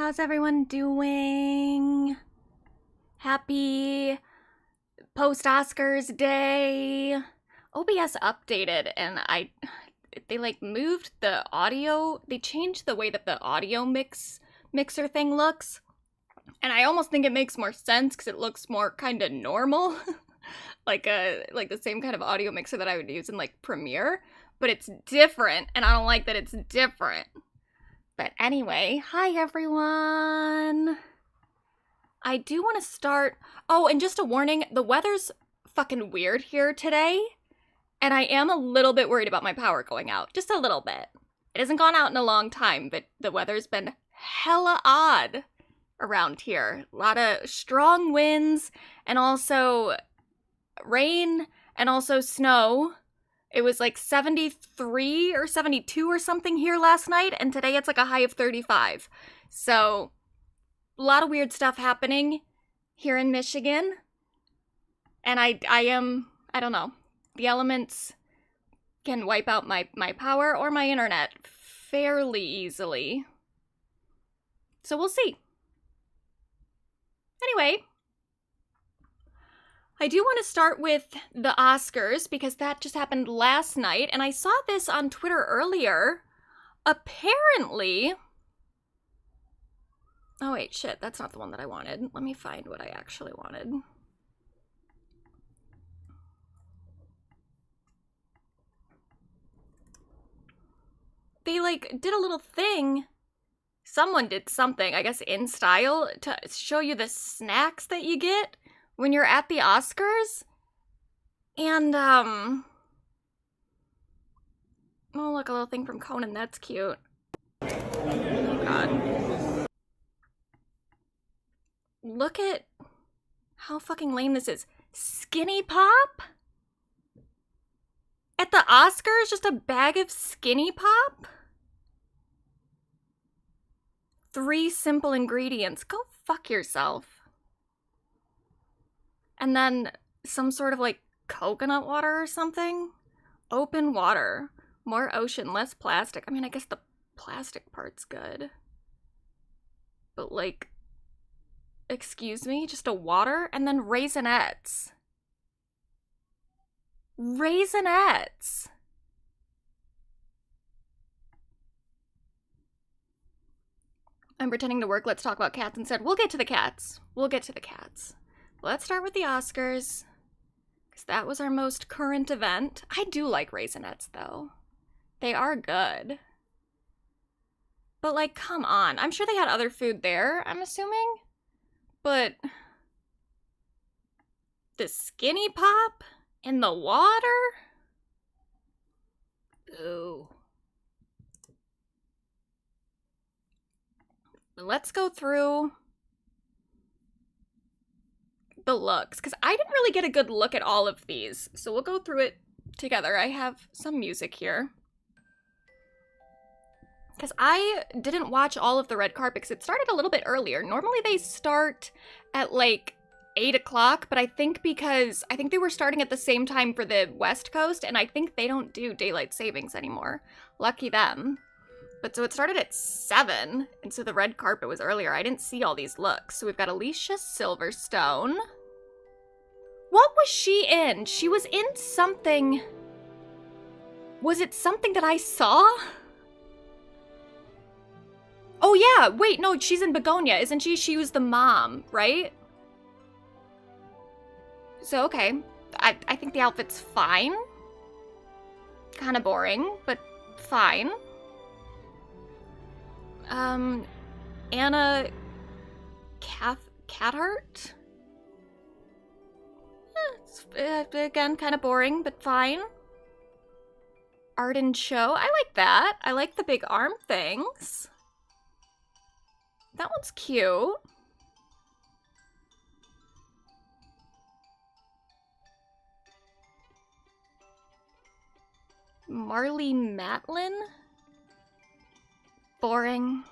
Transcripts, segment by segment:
How's everyone doing? Happy post-Oscars day. OBS updated and they like moved the audio. They changed the way that the audio mixer thing looks. And I almost think it makes more sense because it looks more kind of normal. like the same kind of audio mixer that I would use in like Premiere, but it's different and I don't like that it's different. But anyway, hi everyone. I do want to start. Oh, and just a warning, the weather's fucking weird here today, and I am a little bit worried about my power going out. Just a little bit. It hasn't gone out in a long time, but the weather's been hella odd around here. A lot of strong winds, and also rain, and also snow. It was like 73 or 72 or something here last night, and today it's like a high of 35. So, a lot of weird stuff happening here in Michigan. And I don't know, the elements can wipe out my power or my internet fairly easily. So we'll see. Anyway, I do want to start with the Oscars because that just happened last night, and I saw this on Twitter earlier. Apparently... Oh wait, shit, that's not the one that I wanted. Let me find what I actually wanted. They like did a little thing. Someone did something, I guess in style, to show you the snacks that you get when you're at the Oscars. And, oh, look, a little thing from Conan. That's cute. Oh, God. Look at how fucking lame this is. Skinny Pop? At the Oscars, just a bag of Skinny Pop? 3 simple ingredients. Go fuck yourself. And then some sort of like coconut water or something. Open water. More ocean, less plastic. I mean, I guess the plastic part's good. But like, excuse me, just a water? And then Raisinets. Raisinets! I'm pretending to work. Let's talk about cats instead. We'll get to the cats. We'll get to the cats. Let's start with the Oscars, because that was our most current event. I do like Raisinets, though. They are good. But, like, come on. I'm sure they had other food there, I'm assuming. But the Skinny Pop in the water? Ooh. Let's go through the looks, because I didn't really get a good look at all of these, so we'll go through it together. I have some music here, because I didn't watch all of the red carpet because it started a little bit earlier. Normally they start at like 8 o'clock, but I think they were starting at the same time for the West Coast, and I think they don't do daylight savings anymore. Lucky them. But so it started at 7, and so the red carpet was earlier. I didn't see all these looks. So we've got Alicia Silverstone. What was she in? She was in something. Was it something that I saw? Oh yeah, wait, no, she's in Begonia, isn't she? She was the mom, right? So, okay. I think the outfit's fine. Kind of boring, but fine. Anna Cathart? Again, kind of boring, but fine. Arden Cho, I like that. I like the big arm things. That one's cute. Marlee Matlin? Boring.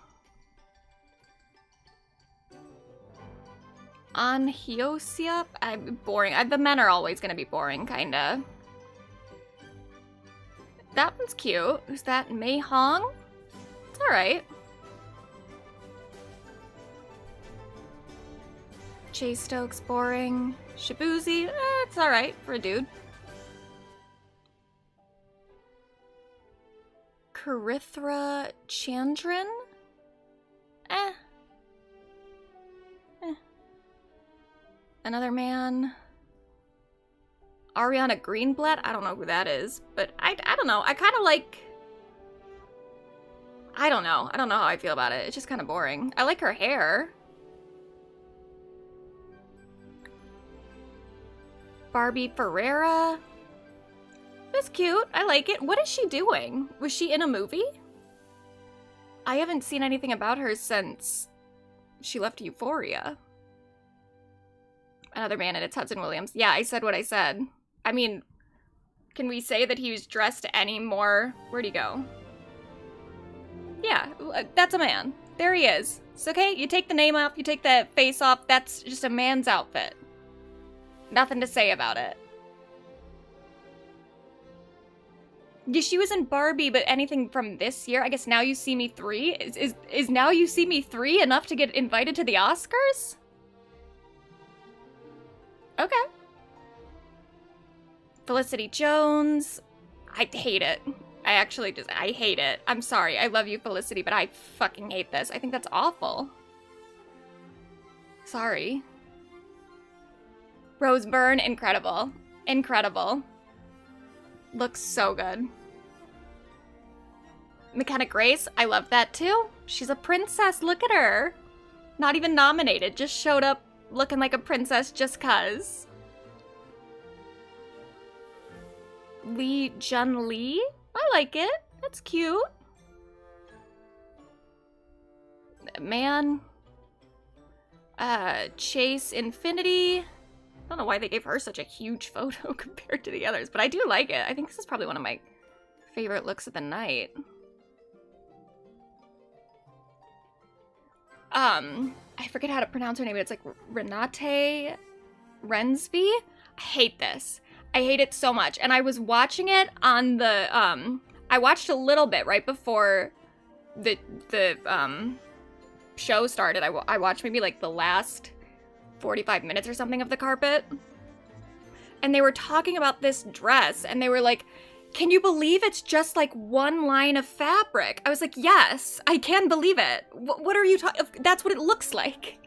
On Hyoseop? I'm boring. The men are always gonna be boring, kinda. That one's cute. Who's that? Mei Hong? It's alright. Chase Stokes, boring. Shabuzi, it's alright for a dude. Karithra Chandran? Another man. Ariana Greenblatt? I don't know who that is, but I don't know. I kind of like... I don't know how I feel about it. It's just kind of boring. I like her hair. Barbie Ferreira. That's cute. I like it. What is she doing? Was she in a movie? I haven't seen anything about her since she left Euphoria. Another man, and it's Hudson Williams. Yeah, I said what I said. I mean, can we say that he was dressed any more... Where'd he go? Yeah, that's a man. There he is. It's okay, you take the name off, you take the face off, that's just a man's outfit. Nothing to say about it. Yeah, she was in Barbie, but anything from this year? I guess Now You See Me 3? Is Now You See Me 3 enough to get invited to the Oscars? Okay. Felicity Jones. I hate it. I hate it. I'm sorry. I love you, Felicity, but I fucking hate this. I think that's awful. Sorry. Rose Byrne, incredible. Incredible. Looks so good. McKenna Grace, I love that too. She's a princess, look at her. Not even nominated, just showed up looking like a princess just cuz. Lee Jun Lee? I like it. That's cute. Man. Chase Infinity. I don't know why they gave her such a huge photo compared to the others, but I do like it. I think this is probably one of my favorite looks of the night. I forget how to pronounce her name, but it's like Renate Rensby. I hate this. I hate it so much. And I was watching it on the, I watched a little bit right before the show started. I watched maybe like the last 45 minutes or something of the carpet. And they were talking about this dress and they were like, can you believe it's just like one line of fabric? I was like, yes, I can believe it. What are you talking? That's what it looks like.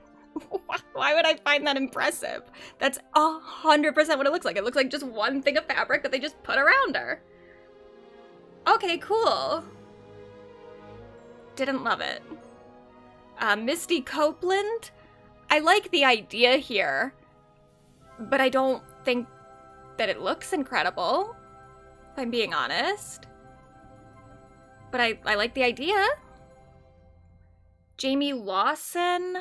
Why would I find that impressive? That's 100% what it looks like. It looks like just one thing of fabric that they just put around her. Okay, cool. Didn't love it. Misty Copeland. I like the idea here, but I don't think that it looks incredible, if I'm being honest. But I like the idea. Jamie Lawson.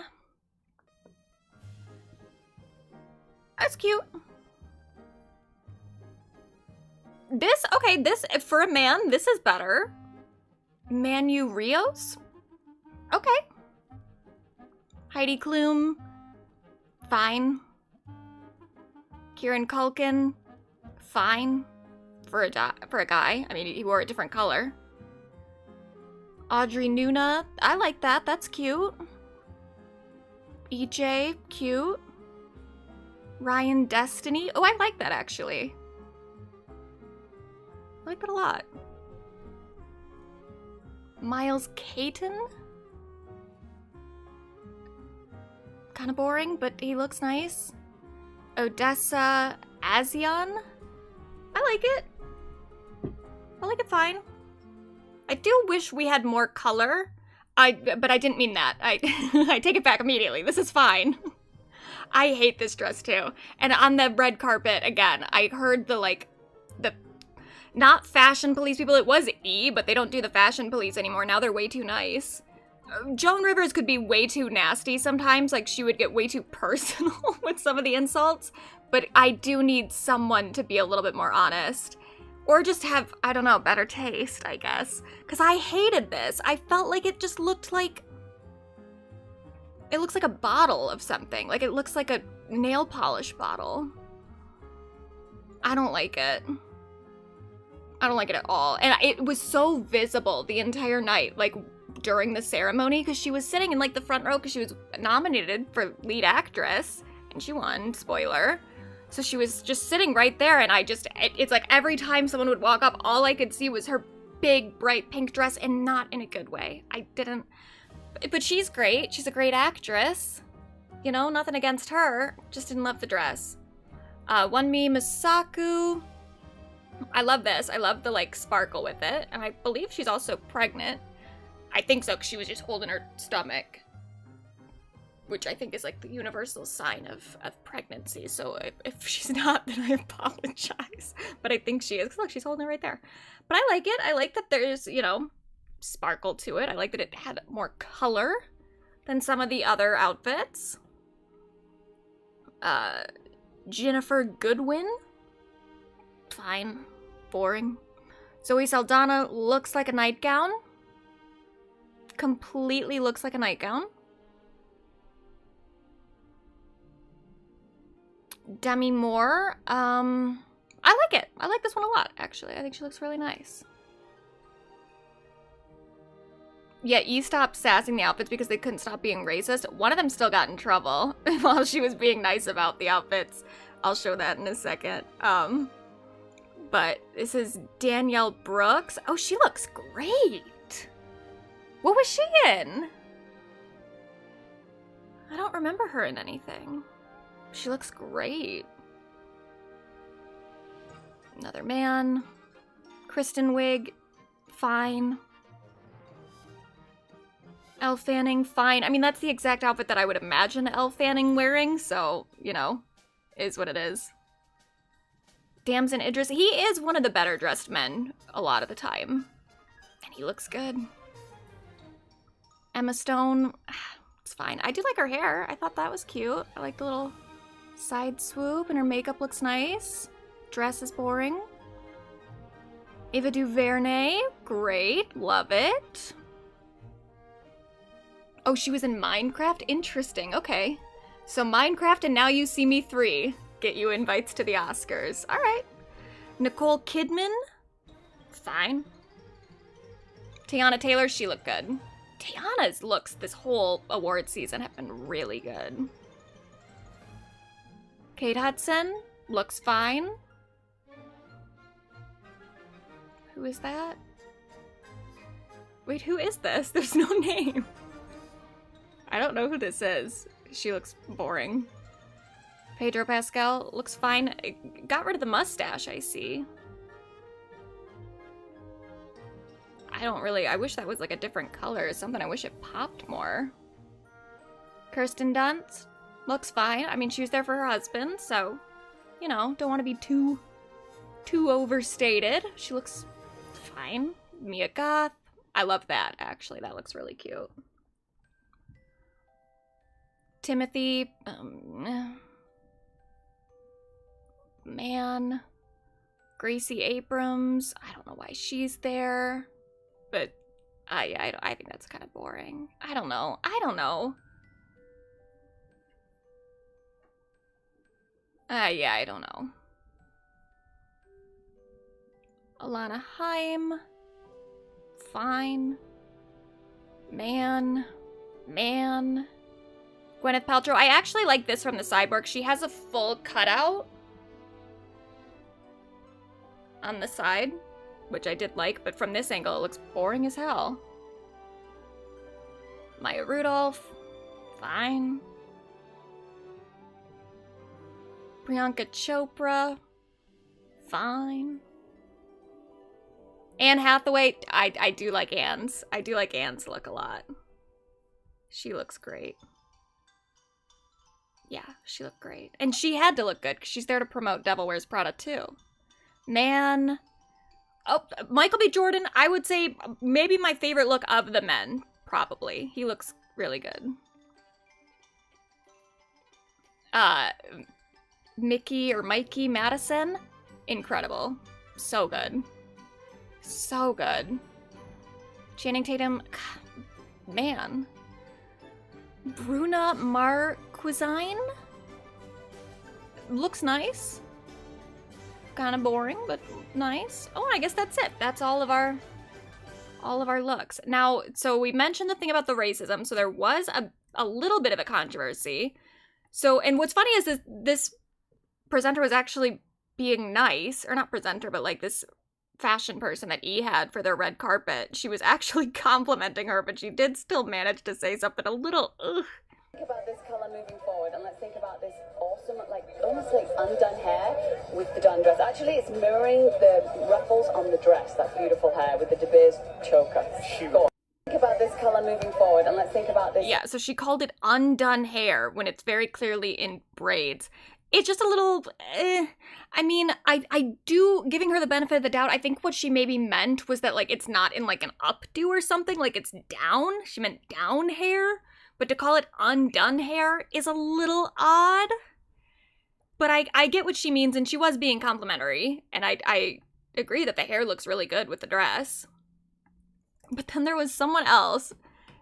That's cute. This, okay, this, for a man, this is better. Manu Rios? Okay. Heidi Klum. Fine. Kieran Culkin. Fine. For a guy. I mean, he wore a different color. Audrey Nuna. I like that. That's cute. EJ. Cute. Ryan Destiny. Oh, I like that, actually. I like that a lot. Miles Caton. Kind of boring, but he looks nice. Odessa Azion. I like it. I like it fine. I do wish we had more color. But I didn't mean that. I take it back immediately. This is fine. I hate this dress too. And on the red carpet, again, I heard the not fashion police people. It was E, but they don't do the fashion police anymore. Now they're way too nice. Joan Rivers could be way too nasty sometimes. Like, she would get way too personal with some of the insults. But I do need someone to be a little bit more honest. Or just have, I don't know, better taste, I guess. Because I hated this. I felt like it just looked like... It looks like a bottle of something. Like, it looks like a nail polish bottle. I don't like it. I don't like it at all. And it was so visible the entire night, like, during the ceremony, because she was sitting in, like, the front row because she was nominated for lead actress. and she won, spoiler. So she was just sitting right there, and it's like every time someone would walk up, all I could see was her big, bright pink dress, and not in a good way. But she's great. She's a great actress. You know, nothing against her. Just didn't love the dress. Wonmi Misaku. I love this. I love the, like, sparkle with it. And I believe she's also pregnant. I think so, because she was just holding her stomach. Which I think is, like, the universal sign of pregnancy. So if she's not, then I apologize. But I think she is, because look, she's holding it right there. But I like it. I like that there's, you know, sparkle to it. I like that it had more color than some of the other outfits. Jennifer Goodwin. Fine. Boring. Zoe Saldana looks like a nightgown. Completely looks like a nightgown. Demi Moore. I like it. I like this one a lot, actually. I think she looks really nice. Yeah, you stopped sassing the outfits because they couldn't stop being racist. One of them still got in trouble while she was being nice about the outfits. I'll show that in a second. But this is Danielle Brooks. Oh, she looks great. What was she in? I don't remember her in anything. She looks great. Another man. Kristen Wiig, fine. Elle Fanning, fine. I mean, that's the exact outfit that I would imagine Elle Fanning wearing, so, you know, is what it is. Damson Idris, he is one of the better dressed men a lot of the time. And he looks good. Emma Stone, it's fine. I do like her hair. I thought that was cute. I like the little side swoop, and her makeup looks nice. Dress is boring. Ava DuVernay, great. Love it. Oh, she was in Minecraft? Interesting, okay. So Minecraft and Now You See Me 3 get you invites to the Oscars. All right. Nicole Kidman, fine. Tiana Taylor, she looked good. Tiana's looks this whole award season have been really good. Kate Hudson, looks fine. Who is that? Wait, who is this? There's no name. I don't know who this is. She looks boring. Pedro Pascal looks fine. Got rid of the mustache, I see. I wish that was like a different color or something. I wish it popped more. Kirsten Dunst looks fine. I mean, she was there for her husband, so, you know, don't want to be too overstated. She looks fine. Mia Goth. I love that, actually. That looks really cute. Timothee, man. Gracie Abrams, I don't know why she's there, but I think that's kind of boring. I don't know. Yeah, I don't know. Alana Haim, fine. Man. Gwyneth Paltrow. I actually like this from the Cyborg. She has a full cutout on the side, which I did like, but from this angle, it looks boring as hell. Maya Rudolph, fine. Priyanka Chopra, fine. Anne Hathaway, I do like Anne's. I do like Anne's look a lot. She looks great. Yeah, she looked great. And she had to look good, because she's there to promote Devil Wears Prada, too. Man. Oh, Michael B. Jordan, I would say maybe my favorite look of the men, probably. He looks really good. Mikey Madison, incredible. So good. So good. Channing Tatum, man. Bruna Marquezine looks nice. Kind of boring, but nice. Oh, I guess that's it. That's all of our looks. Now, so we mentioned the thing about the racism. So there was a little bit of a controversy So, and what's funny is this presenter was actually being nice, or not presenter, but like this fashion person that E had for their red carpet. She was actually complimenting her, but she did still manage to say something a little ugh. Think about this color moving forward, and let's think about this awesome, like almost like undone hair with the done dress. Actually, it's mirroring the ruffles on the dress. That beautiful hair with the De Beers choker. Think about this color moving forward, and let's think about this. Yeah, so she called it undone hair when it's very clearly in braids. It's just a little, I mean, I do, giving her the benefit of the doubt, I think what she maybe meant was that, like, it's not in, like, an updo or something, like, it's down. She meant down hair. But to call it undone hair is a little odd. But I get what she means, and she was being complimentary. And I agree that the hair looks really good with the dress. But then there was someone else,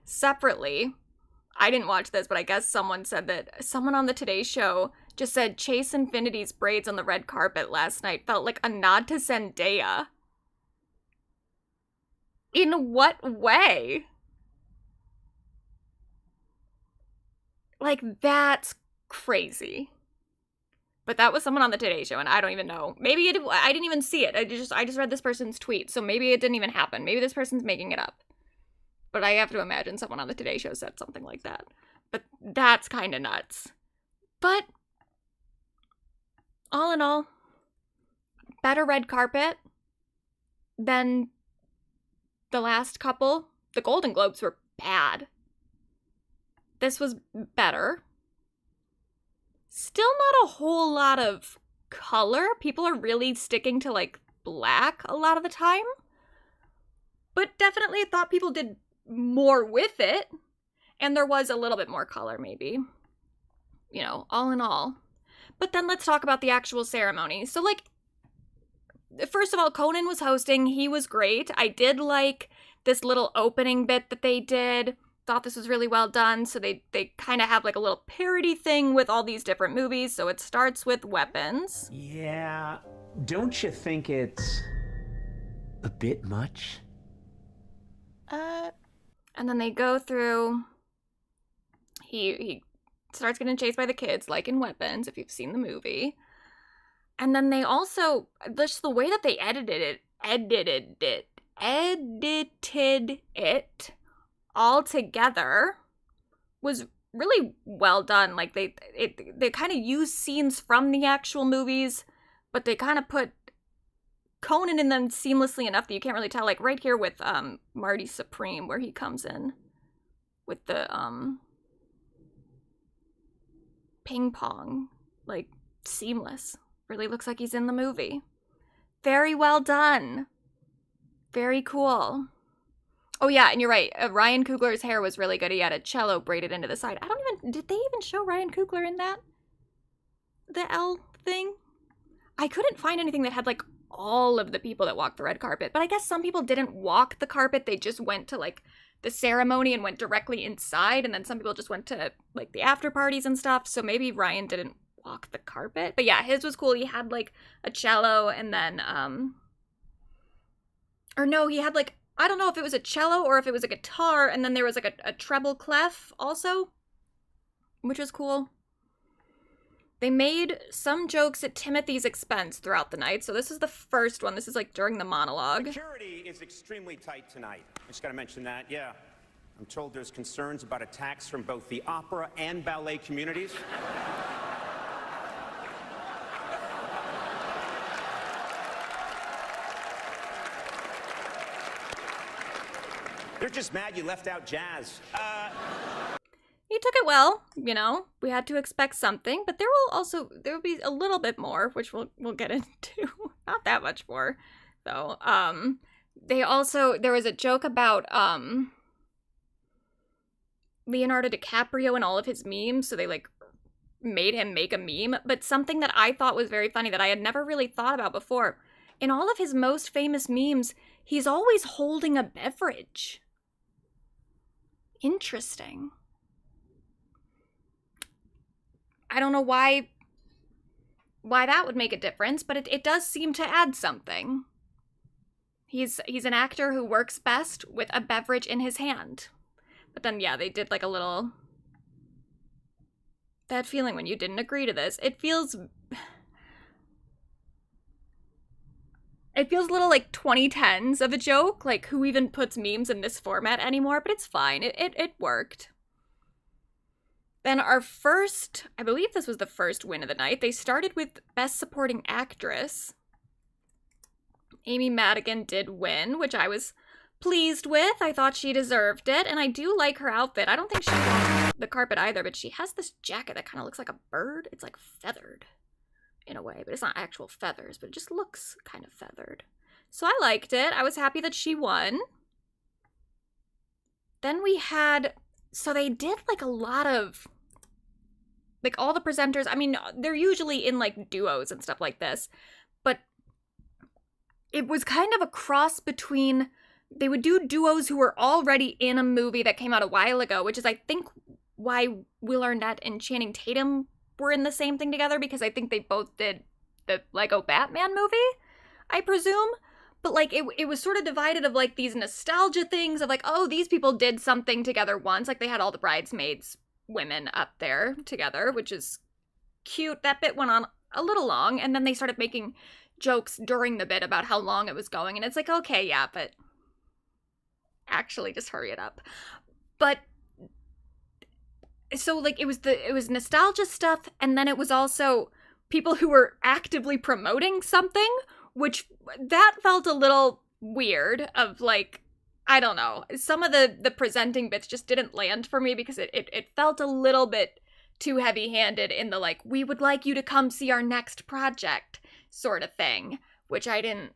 separately. I didn't watch this, but I guess someone said that someone on the Today Show just said Chase Infinity's braids on the red carpet last night felt like a nod to Zendaya. In what way? Like, that's crazy. But that was someone on the Today Show, and I don't even know. Maybe I didn't even see it. I just read this person's tweet, so maybe it didn't even happen. Maybe this person's making it up. But I have to imagine someone on the Today Show said something like that. But that's kind of nuts. But all in all, better red carpet than the last couple. The Golden Globes were bad. This was better. Still not a whole lot of color. People are really sticking to, like, black a lot of the time. But definitely thought people did more with it. And there was a little bit more color, maybe. You know, all in all. But then let's talk about the actual ceremony. So, like, first of all, Conan was hosting. He was great. I did like this little opening bit that they did. Thought this was really well done. So they kind of have like a little parody thing with all these different movies. So it starts with Weapons. Yeah, don't you think it's a bit much? And then they go through. He starts getting chased by the kids, like in Weapons, if you've seen the movie. And then they also, just the way that they edited it all together was really well done. Like they kind of use scenes from the actual movies, but they kind of put Conan in them seamlessly enough that you can't really tell. Like right here with Marty Supreme, where he comes in with the ping pong, like seamless. Really looks like he's in the movie. Very well done. Very cool. Oh yeah, and you're right. Ryan Coogler's hair was really good. He had a cello braided into the side. Did they even show Ryan Coogler in that? The L thing? I couldn't find anything that had like all of the people that walked the red carpet, but I guess some people didn't walk the carpet. They just went to like the ceremony and went directly inside, and then some people just went to like the after parties and stuff. So maybe Ryan didn't walk the carpet. But yeah, his was cool. He had like a cello and then or no, he had like, I don't know if it was a cello or if it was a guitar, and then there was like a treble clef also, which was cool. They made some jokes at Timothee's expense throughout the night. So this is the first one. This is like during the monologue. Security is extremely tight tonight. I just gotta mention that, yeah. I'm told there's concerns about attacks from both the opera and ballet communities. They're just mad you left out jazz. He took it well, you know. We had to expect something, but there will be a little bit more, which we'll get into. Not that much more, though. There was a joke about Leonardo DiCaprio and all of his memes, so they like made him make a meme. But something that I thought was very funny that I had never really thought about before. In all of his most famous memes, he's always holding a beverage. Interesting. I don't know why that would make a difference, but it does seem to add something. He's an actor who works best with a beverage in his hand. But then, yeah, they did like a little that feeling when you didn't agree to this. It feels a little like 2010s of a joke. Like, who even puts memes in this format anymore? But it's fine. It worked. Then our first, I believe this was the first win of the night. They started with Best Supporting Actress. Amy Madigan did win, which I was pleased with. I thought she deserved it, and I do like her outfit. I don't think she walked the carpet either, but she has this jacket that kind of looks like a bird. It's like feathered in a way, but it's not actual feathers, but it just looks kind of feathered. So I liked it. I was happy that she won. Then we had, so they did like a lot of, like all the presenters, I mean, they're usually in like duos and stuff like this, but it was kind of a cross between, they would do duos who were already in a movie that came out a while ago, which is I think why Will Arnett and Channing Tatum were in the same thing together, because I think they both did the Lego Batman movie, I presume. But like it was sort of divided of like these nostalgia things of like, oh, these people did something together once. Like they had all the bridesmaids women up there together, which is cute. That bit went on a little long, and then they started making jokes during the bit about how long it was going, and it's like, okay, yeah, but actually just hurry it up. But so like it was nostalgia stuff, and then it was also people who were actively promoting something, which that felt a little weird of like, I don't know. Some of the presenting bits just didn't land for me because it felt a little bit too heavy-handed in the like, we would like you to come see our next project sort of thing, which I didn't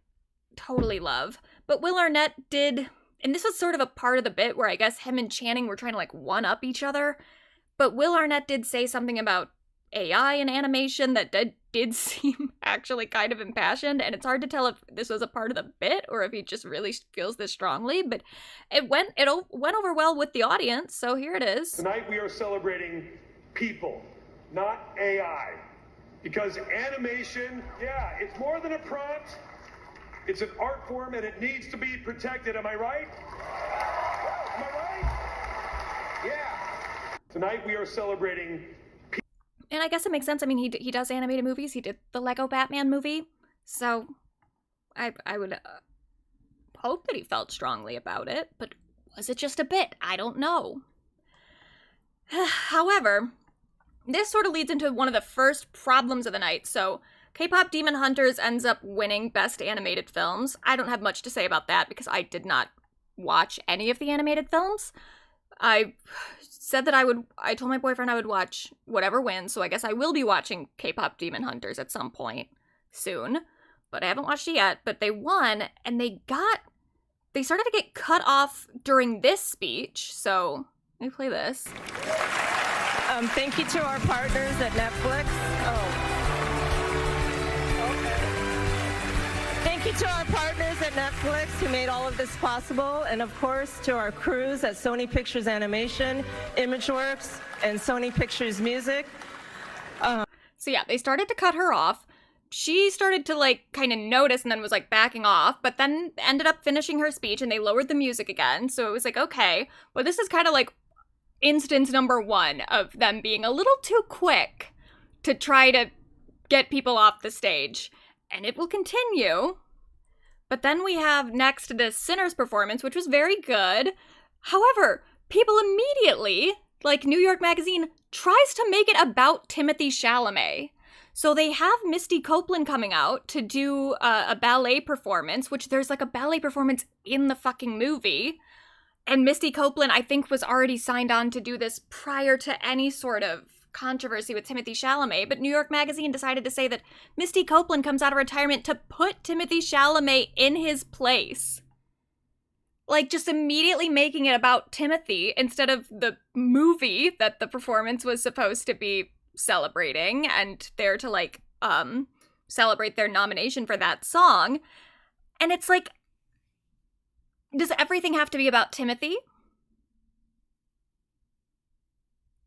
totally love. But Will Arnett did, and this was sort of a part of the bit where I guess him and Channing were trying to like one-up each other, but Will Arnett did say something about AI and animation that did seem actually kind of impassioned, and it's hard to tell if this was a part of the bit or if he just really feels this strongly, but it went over well with the audience, so here it is. Tonight we are celebrating people, not AI, because animation, yeah, it's more than a prompt, it's an art form and it needs to be protected, am I right? Am I right? Yeah. Tonight we are celebrating. And I guess it makes sense. I mean, he does animated movies. He did the Lego Batman movie. So I would hope that he felt strongly about it. But was it just a bit? I don't know. However, this sort of leads into one of the first problems of the night. So K-Pop Demon Hunters ends up winning Best Animated Films. I don't have much to say about that because I did not watch any of the animated films. I said that I told my boyfriend I would watch whatever wins, so I guess I will be watching K-Pop Demon Hunters at some point soon, but I haven't watched it yet. But they won, and they started to get cut off during this speech, so let me play this. Thank you to our partners at Netflix. Thank you to our partners at Netflix who made all of this possible, and of course to our crews at Sony Pictures Animation, ImageWorks, and Sony Pictures Music. So yeah, they started to cut her off. She started to like kind of notice and then was like backing off, but then ended up finishing her speech and they lowered the music again. So it was like, okay, well, this is kind of like instance number one of them being a little too quick to try to get people off the stage. And it will continue. But then we have next this Sinners performance, which was very good. However, people immediately, like New York Magazine, tries to make it about Timothee Chalamet. So they have Misty Copeland coming out to do a ballet performance, which there's like a ballet performance in the fucking movie. And Misty Copeland, I think, was already signed on to do this prior to any sort of controversy with Timothee Chalamet, but New York Magazine decided to say that Misty Copeland comes out of retirement to put Timothee Chalamet in his place. Like, just immediately making it about Timothee instead of the movie that the performance was supposed to be celebrating and there to, like, celebrate their nomination for that song. And it's like, does everything have to be about Timothee?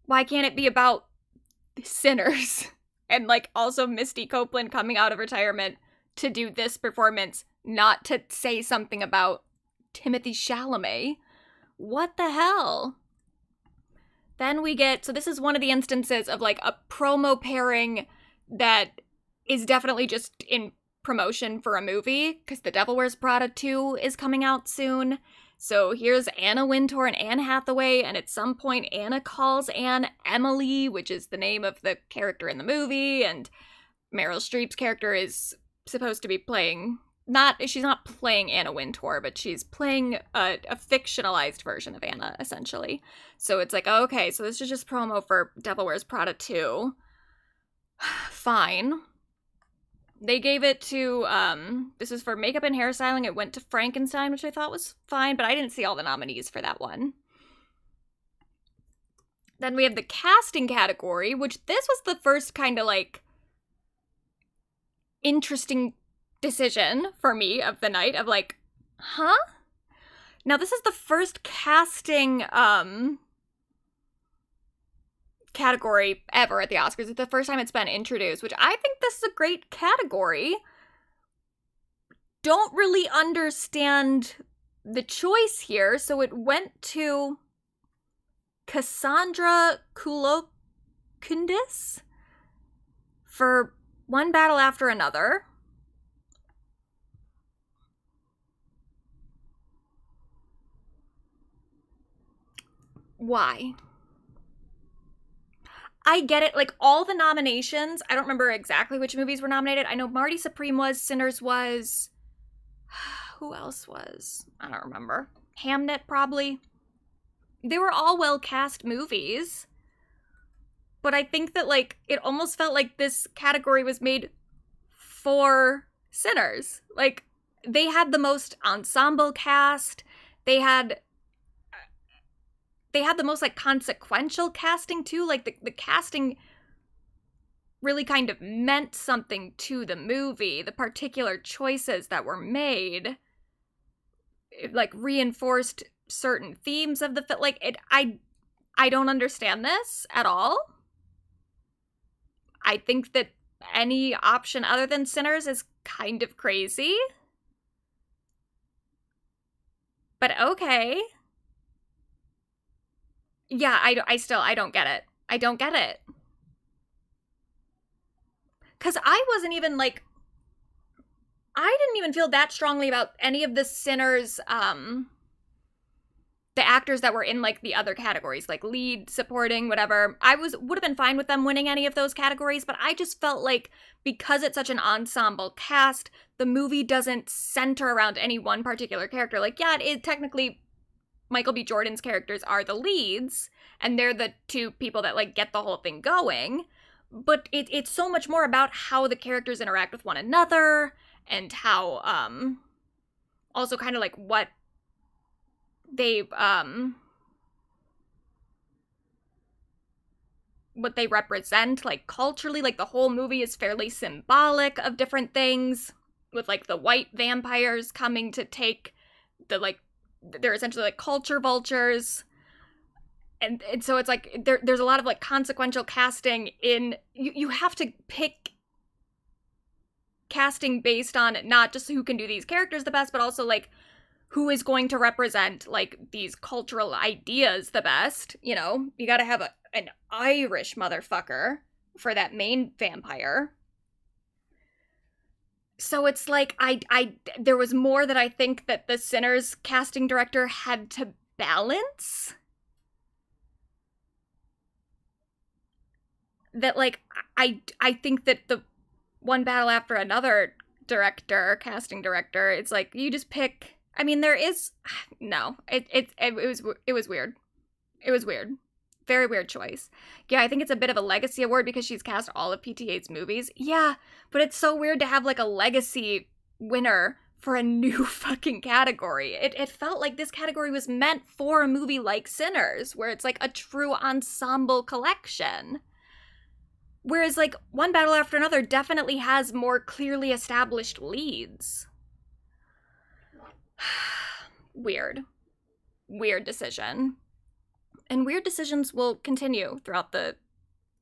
Why can't it be about Sinners? And like also Misty Copeland coming out of retirement to do this performance, not to say something about Timothee Chalamet? What the hell? Then we get, so this is one of the instances of like a promo pairing that is definitely just in promotion for a movie, because The Devil Wears Prada 2 is coming out soon. So here's Anna Wintour and Anne Hathaway, and at some point Anna calls Anne Emily, which is the name of the character in the movie, and Meryl Streep's character is supposed to be playing, she's not playing Anna Wintour, but she's playing a fictionalized version of Anna, essentially. So it's like, okay, so this is just promo for Devil Wears Prada 2. Fine. They gave it to, this is for makeup and hairstyling. It went to Frankenstein, which I thought was fine, but I didn't see all the nominees for that one. Then we have the casting category, which this was the first kind of like interesting decision for me of the night of like, huh? Now this is the first casting, category ever at the Oscars. It's the first time it's been introduced, which I think this is a great category. Don't really understand the choice here, so it went to Cassandra Koulokundis for One Battle After Another. Why? I get it. Like, all the nominations, I don't remember exactly which movies were nominated. I know Marty Supreme was, Sinners was. Who else was? I don't remember. Hamnet, probably. They were all well-cast movies. But I think that, like, it almost felt like this category was made for Sinners. Like, they had the most ensemble cast. They had the most, like, consequential casting, too. Like, the casting really kind of meant something to the movie. The particular choices that were made, it, like, reinforced certain themes of the film. Like, I don't understand this at all. I think that any option other than Sinners is kind of crazy. But okay. Yeah, I don't get it. I don't get it. Because I wasn't even, like, I didn't even feel that strongly about any of the Sinners, the actors that were in, like, the other categories, like lead, supporting, whatever. Would have been fine with them winning any of those categories, but I just felt like because it's such an ensemble cast, the movie doesn't center around any one particular character. Like, yeah, it technically, Michael B. Jordan's characters are the leads, and they're the two people that, like, get the whole thing going, but it's so much more about how the characters interact with one another, and how, also kind of, like, what they, what they represent, like, culturally. Like, the whole movie is fairly symbolic of different things, with, like, the white vampires coming to take the, like, they're essentially like culture vultures, and so it's like there's a lot of, like, consequential casting in you have to pick casting based on not just who can do these characters the best, but also, like, who is going to represent, like, these cultural ideas the best. You know, you gotta have an Irish motherfucker for that main vampire. So it's like, there was more that I think that the Sinners casting director had to balance. That, like, I think that the One Battle After Another casting director, it's like, you just pick, I mean, there is, no, it was weird. It was weird. Very weird choice. Yeah, I think it's a bit of a legacy award because she's cast all of PTA8's movies. Yeah, but it's so weird to have, like, a legacy winner for a new fucking category. It felt like this category was meant for a movie like Sinners, where it's, like, a true ensemble collection. Whereas, like, One Battle After Another definitely has more clearly established leads. Weird. Weird decision. And weird decisions will continue throughout the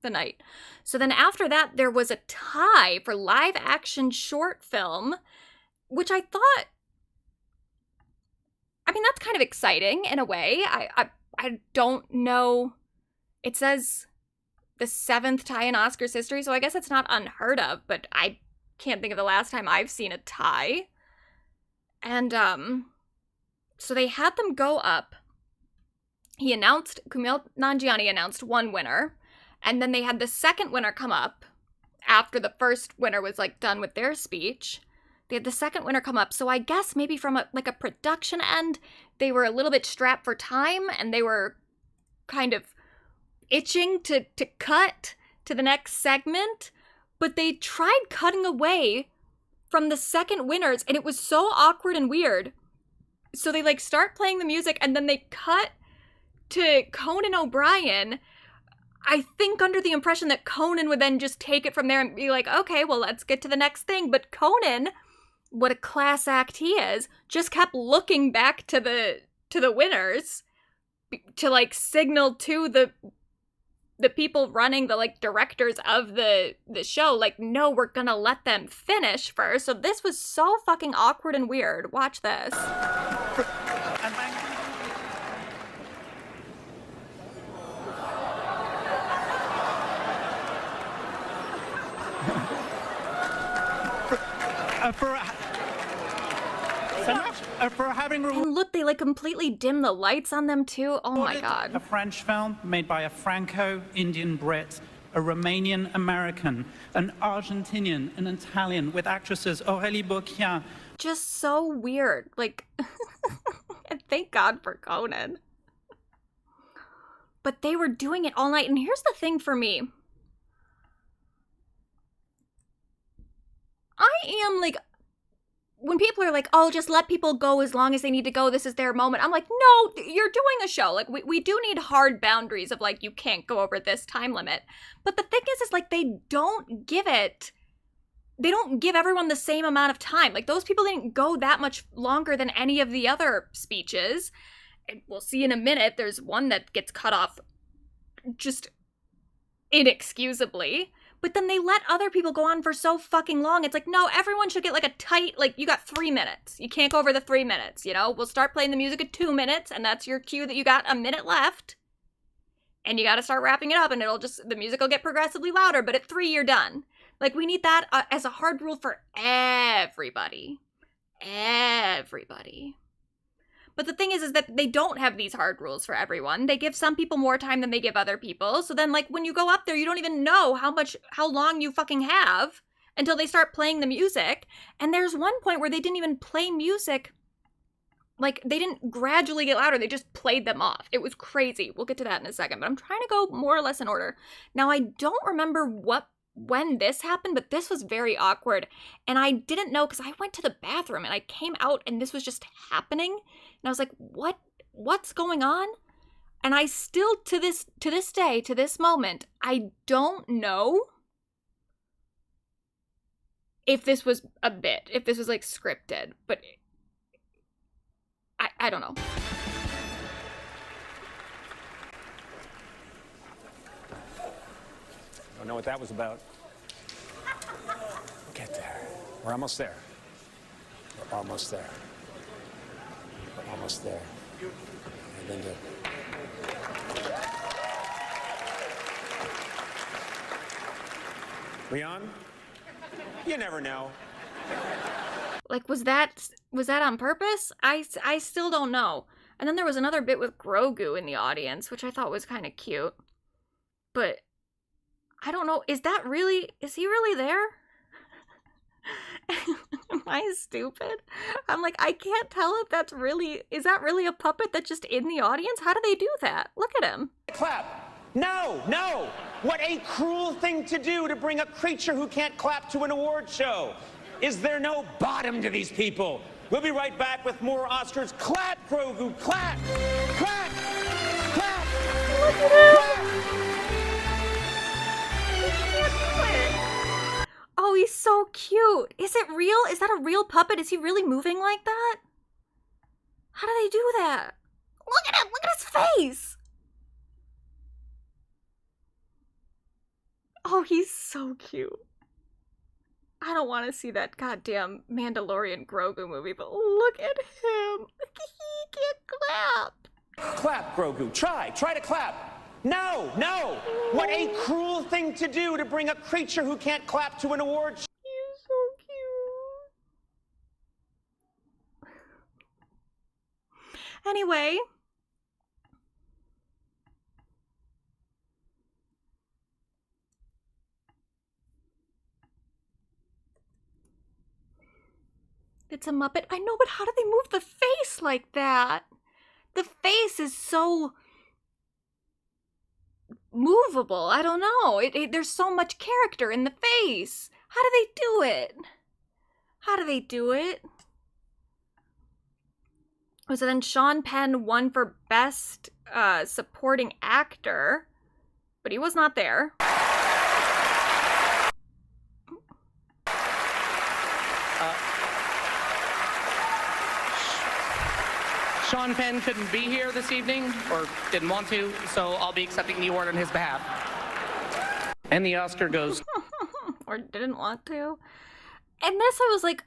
night. So then after that, there was a tie for live action short film, which I thought, I mean, that's kind of exciting in a way. I don't know It says the 7th tie in Oscars history, so I guess it's not unheard of, but I can't think of the last time I've seen a tie. And, so they had them go up. Kumail Nanjiani announced one winner, and then they had the second winner come up after the first winner was, like, done with their speech. They had the second winner come up, so I guess maybe from a production end, they were a little bit strapped for time, and they were kind of itching to cut to the next segment, but they tried cutting away from the second winners, and it was so awkward and weird. So they, like, start playing the music, and then they cut to Conan O'Brien, I think under the impression that Conan would then just take it from there and be like, okay, well, let's get to the next thing. But Conan, what a class act he is, just kept looking back to the winners to, like, signal to the people running, the, like, directors of the show, like, no, we're gonna let them finish first. So this was so fucking awkward and weird. Watch this. For having And look, they, like, completely dim the lights on them too. Oh my god. A French film made by a Franco-Indian Brit, a Romanian American, an Argentinian, an Italian, with actresses Aurélie Boquien. Just so weird. Like, and thank God for Conan. But they were doing it all night. And here's the thing for me. I am, like, when people are like, oh, just let people go as long as they need to go, this is their moment. I'm like, no, you're doing a show. Like, we do need hard boundaries of, like, you can't go over this time limit. But the thing is like, they don't give everyone the same amount of time. Like, those people didn't go that much longer than any of the other speeches. And we'll see in a minute, there's one that gets cut off just inexcusably. But then they let other people go on for so fucking long. It's like, no, everyone should get, like, a tight, like, you got 3 minutes. You can't go over the 3 minutes, you know? We'll start playing the music at 2 minutes, and that's your cue that you got a minute left. And you gotta start wrapping it up, and the music will get progressively louder, but at 3, you're done. Like, we need that as a hard rule for everybody. Everybody. But the thing is that they don't have these hard rules for everyone. They give some people more time than they give other people. So then, like, when you go up there, you don't even know how long you fucking have until they start playing the music. And there's one point where they didn't even play music. Like, they didn't gradually get louder. They just played them off. It was crazy. We'll get to that in a second. But I'm trying to go more or less in order. Now, I don't remember when this happened, but this was very awkward. And I didn't know because I went to the bathroom and I came out and this was just happening. And I was like, what's going on? And I still, to this day, to this moment, I don't know if this was a bit, if this was, like, scripted, but I don't know. Don't know what that was about. We'll get there. We're almost there. We're almost there. We're almost there. And Linda. Leon? You never know. Like, was that on purpose? I still don't know. And then there was another bit with Grogu in the audience, which I thought was kind of cute. But I don't know. Is he really there? Am I stupid? I'm like, I can't tell if is that really a puppet that's just in the audience? How do they do that? Look at him. Clap. No. What a cruel thing to do to bring a creature who can't clap to an award show. Is there no bottom to these people? We'll be right back with more Oscars. Clap, Grogu, clap! Clap! Clap! Look at him! Oh, he's so cute. Is it real? Is that a real puppet? Is he really moving like that? How do they do that? Look at him! Look at his face! Oh, he's so cute. I don't want to see that goddamn Mandalorian Grogu movie, but look at him. He can't clap. Clap, Grogu. Try to clap. No, no! What a cruel thing to do to bring a creature who can't clap to an award show. He's so cute. Anyway. It's a Muppet. I know, but how do they move the face like that? The face is so movable. I don't know. There's so much character in the face. How do they do it? How do they do it? So then Sean Penn won for Best Supporting Actor, but he was not there. Sean Penn couldn't be here this evening, or didn't want to, so I'll be accepting the award on his behalf. And the Oscar goes... Or didn't want to. And this, I was like,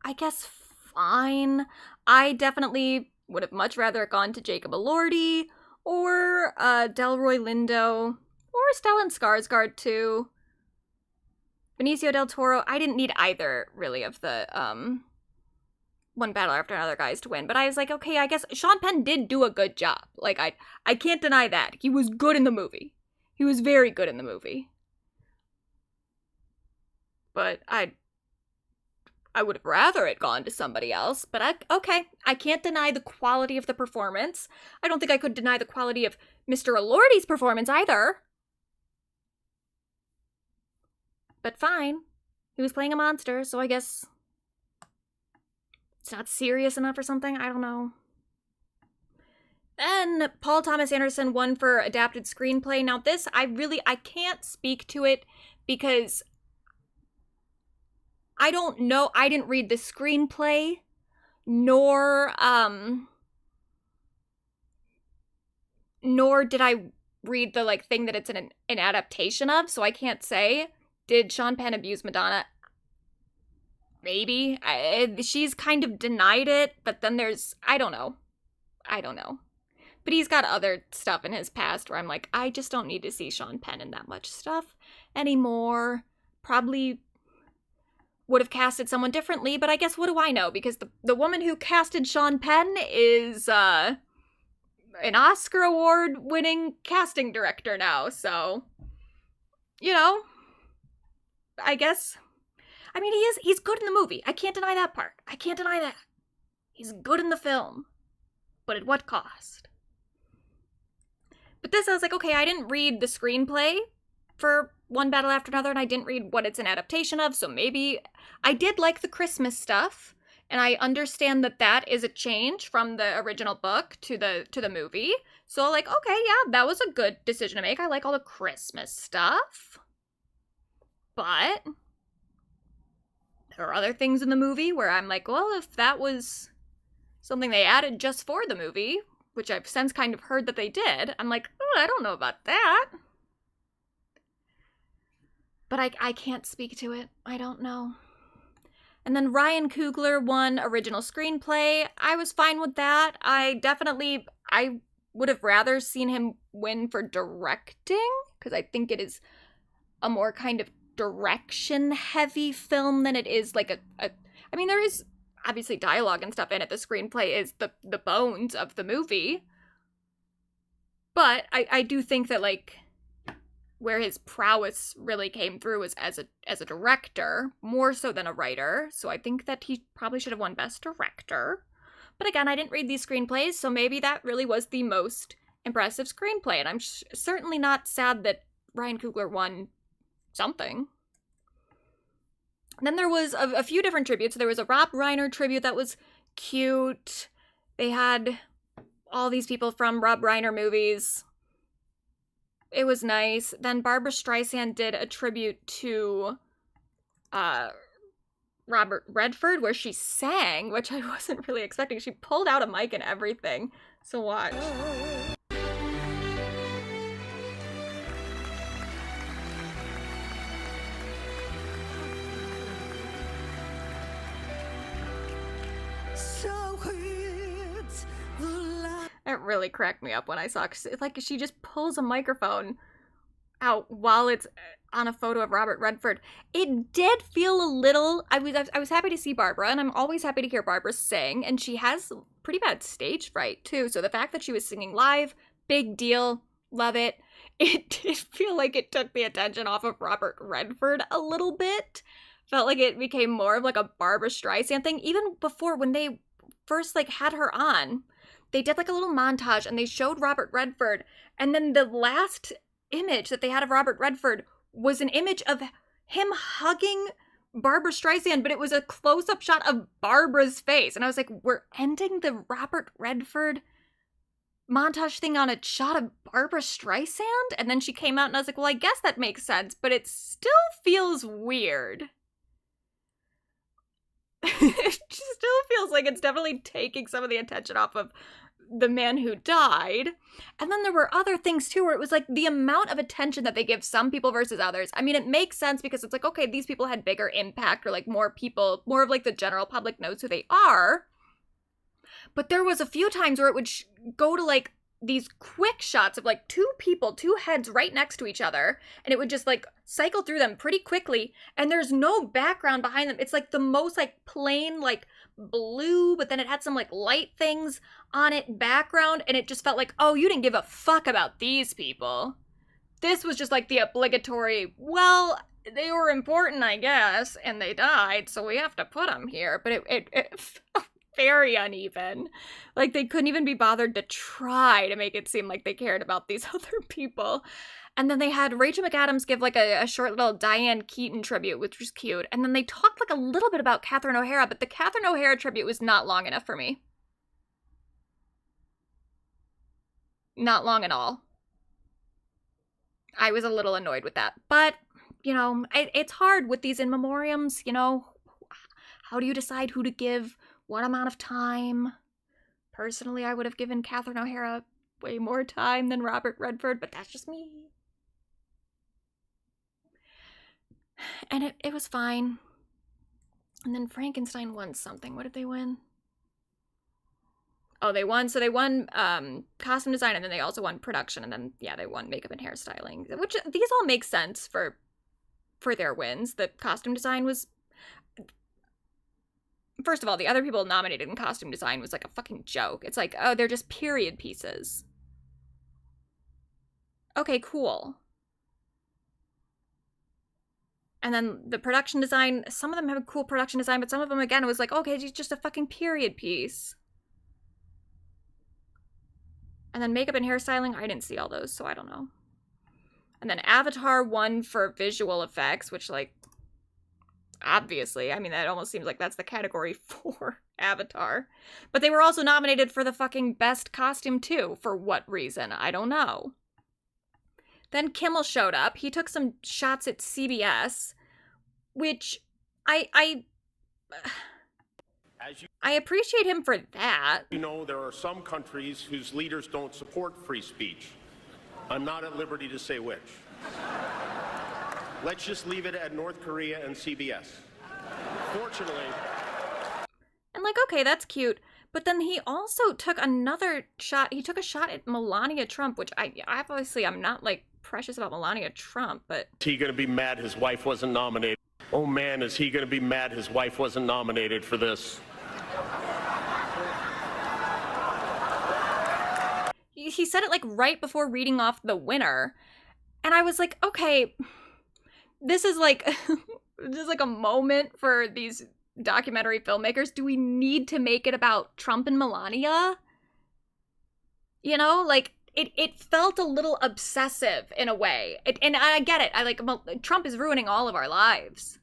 I guess fine. I definitely would have much rather gone to Jacob Elordi, or Delroy Lindo, or Stellan Skarsgård too. Benicio del Toro. I didn't need either, really, of the One Battle After Another guys to win. But I was like, okay, I guess Sean Penn did do a good job. Like, I can't deny that. He was good in the movie. He was very good in the movie. But I would have rather it gone to somebody else. But okay, I can't deny the quality of the performance. I don't think I could deny the quality of Mr. Elordi's performance either. But fine. He was playing a monster, so I guess it's not serious enough or something. I don't know. Then Paul Thomas Anderson won for Adapted Screenplay. Now this, I can't speak to it because I don't know. I didn't read the screenplay, nor did I read the thing that it's an adaptation of, so I can't say. Did Sean Penn abuse Madonna? Maybe. She's kind of denied it, but then there's, I don't know. But he's got other stuff in his past where I'm like, I just don't need to see Sean Penn in that much stuff anymore. Probably would have casted someone differently, but I guess what do I know? Because the woman who casted Sean Penn is an Oscar award winning casting director now, so I guess. I mean, he's good in the movie. I can't deny that part. I can't deny that. He's good in the film. But at what cost? But this, I was like, okay, I didn't read the screenplay for One Battle After Another, and I didn't read what it's an adaptation of, so maybe I did like the Christmas stuff, and I understand that is a change from the original book to the movie. So like, okay, yeah, that was a good decision to make. I like all the Christmas stuff. But there are other things in the movie where I'm like, well, if that was something they added just for the movie, which I've since kind of heard that they did, I'm like, oh, I don't know about that. But I can't speak to it. I don't know. And then Ryan Coogler won Original Screenplay. I was fine with that. I would have rather seen him win for directing, because I think it is a more kind of direction-heavy film than it is like I mean, there is obviously dialogue and stuff in it. The screenplay is the bones of the movie. But I do think that, like, where his prowess really came through was as a director, more so than a writer. So I think that he probably should have won Best Director. But again, I didn't read these screenplays, so maybe that really was the most impressive screenplay. And I'm certainly not sad that Ryan Coogler won something. And then there was a few different tributes. There was a Rob Reiner tribute that was cute. They had all these people from Rob Reiner movies. It was nice. Then Barbara Streisand did a tribute to Robert Redford, where she sang, which I wasn't really expecting. She pulled out a mic and everything. So watch. I It really cracked me up when I saw, like, she just pulls a microphone out while it's on a photo of Robert Redford. It did feel a little, I was happy to see Barbara, and I'm always happy to hear Barbara sing, and she has pretty bad stage fright too, so the fact that she was singing live, big deal, love it. It did feel like it took the attention off of Robert Redford a little bit. Felt like it became more of like a Barbara Streisand thing. Even before, when they first like had her on, they did like a little montage and they showed Robert Redford, and then the last image that they had of Robert Redford was an image of him hugging Barbara Streisand, but it was a close-up shot of Barbara's face. And I was like, we're ending the Robert Redford montage thing on a shot of Barbara Streisand? And then she came out and I was like, well, I guess that makes sense, but it still feels weird. It still feels like it's definitely taking some of the attention off of the man who died. And then there were other things too, where it was like the amount of attention that they give some people versus others. I mean, it makes sense because it's like, okay, these people had bigger impact, or like more people, more of like the general public knows who they are. But there was a few times where it would go to like these quick shots of like two people, two heads right next to each other, and it would just like cycle through them pretty quickly, and there's no background behind them. It's like the most like plain like blue, but then it had some like light things on it background, and it just felt like, oh, you didn't give a fuck about these people. This was just like the obligatory, well, they were important, I guess, and they died, so we have to put them here. But it felt very uneven. Like they couldn't even be bothered to try to make it seem like they cared about these other people. And then they had Rachel McAdams give like a short little Diane Keaton tribute, which was cute. And then they talked like a little bit about Catherine O'Hara, but the Catherine O'Hara tribute was not long enough for me. Not long at all. I was a little annoyed with that. But, you know, it's hard with these in memoriams, you know. How do you decide who to give what amount of time? Personally, I would have given Catherine O'Hara way more time than Robert Redford, but that's just me. And it was fine. And then Frankenstein won something. What did they win? Oh, they won. So they won costume design, and then they also won production, and then, yeah, they won makeup and hairstyling. Which, these all make sense for their wins. The costume design was... First of all, the other people nominated in costume design was like a fucking joke. It's like, oh, they're just period pieces. Okay, cool. And then the production design, some of them have a cool production design, but some of them, again, it was like, okay, it's just a fucking period piece. And then makeup and hairstyling, I didn't see all those, so I don't know. And then Avatar won for visual effects, which, like, obviously, I mean, that almost seems like that's the category for Avatar. But they were also nominated for the fucking best costume, too. For what reason? I don't know. Then Kimmel showed up. He took some shots at CBS, which I appreciate him for that. You know, there are some countries whose leaders don't support free speech. I'm not at liberty to say which. Let's just leave it at North Korea and CBS. Fortunately. And like, okay, that's cute. But then he also took another shot. He took a shot at Melania Trump, which I obviously I'm not like precious about Melania Trump, but... Is he gonna be mad his wife wasn't nominated? Oh man, is he gonna be mad his wife wasn't nominated for this? He said it like right before reading off the winner. And I was like, okay, this is like, this is like a moment for these documentary filmmakers. Do we need to make it about Trump and Melania? You know, like, it felt a little obsessive in a way. And I get it. I like, Trump is ruining all of our lives.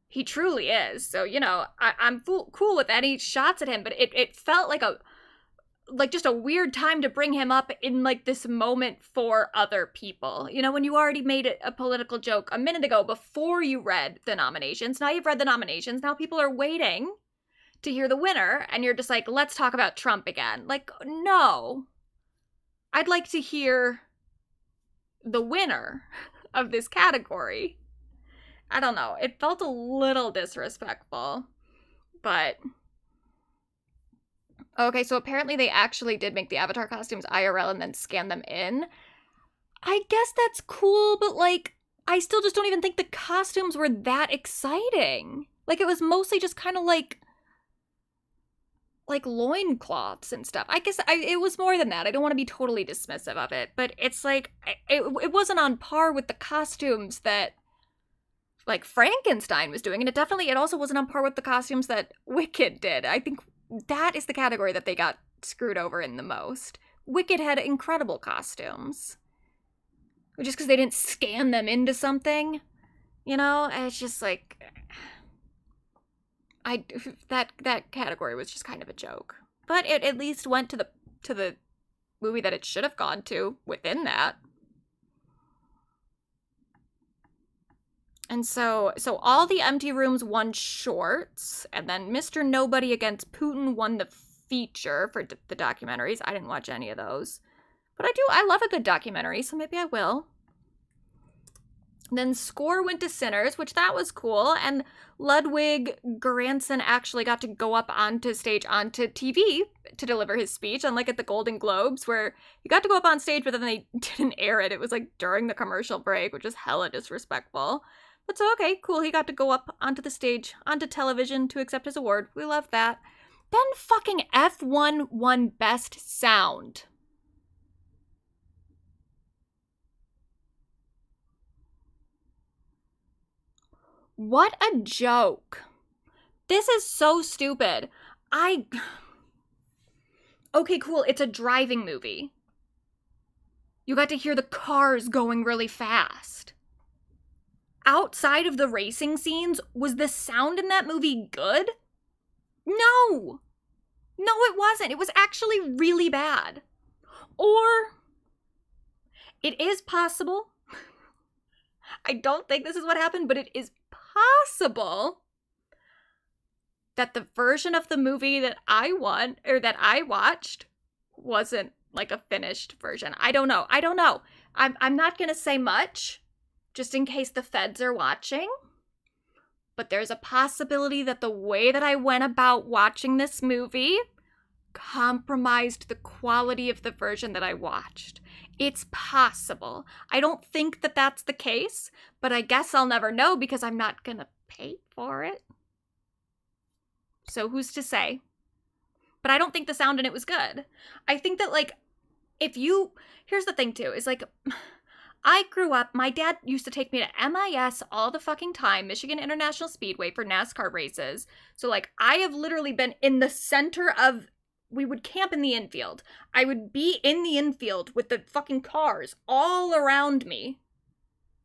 He truly is. So, you know, I'm cool with any shots at him, but it felt like just a weird time to bring him up in like this moment for other people. You know, when you already made it a political joke a minute ago before you read the nominations. Now you've read the nominations. Now people are waiting to hear the winner. And you're just like, let's talk about Trump again. Like, no. I'd like to hear the winner of this category. I don't know. It felt a little disrespectful, but Okay, so apparently they actually did make the Avatar costumes IRL and then scan them in. I guess that's cool, but like, I still just don't even think the costumes were that exciting. Like, it was mostly just kind of like loincloths and stuff. I guess it was more than that. I don't want to be totally dismissive of it, but it's like, it wasn't on par with the costumes that like Frankenstein was doing, and it also wasn't on par with the costumes that Wicked did. I think that is the category that they got screwed over in the most. Wicked had incredible costumes. Just because they didn't scan them into something, you know? It's just like, that category was just kind of a joke. But it at least went to the movie that it should have gone to within that. And so all the empty rooms won shorts, and then Mr. Nobody Against Putin won the feature for the documentaries. I didn't watch any of those. But I love a good documentary, so maybe I will. Then Score went to Sinners, which that was cool, and Ludwig Göransson actually got to go up onto stage, onto TV to deliver his speech, unlike at the Golden Globes, where he got to go up on stage, but then they didn't air it. It was like during the commercial break, which is hella disrespectful. But so, okay, cool, he got to go up onto the stage, onto television to accept his award. We love that. Then fucking F1 won Best Sound. What a joke. This is so stupid. Okay, cool, it's a driving movie. You got to hear the cars going really fast. Outside of the racing scenes, was the sound in that movie good? No! No, it wasn't. It was actually really bad. Or, it is possible. I don't think this is what happened, but it is possible that the version of the movie that I watched wasn't like a finished version. I don't know. I'm not gonna say much, just in case the feds are watching. But there's a possibility that the way that I went about watching this movie compromised the quality of the version that I watched. It's possible. I don't think that that's the case, but I guess I'll never know because I'm not gonna pay for it. So who's to say? But I don't think the sound in it was good. I think that, like, here's the thing too, is like, I grew up, my dad used to take me to MIS all the fucking time, Michigan International Speedway, for NASCAR races. So, like, I have literally been in the center of, we would camp in the infield. I would be in the infield with the fucking cars all around me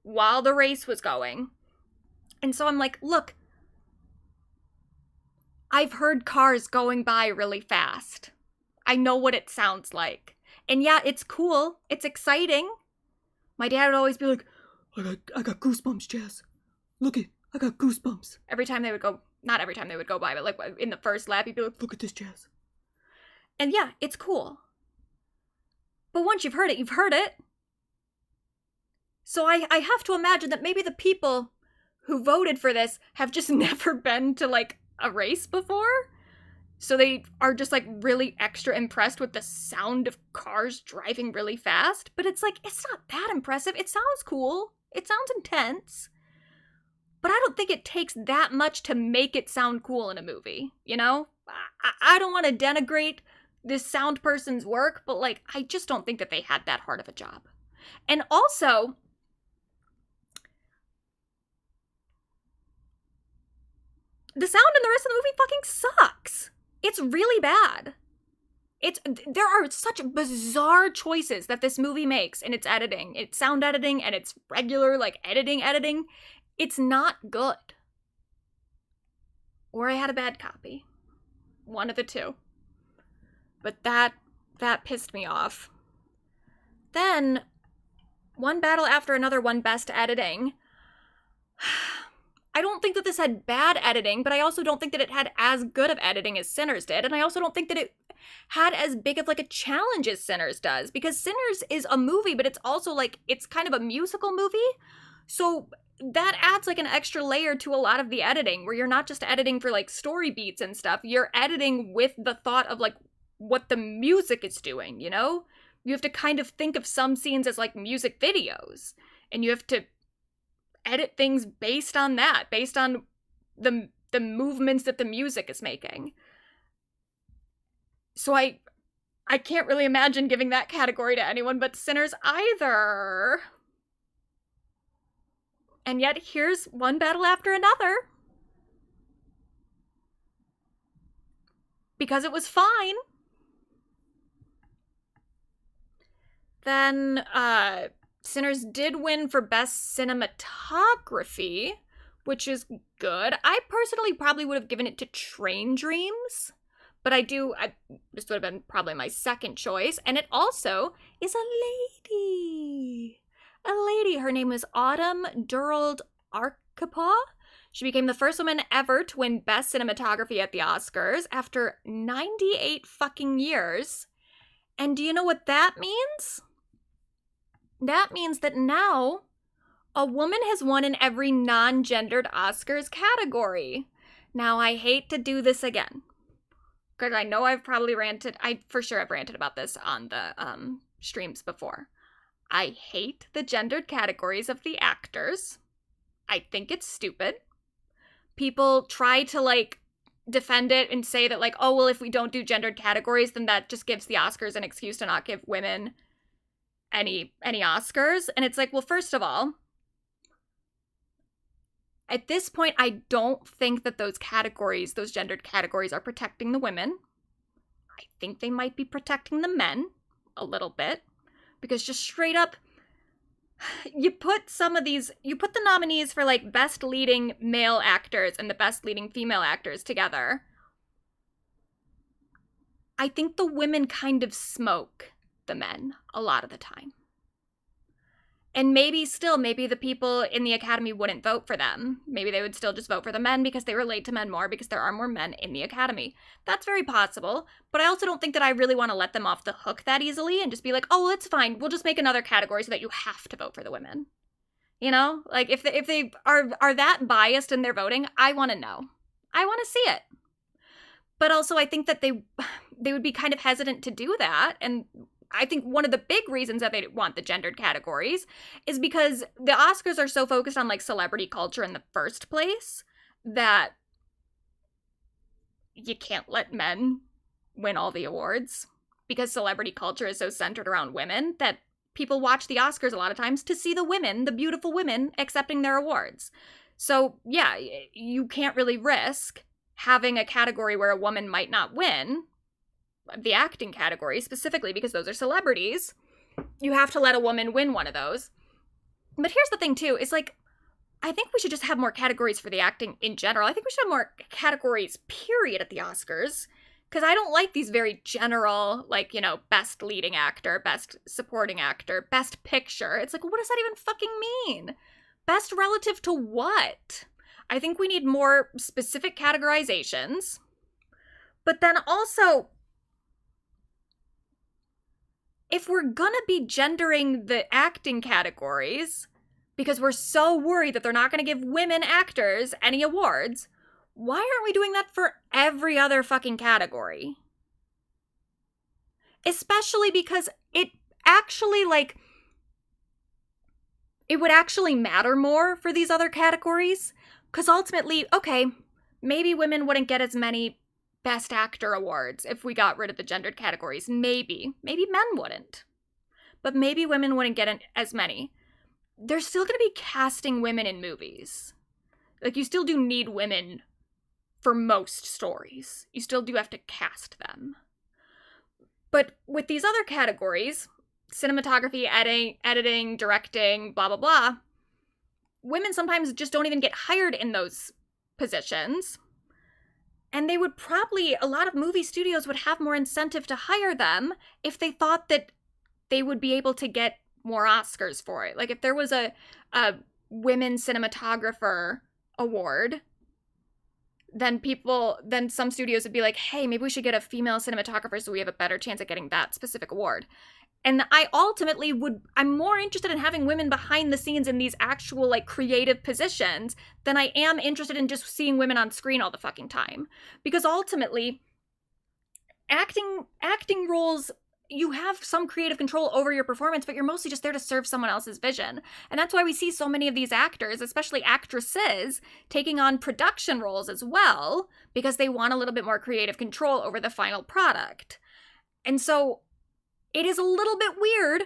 while the race was going. And so I'm like, look, I've heard cars going by really fast. I know what it sounds like. And yeah, it's cool. It's exciting. My dad would always be like, I got goosebumps, Jazz. Look it, I got goosebumps. Every time they would go, not every time they would go by, but like in the first lap, he'd be like, look at this, Jazz. And yeah, it's cool. But once you've heard it, you've heard it. So I have to imagine that maybe the people who voted for this have just never been to like a race before. So they are just like really extra impressed with the sound of cars driving really fast. But it's like, it's not that impressive. It sounds cool. It sounds intense. But I don't think it takes that much to make it sound cool in a movie, you know? I don't want to denigrate this sound person's work, but like, I just don't think that they had that hard of a job. And also, the sound in the rest of the movie fucking sucks. It's really bad. There are such bizarre choices that this movie makes in its editing. It's sound editing and it's regular, like, editing. It's not good. Or I had a bad copy. One of the two. But that pissed me off. Then, one battle after another won best editing. I don't think that this had bad editing, but I also don't think that it had as good of editing as Sinners did, and I also don't think that it had as big of like a challenge as Sinners does, because Sinners is a movie, but it's also like, it's kind of a musical movie, so that adds like an extra layer to a lot of the editing, where you're not just editing for like story beats and stuff, you're editing with the thought of like what the music is doing, you know? You have to kind of think of some scenes as like music videos, and you have to edit things based on that, based on the movements that the music is making. So I can't really imagine giving that category to anyone but sinners either. And yet here's one battle after another. Because it was fine. Then Sinners did win for Best Cinematography, which is good. I personally probably would have given it to Train Dreams, but this would have been probably my second choice. And it also is a lady. A lady. Her name is Autumn Durald Arkapaw. She became the first woman ever to win Best Cinematography at the Oscars after 98 fucking years. And do you know what that means? That means that now a woman has won in every non-gendered Oscars category. Now, I hate to do this again, because I know I've probably ranted. For sure I've ranted about this on the streams before. I hate the gendered categories of the actors. I think it's stupid. People try to, like, defend it and say that, like, oh, well, if we don't do gendered categories, then that just gives the Oscars an excuse to not give women any Oscars. And it's like, well, first of all, at this point, I don't think that those categories, those gendered categories, are protecting the women. I think they might be protecting the men a little bit, because just straight up, you put the nominees for, like, best leading male actors and the best leading female actors together. I think the women kind of smoke the men a lot of the time. And maybe the people in the Academy wouldn't vote for them. Maybe they would still just vote for the men because they relate to men more, because there are more men in the Academy. That's very possible, but I also don't think that I really want to let them off the hook that easily and just be like, oh, well, it's fine. We'll just make another category so that you have to vote for the women. You know? Like, if they are that biased in their voting, I want to know. I want to see it. But also, I think that they would be kind of hesitant to do that, and I think one of the big reasons that they want the gendered categories is because the Oscars are so focused on, like, celebrity culture in the first place that you can't let men win all the awards, because celebrity culture is so centered around women that people watch the Oscars a lot of times to see the women, the beautiful women, accepting their awards. So, yeah, you can't really risk having a category where a woman might not win, the acting category specifically, because those are celebrities. You have to let a woman win one of those. But here's the thing too, is, like, I think we should just have more categories for the acting in general. I think we should have more categories, period, at the Oscars. Because I don't like these very general, like, you know, best leading actor, best supporting actor, best picture. It's like, what does that even fucking mean? Best relative to what? I think we need more specific categorizations. But then also, if we're gonna be gendering the acting categories, because we're so worried that they're not gonna give women actors any awards, why aren't we doing that for every other fucking category? Especially because it actually, like, it would actually matter more for these other categories. Because ultimately, okay, maybe women wouldn't get as many Best Actor awards if we got rid of the gendered categories. Maybe men wouldn't. But maybe women wouldn't get as many. They're still going to be casting women in movies. Like, you still do need women for most stories. You still do have to cast them. But with these other categories, cinematography, editing, directing, blah, blah, blah, women sometimes just don't even get hired in those positions. And they would probably, a lot of movie studios would have more incentive to hire them if they thought that they would be able to get more Oscars for it. Like, if there was a women cinematographer award, then some studios would be like, hey, maybe we should get a female cinematographer so we have a better chance at getting that specific award. And I ultimately I'm more interested in having women behind the scenes in these actual, like, creative positions than I am interested in just seeing women on screen all the fucking time. Because ultimately, acting roles, you have some creative control over your performance, but you're mostly just there to serve someone else's vision. And that's why we see so many of these actors, especially actresses, taking on production roles as well, because they want a little bit more creative control over the final product. And so it is a little bit weird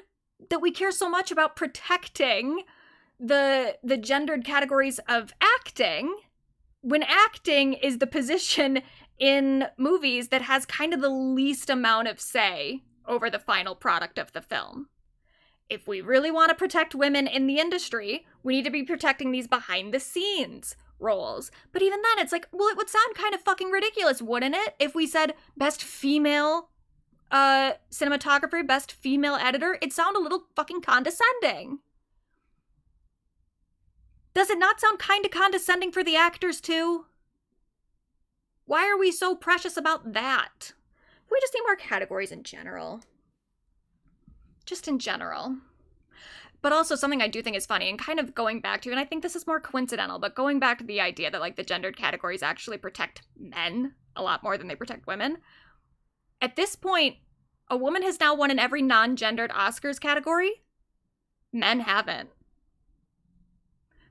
that we care so much about protecting the gendered categories of acting when acting is the position in movies that has kind of the least amount of say over the final product of the film. If we really want to protect women in the industry, we need to be protecting these behind the scenes roles. But even then, it's like, well, it would sound kind of fucking ridiculous, wouldn't it? If we said best female cinematographer, best female editor, it'd sound a little fucking condescending. Does it not sound kind of condescending for the actors too? Why are we so precious about that? We just need more categories in general. Just in general. But also something I do think is funny, and kind of going back to, and I think this is more coincidental, but going back to the idea that like the gendered categories actually protect men a lot more than they protect women. At this point, a woman has now won in every non-gendered Oscars category. Men haven't.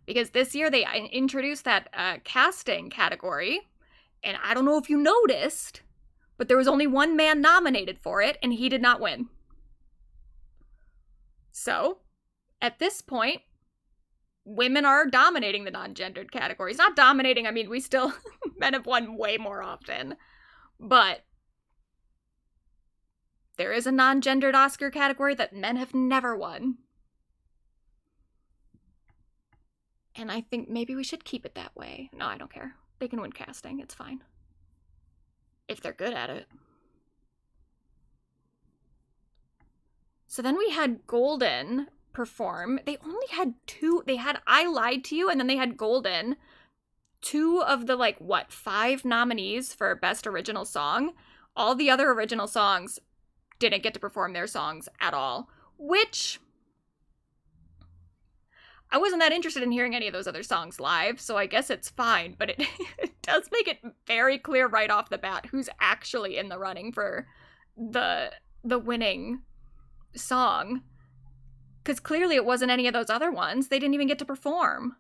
Because this year they introduced that casting category, and I don't know if you noticed, but there was only one man nominated for it, and he did not win. So, at this point, women are dominating the non-gendered categories. Not dominating, I mean, we still, men have won way more often. But there is a non-gendered Oscar category that men have never won. And I think maybe we should keep it that way. No, I don't care. They can win casting, it's fine. If they're good at it. So then we had Golden perform. They only had two. They had I Lied to You, and then they had Golden. Two of the, 5 nominees for Best Original Song. All the other original songs didn't get to perform their songs at all. Which, I wasn't that interested in hearing any of those other songs live, so I guess it's fine. But it, it does make it very clear right off the bat who's actually in the running for the winning song. Because clearly it wasn't any of those other ones. They didn't even get to perform.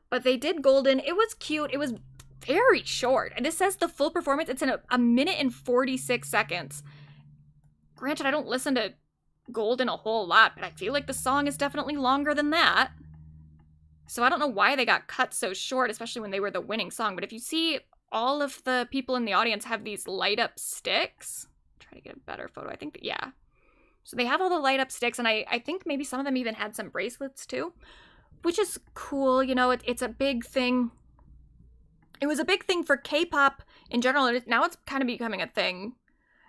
But they did Golden. It was cute. It was very short. And this says the full performance. It's in a minute and 46 seconds. Granted, I don't listen to Golden a whole lot, but I feel like the song is definitely longer than that. So I don't know why they got cut so short, especially when they were the winning song. But if you see, all of the people in the audience have these light up sticks. Try to get a better photo. I think, yeah. So they have all the light up sticks, and I think maybe some of them even had some bracelets too, which is cool. You know, it's a big thing. It was a big thing for K-pop in general, and now it's kind of becoming a thing.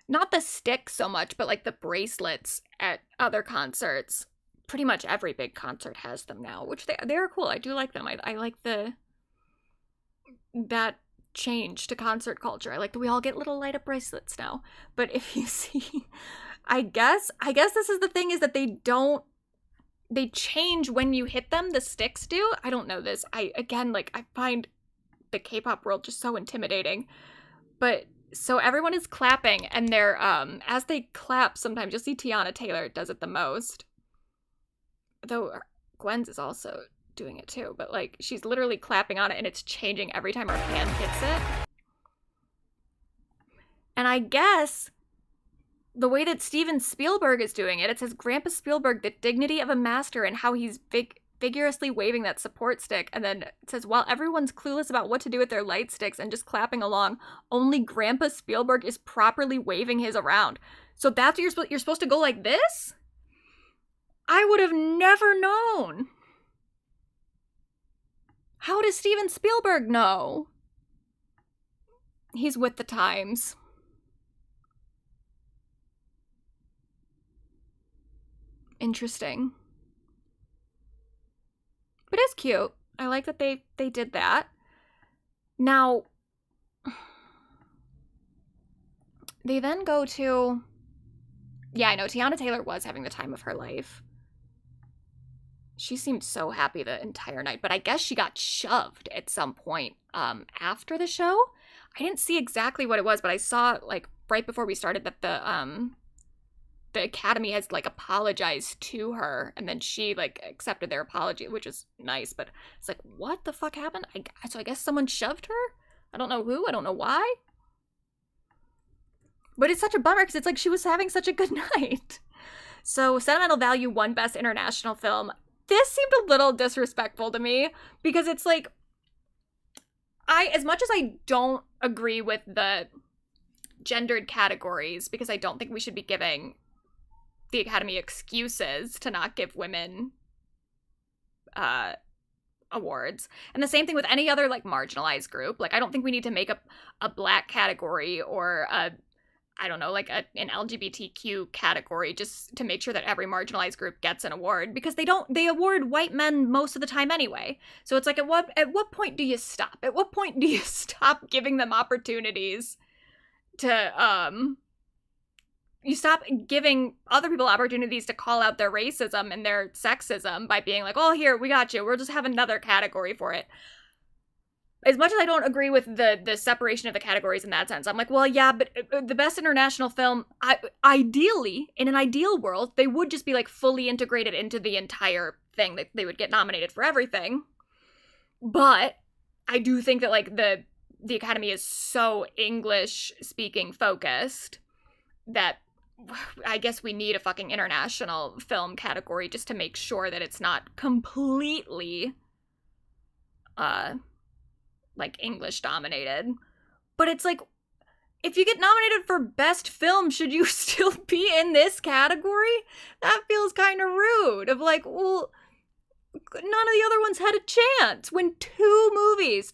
Not the sticks so much, but like the bracelets at other concerts. Pretty much every big concert has them now, which they're cool. I do like them. I like that change to concert culture. I like that we all get little light up bracelets now. But if you see, I guess this is the thing, is that they change when you hit them. The sticks do. I don't know this. I find the K-pop world just so intimidating. But so everyone is clapping, and they're as they clap, sometimes you'll see Tiana Taylor does it the most. Though Gwen's is also doing it too, but she's literally clapping on it, and it's changing every time her hand hits it. And I guess the way that Steven Spielberg is doing it, it says Grandpa Spielberg, the dignity of a master, and how he's vigorously waving that support stick. And then it says, while everyone's clueless about what to do with their light sticks and just clapping along, only Grandpa Spielberg is properly waving his around. So that's what you're supposed to go like this? I would have never known. How does Steven Spielberg know? He's with the times. Interesting. But it's cute. I like that they did that. Now, they then go to... Yeah, I know, Tiana Taylor was having the time of her life. She seemed so happy the entire night, but I guess she got shoved at some point after the show. I didn't see exactly what it was, but I saw, right before we started that the Academy has like apologized to her, and then she like accepted their apology, which is nice. But it's like, what the fuck happened? So I guess someone shoved her. I don't know who. I don't know why. But it's such a bummer because it's like she was having such a good night. So Sentimental Value won Best International Film. This seemed a little disrespectful to me because it's like, as much as I don't agree with the gendered categories, because I don't think we should be giving the Academy excuses to not give women awards. And the same thing with any other like marginalized group. Like, I don't think we need to make a black category or I don't know, like an LGBTQ category just to make sure that every marginalized group gets an award, because they award white men most of the time anyway. So it's like, at what point do you stop? At what point do you stop giving them opportunities to, you stop giving other people opportunities to call out their racism and their sexism by being like, oh, here, we got you. We'll just have another category for it. As much as I don't agree with the separation of the categories in that sense, I'm like, well, yeah, but the Best International Film, ideally, in an ideal world, they would just be like fully integrated into the entire thing. They would get nominated for everything. But I do think that like the Academy is so English-speaking focused that I guess we need a fucking international film category just to make sure that it's not completely like English dominated. But it's like, if you get nominated for best film, should you still be in this category? That feels kind of rude. Of like, well, none of the other ones had a chance when two movies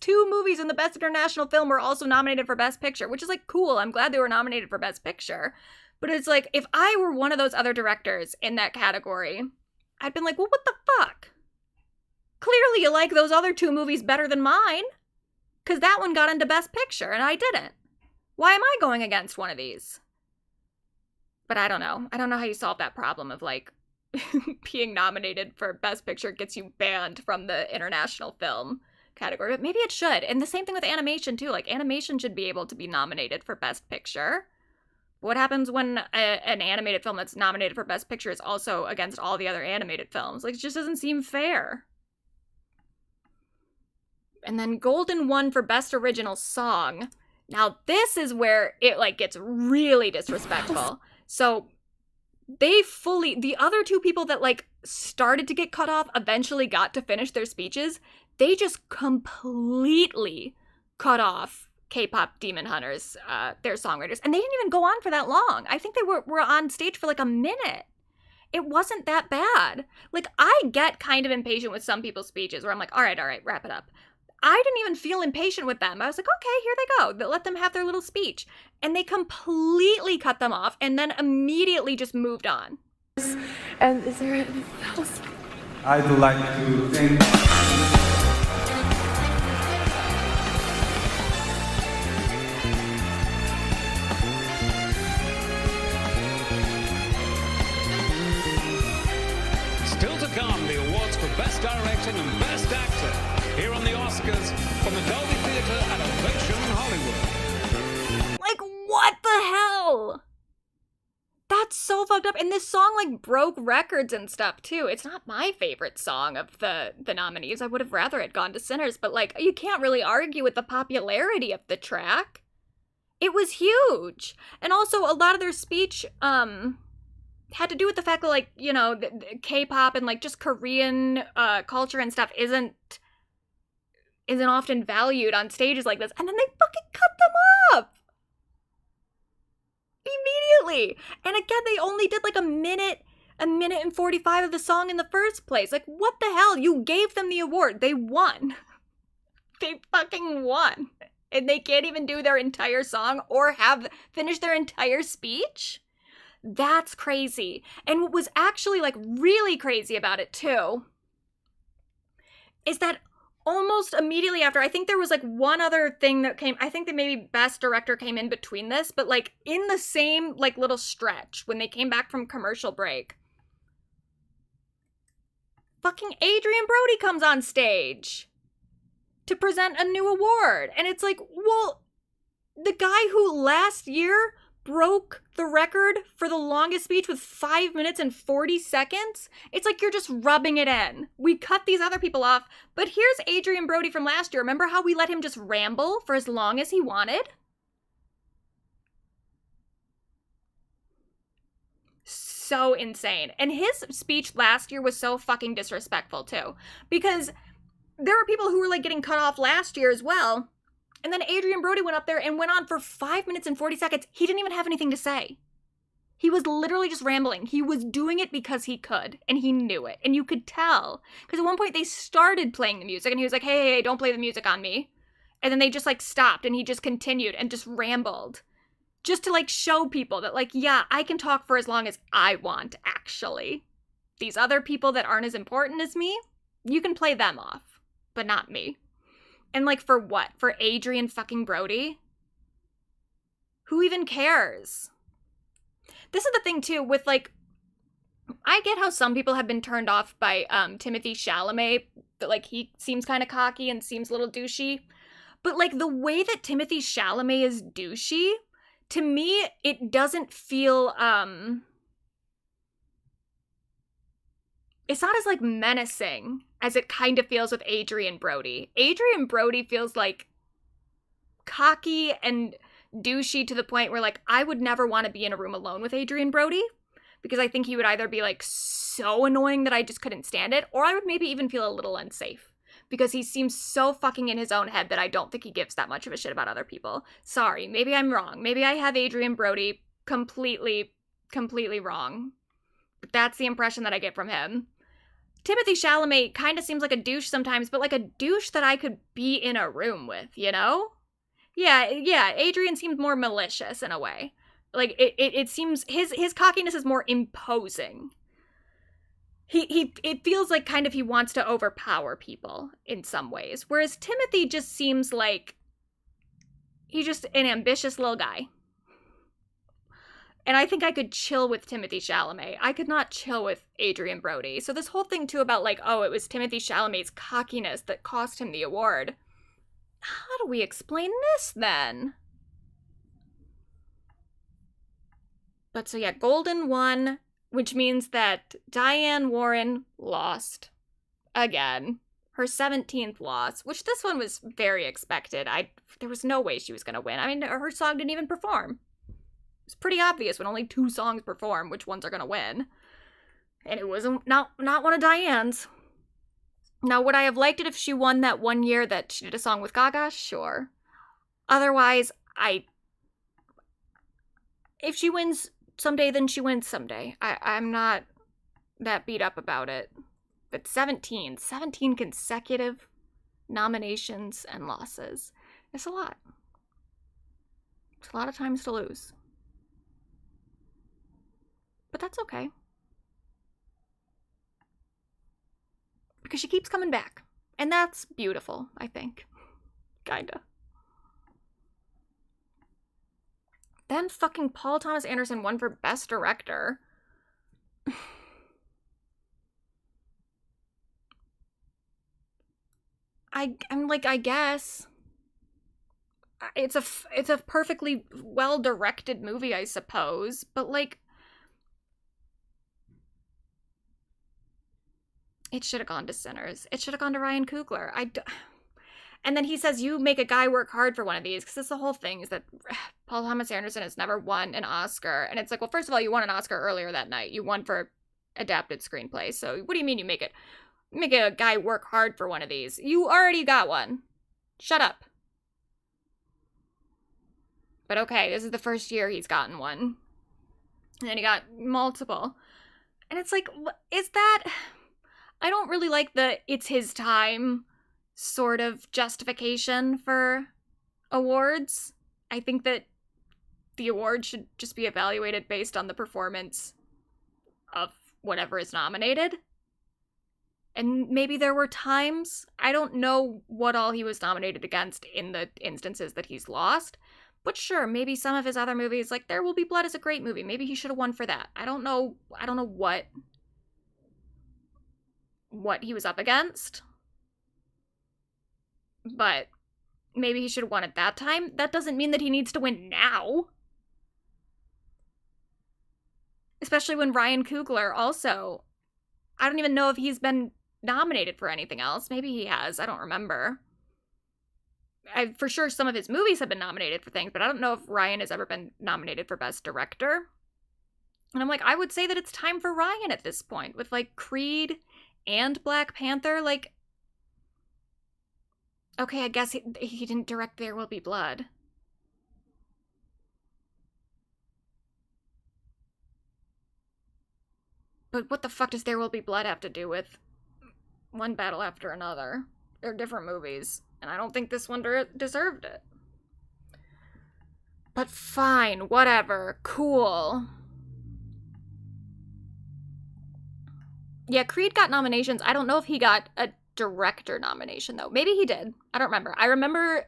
in the Best International Film were also nominated for Best Picture, which is like cool. I'm glad they were nominated for Best Picture. But it's like, if I were one of those other directors in that category, I'd been like, well, what the fuck? Clearly you like those other two movies better than mine, because that one got into Best Picture and I didn't. Why am I going against one of these? But I don't know. I don't know how you solve that problem of like being nominated for Best Picture gets you banned from the international film category. But maybe it should. And the same thing with animation too. Like, animation should be able to be nominated for Best Picture. What happens when an animated film that's nominated for Best Picture is also against all the other animated films? Like, it just doesn't seem fair. And then Golden won for Best Original Song. Now, this is where it, like, gets really disrespectful. So, the other two people that, like, started to get cut off eventually got to finish their speeches. They just completely cut off K-pop Demon Hunters, their songwriters. And they didn't even go on for that long. I think they were on stage for, like, a minute. It wasn't that bad. Like, I get kind of impatient with some people's speeches where I'm like, all right, wrap it up. I didn't even feel impatient with them. I was like, okay, here they go. Let them have their little speech. And they completely cut them off and then immediately just moved on. And is there anything else? I'd like to thank... Still to come, the awards for Best Directing and Best Actor. Here on the Oscars from the Dolby Theatre at Ovation Hollywood. Like, what the hell? That's so fucked up. And this song, like, broke records and stuff, too. It's not my favorite song of the nominees. I would have rather it gone to Sinners. But, like, you can't really argue with the popularity of the track. It was huge. And also, a lot of their speech, had to do with the fact that, like, you know, the K-pop and, like, just Korean culture and stuff isn't often valued on stages like this. And then they fucking cut them off immediately. And again, they only did like a minute and 45 of the song in the first place. Like, what the hell? You gave them the award. They won. They fucking won. And they can't even do their entire song or finish their entire speech? That's crazy. And what was actually like really crazy about it too is that almost immediately after, I think there was like one other thing that came, I think that maybe Best Director came in between this, but like in the same like little stretch when they came back from commercial break, fucking Adrian Brody comes on stage to present a new award. And it's like, well, the guy who last year broke the record for the longest speech with 5 minutes and 40 seconds. It's like you're just rubbing it in. We cut these other people off, but here's Adrian Brody from last year. Remember how we let him just ramble for as long as he wanted? So insane. And his speech last year was so fucking disrespectful too, because there were people who were like getting cut off last year as well. And then Adrian Brody went up there and went on for 5 minutes and 40 seconds. He didn't even have anything to say. He was literally just rambling. He was doing it because he could, and he knew it. And you could tell. Because at one point they started playing the music, and he was like, hey, don't play the music on me. And then they just like stopped, and he just continued and just rambled. Just to like show people that like, yeah, I can talk for as long as I want, actually. These other people that aren't as important as me, you can play them off, but not me. And like, for what? For Adrian fucking Brody? Who even cares? This is the thing too with like, I get how some people have been turned off by Timothee Chalamet, that like he seems kind of cocky and seems a little douchey. But like the way that Timothee Chalamet is douchey, to me, it doesn't feel, it's not as like menacing as it kind of feels with Adrian Brody. Adrian Brody feels like cocky and douchey to the point where like I would never want to be in a room alone with Adrian Brody, because I think he would either be like so annoying that I just couldn't stand it, or I would maybe even feel a little unsafe because he seems so fucking in his own head that I don't think he gives that much of a shit about other people. Sorry, maybe I'm wrong. Maybe I have Adrian Brody completely wrong. But that's the impression that I get from him. Timothee Chalamet kind of seems like a douche sometimes, but like a douche that I could be in a room with, you know? Yeah, Adrian seems more malicious in a way. Like, it seems, his cockiness is more imposing. It feels like kind of he wants to overpower people in some ways. Whereas Timothee just seems like he's just an ambitious little guy. And I think I could chill with Timothee Chalamet. I could not chill with Adrian Brody. So this whole thing too about like, oh, it was Timothee Chalamet's cockiness that cost him the award. How do we explain this then? But so yeah, Golden won, which means that Diane Warren lost again. Her 17th loss, which this one was very expected. There was no way she was going to win. I mean, her song didn't even perform. It's pretty obvious when only 2 songs perform which ones are going to win. And it was not one of Diane's. Now, would I have liked it if she won that one year that she did a song with Gaga? Sure. Otherwise, if she wins someday, then she wins someday. I'm not that beat up about it. But 17 consecutive nominations and losses. It's a lot. It's a lot of times to lose. But that's okay. Because she keeps coming back. And that's beautiful, I think. Kinda. Then fucking Paul Thomas Anderson won for Best Director. I'm like, I guess. It's a perfectly well-directed movie, I suppose. But like, it should have gone to Sinners. It should have gone to Ryan Coogler. And then he says, you make a guy work hard for one of these, because that's the whole thing, is that Paul Thomas Anderson has never won an Oscar. And it's like, well, first of all, you won an Oscar earlier that night. You won for adapted screenplay. So what do you mean you make a guy work hard for one of these? You already got one. Shut up. But okay, this is the first year he's gotten one. And then he got multiple. And it's like, is that... I don't really like the it's his time sort of justification for awards. I think that the award should just be evaluated based on the performance of whatever is nominated. And maybe there were times, I don't know what all he was nominated against in the instances that he's lost, but sure, maybe some of his other movies, like There Will Be Blood is a great movie. Maybe he should have won for that. I don't know what he was up against, but maybe he should have won at that time. That doesn't mean that he needs to win now. Especially when Ryan Coogler also, I don't even know if he's been nominated for anything else. Maybe he has. I don't remember. For sure some of his movies have been nominated for things, but I don't know if Ryan has ever been nominated for Best Director. And I'm like, I would say that it's time for Ryan at this point, with like Creed and Black Panther. Like, okay, I guess he didn't direct There Will Be Blood. But what the fuck does There Will Be Blood have to do with One Battle After Another? They're different movies, and I don't think this one deserved it. But fine, whatever, cool. Yeah, Creed got nominations. I don't know if he got a director nomination, though. Maybe he did. I don't remember. I remember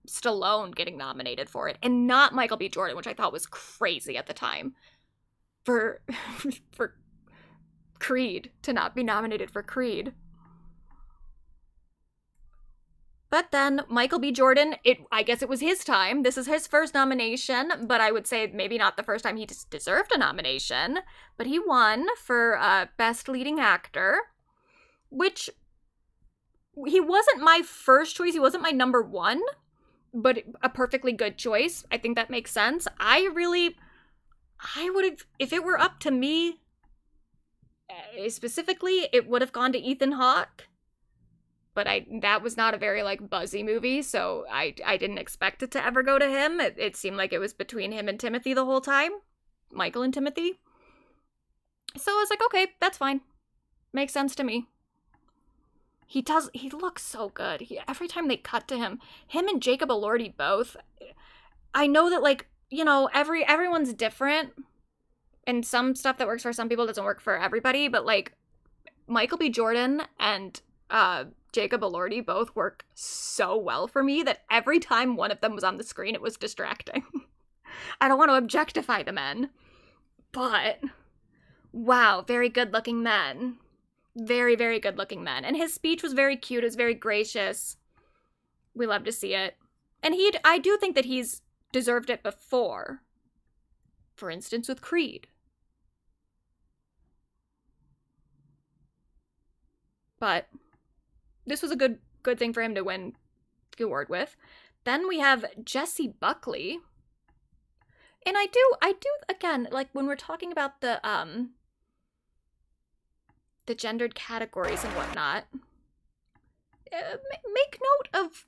Stallone getting nominated for it, and not Michael B. Jordan, which I thought was crazy at the time. For Creed to not be nominated for Creed. But then Michael B. Jordan, I guess it was his time. This is his first nomination, but I would say maybe not the first time he deserved a nomination. But he won for Best Leading Actor, which he wasn't my first choice. He wasn't my number one, but a perfectly good choice. I think that makes sense. I would have, if it were up to me, specifically, it would have gone to Ethan Hawke. But that was not a very, like, buzzy movie, so I didn't expect it to ever go to him. It seemed like it was between him and Timothee the whole time. Michael and Timothee. So I was like, okay, that's fine. Makes sense to me. He looks so good. Every time they cut to him and Jacob Elordi both, I know that, like, you know, everyone's different, and some stuff that works for some people doesn't work for everybody, but, like, Michael B. Jordan and Jacob Elordi both work so well for me that every time one of them was on the screen, it was distracting. I don't want to objectify the men, but wow, very good-looking men. Very, very good-looking men. And his speech was very cute. It was very gracious. We love to see it. And I do think that he's deserved it before. For instance, with Creed. But this was a good thing for him to win the award with. Then we have Jessie Buckley. And I do again, like when we're talking about the gendered categories and whatnot, make note of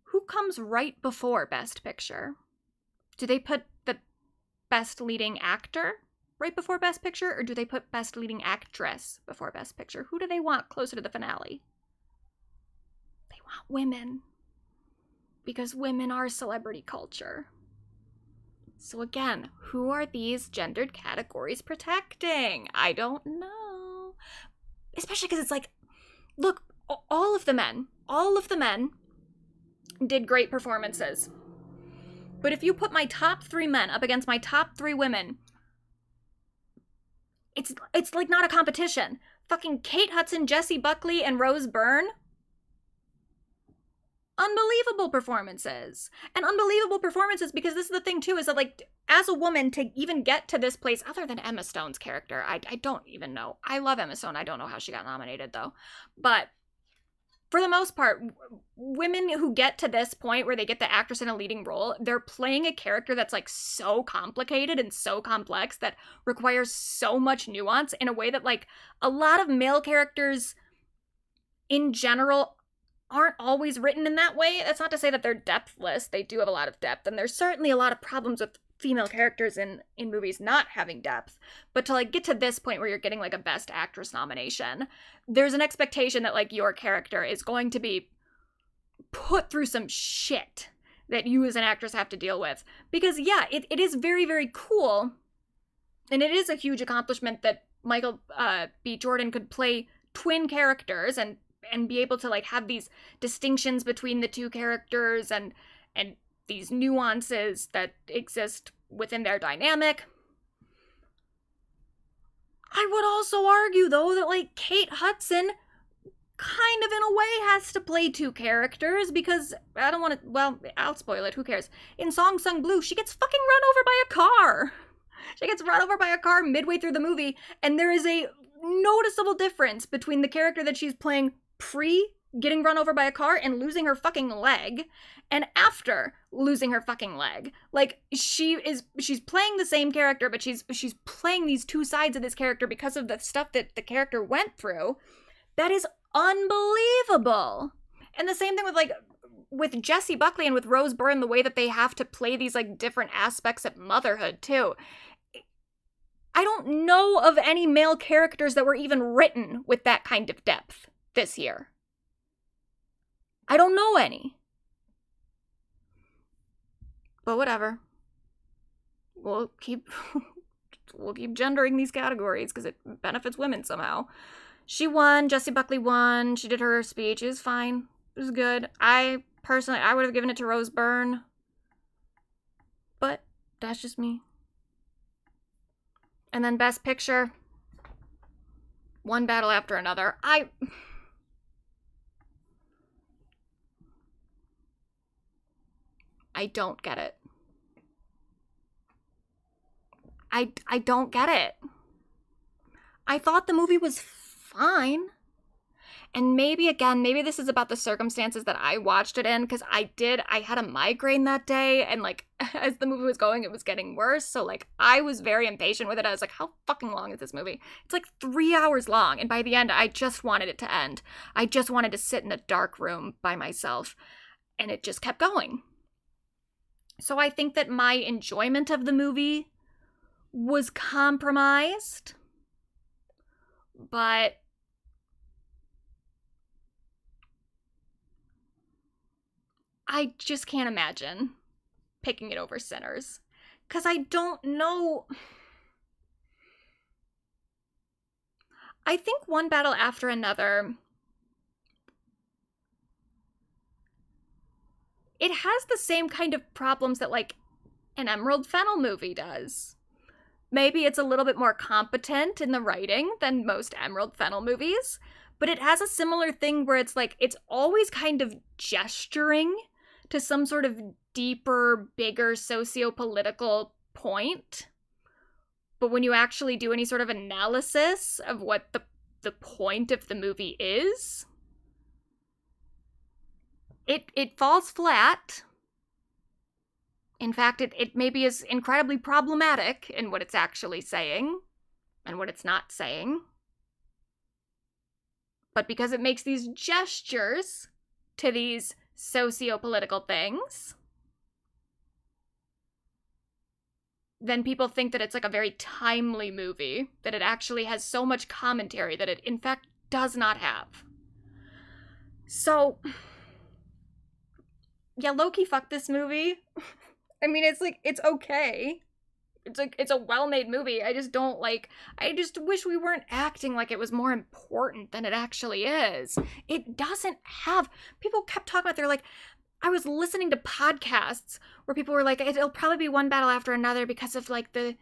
who comes right before Best Picture. Do they put the Best Leading Actor right before Best Picture, or do they put Best Leading Actress before Best Picture? Who do they want closer to the finale? They want women. Because women are celebrity culture. So again, who are these gendered categories protecting? I don't know. Especially because it's like, look, all of the men did great performances. But if you put my top 3 men up against my top 3 women, it's like not a competition. Fucking Kate Hudson, Jessie Buckley, and Rose Byrne. Unbelievable performances. And unbelievable performances because this is the thing too, is that like, as a woman to even get to this place, other than Emma Stone's character, I don't even know. I love Emma Stone. I don't know how she got nominated though. But for the most part, women who get to this point where they get the actress in a leading role, they're playing a character that's like so complicated and so complex that requires so much nuance in a way that like a lot of male characters in general aren't always written in that way. That's not to say that they're depthless. They do have a lot of depth, and there's certainly a lot of problems with female characters in movies not having depth. But to like get to this point where you're getting like a Best Actress nomination, there's an expectation that like your character is going to be put through some shit that you as an actress have to deal with. Because yeah, it is very, very cool, and it is a huge accomplishment that Michael B. Jordan could play twin characters and be able to like have these distinctions between the two characters and these nuances that exist within their dynamic. I would also argue though that like Kate Hudson kind of in a way has to play two characters because I don't want to, well, I'll spoil it, who cares? In Song Sung Blue, she gets fucking run over by a car. She gets run over by a car midway through the movie, and there is a noticeable difference between the character that she's playing pre getting run over by a car and losing her fucking leg, and after losing her fucking leg. Like, she's playing the same character, but she's playing these two sides of this character because of the stuff that the character went through. That is unbelievable. And the same thing with Jessie Buckley and with Rose Byrne, the way that they have to play these like different aspects of motherhood too. I don't know of any male characters that were even written with that kind of depth this year. I don't know any. But whatever. We'll keep gendering these categories because it benefits women somehow. She won. Jessie Buckley won. She did her speech. It was fine. It was good. I would have given it to Rose Byrne. But that's just me. And then Best Picture. One battle after another. I don't get it. I don't get it. I thought the movie was fine. And maybe this is about the circumstances that I watched it in, because I had a migraine that day, and like, as the movie was going, it was getting worse, so like, I was very impatient with it. I was like, how fucking long is this movie? It's like 3 hours long, and by the end, I just wanted it to end. I just wanted to sit in a dark room by myself, and it just kept going. So I think that my enjoyment of the movie was compromised, but I just can't imagine picking it over Sinners. Because I don't know. I think One Battle After Another, it has the same kind of problems that like an Emerald Fennell movie does. Maybe it's a little bit more competent in the writing than most Emerald Fennell movies, but it has a similar thing where it's like, it's always kind of gesturing to some sort of deeper, bigger socio-political point. But when you actually do any sort of analysis of what the point of the movie is, it falls flat. In fact, it maybe is incredibly problematic in what it's actually saying and what it's not saying. But because it makes these gestures to these socio-political things, then people think that it's like a very timely movie, that it actually has so much commentary that it in fact does not have. So, yeah, low-key fuck this movie. I mean, it's like, it's okay. It's like, it's a well-made movie. I just wish we weren't acting like it was more important than it actually is. It doesn't have, people kept talking about, they're like, I was listening to podcasts where people were like, it'll probably be One Battle After Another because of like the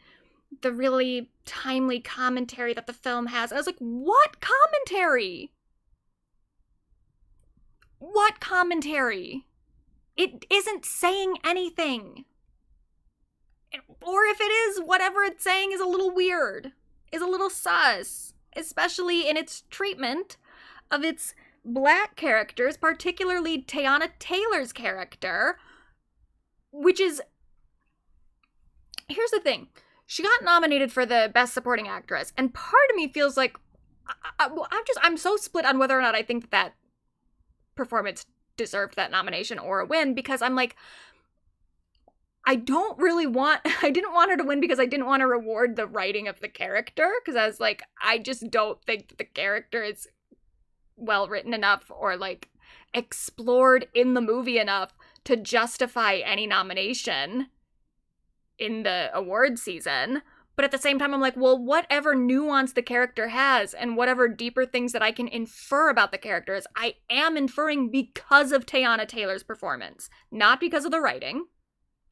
really timely commentary that the film has. I was like, what commentary? What commentary? It isn't saying anything. Or if it is, whatever it's saying is a little weird, is a little sus, especially in its treatment of its black characters, particularly Teyana Taylor's character, which is, here's the thing, she got nominated for the Best Supporting Actress, and part of me feels like, I'm so split on whether or not I think that performance deserved that nomination or a win, because I'm like, I didn't want her to win because I didn't want to reward the writing of the character, because I was like, I just don't think that the character is well written enough or like explored in the movie enough to justify any nomination in the award season. But at the same time, I'm like, well, whatever nuance the character has and whatever deeper things that I can infer about the characters, I am inferring because of Teyana Taylor's performance, not because of the writing.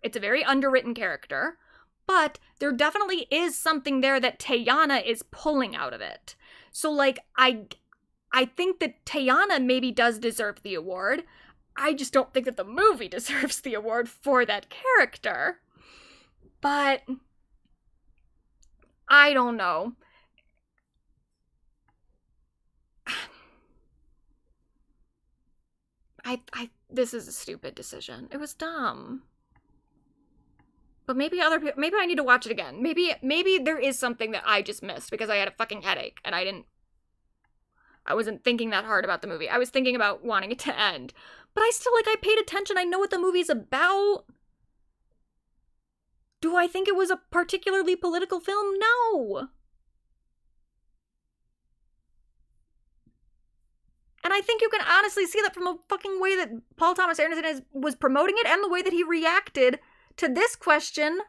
It's a very underwritten character, but there definitely is something there that Teyana is pulling out of it. So, like, I think that Teyana maybe does deserve the award. I just don't think that the movie deserves the award for that character. But I don't know. This is a stupid decision. It was dumb. But maybe other people, maybe I need to watch it again. Maybe there is something that I just missed because I had a fucking headache and I wasn't thinking that hard about the movie. I was thinking about wanting it to end. But I still, I paid attention. I know what the movie's about. Do I think it was a particularly political film? No. And I think you can honestly see that from the fucking way that Paul Thomas Anderson was promoting it and the way that he reacted to this question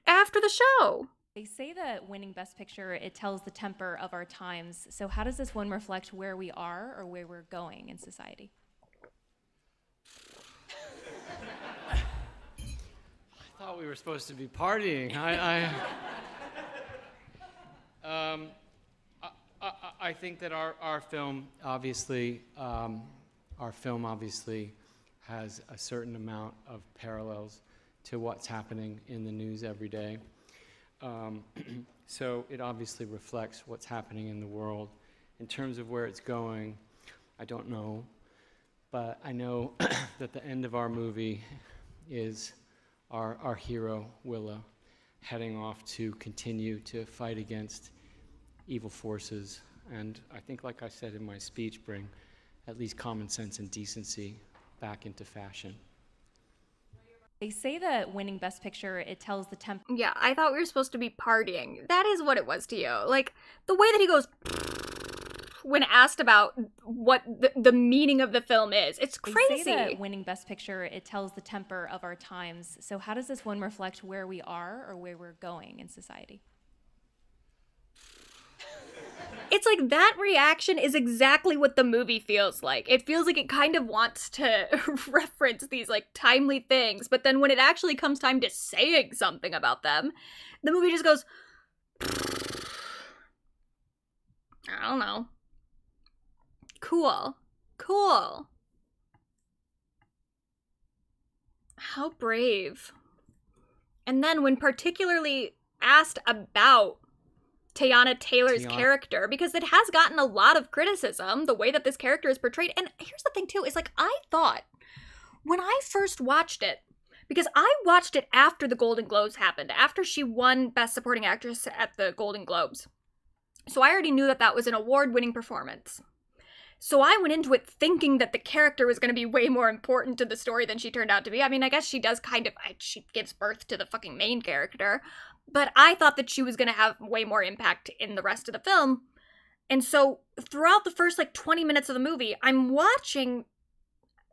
after the show. They say that winning Best Picture, it tells the temper of our times. So how does this one reflect where we are or where we're going in society? I thought we were supposed to be partying. I think that our film obviously has a certain amount of parallels to what's happening in the news every day. So it obviously reflects what's happening in the world. In terms of where it's going, I don't know, but I know that the end of our movie is our hero, Willa, heading off to continue to fight against evil forces, and I think, like I said in my speech, bring at least common sense and decency back into fashion. They say that winning Best Picture, it tells the temper. Yeah, I thought we were supposed to be partying. That is what it was to you. The way that he goes when asked about what the meaning of the film is. It's crazy. They say that winning Best Picture, it tells the temper of our times. So how does this one reflect where we are or where we're going in society? It's that reaction is exactly what the movie feels like. It feels like it kind of wants to reference these timely things, but then when it actually comes time to saying something about them, the movie just goes, I don't know. Cool. How brave. And then when particularly asked about Teyana Taylor's character, because it has gotten a lot of criticism, the way that this character is portrayed. And here's the thing too, is I thought when I first watched it, because I watched it after the Golden Globes happened, after she won Best Supporting Actress at the Golden Globes. So I already knew that that was an award-winning performance. So I went into it thinking that the character was going to be way more important to the story than she turned out to be. I mean, I guess she does she gives birth to the fucking main character. But I thought that she was going to have way more impact in the rest of the film. And so throughout the first 20 minutes of the movie, I'm watching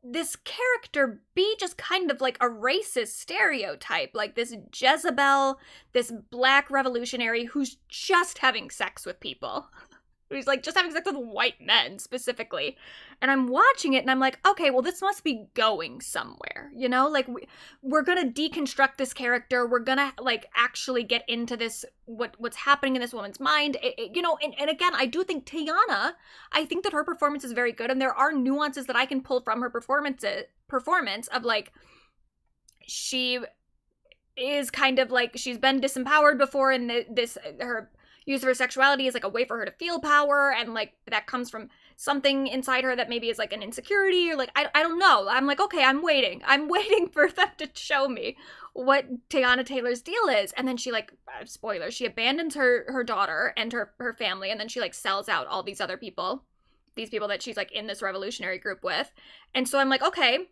this character be just kind of a racist stereotype. This Jezebel, this black revolutionary who's just having sex with people. Who's just having sex with white men specifically. And I'm watching it and I'm like, okay, well, this must be going somewhere, you know? We're gonna deconstruct this character. We're gonna actually get into this, what's happening in this woman's mind. And again, I do think Teyana, I think that her performance is very good. And there are nuances that I can pull from her performance of she is kind of she's been disempowered before, and her use of her sexuality is a way for her to feel power, and that comes from something inside her that maybe is an insecurity, or I don't know. I'm okay, I'm waiting for them to show me what Teyana Taylor's deal is. And then she spoiler, she abandons her daughter and her family, and then she sells out all these other people, these people that she's in this revolutionary group with. And so I'm okay,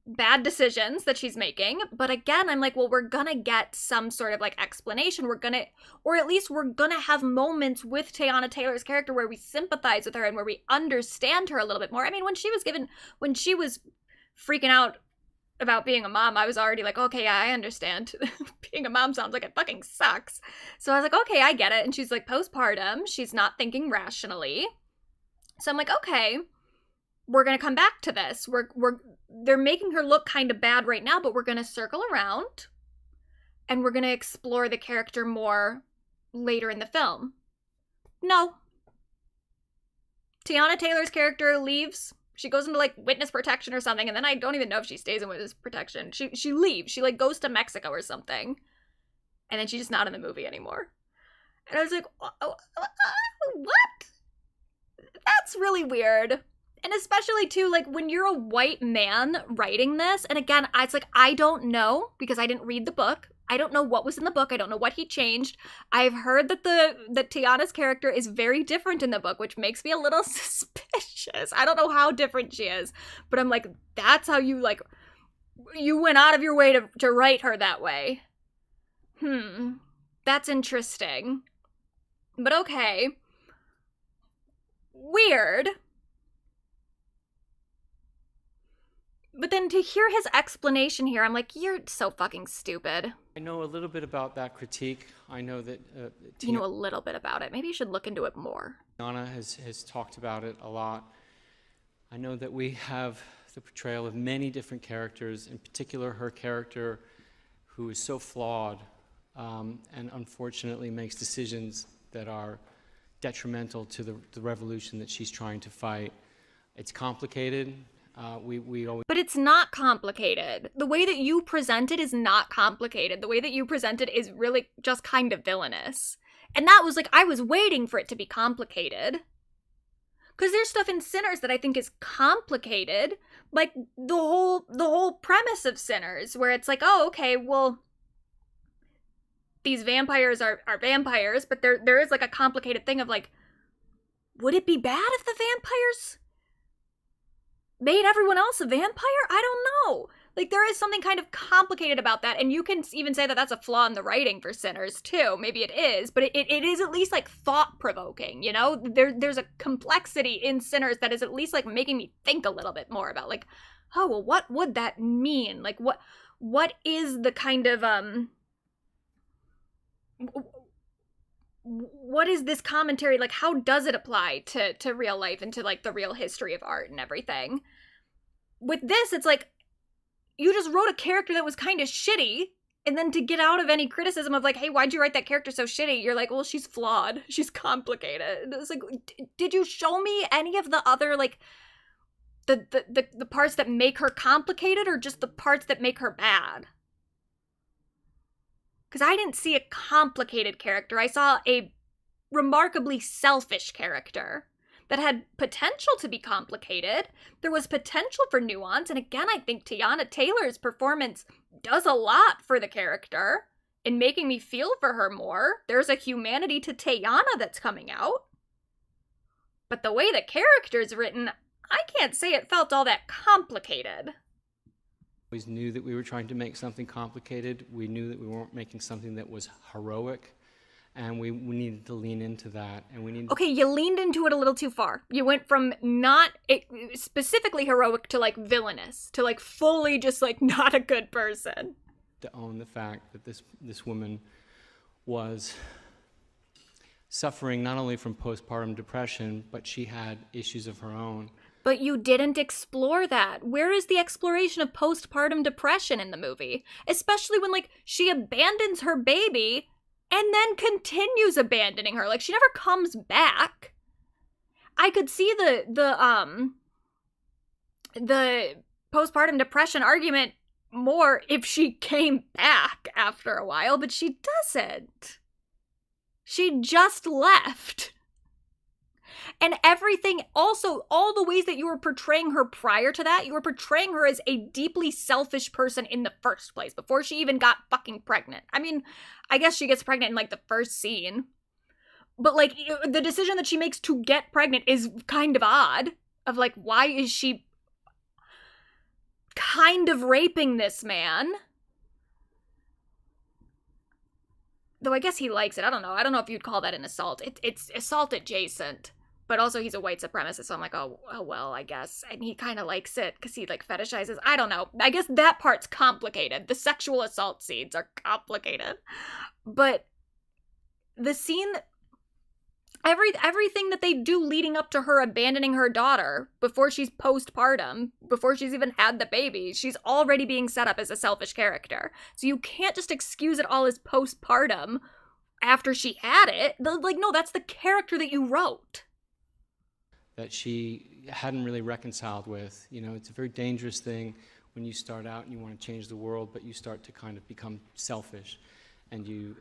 bad decisions that she's making. But again, I'm well, we're gonna get some sort of explanation. We're gonna have moments with Teyana Taylor's character where we sympathize with her and where we understand her a little bit more. I mean, when she was freaking out about being a mom, I was already okay, yeah, I understand. Being a mom sounds like it fucking sucks. So I was okay, I get it. And she's postpartum, she's not thinking rationally. So I'm okay, we're gonna come back to this. They're making her look kind of bad right now, but we're gonna circle around and we're gonna explore the character more later in the film. No. Teyana Taylor's character leaves. She goes into witness protection or something, and then I don't even know if she stays in witness protection. She leaves. She goes to Mexico or something. And then she's just not in the movie anymore. And I was like, what? That's really weird. And especially too, like, when you're a white man writing this, and again, it's like, I don't know, because I didn't read the book. I don't know what was in the book. I don't know what he changed. I've heard that that Tiana's character is very different in the book, which makes me a little suspicious. I don't know how different she is, but I'm like, that's how you, like, you went out of your way to write her that way. That's interesting. But okay. Weird. But then to hear his explanation here, I'm like, you're so fucking stupid. I know a little bit about that critique. I know that... you know a little bit about it. Maybe you should look into it more. Tiana has talked about it a lot. I know that we have the portrayal of many different characters, in particular her character, who is so flawed and unfortunately makes decisions that are detrimental to the revolution that she's trying to fight. It's complicated. We always... But it's not complicated. The way that you present it is not complicated. The way that you present it is really just kind of villainous. And that was like, I was waiting for it to be complicated. Because there's stuff in Sinners that I think is complicated. Like the whole premise of Sinners, where it's like, oh, okay, well, these vampires are vampires, but there is like a complicated thing of like, would it be bad if the vampires made everyone else a vampire? I don't know. Like, there is something kind of complicated about that, and you can even say that that's a flaw in the writing for Sinners, too. Maybe it is, but it is at least, like, thought-provoking, you know? There's a complexity in Sinners that is at least, like, making me think a little bit more about, like, oh, well, what would that mean? Like, what is the kind of, what is this commentary, like, how does it apply to real life and to, like, the real history of art and everything? With this, it's like, you just wrote a character that was kind of shitty, and then to get out of any criticism of, like, hey, why'd you write that character so shitty? You're like, well, she's flawed. She's complicated. It's like, did you show me any of the other, like, the parts that make her complicated, or just the parts that make her bad? Because I didn't see a complicated character. I saw a remarkably selfish character that had potential to be complicated. There was potential for nuance. And again, I think Teyana Taylor's performance does a lot for the character in making me feel for her more. There's a humanity to Teyana that's coming out. But the way the character's written, I can't say it felt all that complicated. We always knew that we were trying to make something complicated. We knew that we weren't making something that was heroic, and we needed to lean into that. And we needed... Okay, you leaned into it a little too far. You went from not specifically heroic to, like, villainous, to, like, fully just, like, not a good person. To own the fact that this woman was suffering not only from postpartum depression, but she had issues of her own. But you didn't explore that. Where is the exploration of postpartum depression in the movie? Especially when, like, she abandons her baby and then continues abandoning her. Like, she never comes back. I could see the postpartum depression argument more if she came back after a while, but she doesn't. She just left. And everything, also, all the ways that you were portraying her prior to that, you were portraying her as a deeply selfish person in the first place, before she even got fucking pregnant. I mean, I guess she gets pregnant in, like, the first scene. But, like, the decision that she makes to get pregnant is kind of odd. Of, like, why is she kind of raping this man? Though I guess he likes it. I don't know. I don't know if you'd call that an assault. It's assault adjacent. But also he's a white supremacist, so I'm like, oh well, I guess. And he kind of likes it because he, like, fetishizes. I don't know. I guess that part's complicated. The sexual assault scenes are complicated. But the scene, everything that they do leading up to her abandoning her daughter before she's postpartum, before she's even had the baby, she's already being set up as a selfish character. So you can't just excuse it all as postpartum after she had it. Like, no, that's the character that you wrote. That she hadn't really reconciled with. You know, it's a very dangerous thing when you start out and you want to change the world, but you start to kind of become selfish. and you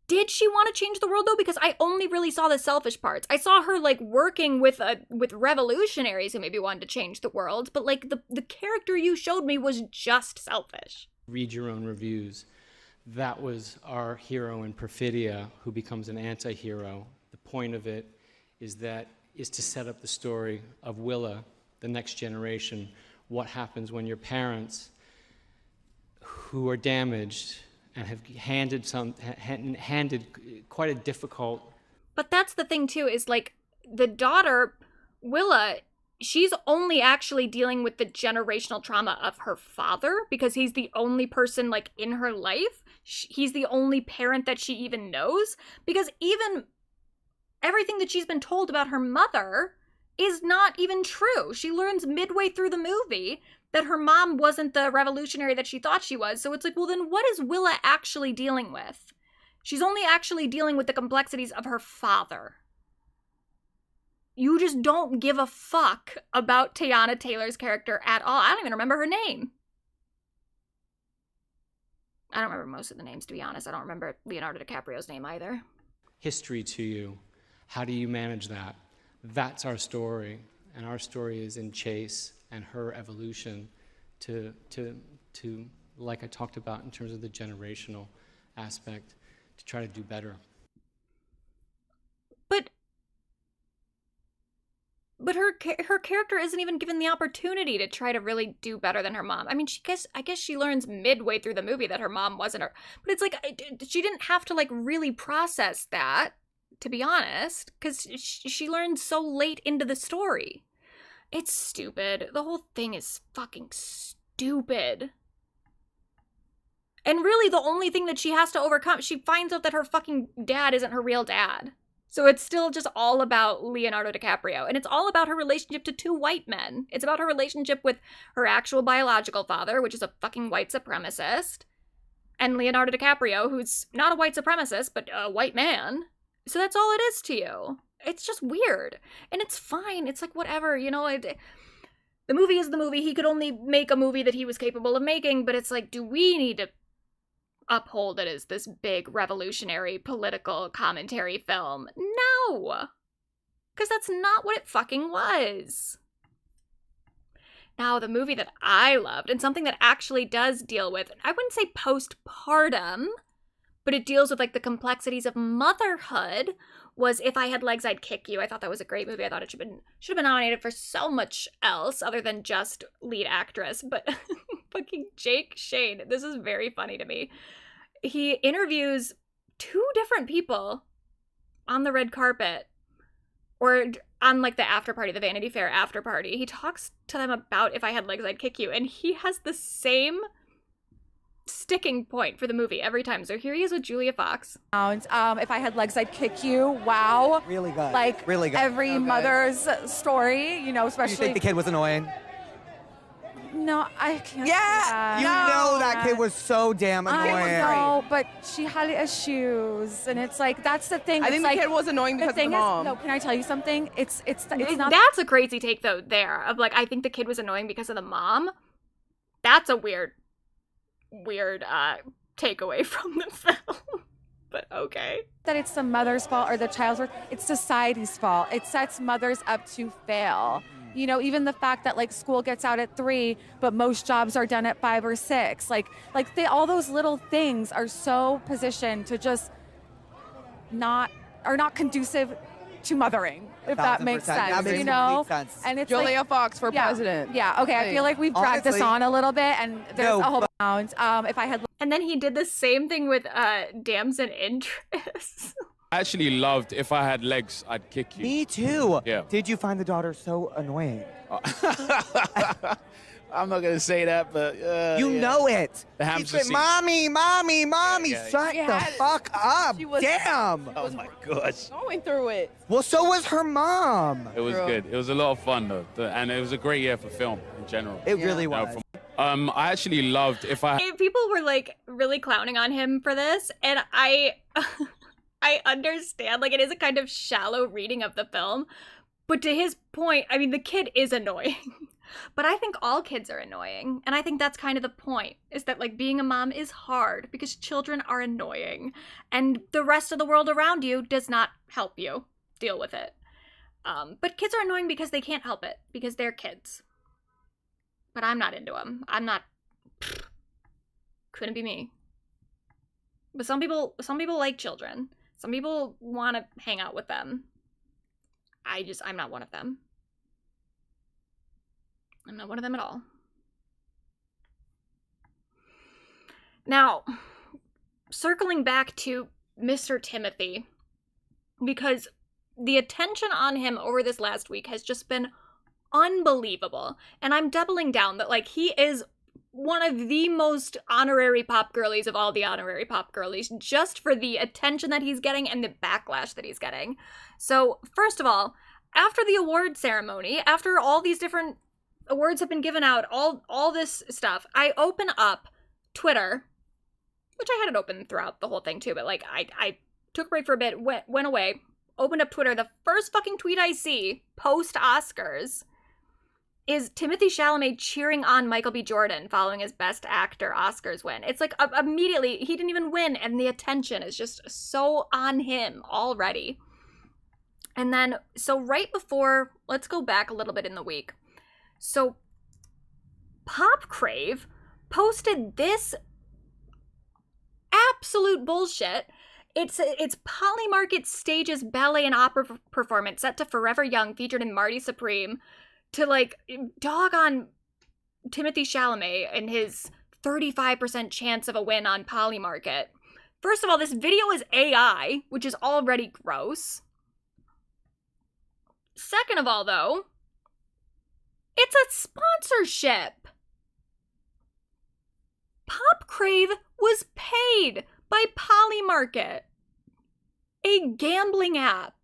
Did she want to change the world though? Because I only really saw the selfish parts. I saw her like working with revolutionaries who maybe wanted to change the world, but like the character you showed me was just selfish. read your own reviews. That was our hero in Perfidia, who becomes an anti-hero. The point of it is to set up the story of Willa, the next generation. What happens when your parents, who are damaged and have handed quite a difficult... But that's the thing too, is like the daughter, Willa, she's only actually dealing with the generational trauma of her father because he's the only person like in her life. He's the only parent that she even knows, because even everything that she's been told about her mother is not even true. She learns midway through the movie that her mom wasn't the revolutionary that she thought she was. So it's like, well, then what is Willa actually dealing with? She's only actually dealing with the complexities of her father. You just don't give a fuck about Teyana Taylor's character at all. I don't even remember her name. I don't remember most of the names, to be honest. I don't remember Leonardo DiCaprio's name either. History to you. How do you manage that? That's our story. And our story is in Chase and her evolution to like I talked about in terms of the generational aspect, to try to do better. But her character isn't even given the opportunity to try to really do better than her mom. I mean, I guess she learns midway through the movie that her mom wasn't her. But it's like, she didn't have to like really process that, to be honest, because she learned so late into the story. It's stupid. The whole thing is fucking stupid. And really, the only thing that she has to overcome, she finds out that her fucking dad isn't her real dad. So it's still just all about Leonardo DiCaprio. And it's all about her relationship to two white men. It's about her relationship with her actual biological father, which is a fucking white supremacist, and Leonardo DiCaprio, who's not a white supremacist, but a white man. So that's all it is to you. It's just weird. And it's fine. It's like, whatever, you know, the movie is the movie. He could only make a movie that he was capable of making, but it's like, do we need to uphold it as this big revolutionary political commentary film? No! Because that's not what it fucking was. Now, the movie that I loved, and something that actually does deal with, I wouldn't say postpartum, but it deals with like the complexities of motherhood, was If I Had Legs, I'd Kick You. I thought that was a great movie. I thought it should have been nominated for so much else other than just lead actress. But fucking Jake Shane, this is very funny to me. He interviews two different people on the red carpet, or on like the after party, the Vanity Fair after party. He talks to them about If I Had Legs, I'd Kick You, and he has the same sticking point for the movie every time. So here he is with Julia Fox. If I Had Legs, I'd Kick You. Wow. Really good. Like, really good. Every mother's story, you know, especially... Do you think the kid was annoying? No, I can't. Yeah! You know that kid was so damn annoying. I know, but she had issues, and it's like, that's the thing. I think like, the kid was annoying because of the mom. No, can I tell you something? It's not... That's a crazy take, though, there, of like, I think the kid was annoying because of the mom. That's a weird takeaway from the film. But okay. That it's the mother's fault or the child's fault. It's society's fault. It sets mothers up to fail. You know, even the fact that like school gets out at 3, but most jobs are done at 5 or 6. Like all those little things are so positioned to just not conducive to mothering, if that makes sense. That makes you know, complete sense. And it's Julia like, Fox for president. Yeah. Okay. I feel like we've dragged this on a little bit, and there's a whole round. If I had. And then he did the same thing with Damson Idris. I actually loved If I Had Legs, I'd Kick You. Me too. Yeah. Did you find the daughter so annoying? I'm not going to say that, but... you know it. The hamster She's seat. Mommy, Yeah. shut the fuck up. She was- Damn. Oh my gosh. Going through it. Well, so was her mom. It was good. It was a lot of fun, though. And it was a great year for film in general. It really was. I actually loved If I... People were like really clowning on him for this, and I understand, like, it is a kind of shallow reading of the film, but to his point, I mean, the kid is annoying. But I think all kids are annoying. And I think that's kind of the point, is that like being a mom is hard because children are annoying. And the rest of the world around you does not help you deal with it. But kids are annoying because they can't help it, because they're kids. But I'm not into them. I'm not, couldn't be me. But some people like children. Some people want to hang out with them. I'm not one of them. I'm not one of them at all. Now, circling back to Mr. Timothee, because the attention on him over this last week has just been unbelievable. And I'm doubling down that, like, he is one of the most honorary pop girlies of all the honorary pop girlies, just for the attention that he's getting and the backlash that he's getting. So, first of all, after the award ceremony, after all these different awards have been given out, all this stuff, I open up Twitter, which I had it open throughout the whole thing too, but like I took a break for a bit, went away, opened up Twitter. The first fucking tweet I see post Oscars is Timothée Chalamet cheering on Michael B. Jordan following his Best Actor Oscars win. It's like immediately, he didn't even win, and the attention is just so on him already. And then, so right before, let's go back a little bit in the week. So Pop Crave posted this absolute bullshit. It's Polymarket Stage's ballet and opera performance set to Forever Young, featured in Marty Supreme, to like dog on Timothée Chalamet and his 35% chance of a win on Polymarket. First of all, this video is AI, which is already gross. Second of all, though, it's a sponsorship. Pop Crave was paid by Polymarket, a gambling app,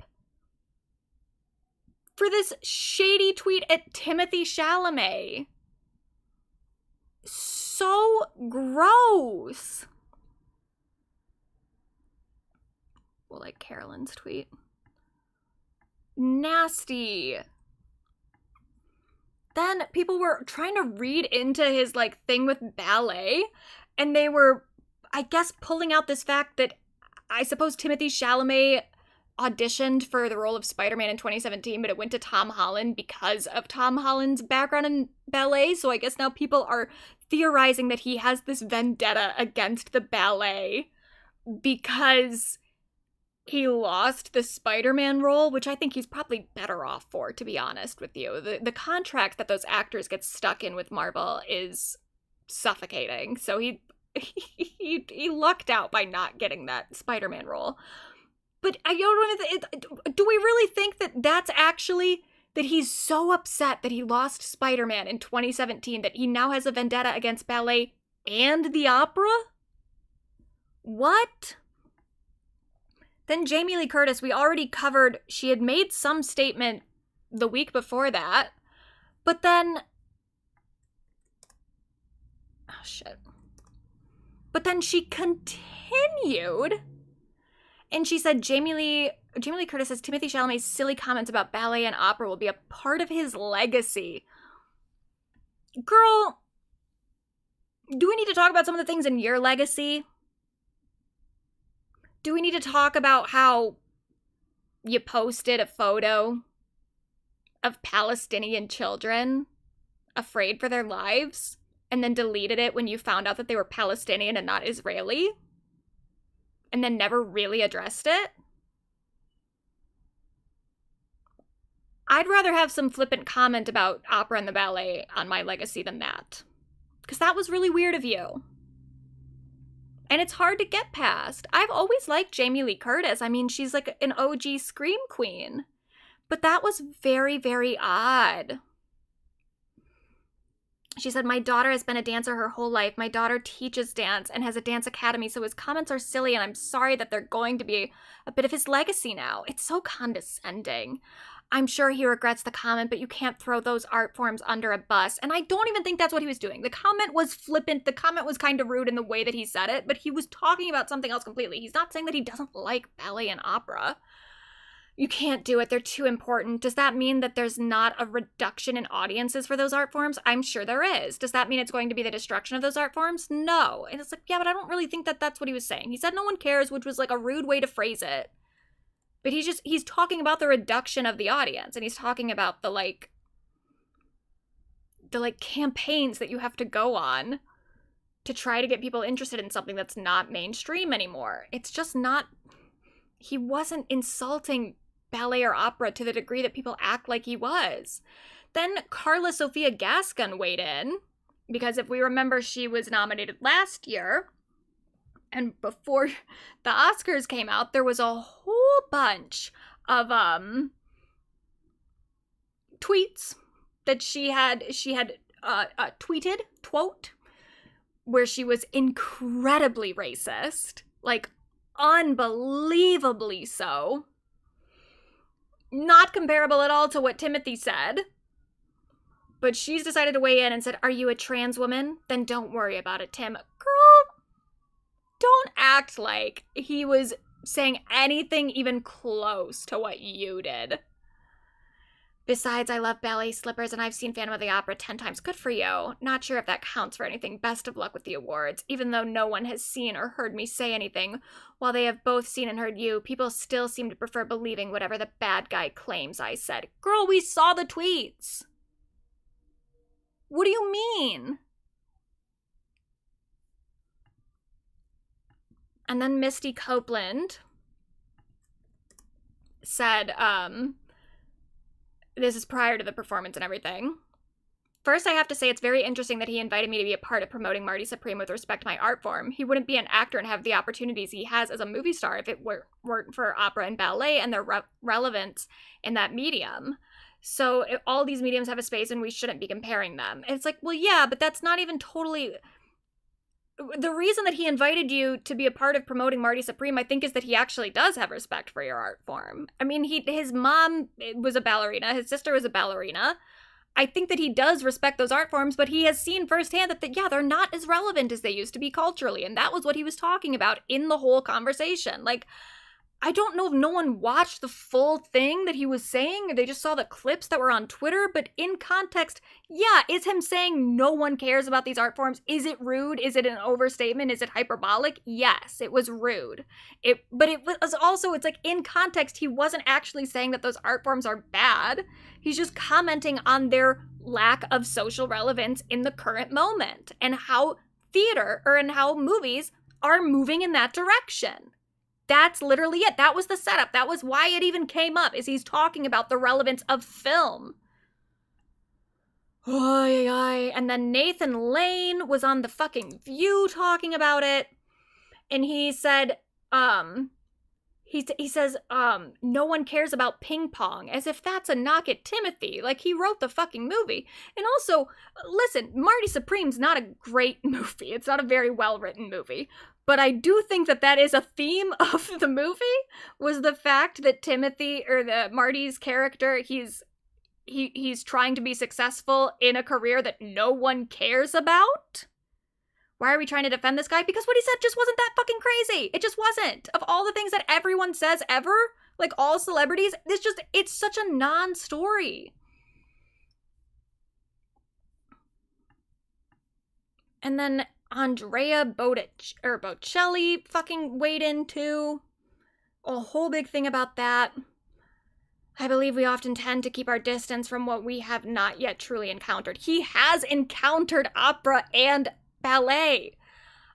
for this shady tweet at Timothée Chalamet. So gross. Well, like Carolyn's tweet. Nasty. Then people were trying to read into his like thing with ballet, and they were, I guess, pulling out this fact that I suppose Timothée Chalamet auditioned for the role of Spider-Man in 2017, but it went to Tom Holland because of Tom Holland's background in ballet. So I guess now people are theorizing that he has this vendetta against the ballet because he lost the Spider-Man role, which I think he's probably better off for, to be honest with you. The contract that those actors get stuck in with Marvel is suffocating. So he lucked out by not getting that Spider-Man role. But I don't, do we really think that that's actually, that he's so upset that he lost Spider-Man in 2017 that he now has a vendetta against ballet and the opera? What? Then Jamie Lee Curtis, we already covered, she had made some statement the week before that, but then, oh shit. But then she continued, and she said Jamie Lee Curtis says Timothée Chalamet's silly comments about ballet and opera will be a part of his legacy. Girl, do we need to talk about some of the things in your legacy? Do we need to talk about how you posted a photo of Palestinian children afraid for their lives and then deleted it when you found out that they were Palestinian and not Israeli? And then never really addressed it? I'd rather have some flippant comment about opera and the ballet on my legacy than that. Because that was really weird of you. And it's hard to get past. I've always liked Jamie Lee Curtis. I mean, she's like an OG scream queen. But that was very, very odd. She said, my daughter has been a dancer her whole life. My daughter teaches dance and has a dance academy, so his comments are silly, and I'm sorry that they're going to be a bit of his legacy now. It's so condescending. I'm sure he regrets the comment, but you can't throw those art forms under a bus. And I don't even think that's what he was doing. The comment was flippant. The comment was kind of rude in the way that he said it, but he was talking about something else completely. He's not saying that he doesn't like ballet and opera. You can't do it. They're too important. Does that mean that there's not a reduction in audiences for those art forms? I'm sure there is. Does that mean it's going to be the destruction of those art forms? No. And it's like, yeah, but I don't really think that that's what he was saying. He said no one cares, which was like a rude way to phrase it. But he's talking about the reduction of the audience, and he's talking about the campaigns that you have to go on to try to get people interested in something that's not mainstream anymore. It's just not, he wasn't insulting ballet or opera to the degree that people act like he was. Then Carla Sofia Gascon weighed in, because if we remember, she was nominated last year, and before the Oscars came out, there was a whole bunch of tweets that she had tweeted, where she was incredibly racist, like unbelievably so. Not comparable at all to what Timothee said. But she's decided to weigh in and said, are you a trans woman? Then don't worry about it, Tim. Girl, don't act like he was saying anything even close to what you did. Besides, I love ballet slippers and I've seen Phantom of the Opera 10 times. Good for you. Not sure if that counts for anything. Best of luck with the awards. Even though no one has seen or heard me say anything, while they have both seen and heard you, people still seem to prefer believing whatever the bad guy claims I said. Girl, we saw the tweets. What do you mean? And then Misty Copeland said, this is prior to the performance and everything. First, I have to say it's very interesting that he invited me to be a part of promoting Marty Supreme with respect to my art form. He wouldn't be an actor and have the opportunities he has as a movie star if it weren't for opera and ballet and their relevance in that medium. So all these mediums have a space and we shouldn't be comparing them. And it's like, well, yeah, but that's not even totally... The reason that he invited you to be a part of promoting Marty Supreme, I think, is that he actually does have respect for your art form. I mean, his mom was a ballerina. His sister was a ballerina. I think that he does respect those art forms, but he has seen firsthand that, yeah, they're not as relevant as they used to be culturally. And that was what he was talking about in the whole conversation. Like, I don't know if no one watched the full thing that he was saying, or they just saw the clips that were on Twitter, but in context, yeah, is him saying no one cares about these art forms? Is it rude? Is it an overstatement? Is it hyperbolic? Yes, it was rude. But it was also, it's like, in context, he wasn't actually saying that those art forms are bad. He's just commenting on their lack of social relevance in the current moment, and how theater, or in how movies, are moving in that direction. That's literally it. That was the setup. That was why it even came up, is he's talking about the relevance of film. And then Nathan Lane was on the fucking View talking about it. And he said, he says, no one cares about ping pong, as if that's a knock at Timothee. Like, he wrote the fucking movie. And also, listen, Marty Supreme's not a great movie. It's not a very well-written movie. But I do think that that is a theme of the movie, was the fact that Timothee, or the Marty's character, he's trying to be successful in a career that no one cares about. Why are we trying to defend this guy? Because what he said just wasn't that fucking crazy. It just wasn't. Of all the things that everyone says ever, like all celebrities, it's such a non-story. And then Andrea Bocelli fucking weighed in too. A whole big thing about that. I believe we often tend to keep our distance from what we have not yet truly encountered. He has encountered opera and ballet.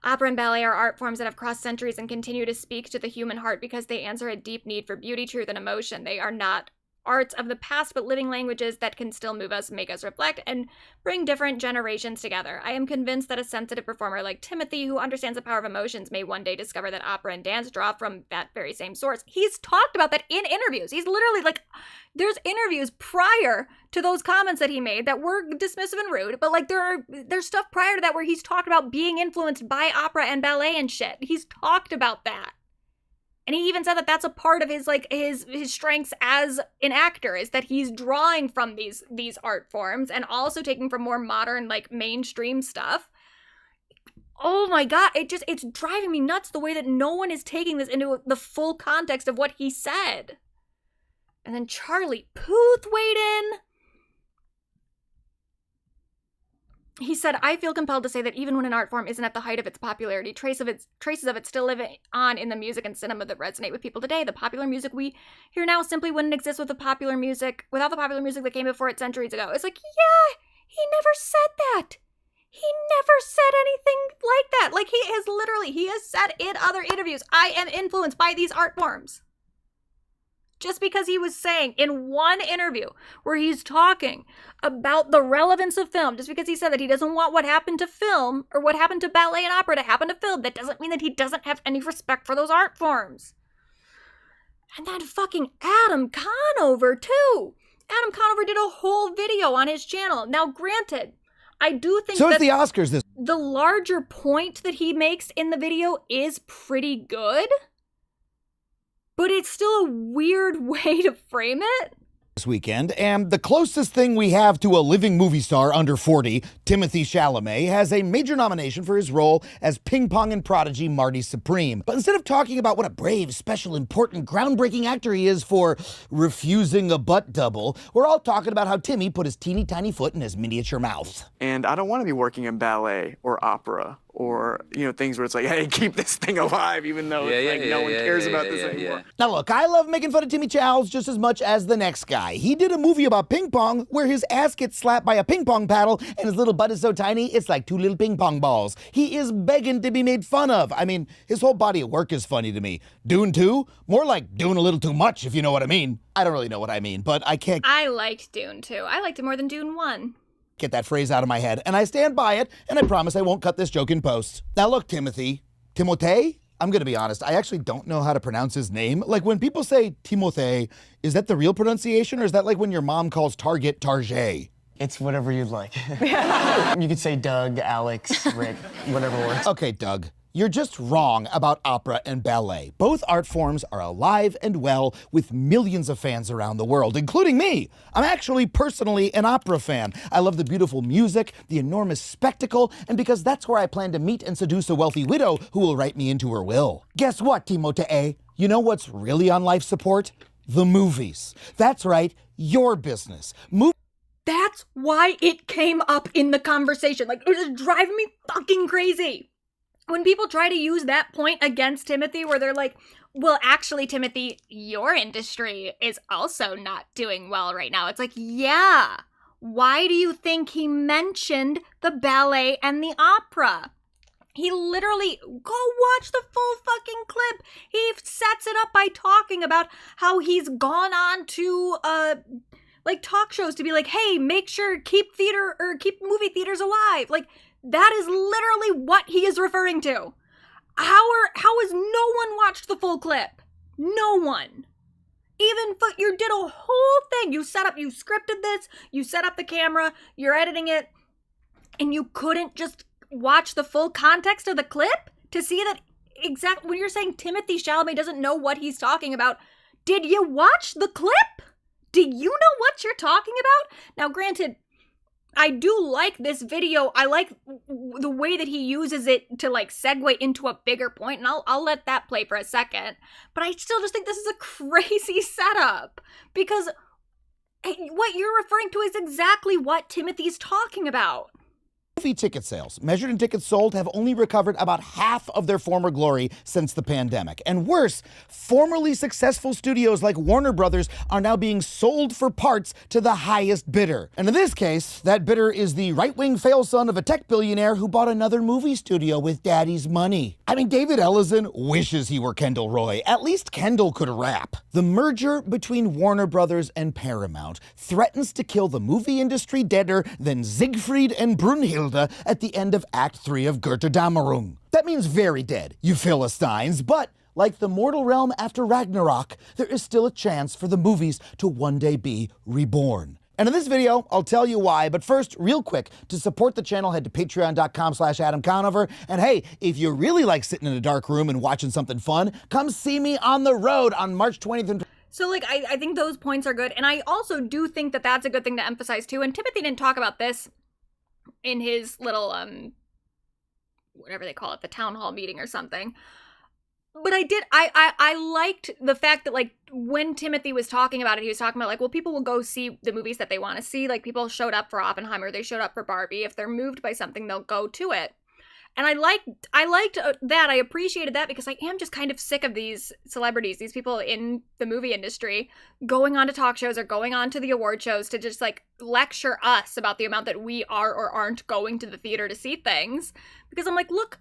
Opera and ballet are art forms that have crossed centuries and continue to speak to the human heart because they answer a deep need for beauty, truth, and emotion. They are not arts of the past, but living languages that can still move us, make us reflect, and bring different generations together. I am convinced that a sensitive performer like Timothee, who understands the power of emotions, may one day discover that opera and dance draw from that very same source. He's talked about that in interviews. He's literally like, there's interviews prior to those comments that he made that were dismissive and rude, but like there's stuff prior to that where he's talked about being influenced by opera and ballet and shit. He's talked about that. And he even said that that's a part of his strengths as an actor, is that he's drawing from these art forms and also taking from more modern, like, mainstream stuff. Oh my God, it's driving me nuts the way that no one is taking this into the full context of what he said. And then Charlie Puth weighed in. He said, I feel compelled to say that even when an art form isn't at the height of its popularity, traces of it still live on in the music and cinema that resonate with people today. The popular music we hear now simply wouldn't exist without the popular music that came before it centuries ago. It's like, yeah, he never said that. He never said anything like that. Like, he has said in other interviews, I am influenced by these art forms. Just because he was saying in one interview where he's talking about the relevance of film, just because he said that he doesn't want what happened to film or what happened to ballet and opera to happen to film, that doesn't mean that he doesn't have any respect for those art forms. And then fucking Adam Conover, too. Adam Conover did a whole video on his channel. Now, granted, I do think so that the Oscars the larger point that he makes in the video is pretty good. But it's still a weird way to frame it. This weekend, and the closest thing we have to a living movie star under 40, Timothee Chalamet, has a major nomination for his role as ping-pong and prodigy Marty Supreme. But instead of talking about what a brave, special, important, groundbreaking actor he is for refusing a butt double, we're all talking about how Timmy put his teeny tiny foot in his miniature mouth. And I don't want to be working in ballet or opera or, things where it's like, hey, keep this thing alive, even though no one cares about this anymore. Now look, I love making fun of Timmy Chowles just as much as the next guy. He did a movie about ping pong where his ass gets slapped by a ping pong paddle and his little butt is so tiny, it's like 2 little ping pong balls. He is begging to be made fun of. I mean, his whole body of work is funny to me. Dune 2? More like doing a little too much, if you know what I mean. I don't really know what I mean, but I can't... I liked Dune 2. I liked it more than Dune 1. Get that phrase out of my head, and I stand by it, and I promise I won't cut this joke in post. Now look, Timothee. I'm gonna be honest, I actually don't know how to pronounce his name. Like, when people say Timothée, is that the real pronunciation, or is that like when your mom calls Target Target? It's whatever you'd like. You could say Doug, Alex, Rick, whatever works. Okay, Doug. You're just wrong about opera and ballet. Both art forms are alive and well with millions of fans around the world, including me. I'm actually personally an opera fan. I love the beautiful music, the enormous spectacle, and because that's where I plan to meet and seduce a wealthy widow who will write me into her will. Guess what, Timothée? You know what's really on life support? The movies. That's right, your business. That's why it came up in the conversation. Like, it was driving me fucking crazy. When people try to use that point against Timothée, where they're like, well, actually, Timothée, your industry is also not doing well right now. It's like, yeah. Why do you think he mentioned the ballet and the opera? He literally, go watch the full fucking clip. He sets it up by talking about how he's gone on to, talk shows to be like, hey, make sure keep movie theaters alive. Like, that is literally what he is referring to. How has no one watched the full clip? No one. You did a whole thing. You scripted this, you set up the camera, you're editing it, and you couldn't just watch the full context of the clip to see that exact when you're saying Timothée Chalamet doesn't know what he's talking about. Did you watch the clip? Do you know what you're talking about? Now, granted, I do like this video. I like the way that he uses it to segue into a bigger point, and I'll let that play for a second. But I still just think this is a crazy setup because what you're referring to is exactly what Timothy's talking about. Movie ticket sales, measured in tickets sold, have only recovered about half of their former glory since the pandemic. And worse, formerly successful studios like Warner Brothers are now being sold for parts to the highest bidder. And in this case, that bidder is the right-wing fail son of a tech billionaire who bought another movie studio with daddy's money. I mean, David Ellison wishes he were Kendall Roy. At least Kendall could rap. The merger between Warner Brothers and Paramount threatens to kill the movie industry deader than Siegfried and Brunhilde at the end of Act 3 of Götterdämmerung. That means very dead, you Philistines, but like the mortal realm after Ragnarok, there is still a chance for the movies to one day be reborn. And in this video, I'll tell you why, but first, real quick, to support the channel, head to patreon.com/Adam Conover. And hey, if you really like sitting in a dark room and watching something fun, come see me on the road on March 20th and So, I think those points are good, and I also do think that that's a good thing to emphasize, too, and Timothée didn't talk about this in his little, whatever they call it, the town hall meeting or something. But I liked the fact that, like, when Timothee was talking about it, he was talking about, like, well, people will go see the movies that they want to see. Like, people showed up for Oppenheimer, they showed up for Barbie. If they're moved by something, they'll go to it. And I liked that. I appreciated that because I am just kind of sick of these celebrities, these people in the movie industry going on to talk shows or going on to the award shows to just, like, lecture us about the amount that we are or aren't going to the theater to see things. Because I'm like, look,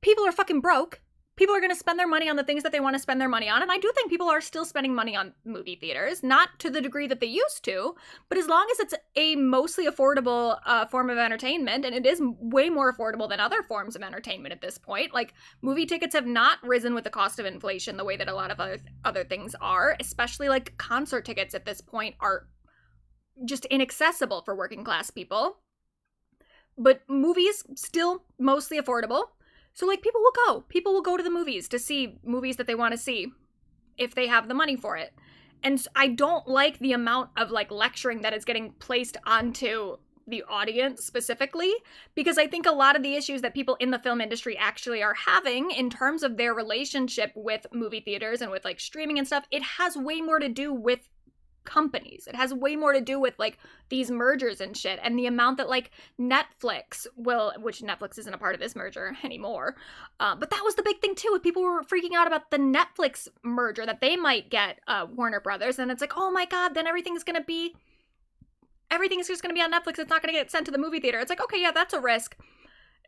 people are fucking broke. People are going to spend their money on the things that they want to spend their money on. And I do think people are still spending money on movie theaters, not to the degree that they used to, but as long as it's a mostly affordable form of entertainment, and it is way more affordable than other forms of entertainment at this point. Like, movie tickets have not risen with the cost of inflation the way that a lot of other things are, especially like concert tickets at this point are just inaccessible for working class people. But movies still mostly affordable. So, like, people will go. People will go to the movies to see movies that they want to see if they have the money for it. And I don't like the amount of, like, lecturing that is getting placed onto the audience specifically, because I think a lot of the issues that people in the film industry actually are having in terms of their relationship with movie theaters and with, like, streaming and stuff, it has way more to do with companies. It has way more to do with, like, these mergers and shit, and the amount that, like, Netflix will, which Netflix isn't a part of this merger anymore, but that was the big thing too. People were freaking out about the Netflix merger, that they might get Warner Brothers, and it's like, oh my god, then everything is just gonna be on Netflix. It's not gonna get sent to the movie theater. It's like, okay, yeah, that's a risk.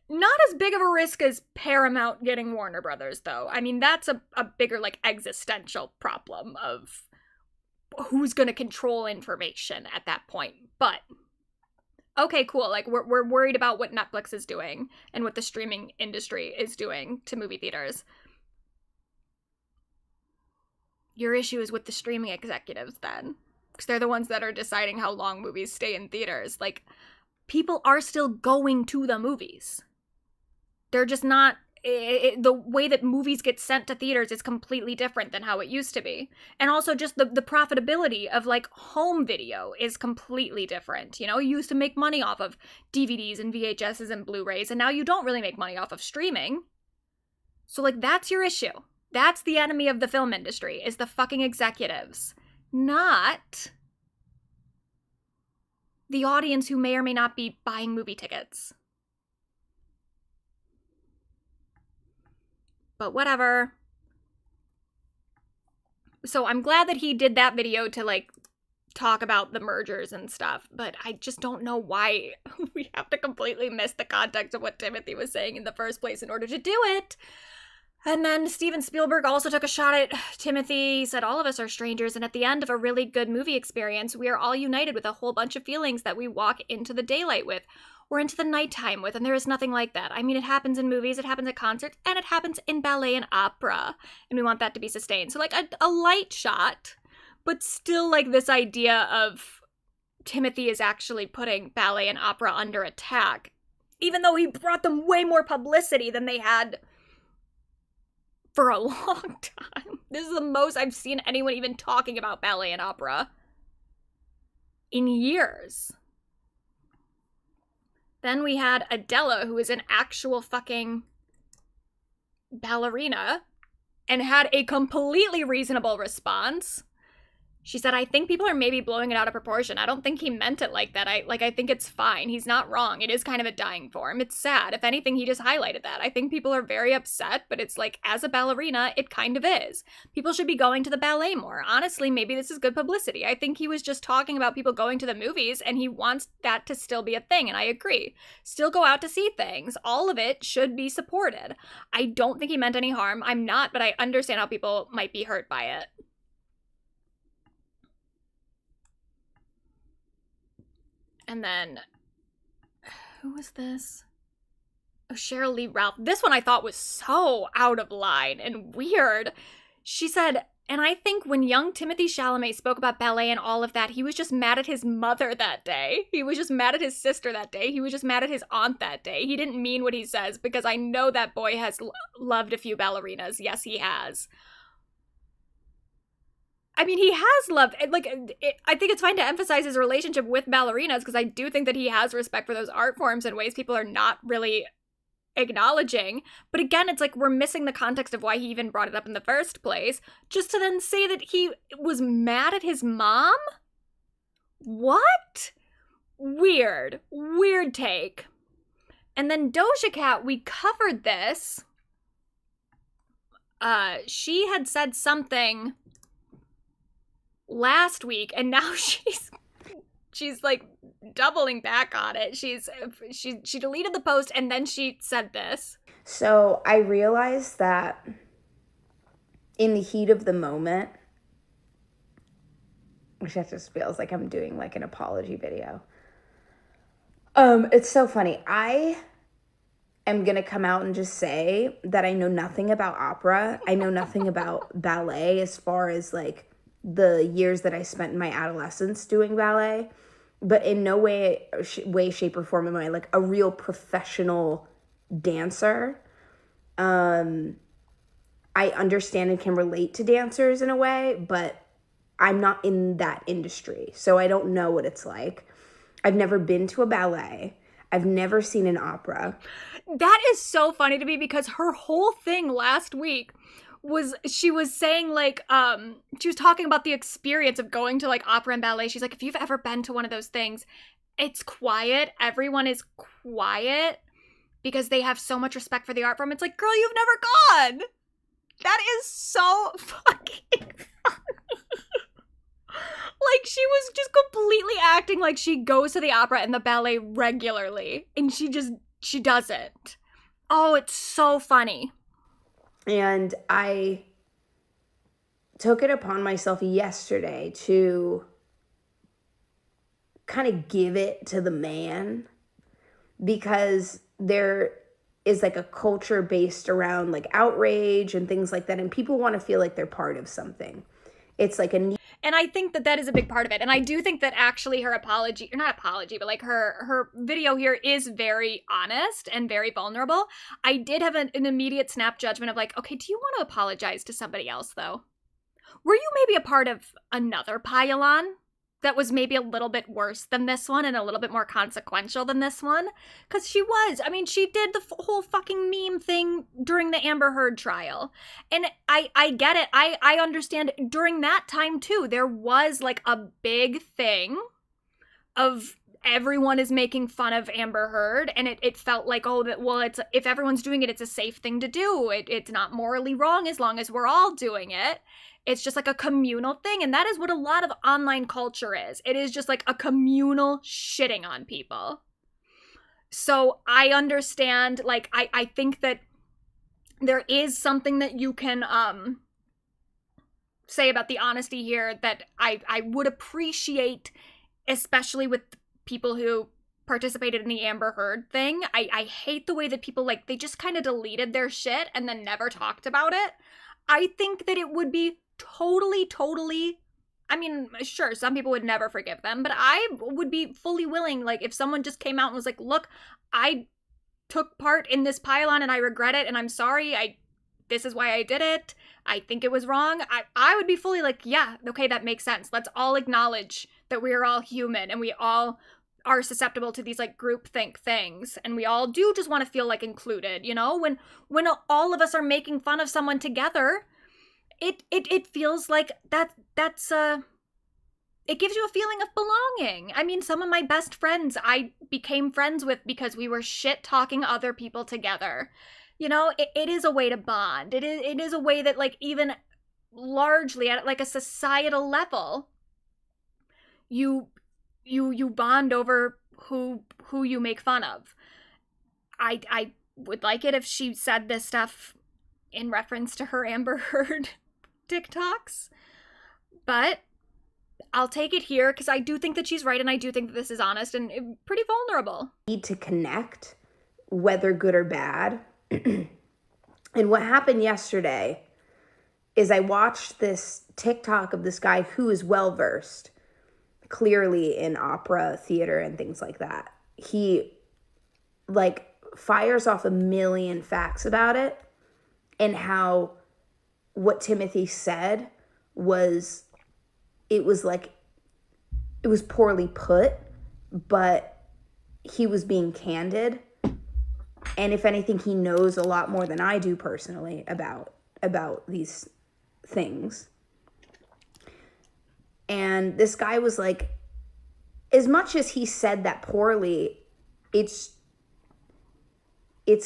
Not as big of a risk as Paramount getting Warner Brothers, though. I mean, that's a bigger, like, existential problem of who's going to control information at that point. But okay, cool. Like, we're worried about what Netflix is doing and what the streaming industry is doing to movie theaters. Your issue is with the streaming executives then, because they're the ones that are deciding how long movies stay in theaters. Like, people are still going to the movies. They're just not the way that movies get sent to theaters is completely different than how it used to be. And also just the profitability of, like, home video is completely different. You know, you used to make money off of DVDs and VHSs and Blu-rays, and now you don't really make money off of streaming. So, like, that's your issue. That's the enemy of the film industry, is the fucking executives, not the audience who may or may not be buying movie tickets. But whatever. So I'm glad that he did that video to, like, talk about the mergers and stuff, but I just don't know why we have to completely miss the context of what Timothee was saying in the first place in order to do it. And then Steven Spielberg also took a shot at Timothee. He said, all of us are strangers, and at the end of a really good movie experience, we are all united with a whole bunch of feelings that we walk into the daylight with, or into the nighttime with, and there is nothing like that. I mean, it happens in movies, it happens at concerts, and it happens in ballet and opera, and we want that to be sustained. So, like, a light shot, but still, like, this idea of Timothee is actually putting ballet and opera under attack, even though he brought them way more publicity than they had for a long time. This is the most I've seen anyone even talking about ballet and opera in years. Then we had Adela, who is an actual fucking ballerina, and had a completely reasonable response. She said, I think people are maybe blowing it out of proportion. I don't think he meant it like that. I think it's fine. He's not wrong. It is kind of a dying form. It's sad. If anything, he just highlighted that. I think people are very upset, but it's like, as a ballerina, it kind of is. People should be going to the ballet more. Honestly, maybe this is good publicity. I think he was just talking about people going to the movies, and he wants that to still be a thing, and I agree. Still go out to see things. All of it should be supported. I don't think he meant any harm. I'm not, but I understand how people might be hurt by it. And then, who was this? Oh, Cheryl Lee Ralph. This one I thought was so out of line and weird. She said, and I think when young Timothée Chalamet spoke about ballet and all of that, he was just mad at his mother that day. He was just mad at his sister that day. He was just mad at his aunt that day. He didn't mean what he says, because I know that boy has loved a few ballerinas. Yes, he has. I mean, he has loved, like, I think it's fine to emphasize his relationship with ballerinas, because I do think that he has respect for those art forms in ways people are not really acknowledging. But again, it's like we're missing the context of why he even brought it up in the first place, just to then say that he was mad at his mom? What? Weird take. And then Doja Cat, we covered this. She had said something last week, and now she's like doubling back on it. She deleted the post, and then she said this. So I realized that in the heat of the moment, which that just feels like I'm doing like an apology video. It's so funny. I am gonna come out and just say that I know nothing about opera. I know nothing about ballet as far as like the years that I spent in my adolescence doing ballet, but in no way, shape, or form am I like a real professional dancer. I understand and can relate to dancers in a way, but I'm not in that industry, so I don't know what it's like. I've never been to a ballet. I've never seen an opera. That is so funny to me because her whole thing last week was she was saying like she was talking about the experience of going to like opera and ballet. She's like, if you've ever been to one of those things, it's quiet. Everyone is quiet because they have so much respect for the art form. It's like, girl, you've never gone. That is so fucking funny. Like, she was just completely acting like she goes to the opera and the ballet regularly, and she doesn't. Oh, it's so funny. And I took it upon myself yesterday to kind of give it to the man, because there is like a culture based around like outrage and things like that, and people want to feel like they're part of something. It's like and I think that is a big part of it. And I do think that actually her apology, or not apology, but like her video here is very honest and very vulnerable. I did have an immediate snap judgment of like, okay, do you want to apologize to somebody else though? Were you maybe a part of another pile-on that was maybe a little bit worse than this one and a little bit more consequential than this one? Because she was. I mean, she did the whole fucking meme thing during the Amber Heard trial. And I get it. I understand during that time, too, there was like a big thing of everyone is making fun of Amber Heard. And it felt like, oh, well, it's if everyone's doing it, it's a safe thing to do. It's not morally wrong as long as we're all doing it. It's just like a communal thing. And that is what a lot of online culture is. It is just like a communal shitting on people. So I understand, like, I think that there is something that you can say about the honesty here that I would appreciate, especially with people who participated in the Amber Heard thing. I hate the way that people, like, they just kind of deleted their shit and then never talked about it. I think that it would be totally, I mean, sure, some people would never forgive them, but I would be fully willing, like, if someone just came out and was like, look, I took part in this pile-on and I regret it and I'm sorry, this is why I did it, I think it was wrong, I would be fully like, yeah, okay, that makes sense. Let's all acknowledge that we are all human and we all are susceptible to these like groupthink things, and we all do just want to feel like included, you know? When all of us are making fun of someone together, it feels like that's it gives you a feeling of belonging. I mean, some of my best friends I became friends with because we were shit talking other people together. You know, it is a way to bond. It is a way that, like, even largely at like a societal level, you bond over who you make fun of. I would like it if she said this stuff in reference to her Amber Heard TikToks, but I'll take it here because I do think that she's right, and I do think that this is honest and pretty vulnerable. Need to connect, whether good or bad. And what happened yesterday is I watched this TikTok of this guy who is well-versed, clearly in opera, theater, and things like that. He, like, fires off a million facts about it, and how what Timothee said was poorly put, but he was being candid. And if anything, he knows a lot more than I do personally about these things. And this guy was like, as much as he said that poorly, it's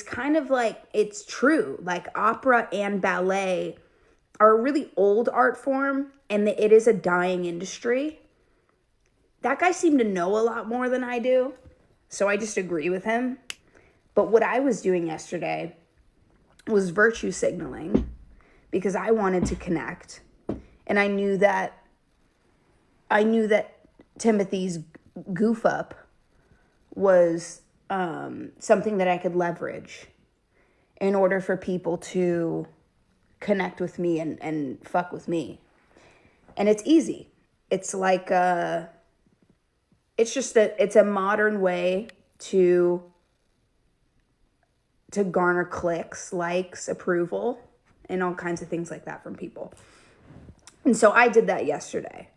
kind of like, it's true. Like, opera and ballet are a really old art form, and it is a dying industry. That guy seemed to know a lot more than I do, so I just agree with him. But what I was doing yesterday was virtue signaling, because I wanted to connect, and I knew that Timothee's goof up was something that I could leverage in order for people to connect with me and fuck with me. And it's easy. It's like it's a modern way to garner clicks, likes, approval, and all kinds of things like that from people. And so I did that yesterday.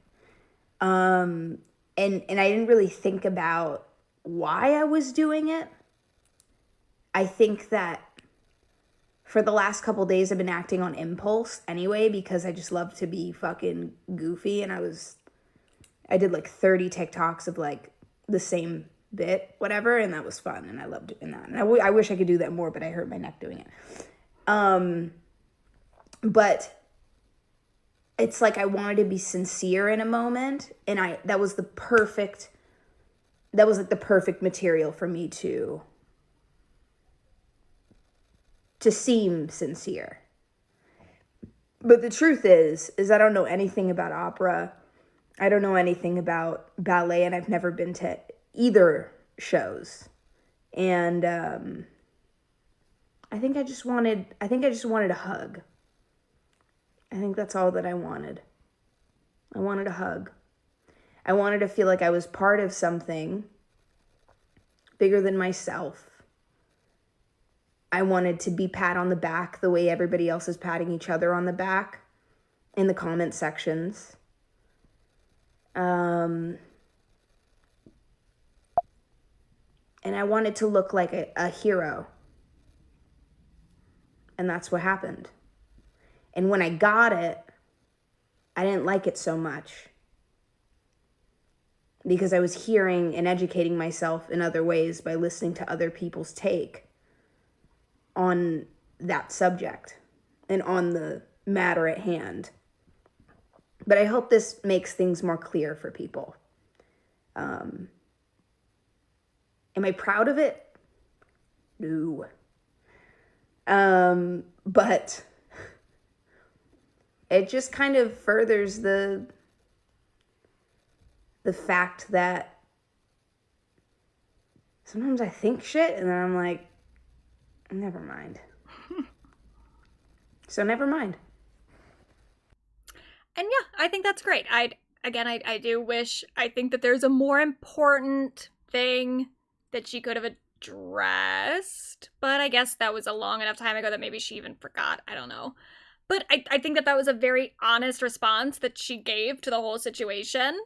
And I didn't really think about why I was doing it. I think that for the last couple days I've been acting on impulse anyway, because I just love to be fucking goofy, and I did like 30 TikToks of like the same bit, whatever, and that was fun, and I loved doing that. And I wish I could do that more, but I hurt my neck doing it. But it's like I wanted to be sincere in a moment, and that was like the perfect material for me to seem sincere. But the truth is I don't know anything about opera. I don't know anything about ballet, and I've never been to either shows. And I think I just wanted a hug. I think that's all that I wanted. I wanted a hug. I wanted to feel like I was part of something bigger than myself. I wanted to be pat on the back the way everybody else is patting each other on the back in the comment sections. And I wanted to look like a hero. And that's what happened. And when I got it, I didn't like it so much, because I was hearing and educating myself in other ways by listening to other people's take on that subject and on the matter at hand. But I hope this makes things more clear for people. Am I proud of it? No. But it just kind of furthers the fact that sometimes I think shit and then I'm like, never mind. So never mind. And yeah, I think that's great. I do wish, I think that there's a more important thing that she could have addressed, but I guess that was a long enough time ago that maybe she even forgot. I don't know. But I think that was a very honest response that she gave to the whole situation.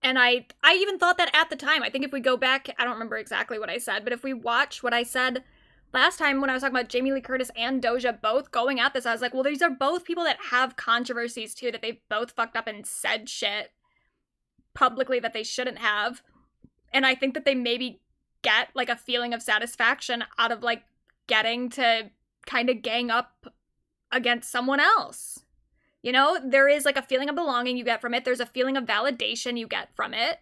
And I even thought that at the time. I think if we go back, I don't remember exactly what I said, but if we watch what I said last time when I was talking about Jamie Lee Curtis and Doja both going at this, I was like, well, these are both people that have controversies too, that they've both fucked up and said shit publicly that they shouldn't have. And I think that they maybe get like a feeling of satisfaction out of like getting to kind of gang up against someone else. You know, there is like a feeling of belonging you get from it. There's a feeling of validation you get from it,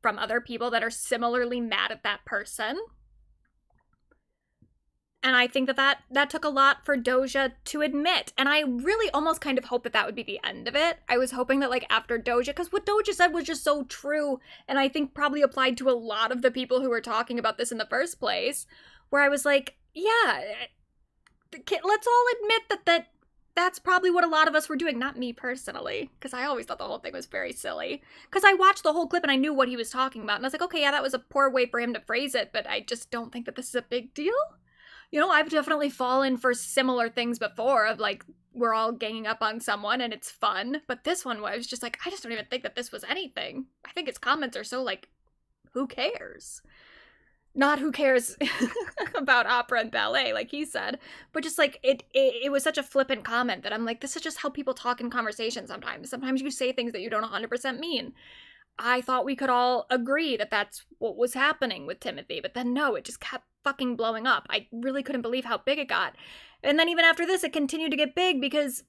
from other people that are similarly mad at that person. And I think that took a lot for Doja to admit. And I really almost kind of hope that would be the end of it. I was hoping that like after Doja, because what Doja said was just so true. And I think probably applied to a lot of the people who were talking about this in the first place, where I was like, yeah, let's all admit that's probably what a lot of us were doing. Not me personally, because I always thought the whole thing was very silly. Because I watched the whole clip and I knew what he was talking about. And I was like, okay, yeah, that was a poor way for him to phrase it, but I just don't think that this is a big deal. You know, I've definitely fallen for similar things before of like, we're all ganging up on someone and it's fun. But this one was just like, I just don't even think that this was anything. I think his comments are so like, who cares? Not who cares about opera and ballet, like he said, but just like it was such a flippant comment that I'm like, this is just how people talk in conversation sometimes. Sometimes you say things that you don't 100% mean. I thought we could all agree that that's what was happening with Timothee, but then no, it just kept fucking blowing up. I really couldn't believe how big it got. And then even after this, it continued to get big because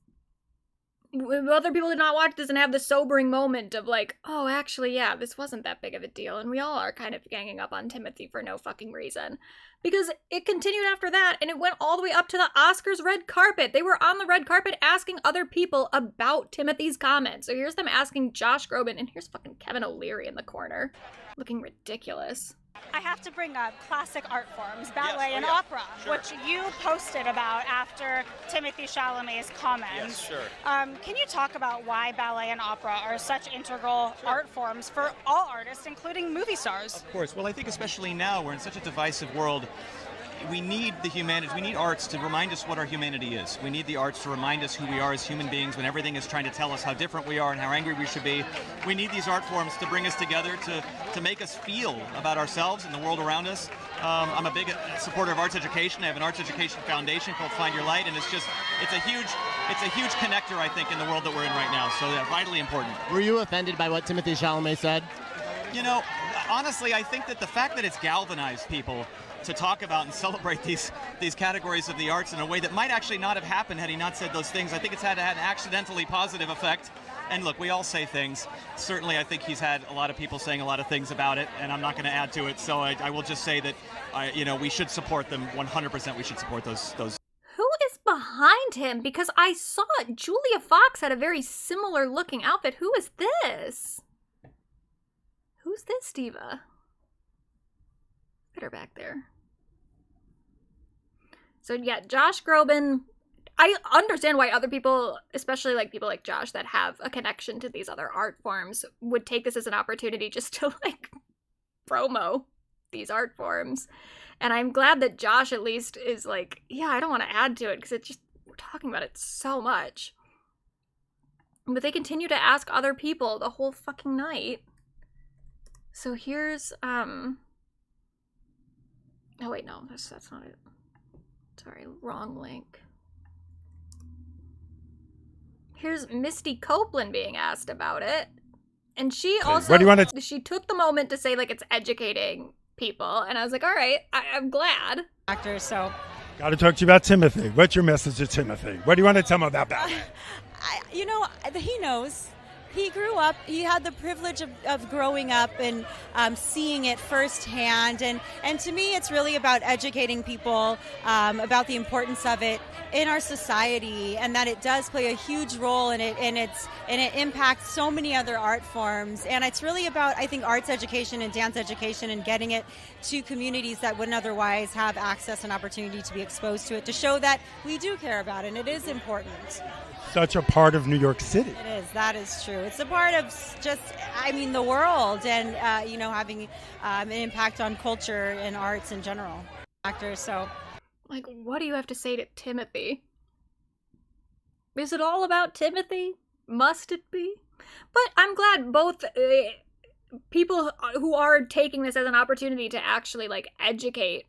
other people did not watch this and have the sobering moment of like, oh, actually, yeah, this wasn't that big of a deal. And we all are kind of ganging up on Timothee for no fucking reason. Because it continued after that and it went all the way up to the Oscars red carpet. They were on the red carpet asking other people about Timothee's comments. So here's them asking Josh Groban, and here's fucking Kevin O'Leary in the corner, looking ridiculous. I have to bring up classic art forms, ballet and opera, which you posted about after Timothée Chalamet's comments. Yes, sure. Can you talk about why ballet and opera are such integral art forms for all artists, including movie stars? Of course. Well, I think especially now we're in such a divisive world. We need the humanities, we need arts to remind us what our humanity is. We need the arts to remind us who we are as human beings when everything is trying to tell us how different we are and how angry we should be. We need these art forms to bring us together, to make us feel about ourselves and the world around us. I'm a big supporter of arts education. I have an arts education foundation called Find Your Light, and it's a huge connector, I think, in the world that we're in right now. So yeah, vitally important. Were you offended by what Timothée Chalamet said? You know, honestly, I think that the fact that it's galvanized people to talk about and celebrate these categories of the arts in a way that might actually not have happened had he not said those things. I think it's had an accidentally positive effect. And look, we all say things. Certainly, I think he's had a lot of people saying a lot of things about it, and I'm not going to add to it. So I will just say that, we should support them 100%. We should support those. Who is behind him? Because I saw Julia Fox had a very similar looking outfit. Who is this? Who's this diva? Put her back there. So yeah, Josh Groban, I understand why other people, especially like people like Josh that have a connection to these other art forms, would take this as an opportunity just to like promo these art forms. And I'm glad that Josh at least is like, yeah, I don't want to add to it because it's just, we're talking about it so much. But they continue to ask other people the whole fucking night. So here's, oh wait, no, that's not it. Sorry, wrong link. Here's Misty Copeland being asked about it. And she also, what do you want to she took the moment to say like it's educating people. And I was like, all right, I'm glad. Actors, so. Got to talk to you about Timothee. What's your message to Timothee? What do you want to tell him about that? He knows. He grew up, he had the privilege of growing up and seeing it firsthand. And to me, it's really about educating people about the importance of it in our society, and that it does play a huge role in it, and it impacts so many other art forms. And it's really about, I think, arts education and dance education and getting it to communities that wouldn't otherwise have access and opportunity to be exposed to it, to show that we do care about it, and it is important. Such a part of New York City. It is. That is true. It's a part of the world, and having an impact on culture and arts in general. Actors, so. Like, what do you have to say to Timothee? Is it all about Timothee? Must it be? But I'm glad both people who are taking this as an opportunity to actually like educate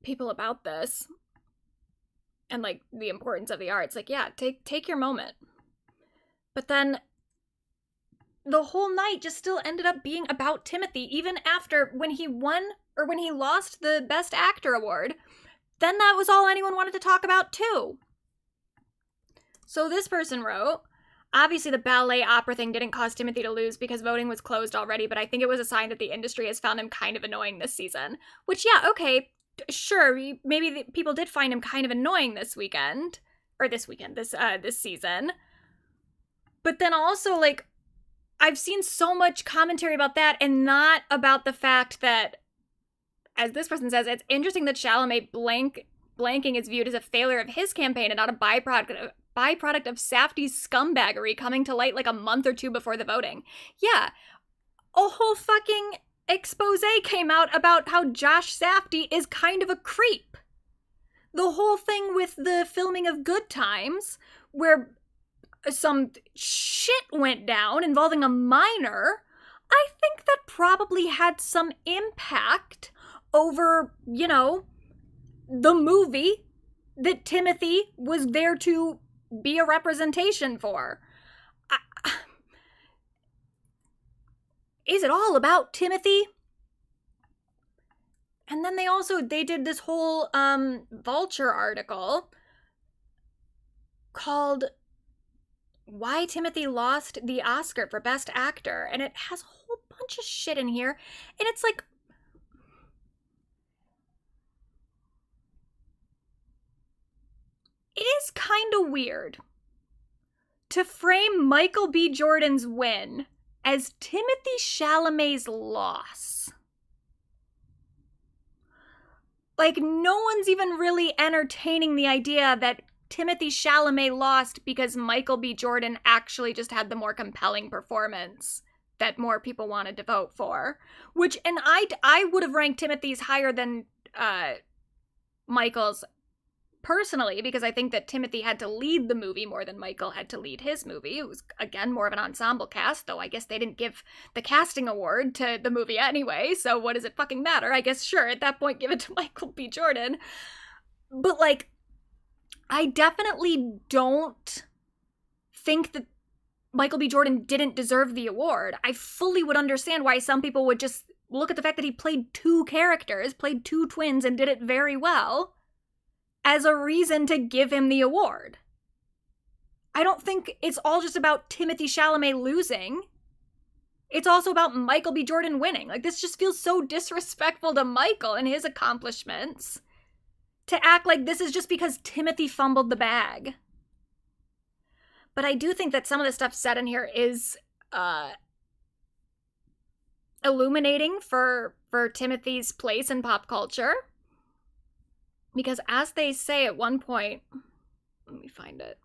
people about this. And, like, the importance of the arts. Like, yeah, take your moment. But then the whole night just still ended up being about Timothee, even after when he won, or when he lost the Best Actor award. Then that was all anyone wanted to talk about, too. So this person wrote, obviously the ballet opera thing didn't cause Timothee to lose because voting was closed already, but I think it was a sign that the industry has found him kind of annoying this season. Which, yeah, okay, sure, maybe people did find him kind of annoying this season. But then also, like, I've seen so much commentary about that and not about the fact that, as this person says, it's interesting that Chalamet blanking is viewed as a failure of his campaign and not a byproduct of Safdie's scumbaggery coming to light like a month or two before the voting. Yeah, a whole fucking expose came out about how Josh Safdie is kind of a creep. The whole thing with the filming of Good Times, where some shit went down involving a minor, I think that probably had some impact over, you know, the movie that Timothee was there to be a representation for. Is it all about Timothee? And then they did this whole Vulture article called Why Timothee Lost the Oscar for Best Actor, and it has a whole bunch of shit in here, and it's like, it is kind of weird to frame Michael B. Jordan's win as Timothée Chalamet's loss. Like, no one's even really entertaining the idea that Timothée Chalamet lost because Michael B. Jordan actually just had the more compelling performance that more people wanted to vote for. Which, and I would have ranked Timothy's higher than Michael's personally, because I think that Timothee had to lead the movie more than Michael had to lead his movie. It was, again, more of an ensemble cast, though I guess they didn't give the casting award to the movie anyway, so what does it fucking matter? I guess, sure, at that point, give it to Michael B. Jordan. But, like, I definitely don't think that Michael B. Jordan didn't deserve the award. I fully would understand why some people would just look at the fact that he played two characters, played two twins, and did it very well, as a reason to give him the award. I don't think it's all just about Timothée Chalamet losing. It's also about Michael B. Jordan winning. Like, this just feels so disrespectful to Michael and his accomplishments to act like this is just because Timothee fumbled the bag. But I do think that some of the stuff said in here is illuminating for Timothee's place in pop culture. Because as they say at one point, let me find it.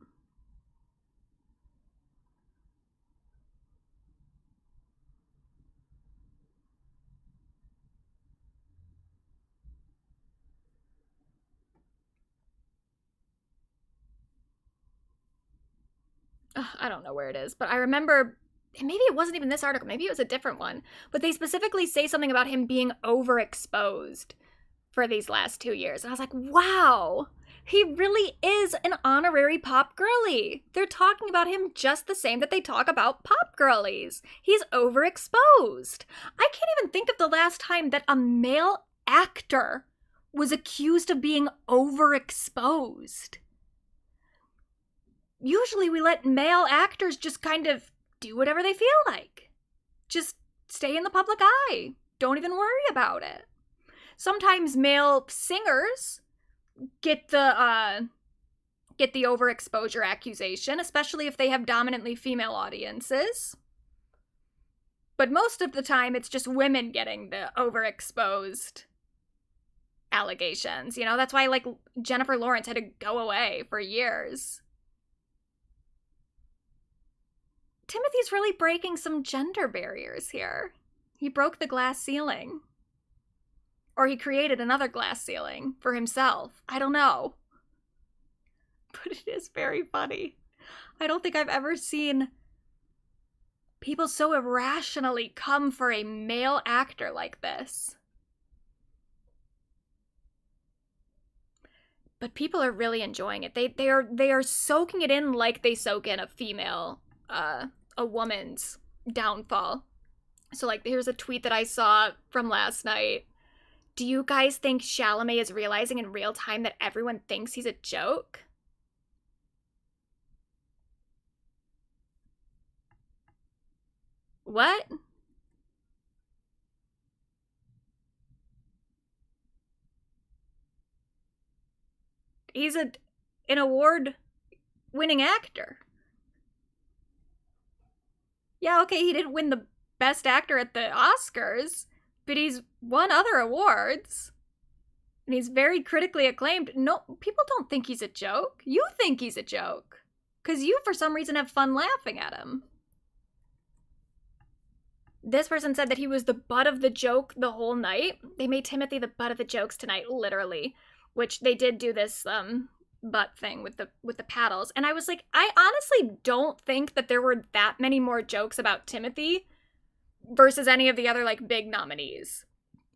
I don't know where it is, but I remember, and maybe it wasn't even this article, maybe it was a different one, but they specifically say something about him being overexposed for these last 2 years. And I was like, wow, he really is an honorary pop girly. They're talking about him just the same that they talk about pop girlies. He's overexposed. I can't even think of the last time that a male actor was accused of being overexposed. Usually we let male actors just kind of do whatever they feel like. Just stay in the public eye. Don't even worry about it. Sometimes male singers get the overexposure accusation, especially if they have dominantly female audiences. But most of the time, it's just women getting the overexposed allegations. You know, that's why, like, Jennifer Lawrence had to go away for years. Timothy's really breaking some gender barriers here. He broke the glass ceiling. Or he created another glass ceiling for himself. I don't know. But it is very funny. I don't think I've ever seen people so irrationally come for a male actor like this. But people are really enjoying it. They are soaking it in like they soak in a female, a woman's downfall. So, like, here's a tweet that I saw from last night. Do you guys think Chalamet is realizing in real time that everyone thinks he's a joke? What? He's an award-winning actor. Yeah, okay, he didn't win the Best Actor at the Oscars, but he's won other awards. And he's very critically acclaimed. No, people don't think he's a joke. You think he's a joke. Because you, for some reason, have fun laughing at him. This person said that he was the butt of the joke the whole night. They made Timothee the butt of the jokes tonight, literally. Which they did do this butt thing with the paddles. And I was like, I honestly don't think that there were that many more jokes about Timothee versus any of the other, like, big nominees.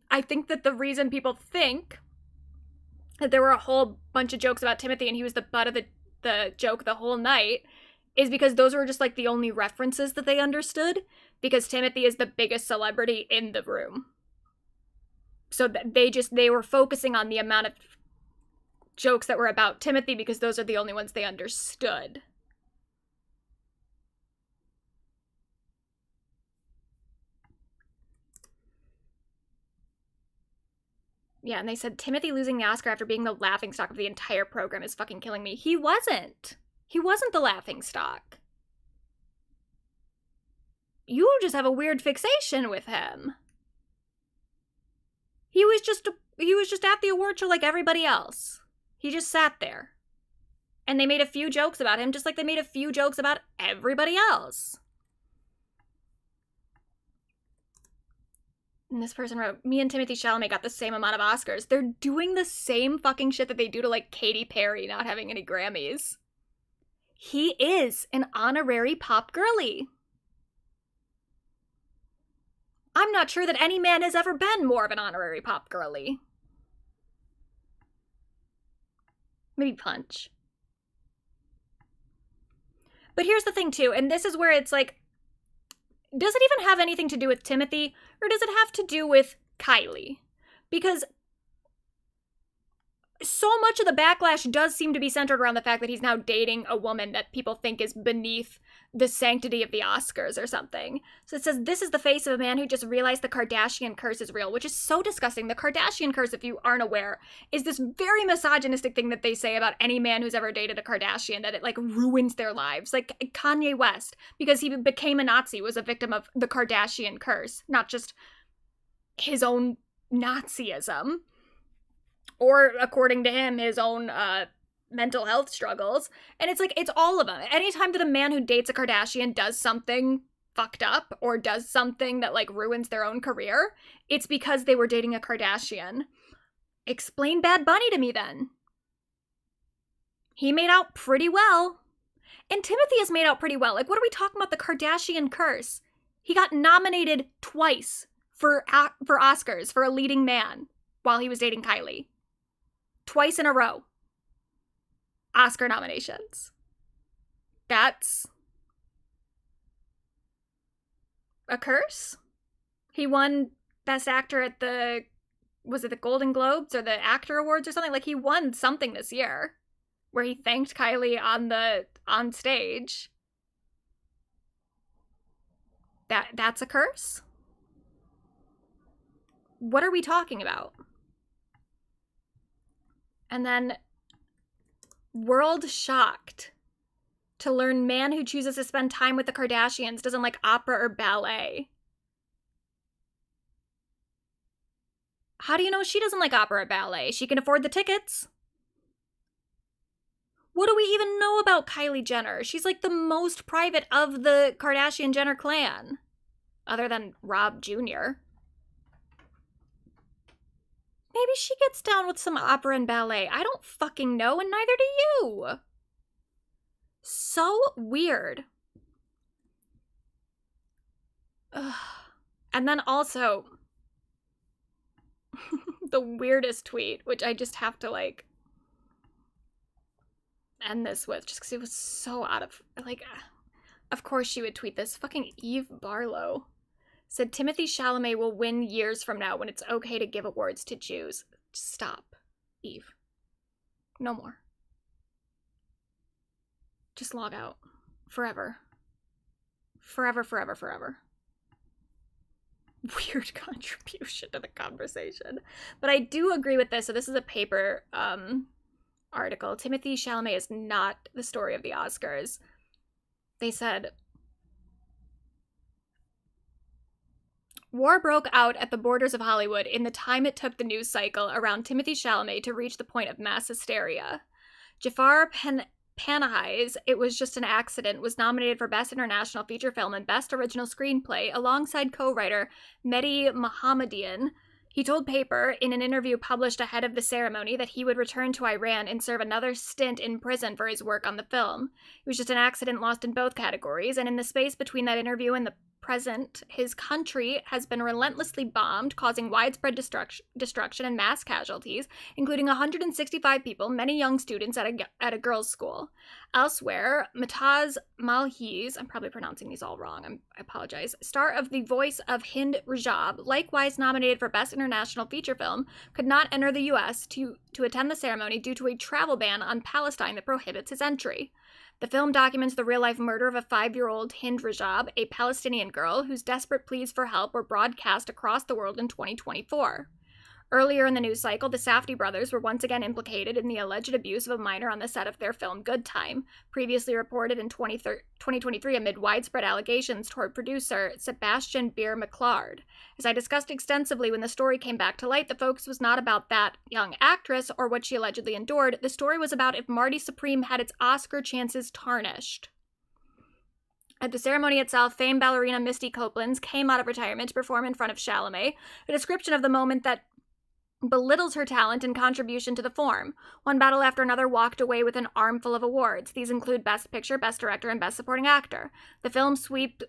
I think that the reason people think that there were a whole bunch of jokes about Timothee and he was the butt of the joke the whole night is because those were just, like, the only references that they understood, because Timothee is the biggest celebrity in the room. So they were focusing on the amount of jokes that were about Timothee because those are the only ones they understood. Yeah, and they said Timothee losing the Oscar after being the laughingstock of the entire program is fucking killing me. He wasn't. He wasn't the laughingstock. You just have a weird fixation with him. He was just at the award show like everybody else. He just sat there. And they made a few jokes about him just like they made a few jokes about everybody else. And this person wrote, me and Timothée Chalamet got the same amount of Oscars. They're doing the same fucking shit that they do to, like, Katy Perry not having any Grammys. He is an honorary pop girly. I'm not sure that any man has ever been more of an honorary pop girly. Maybe Punch. But here's the thing, too, and this is where it's like, does it even have anything to do with Timothee, or does it have to do with Kylie? Because so much of the backlash does seem to be centered around the fact that he's now dating a woman that people think is beneath the sanctity of the Oscars or something. So it says, this is the face of a man who just realized the Kardashian curse is real, which is so disgusting. The Kardashian curse, if you aren't aware, is this very misogynistic thing that they say about any man who's ever dated a Kardashian, that it, like, ruins their lives. Like Kanye West, because he became a Nazi, was a victim of the Kardashian curse, not just his own Nazism. Or, according to him, his own mental health struggles. And it's like, it's all of them. Anytime that a man who dates a Kardashian does something fucked up or does something that, like, ruins their own career, it's because they were dating a Kardashian. Explain Bad Bunny to me, then. He made out pretty well. And Timothee has made out pretty well. Like, what are we talking about? The Kardashian curse. He got nominated twice for Oscars for a leading man while he was dating Kylie. Twice in a row. Oscar nominations. That's a curse? He won Best Actor at was it the Golden Globes or the Actor Awards or something? Like, he won something this year where he thanked Kylie on stage. That's a curse? What are we talking about? And then, world shocked to learn man who chooses to spend time with the Kardashians doesn't like opera or ballet. How do you know she doesn't like opera or ballet? She can afford the tickets. What do we even know about Kylie Jenner? She's like the most private of the Kardashian-Jenner clan. Other than Rob Jr. Maybe she gets down with some opera and ballet. I don't fucking know, and neither do you. So weird. Ugh. And then also, the weirdest tweet, which I just have to, like, end this with, just because it was so out of, like, of course she would tweet this. Fucking Eve Barlow said Timothée Chalamet will win years from now when it's okay to give awards to Jews. Stop, Eve. No more. Just log out. Forever. Forever, forever, forever. Weird contribution to the conversation. But I do agree with this. So this is a paper article. Timothée Chalamet is not the story of the Oscars. They said, war broke out at the borders of Hollywood in the time it took the news cycle around Timothée Chalamet to reach the point of mass hysteria. Jafar Panahi's It Was Just an Accident was nominated for Best International Feature Film and Best Original Screenplay alongside co-writer Mehdi Mohammadian. He told Paper in an interview published ahead of the ceremony that he would return to Iran and serve another stint in prison for his work on the film. It was just an accident, lost in both categories, and in the space between that interview and the present, his country has been relentlessly bombed, causing widespread destruction and mass casualties, including 165 people, many young students at a girls' school. Elsewhere, Mataz Malhiz, I'm probably pronouncing these all wrong, I apologize, star of the voice of Hind Rajab, likewise nominated for Best International Feature Film, could not enter the U.S. to attend the ceremony due to a travel ban on Palestine that prohibits his entry. The film documents the real-life murder of a 5-year-old Hind Rajab, a Palestinian girl whose desperate pleas for help were broadcast across the world in 2024. Earlier in the news cycle, the Safdie brothers were once again implicated in the alleged abuse of a minor on the set of their film Good Time, previously reported in 2023 amid widespread allegations toward producer Sebastian Beer McLeod. As I discussed extensively when the story came back to light, the focus was not about that young actress or what she allegedly endured. The story was about if Marty Supreme had its Oscar chances tarnished. At the ceremony itself, famed ballerina Misty Copelands came out of retirement to perform in front of Chalamet, a description of the moment that belittles her talent and contribution to the form. One battle after another walked away with an armful of awards. These include Best Picture, Best Director, and Best Supporting Actor. The film sweep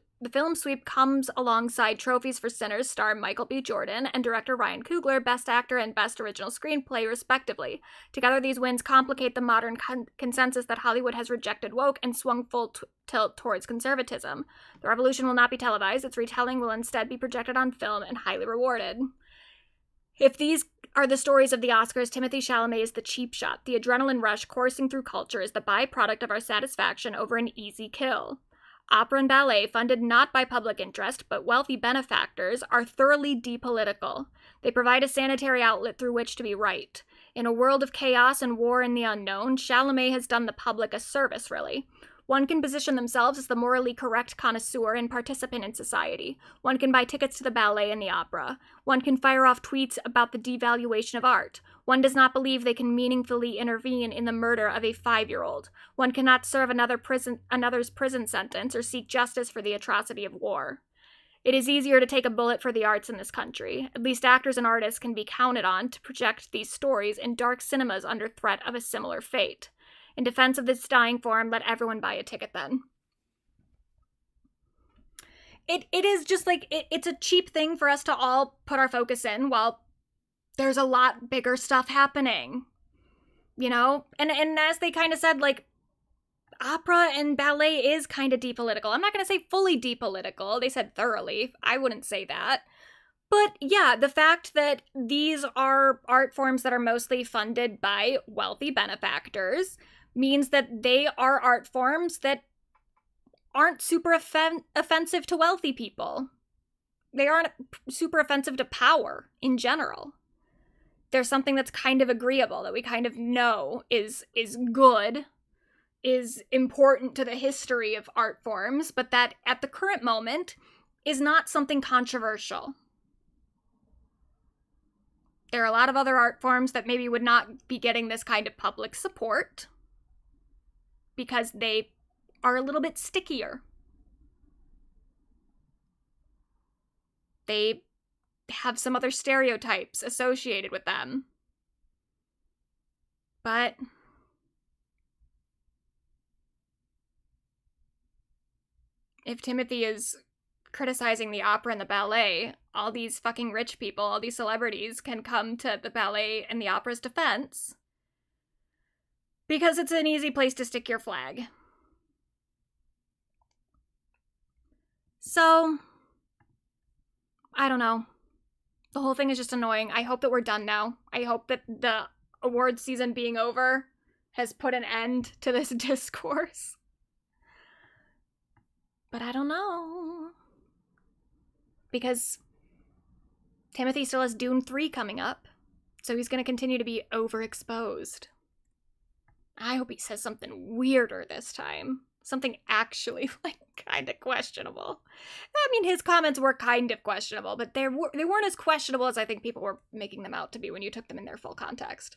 comes alongside trophies for Sinners star Michael B. Jordan and director Ryan Coogler, Best Actor and Best Original Screenplay, respectively. Together, these wins complicate the modern consensus that Hollywood has rejected woke and swung full tilt towards conservatism. The revolution will not be televised. Its retelling will instead be projected on film and highly rewarded. If these are the stories of the Oscars, Timothée Chalamet is the cheap shot. The adrenaline rush coursing through culture is the byproduct of our satisfaction over an easy kill. Opera and ballet, funded not by public interest, but wealthy benefactors, are thoroughly depolitical. They provide a sanitary outlet through which to be right. In a world of chaos and war and the unknown, Chalamet has done the public a service, really. One can position themselves as the morally correct connoisseur and participant in society. One can buy tickets to the ballet and the opera. One can fire off tweets about the devaluation of art. One does not believe they can meaningfully intervene in the murder of a 5-year-old. One cannot serve another's prison sentence or seek justice for the atrocity of war. It is easier to take a bullet for the arts in this country. At least actors and artists can be counted on to project these stories in dark cinemas under threat of a similar fate. In defense of this dying form, let everyone buy a ticket then. It is just like, it's a cheap thing for us to all put our focus in while there's a lot bigger stuff happening. You know? And as they kind of said, like, opera and ballet is kind of depolitical. I'm not going to say fully depolitical. They said thoroughly. I wouldn't say that. But yeah, the fact that these are art forms that are mostly funded by wealthy benefactors means that they are art forms that aren't super offensive to wealthy people. They aren't super offensive to power in general. There's something that's kind of agreeable, that we kind of know is good, is important to the history of art forms, but that at the current moment is not something controversial. There are a lot of other art forms that maybe would not be getting this kind of public support because they are a little bit stickier. They have some other stereotypes associated with them. But if Timothee is criticizing the opera and the ballet, all these fucking rich people, all these celebrities can come to the ballet and the opera's defense because it's an easy place to stick your flag. So, I don't know. The whole thing is just annoying. I hope that we're done now. I hope that the awards season being over has put an end to this discourse. But I don't know. Because Timothee still has Dune 3 coming up, so he's going to continue to be overexposed. I hope he says something weirder this time. Something actually, like, kind of questionable. I mean, his comments were kind of questionable, but they weren't as questionable as I think people were making them out to be when you took them in their full context.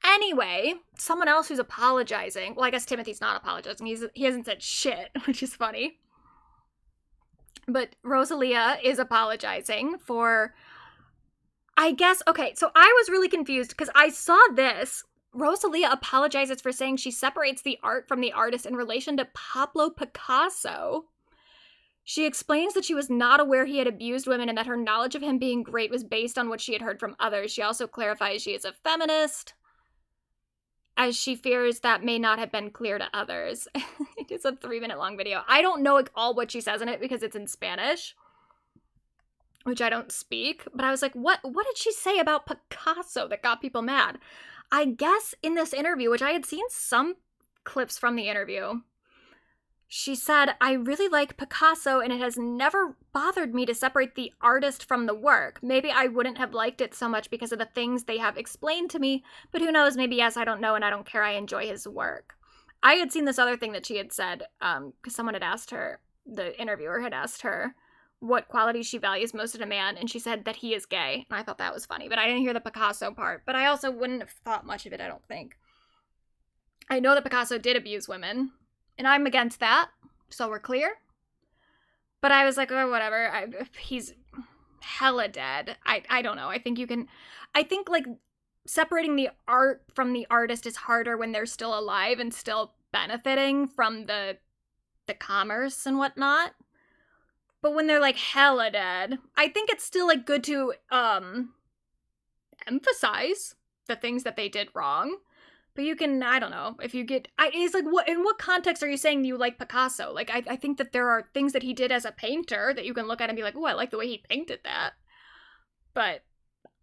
Anyway, someone else who's apologizing, well, I guess Timothee's not apologizing, he hasn't said shit, which is funny. But Rosalia is apologizing for, I guess, okay, so I was really confused because I saw this. Rosalia apologizes for saying she separates the art from the artist in relation to Pablo Picasso. She explains that she was not aware he had abused women and that her knowledge of him being great was based on what she had heard from others. She also clarifies she is a feminist, as she fears that may not have been clear to others. It is a 3-minute long video. I don't know all what she says in it because it's in Spanish, which I don't speak, but I was like, what did she say about Picasso that got people mad? I guess in this interview, which I had seen some clips from the interview, she said, I really like Picasso and it has never bothered me to separate the artist from the work. Maybe I wouldn't have liked it so much because of the things they have explained to me, but who knows, maybe yes, I don't know and I don't care, I enjoy his work. I had seen this other thing that she had said, because someone had asked her, the interviewer had asked her what qualities she values most in a man, and she said that he is gay, and I thought that was funny, but I didn't hear the Picasso part, but I also wouldn't have thought much of it, I don't think. I know that Picasso did abuse women, and I'm against that, so we're clear. But I was like, oh, whatever. He's hella dead. I don't know. I think like separating the art from the artist is harder when they're still alive and still benefiting from the commerce and whatnot. But when they're like hella dead, I think it's still like good to emphasize the things that they did wrong. But you can, I don't know, if you get, it's like, in what context are you saying you like Picasso? Like, I think that there are things that he did as a painter that you can look at and be like, oh, I like the way he painted that. But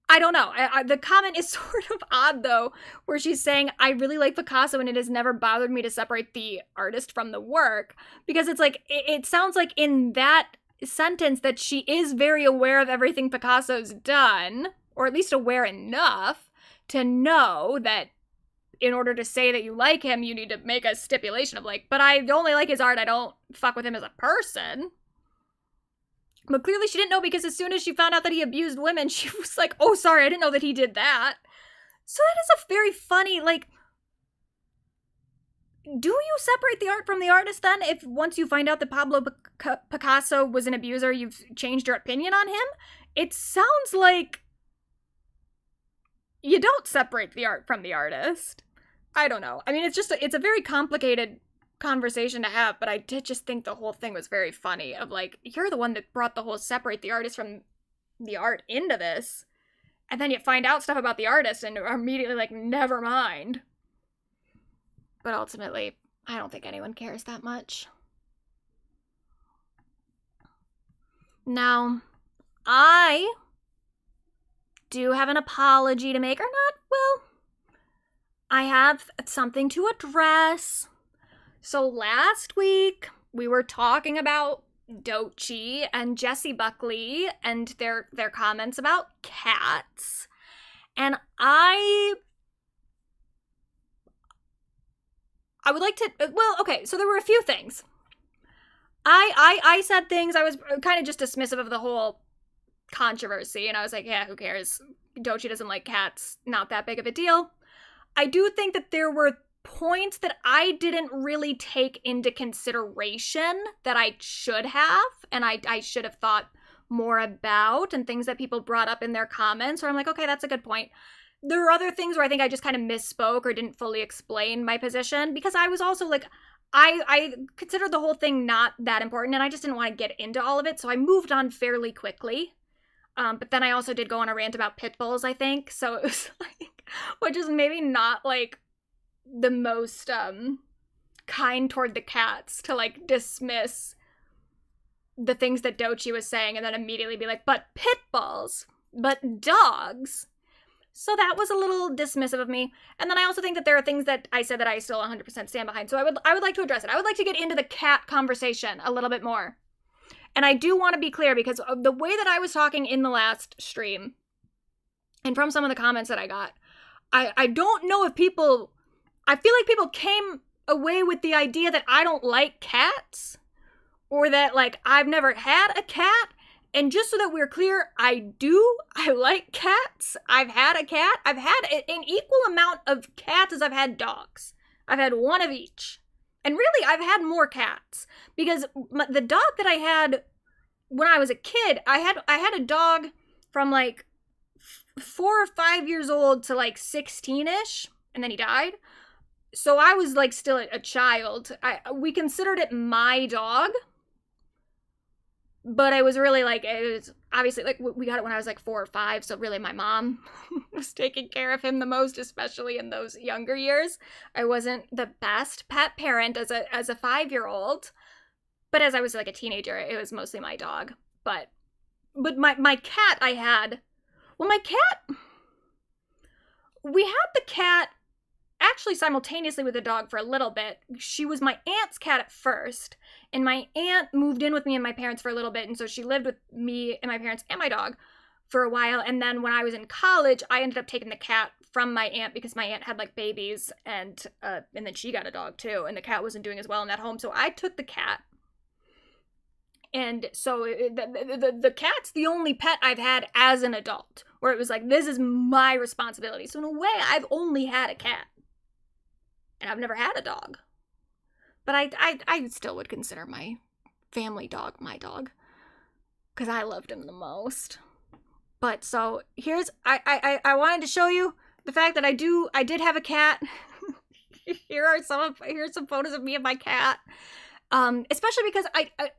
I don't know. The comment is sort of odd, though, where she's saying, I really like Picasso and it has never bothered me to separate the artist from the work. Because it's like, it sounds like in that sentence that she is very aware of everything Picasso's done, or at least aware enough to know that in order to say that you like him, you need to make a stipulation of like, but I only like his art, I don't fuck with him as a person. But clearly she didn't know, because as soon as she found out that he abused women, she was like, oh, sorry, I didn't know that he did that. So that is a very funny, like, do you separate the art from the artist then? If once you find out that Pablo Picasso was an abuser, you've changed your opinion on him? It sounds like you don't separate the art from the artist. I don't know. I mean, it's a very complicated conversation to have, but I did just think the whole thing was very funny of like, you're the one that brought the whole separate the artist from the art into this, and then you find out stuff about the artist and are immediately like, never mind. But ultimately, I don't think anyone cares that much. Now, I do have an apology to make, or not, well, I have something to address. So last week, we were talking about Doja and Jessie Buckley and their comments about cats. And I would like to, well, okay, so there were a few things. I said things, I was kind of just dismissive of the whole controversy, and I was like, yeah, who cares? Doja doesn't like cats, not that big of a deal. I do think that there were points that I didn't really take into consideration that I should have, and I should have thought more about, and things that people brought up in their comments where I'm like, okay, that's a good point. There are other things where I think I just kind of misspoke or didn't fully explain my position, because I was also like, I considered the whole thing not that important, and I just didn't want to get into all of it, so I moved on fairly quickly. But then I also did go on a rant about pit bulls, I think, so it was like, which is maybe not like the most kind toward the cats to like dismiss the things that Doja was saying and then immediately be like, but pit bulls, but dogs. So that was a little dismissive of me. And then I also think that there are things that I said that I still 100% stand behind. So I would like to address it. I would like to get into the cat conversation a little bit more. And I do want to be clear, because of the way that I was talking in the last stream, and from some of the comments that I got, I don't know if people, I feel like people came away with the idea that I don't like cats, or that like I've never had a cat. And just so that we're clear, I do. I like cats. I've had a cat. I've had an equal amount of cats as I've had dogs. I've had one of each. And really, I've had more cats, because the dog that I had when I was a kid, I had a dog from like 4 or 5 years old to like 16-ish, and then he died. So I was like still a child. We considered it my dog. But I was really like, it was obviously like we got it when I was like 4 or 5. So really my mom was taking care of him the most, especially in those younger years. I wasn't the best pet parent as a 5-year-old. But as I was like a teenager, it was mostly my dog. But my cat I had, well, my cat, we had the cat actually simultaneously with the dog for a little bit. She was my aunt's cat at first, and my aunt moved in with me and my parents for a little bit, and so she lived with me and my parents and my dog for a while. And then when I was in college, I ended up taking the cat from my aunt because my aunt had like babies, and then she got a dog too, and the cat wasn't doing as well in that home, so I took the cat. And so the cat's the only pet I've had as an adult, where it was like, this is my responsibility. So in a way, I've only had a cat. And I've never had a dog. But I still would consider my family dog my dog. Because I loved him the most. But so here's, I wanted to show you the fact that I did have a cat. Here's some photos of me and my cat. Especially because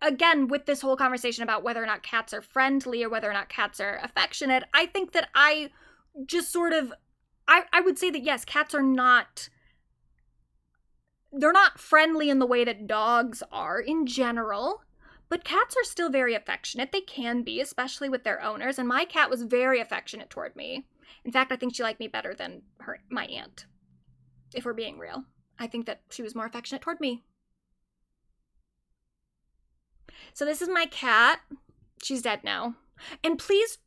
again, with this whole conversation about whether or not cats are friendly or whether or not cats are affectionate, I think that I just sort of, I would say that yes, cats are not, they're not friendly in the way that dogs are in general, but cats are still very affectionate. They can be, especially with their owners, and my cat was very affectionate toward me. In fact, I think she liked me better than my aunt, if we're being real. I think that she was more affectionate toward me. So this is my cat. She's dead now. And please,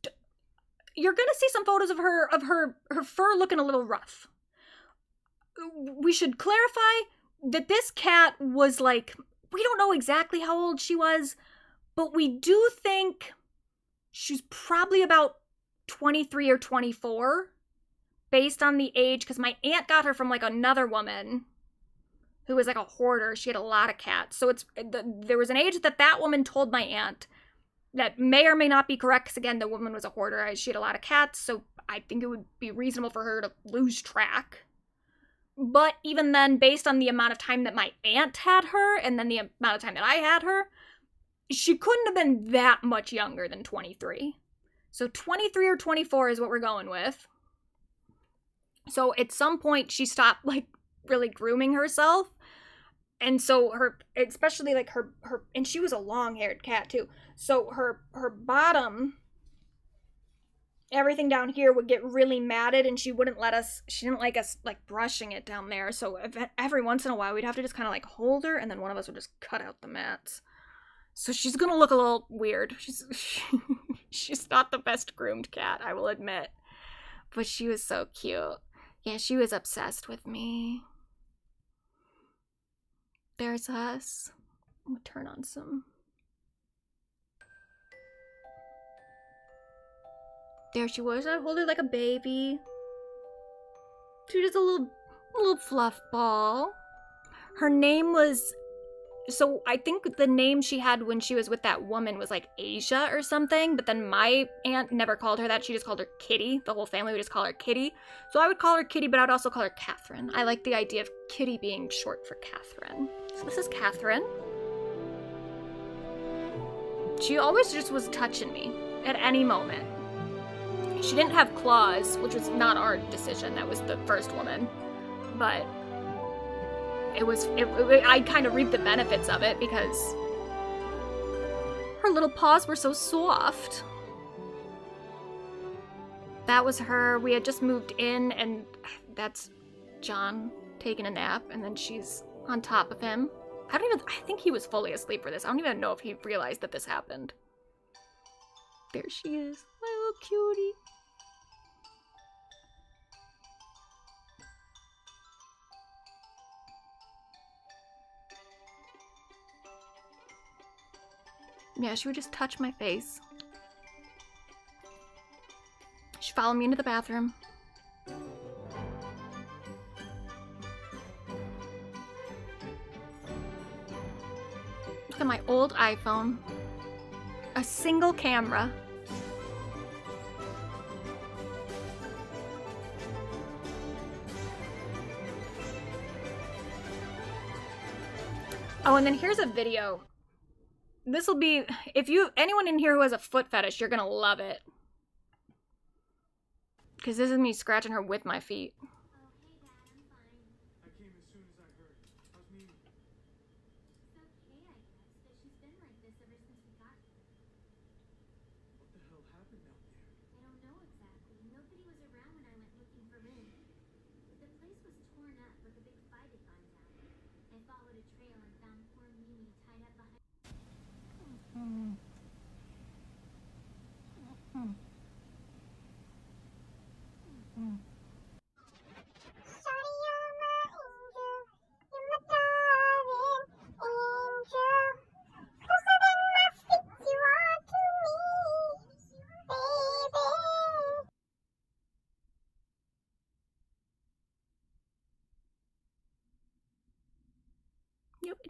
you're going to see some photos of her fur looking a little rough. We should clarify that this cat was like, we don't know exactly how old she was, but we do think she's probably about 23 or 24 based on the age, because my aunt got her from like another woman who was like a hoarder. She had a lot of cats. So there was an age that woman told my aunt that may or may not be correct, because again, the woman was a hoarder. She had a lot of cats, so I think it would be reasonable for her to lose track. But even then, based on the amount of time that my aunt had her, and then the amount of time that I had her, she couldn't have been that much younger than 23. So 23 or 24 is what we're going with. So at some point, she stopped, like, really grooming herself. And so especially like her, and she was a long-haired cat too. So her bottom, everything down here would get really matted, and she didn't like us like brushing it down there. So every once in a while we'd have to just kind of like hold her, and then one of us would just cut out the mats. So she's gonna look a little weird. She's not the best groomed cat, I will admit. But she was so cute. Yeah, she was obsessed with me. There's us. I'm gonna turn on some. There she was. I hold her like a baby. She was just a little fluff ball. Her name was, so I think the name she had when she was with that woman was like Asia or something, but then my aunt never called her that. She just called her Kitty. The whole family would just call her Kitty. So I would call her Kitty, but I'd also call her Catherine. I like the idea of Kitty being short for Catherine. So this is Catherine. She always just was touching me at any moment. She didn't have claws, which was not our decision. That was the first woman. But I kind of reaped the benefits of it because her little paws were so soft. That was her. We had just moved in, and that's John taking a nap, and then she's on top of him. I think he was fully asleep for this. I don't even know if he realized that this happened. There she is, my little cutie. Yeah, she would just touch my face. She'd follow me into the bathroom. Look at my old iPhone. A single camera. Oh, and then here's a video This'll be, if anyone in here who has a foot fetish, you're gonna love it. Because this is me scratching her with my feet.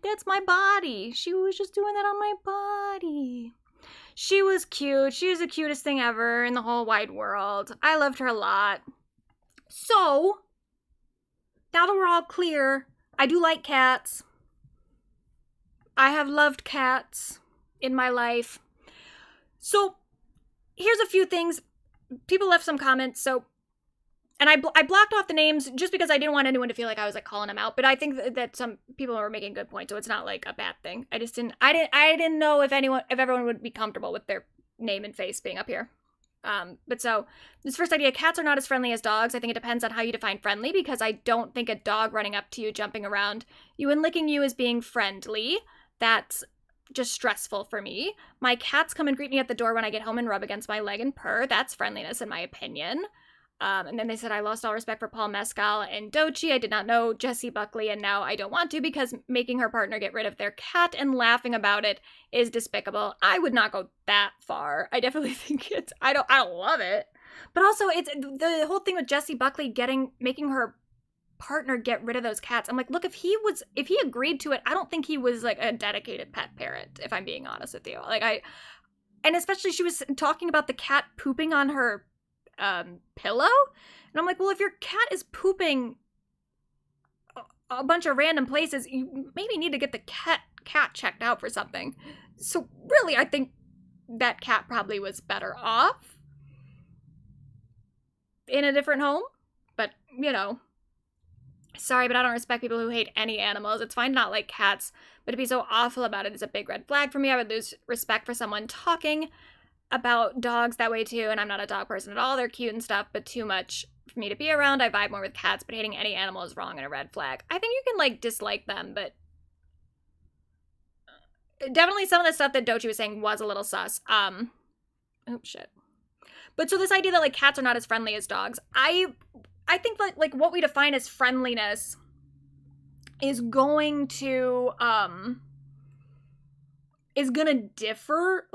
That's my body. She was just doing that on my body. She was cute. She was the cutest thing ever in the whole wide world. I loved her a lot. So, now that we're all clear, I do like cats. I have loved cats in my life. So, here's a few things. People left some comments, so... And I blocked off the names just because I didn't want anyone to feel like I was like calling them out. But I think that some people were making good points, so it's not like a bad thing. I didn't know if everyone would be comfortable with their name and face being up here. But so this first idea, cats are not as friendly as dogs. I think it depends on how you define friendly, because I don't think a dog running up to you, jumping around you and licking you is being friendly. That's just stressful for me. My cats come and greet me at the door when I get home and rub against my leg and purr. That's friendliness in my opinion. And then they said, I lost all respect for Paul Mescal and Doja. I did not know Jessie Buckley, and now I don't want to, because making her partner get rid of their cat and laughing about it is despicable. I would not go that far. I definitely think I don't love it. But also, it's the whole thing with Jessie Buckley making her partner get rid of those cats. I'm like, look, if he agreed to it, I don't think he was like a dedicated pet parent, if I'm being honest with you. And especially she was talking about the cat pooping on her pillow, and I'm like, well, if your cat is pooping a bunch of random places, you maybe need to get the cat checked out for something. So really, I think that cat probably was better off in a different home. But sorry, but I don't respect people who hate any animals. It's fine to not like cats, but to be so awful about it is a big red flag for me. I would lose respect for someone talking about dogs that way too, and I'm not a dog person at all. They're cute and stuff, but too much for me to be around. I vibe more with cats, but hating any animal is wrong and a red flag. I think you can dislike them, but definitely some of the stuff that Doja was saying was a little sus. Oh shit. But so this idea that cats are not as friendly as dogs, I think like what we define as friendliness is going to differ.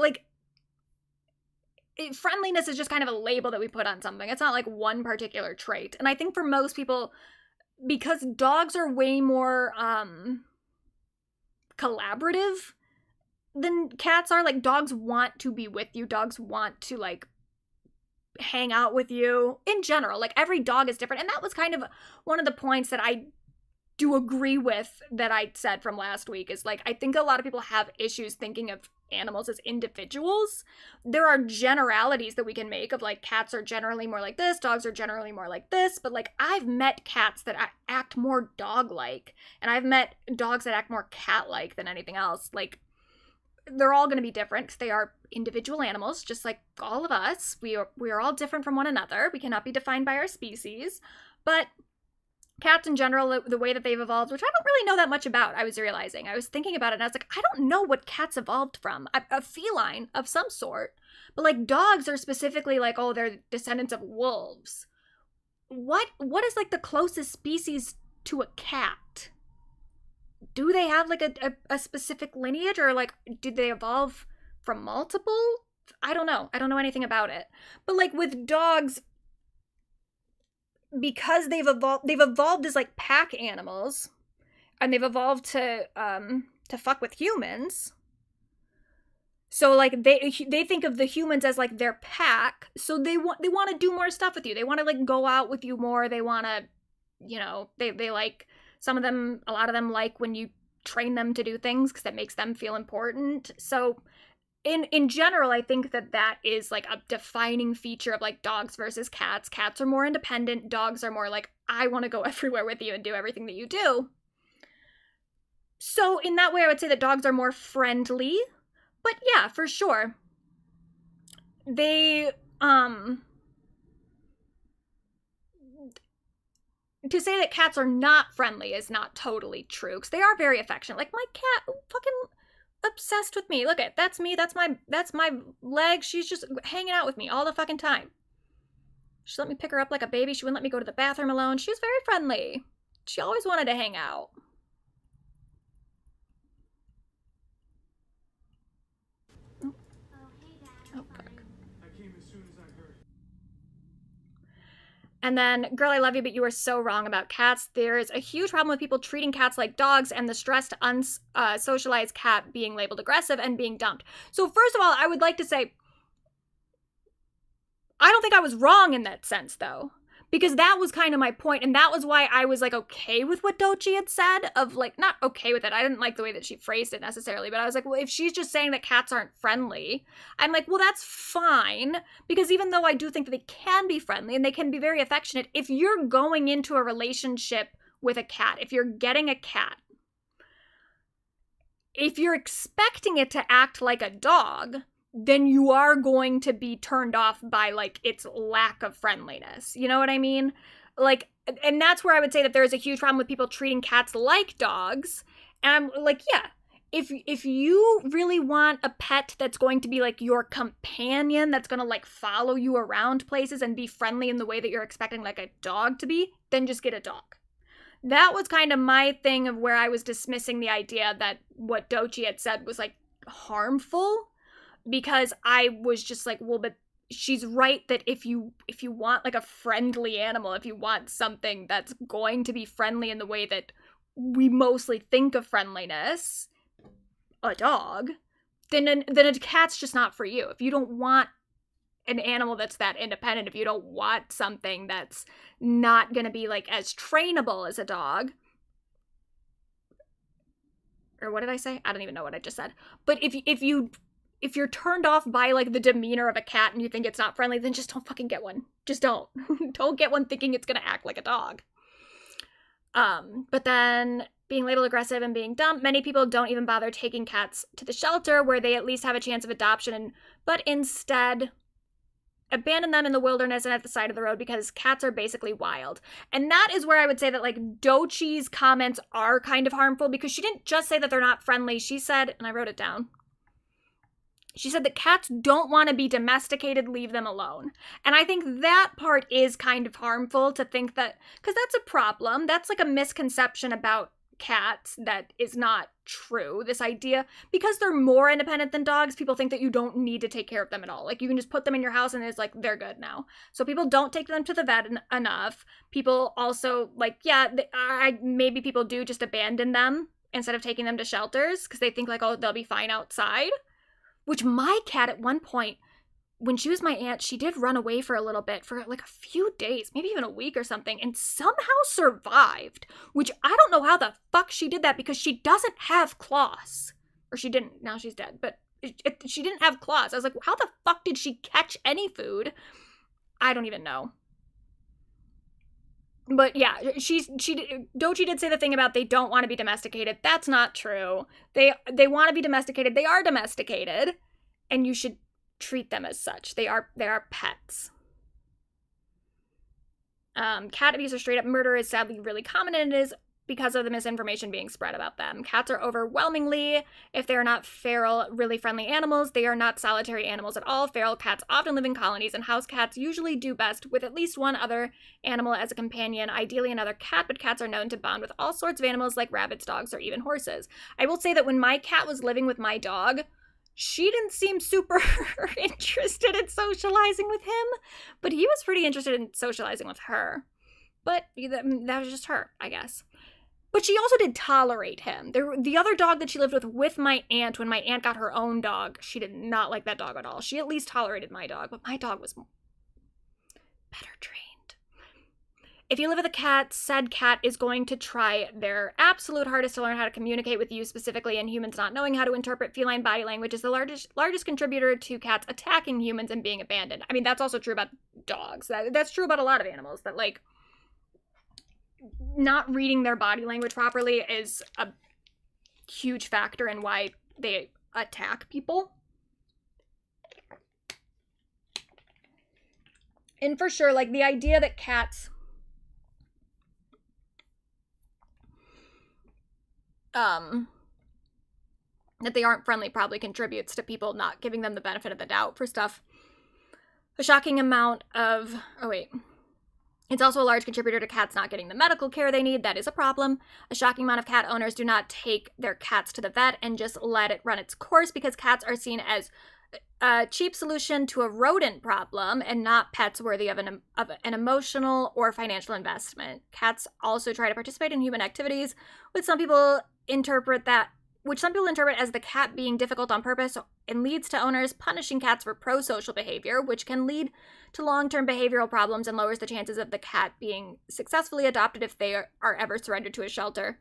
Friendliness is just kind of a label that we put on something. It's not like one particular trait. And I think for most people, because dogs are way more collaborative than cats are, dogs want to be with you. Dogs want to hang out with you in general. Every dog is different. And that was kind of one of the points that I do agree with that I said from last week is I think a lot of people have issues thinking of animals as individuals. There are generalities that we can make of cats are generally more like this, dogs are generally more like this, but I've met cats that act more dog-like, and I've met dogs that act more cat-like than anything else. They're all going to be different because they are individual animals, just like all of us. We are all different from one another. We cannot be defined by our species, but cats in general, the way that they've evolved, which I don't really know that much about, I was realizing. I was thinking about it, and I was like, I don't know what cats evolved from. A feline of some sort. But, dogs are specifically they're descendants of wolves. What is, the closest species to a cat? Do they have, a specific lineage, or, did they evolve from multiple? I don't know. I don't know anything about it. But, with dogs, because they've evolved as pack animals, and they've evolved to fuck with humans. So they think of the humans as their pack. So they want to do more stuff with you. They want to go out with you more. They want to, they like, a lot of them like when you train them to do things because that makes them feel important. So in general, I think that is like a defining feature of like dogs versus cats. Cats are more independent. Dogs are more like, I want to go everywhere with you and do everything that you do. So in that way, I would say that dogs are more friendly. But yeah, for sure. They, to say that cats are not friendly is not totally true, because they are very affectionate. Like, my cat fucking obsessed with me. Look at, that's me, that's my leg. She's just hanging out with me all the fucking time. She let me pick her up like a baby. She wouldn't let me go to the bathroom alone. She was very friendly. She always wanted to hang out. And then, girl, I love you, but you are so wrong about cats. There is a huge problem with people treating cats like dogs and the stressed, unsocialized cat being labeled aggressive and being dumped. So first of all, I would like to say, I don't think I was wrong in that sense, though. Because that was kind of my point, and that was why I was, like, okay with what Doja had said, of, like, not okay with it, I didn't like the way that she phrased it necessarily, but I was like, well, if she's just saying that cats aren't friendly, I'm like, well, that's fine, because even though I do think that they can be friendly, and they can be very affectionate, if you're going into a relationship with a cat, if you're getting a cat, if you're expecting it to act like a dog, then you are going to be turned off by, like, its lack of friendliness. You know what I mean? Like, and that's where I would say that there is a huge problem with people treating cats like dogs. And I'm like, yeah, if you really want a pet that's going to be, like, your companion, that's going to, like, follow you around places and be friendly in the way that you're expecting, like, a dog to be, then just get a dog. That was kind of my thing of where I was dismissing the idea that what Doja had said was, like, harmful. Because I was just like, well, but she's right that if you want like a friendly animal, if you want something that's going to be friendly in the way that we mostly think of friendliness, a dog, then a cat's just not for you. If you don't want an animal that's that independent, if you don't want something that's not going to be like as trainable as a dog, or what did I say? I don't even know what I just said. But if you're turned off by, like, the demeanor of a cat and you think it's not friendly, then just don't fucking get one. Just don't. Don't get one thinking it's gonna act like a dog. But then being labeled aggressive and being dumped, many people don't even bother taking cats to the shelter where they at least have a chance of adoption, but instead abandon them in the wilderness and at the side of the road because cats are basically wild. And that is where I would say that, like, Dochi's comments are kind of harmful, because she didn't just say that they're not friendly. She said, and I wrote it down, she said that cats don't want to be domesticated, leave them alone. And I think that part is kind of harmful to think that, because that's a problem. That's like a misconception about cats that is not true. This idea, because they're more independent than dogs, people think that you don't need to take care of them at all. Like, you can just put them in your house and it's like, they're good now. So people don't take them to the vet enough. People also, like, yeah, maybe people do just abandon them instead of taking them to shelters because they think like, oh, they'll be fine outside. Which my cat at one point, when she was my aunt, she did run away for a little bit, for like a few days, maybe even a week or something, and somehow survived. Which I don't know how the fuck she did that, because she doesn't have claws. Or she didn't, now she's dead, but she didn't have claws. I was like, how the fuck did she catch any food? I don't even know. But yeah, Doja did say the thing about they don't want to be domesticated. That's not true. They want to be domesticated. They are domesticated, and you should treat them as such. They are pets. Cat abuse or straight up murder is sadly really common, and it is because of the misinformation being spread about them. Cats are overwhelmingly, if they are not feral, really friendly animals, they are not solitary animals at all. Feral cats often live in colonies, and house cats usually do best with at least one other animal as a companion, ideally another cat, but cats are known to bond with all sorts of animals like rabbits, dogs, or even horses. I will say that when my cat was living with my dog, she didn't seem super interested in socializing with him, but he was pretty interested in socializing with her. But that was just her, I guess. But she also did tolerate him. The other dog that she lived with my aunt, when my aunt got her own dog, she did not like that dog at all. She at least tolerated my dog, but my dog was better trained. If you live with a cat, said cat is going to try their absolute hardest to learn how to communicate with you specifically, and humans not knowing how to interpret feline body language is the largest contributor to cats attacking humans and being abandoned. I mean, that's also true about dogs. That's true about a lot of animals, that, like, not reading their body language properly is a huge factor in why they attack people. And for sure, like, the idea that cats that they aren't friendly probably contributes to people not giving them the benefit of the doubt for stuff. A shocking amount of... Oh, wait. It's also a large contributor to cats not getting the medical care they need. That is a problem. A shocking amount of cat owners do not take their cats to the vet and just let it run its course because cats are seen as a cheap solution to a rodent problem and not pets worthy of an emotional or financial investment. Cats also try to participate in human activities, which some people interpret as the cat being difficult on purpose, and leads to owners punishing cats for pro-social behavior, which can lead to long-term behavioral problems and lowers the chances of the cat being successfully adopted if they are ever surrendered to a shelter.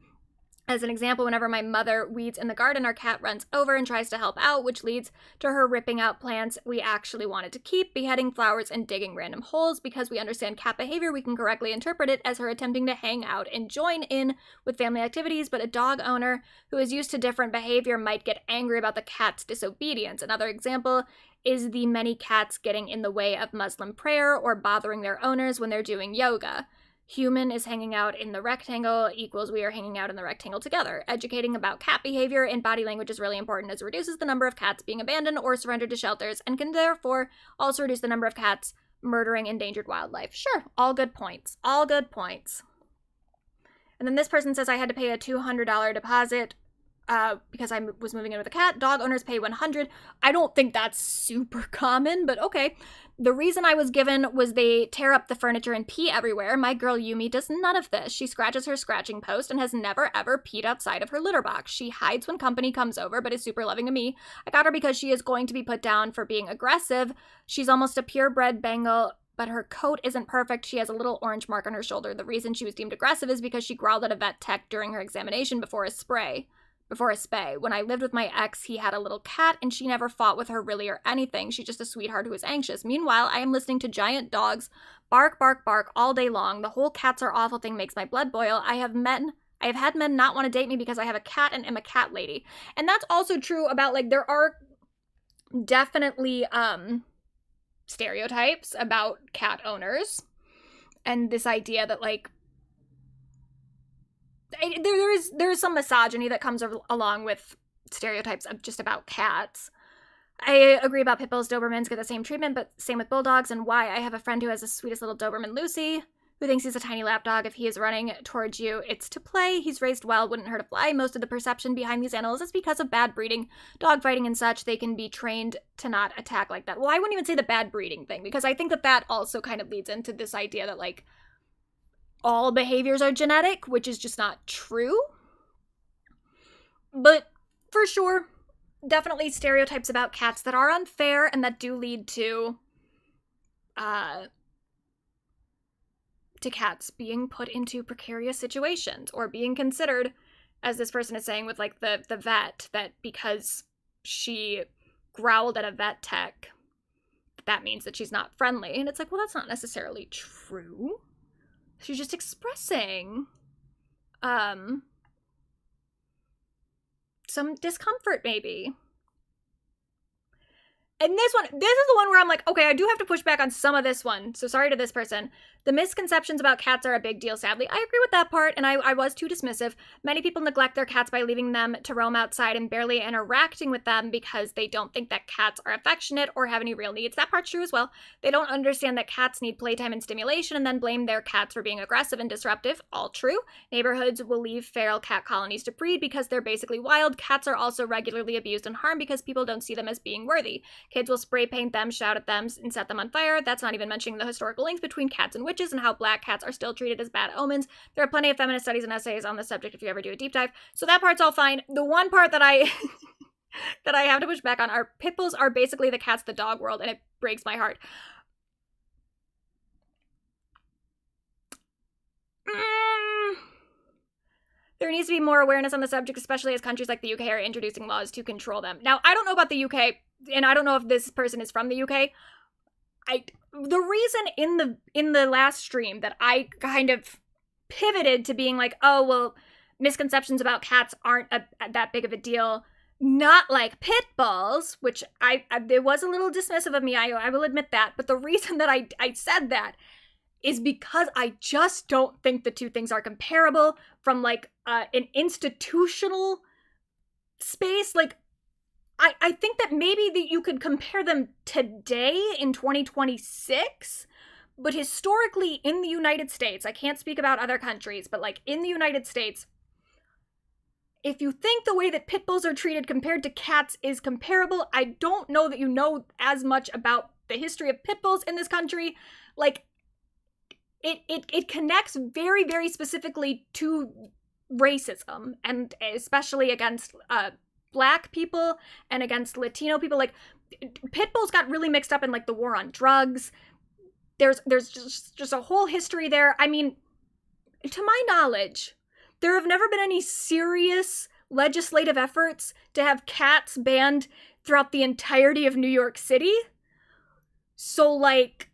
As an example, whenever my mother weeds in the garden, our cat runs over and tries to help out, which leads to her ripping out plants we actually wanted to keep, beheading flowers, and digging random holes. Because we understand cat behavior, we can correctly interpret it as her attempting to hang out and join in with family activities, but a dog owner who is used to different behavior might get angry about the cat's disobedience. Another example is the many cats getting in the way of Muslim prayer or bothering their owners when they're doing yoga. Human is hanging out in the rectangle equals we are hanging out in the rectangle together. Educating about cat behavior and body language is really important as it reduces the number of cats being abandoned or surrendered to shelters and can therefore also reduce the number of cats murdering endangered wildlife. Sure, all good points. All good points. And then this person says I had to pay a $200 deposit because I was moving in with a cat. Dog owners pay $100. I don't think that's super common, but okay. The reason I was given was they tear up the furniture and pee everywhere. My girl Yumi does none of this. She scratches her scratching post and has never ever peed outside of her litter box. She hides when company comes over, but is super loving to me. I got her because she is going to be put down for being aggressive. She's almost a purebred Bengal, but her coat isn't perfect. She has a little orange mark on her shoulder. The reason she was deemed aggressive is because she growled at a vet tech during her examination before a spay. When I lived with my ex, he had a little cat and she never fought with her really or anything. She's just a sweetheart who is anxious. Meanwhile, I am listening to giant dogs bark, bark, bark all day long. The whole cats are awful thing makes my blood boil. I have had men not want to date me because I have a cat and am a cat lady. And that's also true about, like, there are definitely stereotypes about cat owners. And this idea that, like, there is some misogyny that comes along with stereotypes of just about cats. I agree about pit bulls. Dobermans get the same treatment, but same with bulldogs. And why? I have a friend who has the sweetest little Doberman, Lucy, who thinks he's a tiny lap dog. If he is running towards you, it's to play. He's raised well, wouldn't hurt a fly. Most of the perception behind these animals is because of bad breeding, dog fighting and such. They can be trained to not attack like that. Well, I wouldn't even say the bad breeding thing, because I think that also kind of leads into this idea that, like, all behaviors are genetic, which is just not true. But for sure, definitely stereotypes about cats that are unfair and that do lead to cats being put into precarious situations or being considered, as this person is saying with, like, the vet, that because she growled at a vet tech, that means that she's not friendly. And it's like, well, that's not necessarily true. She's just expressing some discomfort, maybe. And this is the one where I'm like, okay, I do have to push back on some of this one. So sorry to this person. The misconceptions about cats are a big deal, sadly. I agree with that part, and I was too dismissive. Many people neglect their cats by leaving them to roam outside and barely interacting with them because they don't think that cats are affectionate or have any real needs. That part's true as well. They don't understand that cats need playtime and stimulation and then blame their cats for being aggressive and disruptive. All true. Neighborhoods will leave feral cat colonies to breed because they're basically wild. Cats are also regularly abused and harmed because people don't see them as being worthy. Kids will spray paint them, shout at them, and set them on fire. That's not even mentioning the historical links between cats and witches and how black cats are still treated as bad omens. There are plenty of feminist studies and essays on the subject if you ever do a deep dive. So that part's all fine. The one part that I that I have to push back on are pit bulls are basically the cats of the dog world, and it breaks my heart. There needs to be more awareness on the subject, especially as countries like the UK are introducing laws to control them. Now, I don't know about the UK, and I don't know if this person is from the UK. The reason in the last stream that I kind of pivoted to being like, oh, well, misconceptions about cats aren't that big of a deal. Not like pit bulls, which it was a little dismissive of me, I will admit that. But the reason that I said that is because I just don't think the two things are comparable from like an institutional space. Like, I think that maybe that you could compare them today in 2026, but historically in the United States, I can't speak about other countries, but like in the United States, if you think the way that pit bulls are treated compared to cats is comparable, I don't know that you know as much about the history of pit bulls in this country. Like, it connects very, very specifically to racism, and especially against Black people and against Latino people. Like, pit bulls got really mixed up in like the war on drugs. There's just a whole history there. I mean, to my knowledge, there have never been any serious legislative efforts to have cats banned throughout the entirety of New York City. So, like,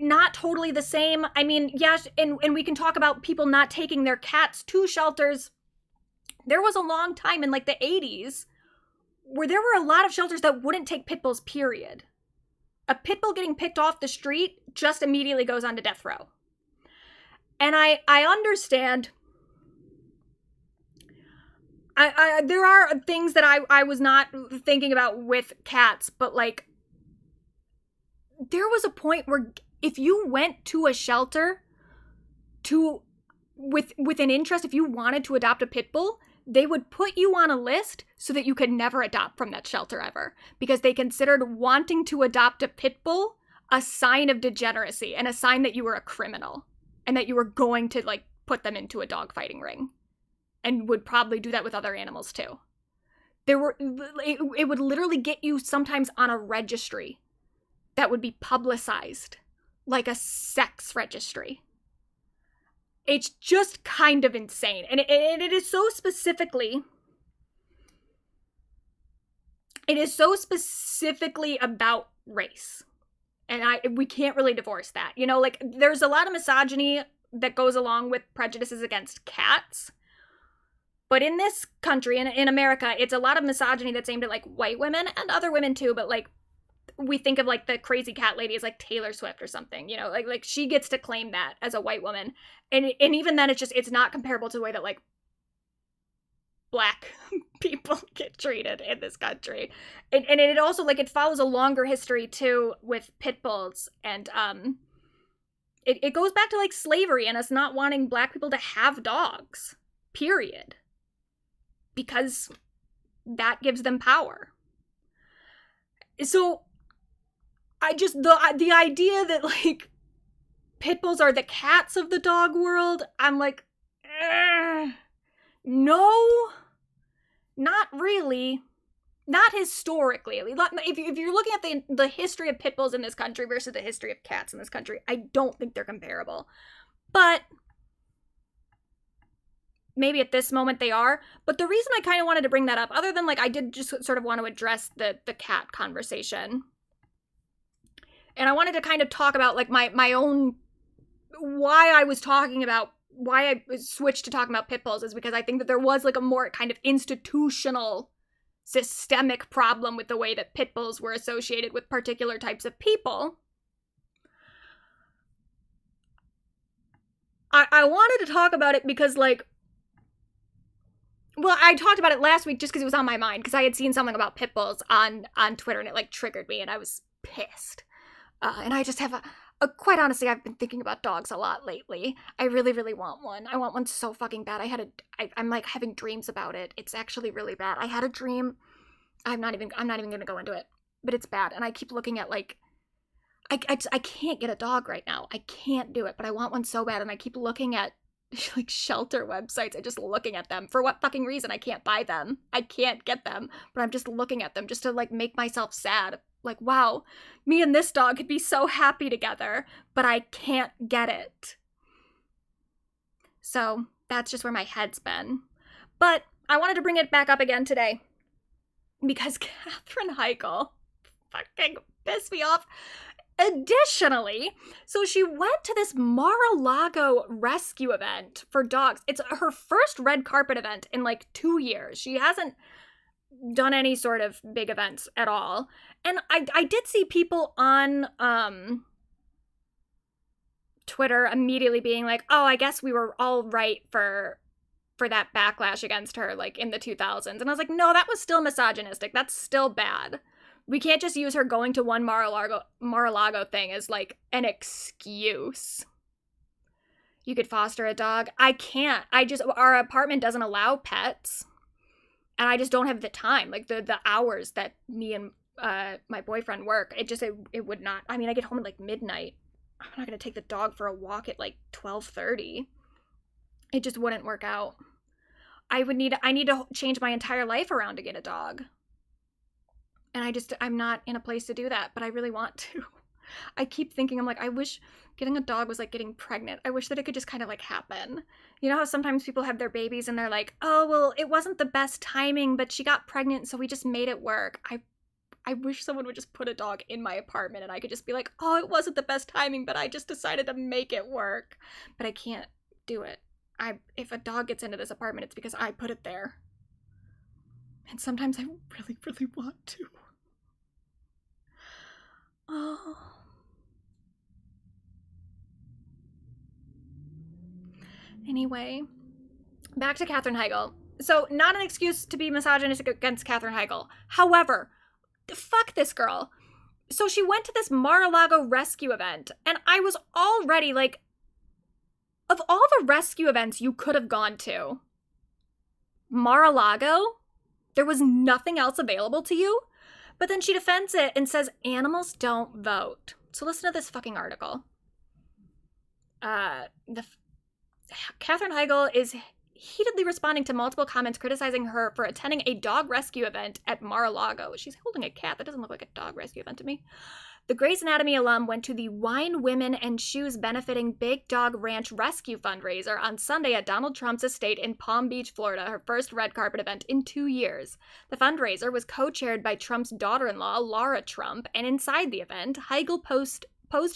not totally the same. I mean, yes, and we can talk about people not taking their cats to shelters. There was a long time in, like, the 80s where there were a lot of shelters that wouldn't take pit bulls, period. A pit bull getting picked off the street just immediately goes on to death row. And I understand... there are things that I was not thinking about with cats, but like, there was a point where if you went to a shelter with an interest, if you wanted to adopt a pit bull, they would put you on a list so that you could never adopt from that shelter ever, because they considered wanting to adopt a pit bull a sign of degeneracy and a sign that you were a criminal and that you were going to like put them into a dogfighting ring. And would probably do that with other animals too. It would literally get you sometimes on a registry that would be publicized like a sex registry. It's just kind of insane. And it is so specifically about race. And we can't really divorce that. You know, like, there's a lot of misogyny that goes along with prejudices against cats. But in this country, in America, it's a lot of misogyny that's aimed at, like, white women and other women, too. But, like, we think of, like, the crazy cat lady as, like, Taylor Swift or something, you know? Like she gets to claim that as a white woman. And even then, it's not comparable to the way that, like, Black people get treated in this country. And it also, like, it follows a longer history, too, with pit bulls. And it goes back to, like, slavery and us not wanting Black people to have dogs, period. Because that gives them power. So I just, the idea that, like, pit bulls are the cats of the dog world, I'm like, no, not really. Not historically. If you're looking at the history of pit bulls in this country versus the history of cats in this country, I don't think they're comparable. But maybe at this moment they are. But the reason I kind of wanted to bring that up, other than, like, I did just sort of want to address the cat conversation. And I wanted to kind of talk about, like, my own, why I switched to talking about pit bulls is because I think that there was, like, a more kind of institutional, systemic problem with the way that pit bulls were associated with particular types of people. I wanted to talk about it because, like, well, I talked about it last week just because it was on my mind, because I had seen something about pit bulls on Twitter, and it, like, triggered me, and I was pissed. And I just have quite honestly, I've been thinking about dogs a lot lately. I really, really want one. I want one so fucking bad. I'm, like, having dreams about it. It's actually really bad. I had a dream. I'm not even going to go into it, but it's bad. And I keep looking at, like, I can't get a dog right now. I can't do it, but I want one so bad. And I keep looking at, like, shelter websites and just looking at them. For what fucking reason? I can't buy them. I can't get them, but I'm just looking at them just to, like, make myself sad. Like, wow, me and this dog could be so happy together, but I can't get it. So that's just where my head's been. But I wanted to bring it back up again today because Katherine Heigl fucking pissed me off. Additionally, so she went to this Mar-a-Lago rescue event for dogs. It's her first red carpet event in like 2 years. She hasn't done any sort of big events at all. And I did see people on Twitter immediately being like, oh, I guess we were all right for that backlash against her like in the 2000s. And I was like, no, that was still misogynistic. That's still bad. We can't just use her going to one Mar-a-Lago thing as like an excuse. You could foster a dog. I can't. Our apartment doesn't allow pets. And I just don't have the time. Like the hours that me and my boyfriend work, it would not. I mean, I get home at like midnight. I'm not going to take the dog for a walk at like 12:30. It just wouldn't work out. I need to change my entire life around to get a dog. And I'm not in a place to do that, but I really want to. I keep thinking, I'm like, I wish getting a dog was like getting pregnant. I wish that it could just kind of like happen. You know how sometimes people have their babies and they're like, oh, well, it wasn't the best timing, but she got pregnant, so we just made it work. I wish someone would just put a dog in my apartment and I could just be like, oh, it wasn't the best timing, but I just decided to make it work. But I can't do it. If a dog gets into this apartment, it's because I put it there. And sometimes I really, really want to. Oh. Anyway, back to Katherine Heigl. So, not an excuse to be misogynistic against Katherine Heigl. However, fuck this girl. So she went to this Mar-a-Lago rescue event, and I was already like, of all the rescue events you could have gone to, Mar-a-Lago, there was nothing else available to you? But then she defends it and says animals don't vote. So listen to this fucking article. Katherine Heigl is heatedly responding to multiple comments criticizing her for attending a dog rescue event at Mar-a-Lago. She's holding a cat. That doesn't look like a dog rescue event to me. The Grey's Anatomy alum went to the Wine, Women, and Shoes benefiting Big Dog Ranch Rescue fundraiser on Sunday at Donald Trump's estate in Palm Beach, Florida, her first red carpet event in 2 years. The fundraiser was co-chaired by Trump's daughter-in-law, Laura Trump, and inside the event, Heigl posed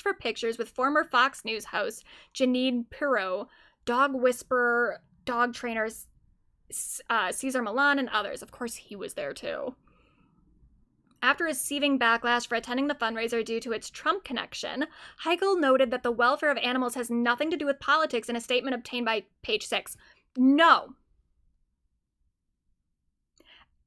for pictures with former Fox News host Jeanine Pirro, dog whisperer, dog trainers Cesar Millan, and others. Of course, he was there too. After receiving backlash for attending the fundraiser due to its Trump connection, Heigl noted that the welfare of animals has nothing to do with politics in a statement obtained by Page Six. No.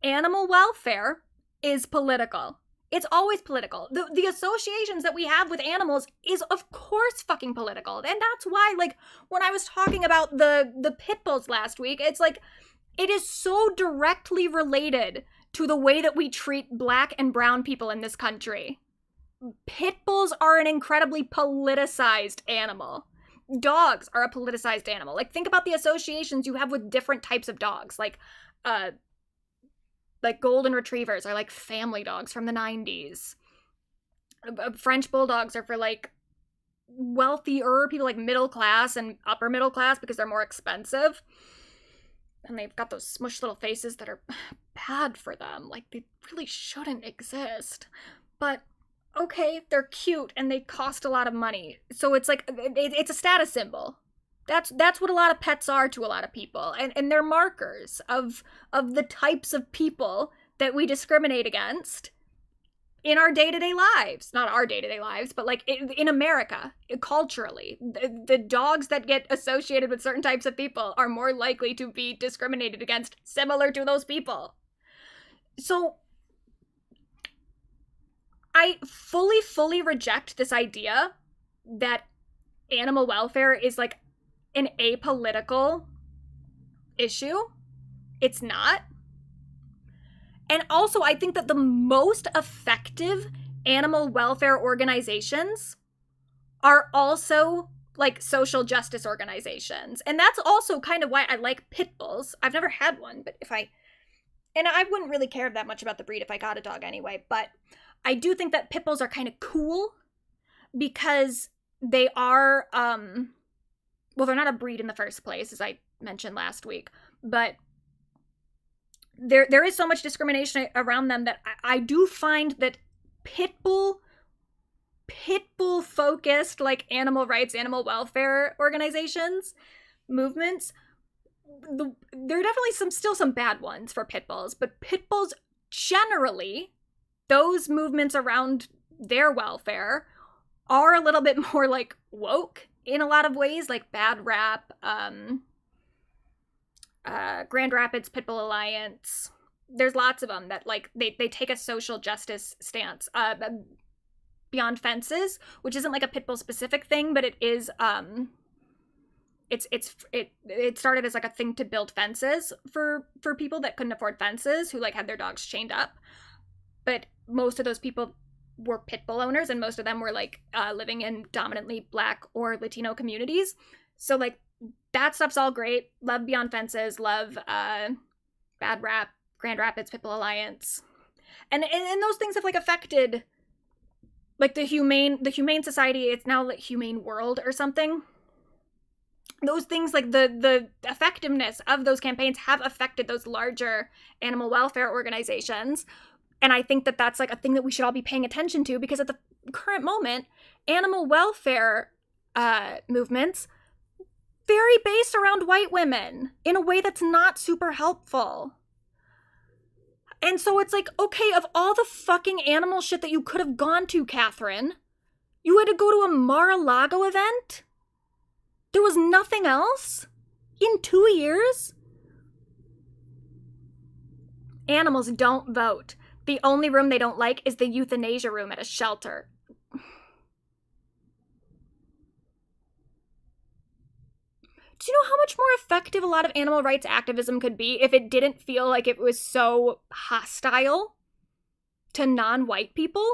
Animal welfare is political. It's always political. The associations that we have with animals is of course fucking political. And that's why, like, when I was talking about the pit bulls last week, it's like, it is so directly related to the way that we treat black and brown people in this country. Pit bulls are an incredibly politicized animal. Dogs are a politicized animal. Like, think about the associations you have with different types of dogs. Like golden retrievers are like family dogs from the 90s. French bulldogs are for like wealthier people, like middle class and upper middle class, because they're more expensive. And they've got those smushed little faces that are bad for them. Like, they really shouldn't exist. But, okay, they're cute and they cost a lot of money. So it's like, it's a status symbol. That's what a lot of pets are to a lot of people. And they're markers of the types of people that we discriminate against in our day-to-day lives. Not our day-to-day lives, but like in America, culturally. The dogs that get associated with certain types of people are more likely to be discriminated against, similar to those people. So I fully reject this idea that animal welfare is like an apolitical issue. It's not. And also, I think that the most effective animal welfare organizations are also like social justice organizations. And that's also kind of why I like pit bulls. I've never had one, but and I wouldn't really care that much about the breed if I got a dog anyway, but I do think that pit bulls are kind of cool because they are, well, they're not a breed in the first place, as I mentioned last week, but there is so much discrimination around them that I do find that pitbull focused, like, animal rights, animal welfare organizations, movements, there are definitely still some bad ones for pit bulls, but pit bulls generally, those movements around their welfare are a little bit more, like, woke in a lot of ways, like Bad Rap, Grand Rapids Pitbull Alliance. There's lots of them that, like, they take a social justice stance. Beyond Fences, which isn't like a pitbull specific thing, but it is it started as like a thing to build fences for people that couldn't afford fences, who like had their dogs chained up. But most of those people were pitbull owners, and most of them were like living in dominantly Black or Latino communities. So like that stuff's all great. Love Beyond Fences, love Bad Rap, Grand Rapids Pitbull Alliance, and those things have like affected like the humane society. It's now like Humane World or something. Those things, like the effectiveness of those campaigns have affected those larger animal welfare organizations. And I think that that's like a thing that we should all be paying attention to, because at the current moment, animal welfare movements very based around white women in a way that's not super helpful. And so it's like, okay, of all the fucking animal shit that you could have gone to, Katherine, you had to go to a Mar-a-Lago event? There was nothing else? In 2 years? Animals don't vote. The only room they don't like is the euthanasia room at a shelter. Do you know how much more effective a lot of animal rights activism could be if it didn't feel like it was so hostile to non-white people?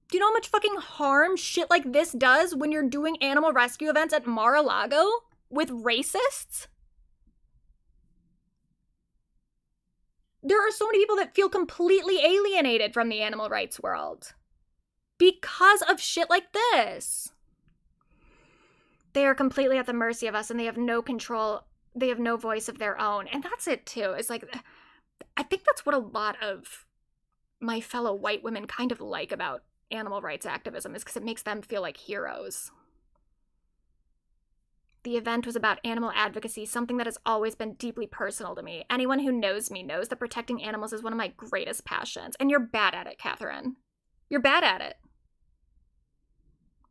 Do you know how much fucking harm shit like this does when you're doing animal rescue events at Mar-a-Lago with racists? There are so many people that feel completely alienated from the animal rights world because of shit like this. They are completely at the mercy of us, and they have no control. They have no voice of their own. And that's it too. It's like, I think that's what a lot of my fellow white women kind of like about animal rights activism, is because it makes them feel like heroes. The event was about animal advocacy, something that has always been deeply personal to me. Anyone who knows me knows that protecting animals is one of my greatest passions. And you're bad at it, Katherine. You're bad at it.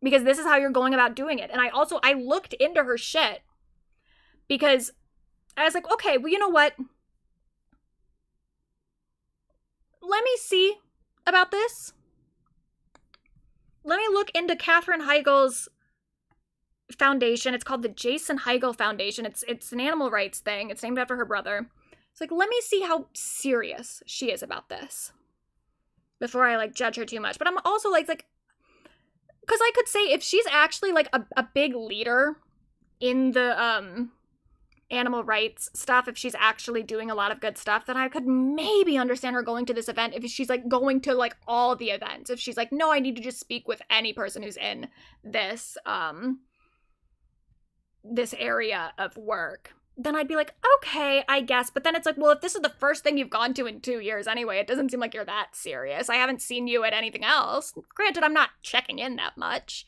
Because this is how you're going about doing it. And I looked into her shit because I was like, okay, well, you know what? Let me see about this. Let me look into Katherine Heigl's foundation. It's called the Jason Heigl Foundation. It's an animal rights thing. It's named after her brother. It's like, let me see how serious she is about this before I like judge her too much. But I'm also like, because I could say if she's actually like a big leader in the animal rights stuff, if she's actually doing a lot of good stuff, then I could maybe understand her going to this event. If she's like going to like all the events, if she's like, no, I need to just speak with any person who's in this this area of work, then I'd be like, okay, I guess. But then it's like, well, if this is the first thing you've gone to in 2 years anyway, it doesn't seem like you're that serious. I haven't seen you at anything else. Granted, I'm not checking in that much.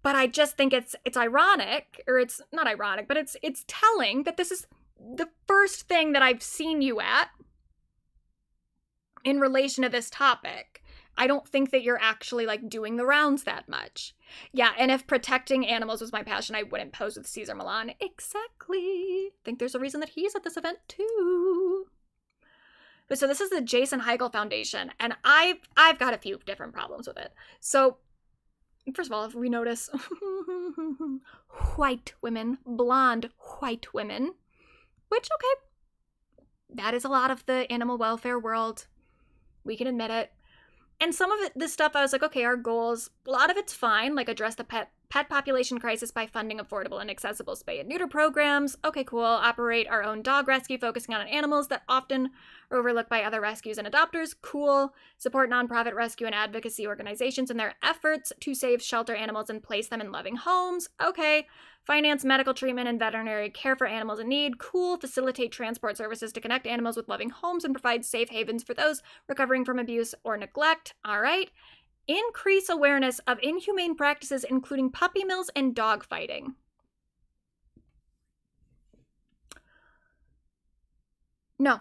But I just think it's ironic, or it's not ironic, but it's telling that this is the first thing that I've seen you at in relation to this topic. I don't think that you're actually like doing the rounds that much. Yeah, and if protecting animals was my passion, I wouldn't pose with Cesar Millan. Exactly. I think there's a reason that he's at this event too. But so this is the Jason Heigl Foundation, and I've got a few different problems with it. So first of all, if we notice white women, blonde white women, which, okay, that is a lot of the animal welfare world. We can admit it. And some of it, this stuff, I was like, okay, our goals, a lot of it's fine, like address the pet pet population crisis by funding affordable and accessible spay and neuter programs. Okay, cool. Operate our own dog rescue, focusing on animals that often are overlooked by other rescues and adopters. Cool. Support nonprofit rescue and advocacy organizations in their efforts to save shelter animals and place them in loving homes. Okay. Finance medical treatment and veterinary care for animals in need. Cool. Facilitate transport services to connect animals with loving homes and provide safe havens for those recovering from abuse or neglect. All right. Increase awareness of inhumane practices, including puppy mills and dog fighting. No.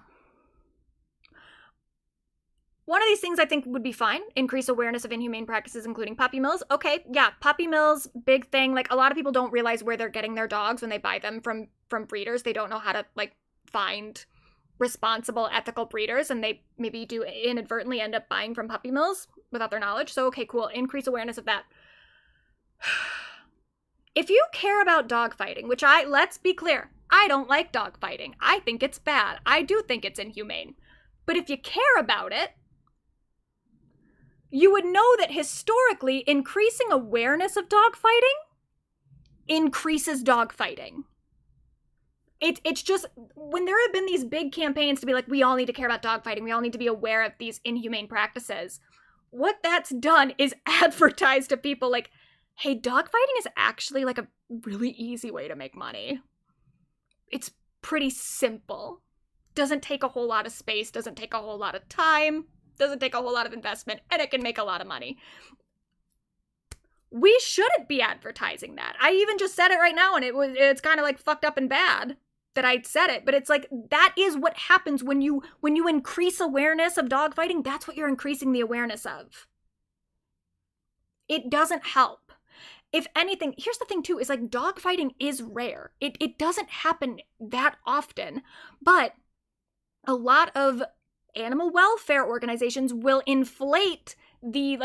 One of these things I think would be fine. Increase awareness of inhumane practices, including puppy mills. Okay, yeah, puppy mills, big thing. Like, a lot of people don't realize where they're getting their dogs when they buy them from breeders. They don't know how to, like, find responsible, ethical breeders, and they maybe do inadvertently end up buying from puppy mills without their knowledge. So, okay, cool. Increase awareness of that. If you care about dog fighting, which let's be clear, I don't like dog fighting. I think it's bad. I do think it's inhumane. But if you care about it, you would know that historically, increasing awareness of dog fighting increases dog fighting. It's just, when there have been these big campaigns to be like, we all need to care about dog fighting, we all need to be aware of these inhumane practices, what that's done is advertise to people like, hey, dog fighting is actually like a really easy way to make money. It's pretty simple. Doesn't take a whole lot of space, doesn't take a whole lot of time, doesn't take a whole lot of investment, and it can make a lot of money. We shouldn't be advertising that. I even just said it right now, and it's kind of like fucked up and bad that I said it, but it's like, that is what happens when you increase awareness of dogfighting. That's what you're increasing the awareness of. It doesn't help. If anything, here's the thing too, is like, dogfighting is rare. It doesn't happen that often, but a lot of animal welfare organizations will inflate the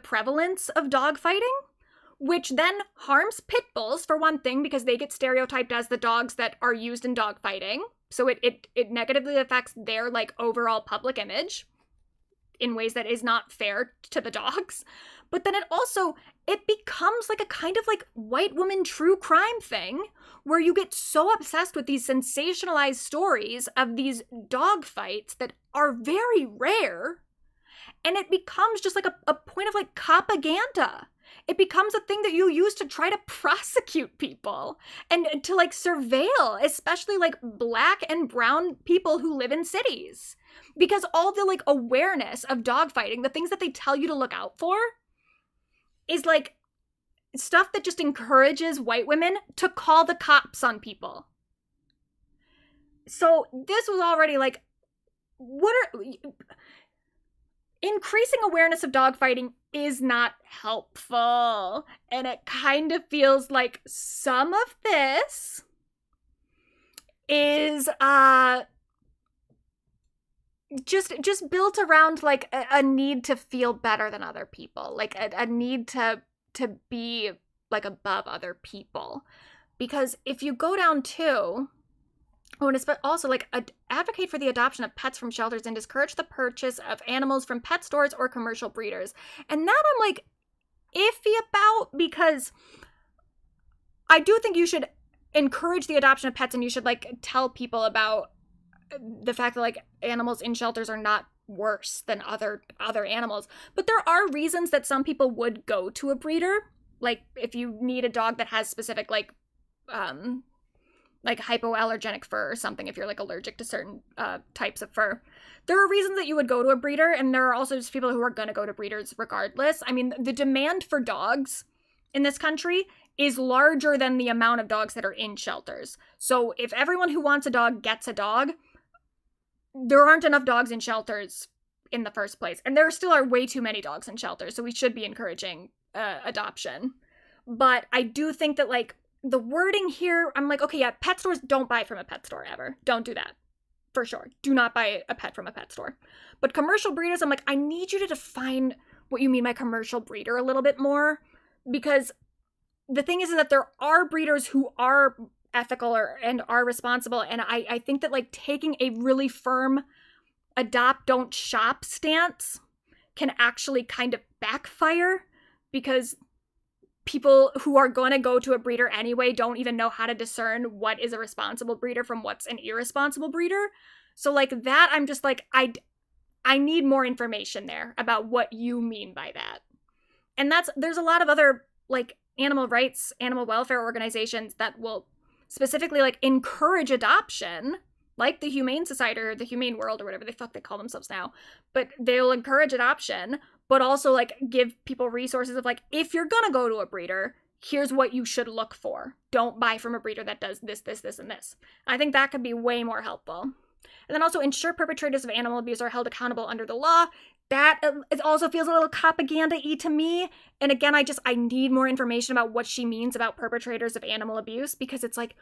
prevalence of dogfighting, which then harms pit bulls, for one thing, because they get stereotyped as the dogs that are used in dogfighting. So it negatively affects their like overall public image in ways that is not fair to the dogs. But then it becomes like a kind of like white woman true crime thing, where you get so obsessed with these sensationalized stories of these dog fights that are very rare, and it becomes just like a point of like propaganda. It becomes a thing that you use to try to prosecute people and to like surveil, especially like Black and brown people who live in cities. Because all the like awareness of dogfighting, the things that they tell you to look out for, is like stuff that just encourages white women to call the cops on people. So this was already like, increasing awareness of dogfighting is not helpful. And it kind of feels like some of this is just built around like a need to feel better than other people, like a need to be like above other people. Because if you go down to, and also like advocate for the adoption of pets from shelters and discourage the purchase of animals from pet stores or commercial breeders. And that I'm like iffy about, because I do think you should encourage the adoption of pets, and you should like tell people about the fact that like animals in shelters are not worse than other animals. But there are reasons that some people would go to a breeder. Like if you need a dog that has specific like hypoallergenic fur or something, if you're like allergic to certain types of fur. There are reasons that you would go to a breeder, and there are also just people who are going to go to breeders regardless. I mean, the demand for dogs in this country is larger than the amount of dogs that are in shelters. So if everyone who wants a dog gets a dog, there aren't enough dogs in shelters in the first place. And there still are way too many dogs in shelters, so we should be encouraging adoption. But I do think that like the wording here, I'm like, okay, yeah, pet stores, don't buy from a pet store ever. Don't do that. For sure. Do not buy a pet from a pet store. But commercial breeders, I'm like, I need you to define what you mean by commercial breeder a little bit more. Because the thing is that there are breeders who are ethical and are responsible. And I think that like taking a really firm adopt, don't shop stance can actually kind of backfire, because people who are going to go to a breeder anyway don't even know how to discern what is a responsible breeder from what's an irresponsible breeder. So like that, I'm just like, I need more information there about what you mean by that. And there's a lot of other like animal rights, animal welfare organizations that will specifically like encourage adoption, like the Humane Society or the Humane World or whatever the fuck they call themselves now. But they'll encourage adoption, but also like give people resources of like, if you're gonna go to a breeder, here's what you should look for. Don't buy from a breeder that does this, this, this, and this. I think that could be way more helpful. And then also ensure perpetrators of animal abuse are held accountable under the law. That it also feels a little propaganda-y to me. And again, I need more information about what she means about perpetrators of animal abuse, because it's like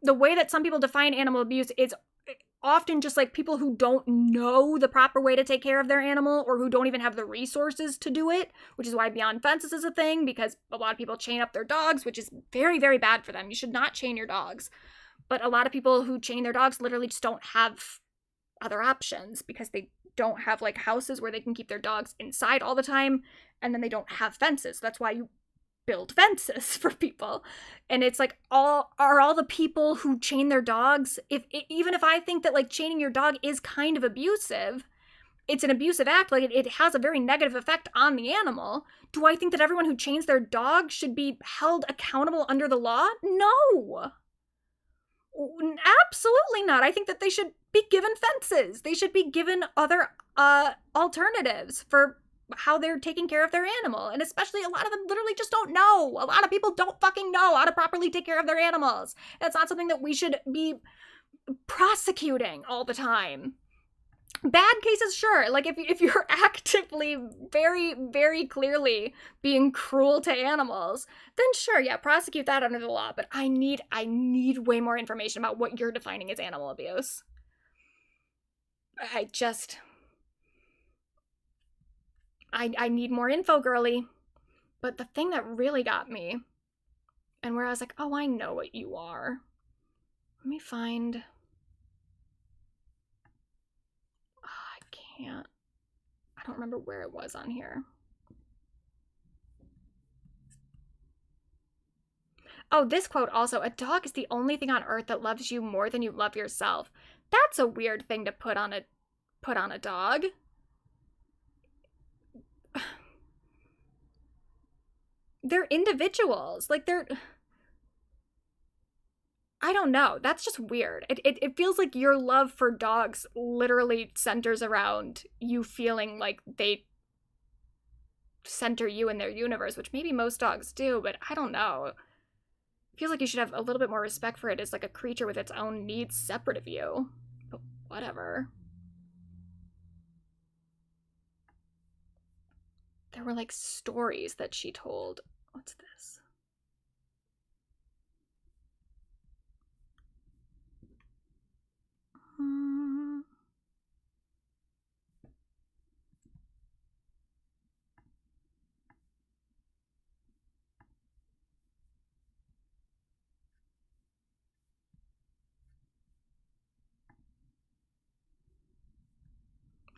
the way that some people define animal abuse is often just like people who don't know the proper way to take care of their animal or who don't even have the resources to do it, which is why Beyond Fences is a thing, because a lot of people chain up their dogs, which is very, very bad for them. You should not chain your dogs. But a lot of people who chain their dogs literally just don't have other options because they don't have like houses where they can keep their dogs inside all the time, and then they don't have fences. That's why you build fences for people. And it's like all the people who chain their dogs, even if I think that like chaining your dog is kind of abusive, it's an abusive act, like it has a very negative effect on the animal. Do I think that everyone who chains their dog should be held accountable under the law? No. Absolutely not. I think that they should be given fences. They should be given other alternatives for how they're taking care of their animal. And especially a lot of them literally just don't know. A lot of people don't fucking know how to properly take care of their animals. That's not something that we should be prosecuting all the time. Bad cases, sure. Like if you're actively very, very clearly being cruel to animals, then sure, yeah, prosecute that under the law. But I need way more information about what you're defining as animal abuse. I need more info, girly. But the thing that really got me, and where I was like, oh, I know what you are. Let me find... I don't remember where it was on here. Oh, this quote also, a dog is the only thing on earth that loves you more than you love yourself. That's a weird thing to put on a dog. They're individuals. Like I don't know. That's just weird. It feels like your love for dogs literally centers around you feeling like they center you in their universe, which maybe most dogs do, but I don't know. It feels like you should have a little bit more respect for it as like a creature with its own needs separate of you. But whatever. There were like stories that she told. What's this?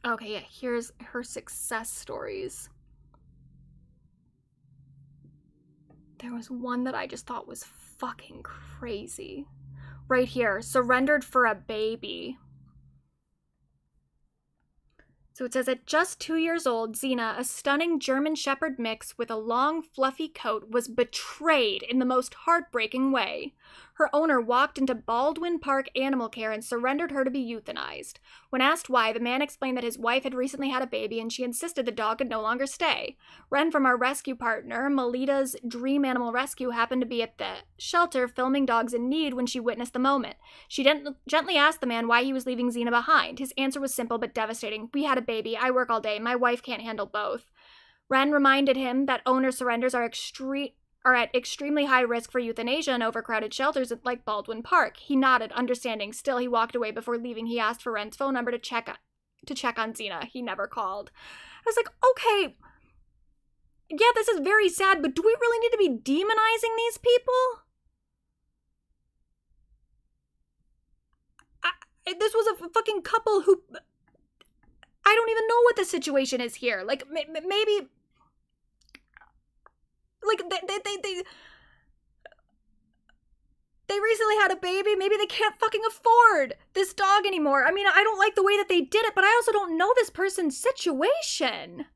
Okay, yeah, here's her success stories. There was one that I just thought was fucking crazy. Right here, surrendered for a baby. So it says, at just 2 years old, Xena, a stunning German Shepherd mix with a long, fluffy coat, was betrayed in the most heartbreaking way. Her owner walked into Baldwin Park Animal Care and surrendered her to be euthanized. When asked why, the man explained that his wife had recently had a baby and she insisted the dog could no longer stay. Ren from our rescue partner, Melita's Dream Animal Rescue, happened to be at the shelter filming dogs in need when she witnessed the moment. She gently asked the man why he was leaving Xena behind. His answer was simple but devastating. We had a baby. I work all day. My wife can't handle both. Ren reminded him that owner surrenders are at extremely high risk for euthanasia in overcrowded shelters like Baldwin Park. He nodded, understanding. Still, he walked away. Before leaving, he asked for Ren's phone number to check on Xena. He never called. I was like, okay, yeah, this is very sad, but do we really need to be demonizing these people? This was a fucking couple who... I don't even know what the situation is here. Like, maybe... Like, they recently had a baby. Maybe they can't fucking afford this dog anymore. I mean, I don't like the way that they did it, but I also don't know this person's situation.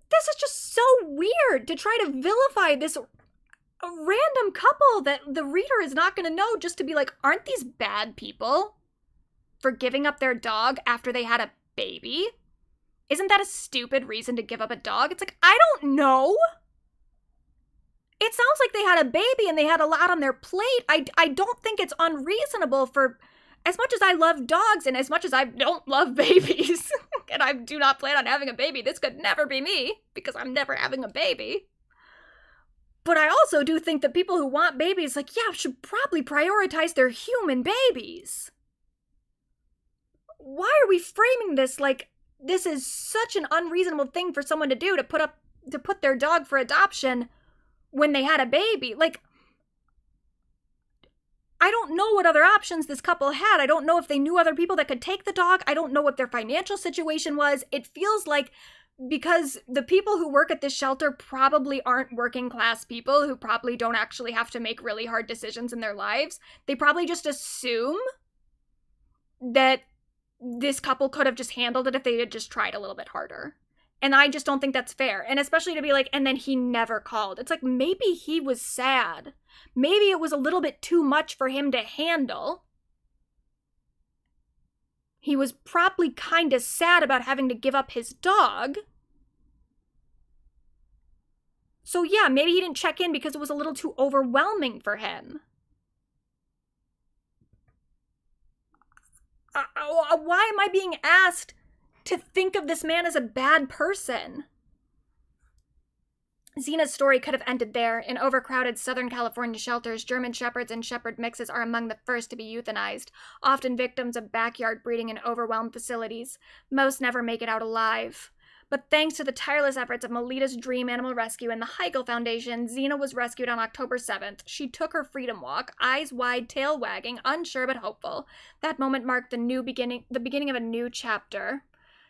This is just so weird to try to vilify this random couple that the reader is not going to know, just to be like, aren't these bad people for giving up their dog after they had a baby? Isn't that a stupid reason to give up a dog? It's like, I don't know. It sounds like they had a baby and they had a lot on their plate. I don't think it's unreasonable for, as much as I love dogs and as much as I don't love babies, and I do not plan on having a baby, this could never be me because I'm never having a baby. But I also do think that people who want babies, like, yeah, should probably prioritize their human babies. Why are we framing this like this is such an unreasonable thing for someone to do, to put their dog for adoption when they had a baby? Like, I don't know what other options this couple had. I don't know if they knew other people that could take the dog. I don't know what their financial situation was. It feels like, because the people who work at this shelter probably aren't working class people who probably don't actually have to make really hard decisions in their lives. They probably just assume that this couple could have just handled it if they had just tried a little bit harder. And I just don't think that's fair. And especially to be like, and then he never called. It's like, maybe he was sad. Maybe it was a little bit too much for him to handle. He was probably kind of sad about having to give up his dog. So yeah, maybe he didn't check in because it was a little too overwhelming for him. Why am I being asked to think of this man as a bad person? Zena's story could have ended there. In overcrowded Southern California shelters, German Shepherds and Shepherd mixes are among the first to be euthanized, often victims of backyard breeding in overwhelmed facilities. Most never make it out alive. But thanks to the tireless efforts of Melita's Dream Animal Rescue and the Heigl Foundation, Zena was rescued on October 7th. She took her freedom walk, eyes wide, tail wagging, unsure but hopeful. That moment marked the beginning of a new chapter.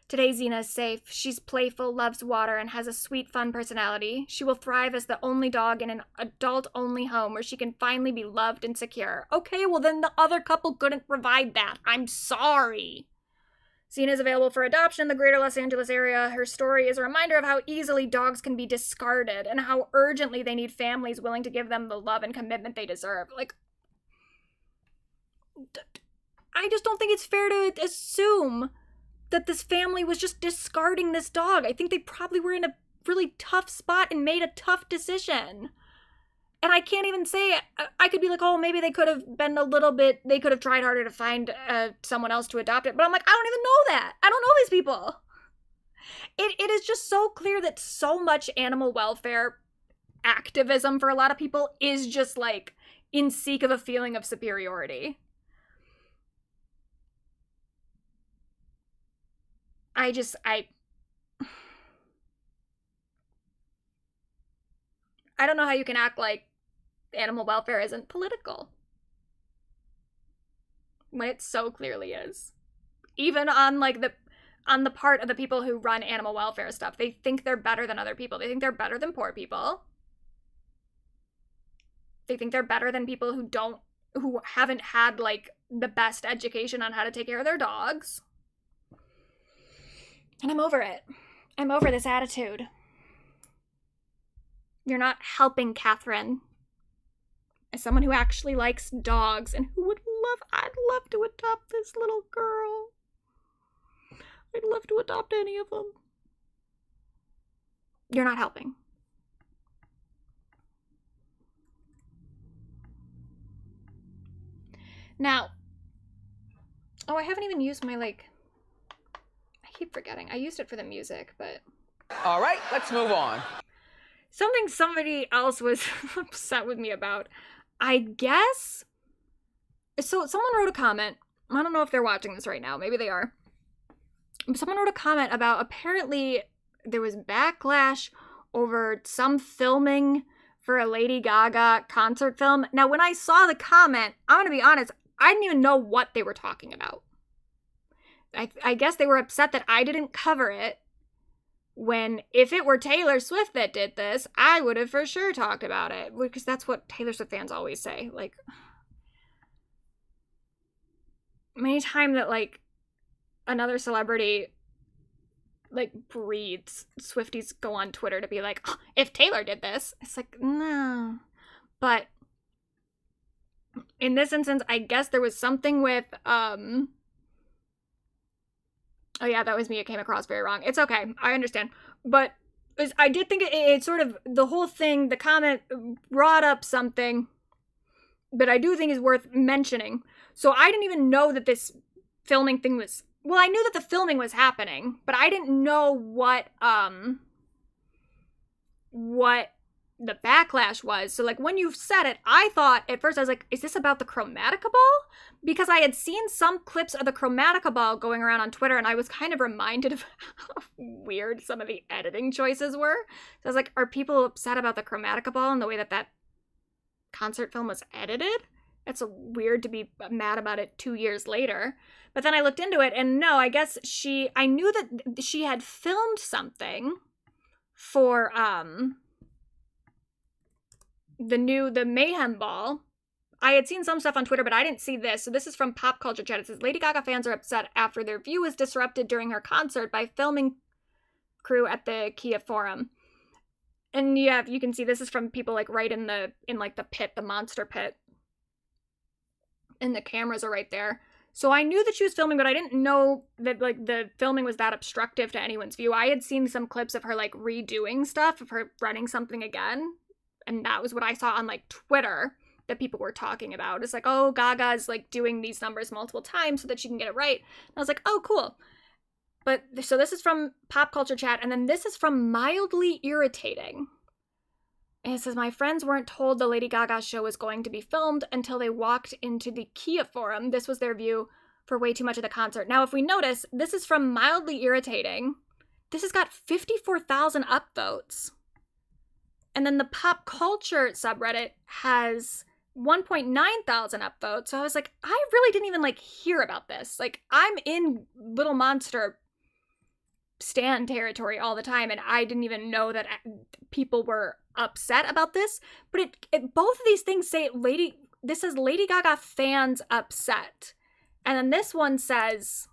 Today, Zena is safe. She's playful, loves water, and has a sweet, fun personality. She will thrive as the only dog in an adult-only home where she can finally be loved and secure. Okay, well then the other couple couldn't provide that. I'm sorry. Zena is available for adoption in the greater Los Angeles area. Her story is a reminder of how easily dogs can be discarded and how urgently they need families willing to give them the love and commitment they deserve. Like, I just don't think it's fair to assume that this family was just discarding this dog. I think they probably were in a really tough spot and made a tough decision. And I can't even say, I could be like, oh, maybe they could have been they could have tried harder to find someone else to adopt it. But I'm like, I don't even know that. I don't know these people. It is just so clear that so much animal welfare activism for a lot of people is just like in seek of a feeling of superiority. I don't know how you can act like animal welfare isn't political when it so clearly is. Even on like on the part of the people who run animal welfare stuff, they think they're better than other people. They think they're better than poor people. They think they're better than people who haven't had like the best education on how to take care of their dogs. And I'm over it. I'm over this attitude. You're not helping Katherine. As someone who actually likes dogs and who I'd love to adopt this little girl. I'd love to adopt any of them. You're not helping. Now, oh, I haven't even used my, I keep forgetting. I used it for the music, but... All right, let's move on. Something somebody else was upset with me about, I guess. So someone wrote a comment. I don't know if they're watching this right now. Maybe they are. Someone wrote a comment about apparently there was backlash over some filming for a Lady Gaga concert film. Now, when I saw the comment, I'm going to be honest, I didn't even know what they were talking about. I guess they were upset that I didn't cover it. when if it were Taylor Swift that did this, I would have for sure talked about it, because that's what Taylor Swift fans always say. Like, anytime that like another celebrity like breathes, Swifties go on Twitter to be like, oh, if Taylor did this, it's like, no. But in this instance, I guess there was something with oh yeah, that was me. It came across very wrong. It's okay. I understand. But I did think it sort of, the whole thing, the comment brought up something that I do think is worth mentioning. So I didn't even know that this filming thing was, well, I knew that the filming was happening, but I didn't know what the backlash was. So like when you said it, I thought at first, I was like, is this about the Chromatica Ball? Because I had seen some clips of the Chromatica Ball going around on Twitter, and I was kind of reminded of how weird some of the editing choices were. So I was like, are people upset about the Chromatica Ball and the way that that concert film was edited? It's weird to be mad about it 2 years later. But then I looked into it, and no, I guess I knew that she had filmed something for the Mayhem Ball. I had seen some stuff on Twitter, but I didn't see this. So this is from Pop Culture Chat. It says, Lady Gaga fans are upset after their view was disrupted during her concert by filming crew at the Kia Forum. And yeah, you can see this is from people like right in like the pit, the monster pit. And the cameras are right there. So I knew that she was filming, but I didn't know that like the filming was that obstructive to anyone's view. I had seen some clips of her like redoing stuff, of her running something again. And that was what I saw on like Twitter that people were talking about. It's like, oh, Gaga's like doing these numbers multiple times so that she can get it right. And I was like, oh, cool. But so this is from Pop Culture Chat, and then this is from Mildly Irritating. And it says, my friends weren't told the Lady Gaga show was going to be filmed until they walked into the Kia Forum. This was their view for way too much of the concert. Now, if we notice, this is from Mildly Irritating. This has got 54,000 upvotes. And then the Pop Culture subreddit has 1.9 thousand upvotes. So I was like, I really didn't even like hear about this. Like, I'm in Little Monster stan territory all the time, and I didn't even know that people were upset about this. But both of these things say this says Lady Gaga fans upset. And then this one says,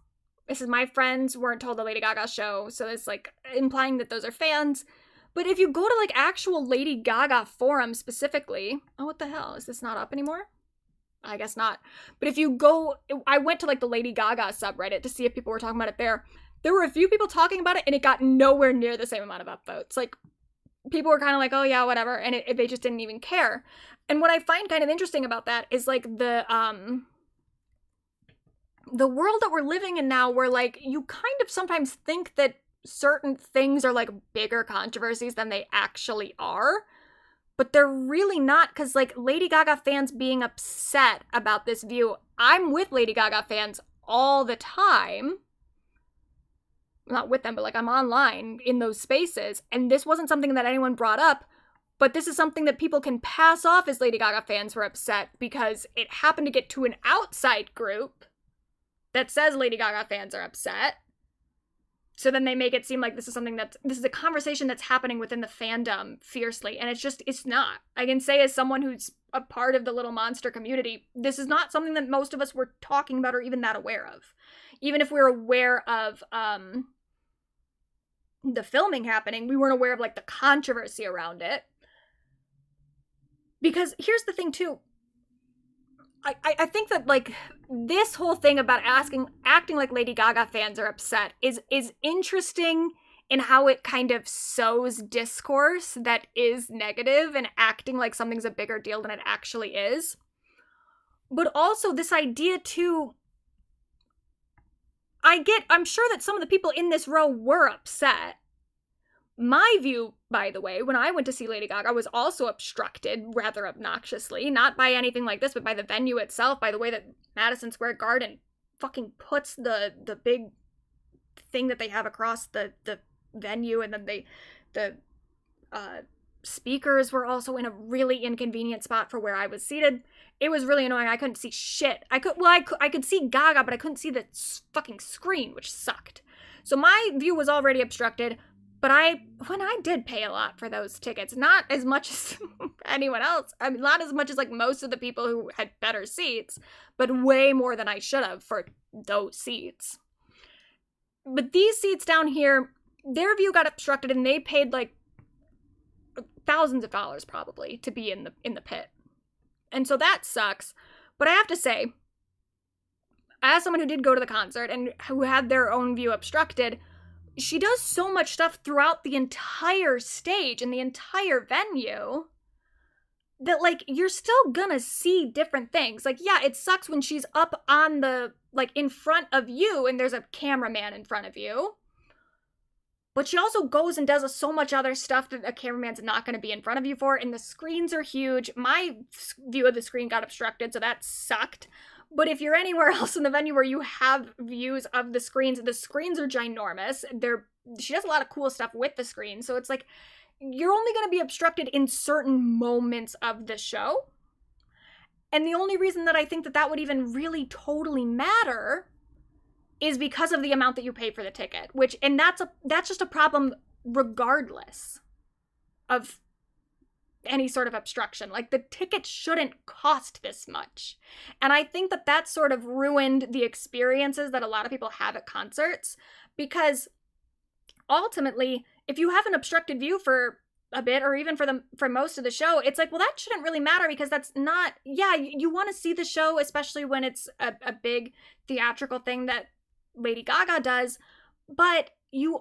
this is my friends weren't told the Lady Gaga show. So it's like implying that those are fans. But if you go to like actual Lady Gaga forum specifically, oh, what the hell? Is this not up anymore? I guess not. But if you go, I went to like the Lady Gaga subreddit to see if people were talking about it there. There were a few people talking about it, and it got nowhere near the same amount of upvotes. Like, people were kind of like, oh yeah, whatever. And they just didn't even care. And what I find kind of interesting about that is like the world that we're living in now, where like you kind of sometimes think that certain things are like bigger controversies than they actually are, but they're really not. Because like Lady Gaga fans being upset about this view, I'm with Lady Gaga fans all the time. Not with them, but like I'm online in those spaces, and this wasn't something that anyone brought up, but this is something that people can pass off as Lady Gaga fans were upset because it happened to get to an outside group that says Lady Gaga fans are upset. So then they make it seem like this is a conversation that's happening within the fandom fiercely, and it's not. I can say as someone who's a part of the Little Monster community, this is not something that most of us were talking about or even that aware of. Even if we're aware of the filming happening, we weren't aware of like the controversy around it. Because here's the thing too, I think that like this whole thing about acting like Lady Gaga fans are upset is interesting in how it kind of sows discourse that is negative and acting like something's a bigger deal than it actually is. But also this idea too, I'm sure that some of the people in this row were upset. My view, by the way, when I went to see Lady Gaga was also obstructed rather obnoxiously, not by anything like this, but by the venue itself, by the way that Madison Square Garden fucking puts the big thing that they have across the venue, and then the speakers were also in a really inconvenient spot for where I was seated. It was really annoying. I couldn't see shit. I could see Gaga, but I couldn't see the fucking screen, which sucked. So my view was already obstructed. But when I did pay a lot for those tickets, not as much as anyone else. I mean, not as much as like most of the people who had better seats, but way more than I should have for those seats. But these seats down here, their view got obstructed and they paid like thousands of dollars probably to be in the pit. And so that sucks. But I have to say, as someone who did go to the concert and who had their own view obstructed, she does so much stuff throughout the entire stage and the entire venue that, like, you're still gonna see different things. Like, yeah, it sucks when she's up on the, like, in front of you and there's a cameraman in front of you. But she also goes and does so much other stuff that a cameraman's not going to be in front of you for, and the screens are huge. My view of the screen got obstructed, so that sucked. But if you're anywhere else in the venue where you have views of the screens are ginormous. She does a lot of cool stuff with the screen, so it's like you're only going to be obstructed in certain moments of the show. And the only reason that I think that would even really totally matter is because of the amount that you pay for the ticket, and that's just a problem regardless of any sort of obstruction. Like, the ticket shouldn't cost this much. And I think that sort of ruined the experiences that a lot of people have at concerts, because ultimately, if you have an obstructed view for a bit or even for most of the show, it's like, well, that shouldn't really matter, because that's not, yeah, you want to see the show, especially when it's a big theatrical thing that Lady Gaga does, but you're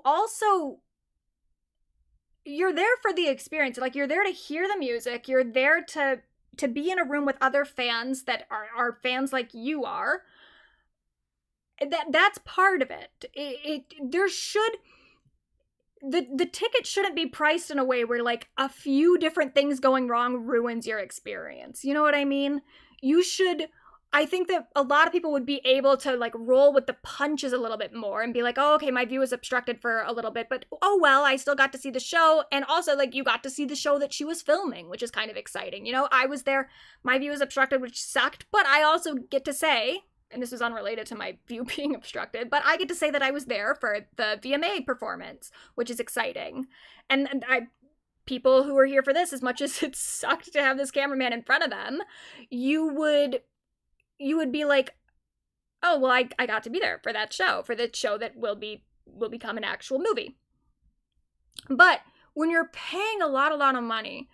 there for the experience. Like, you're there to hear the music, you're there to be in a room with other fans that are fans like you are. That's part of it. The ticket shouldn't be priced in a way where, like, a few different things going wrong ruins your experience. You know what I mean? I think that a lot of people would be able to, like, roll with the punches a little bit more and be like, oh, okay, my view was obstructed for a little bit, but oh well, I still got to see the show. And also, like, you got to see the show that she was filming, which is kind of exciting. You know, I was there, my view was obstructed, which sucked, but I also get to say, and this is unrelated to my view being obstructed, but I get to say that I was there for the VMA performance, which is exciting. And people who are here for this, as much as it sucked to have this cameraman in front of them, you would be like, oh, well, I got to be there for that show, for the show that will become an actual movie. But when you're paying a lot of money,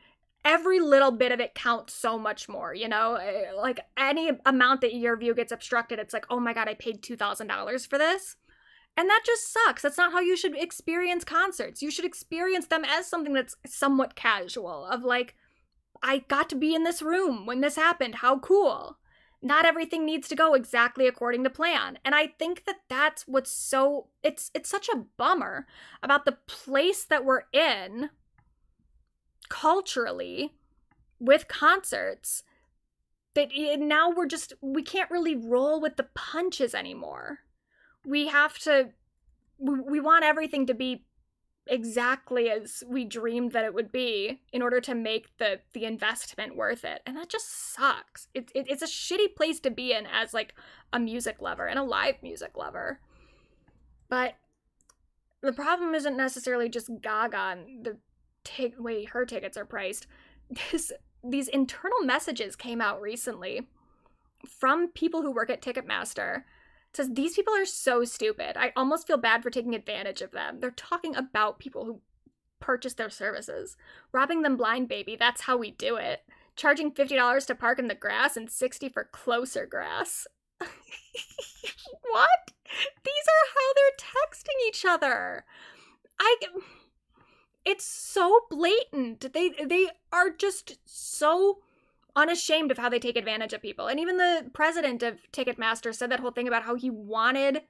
every little bit of it counts so much more, you know? Like, any amount that your view gets obstructed, it's like, oh my God, I paid $2,000 for this. And that just sucks. That's not how you should experience concerts. You should experience them as something that's somewhat casual, of like, I got to be in this room when this happened. How cool. Not everything needs to go exactly according to plan. And I think that that's what's it's such a bummer about the place that we're in culturally with concerts, that now we can't really roll with the punches anymore. We want everything to be exactly as we dreamed that it would be in order to make the investment worth it. And that just sucks. It's a shitty place to be in as, like, a music lover and a live music lover. But the problem isn't necessarily just Gaga and the way her tickets are priced. These internal messages came out recently from people who work at Ticketmaster. It says, these people are so stupid. I almost feel bad for taking advantage of them. They're talking about people who purchase their services. Robbing them blind, baby. That's how we do it. Charging $50 to park in the grass and $60 for closer grass. What? These are how they're texting each other. It's so blatant. They are just so unashamed of how they take advantage of people. And even the president of Ticketmaster said that whole thing about how he wanted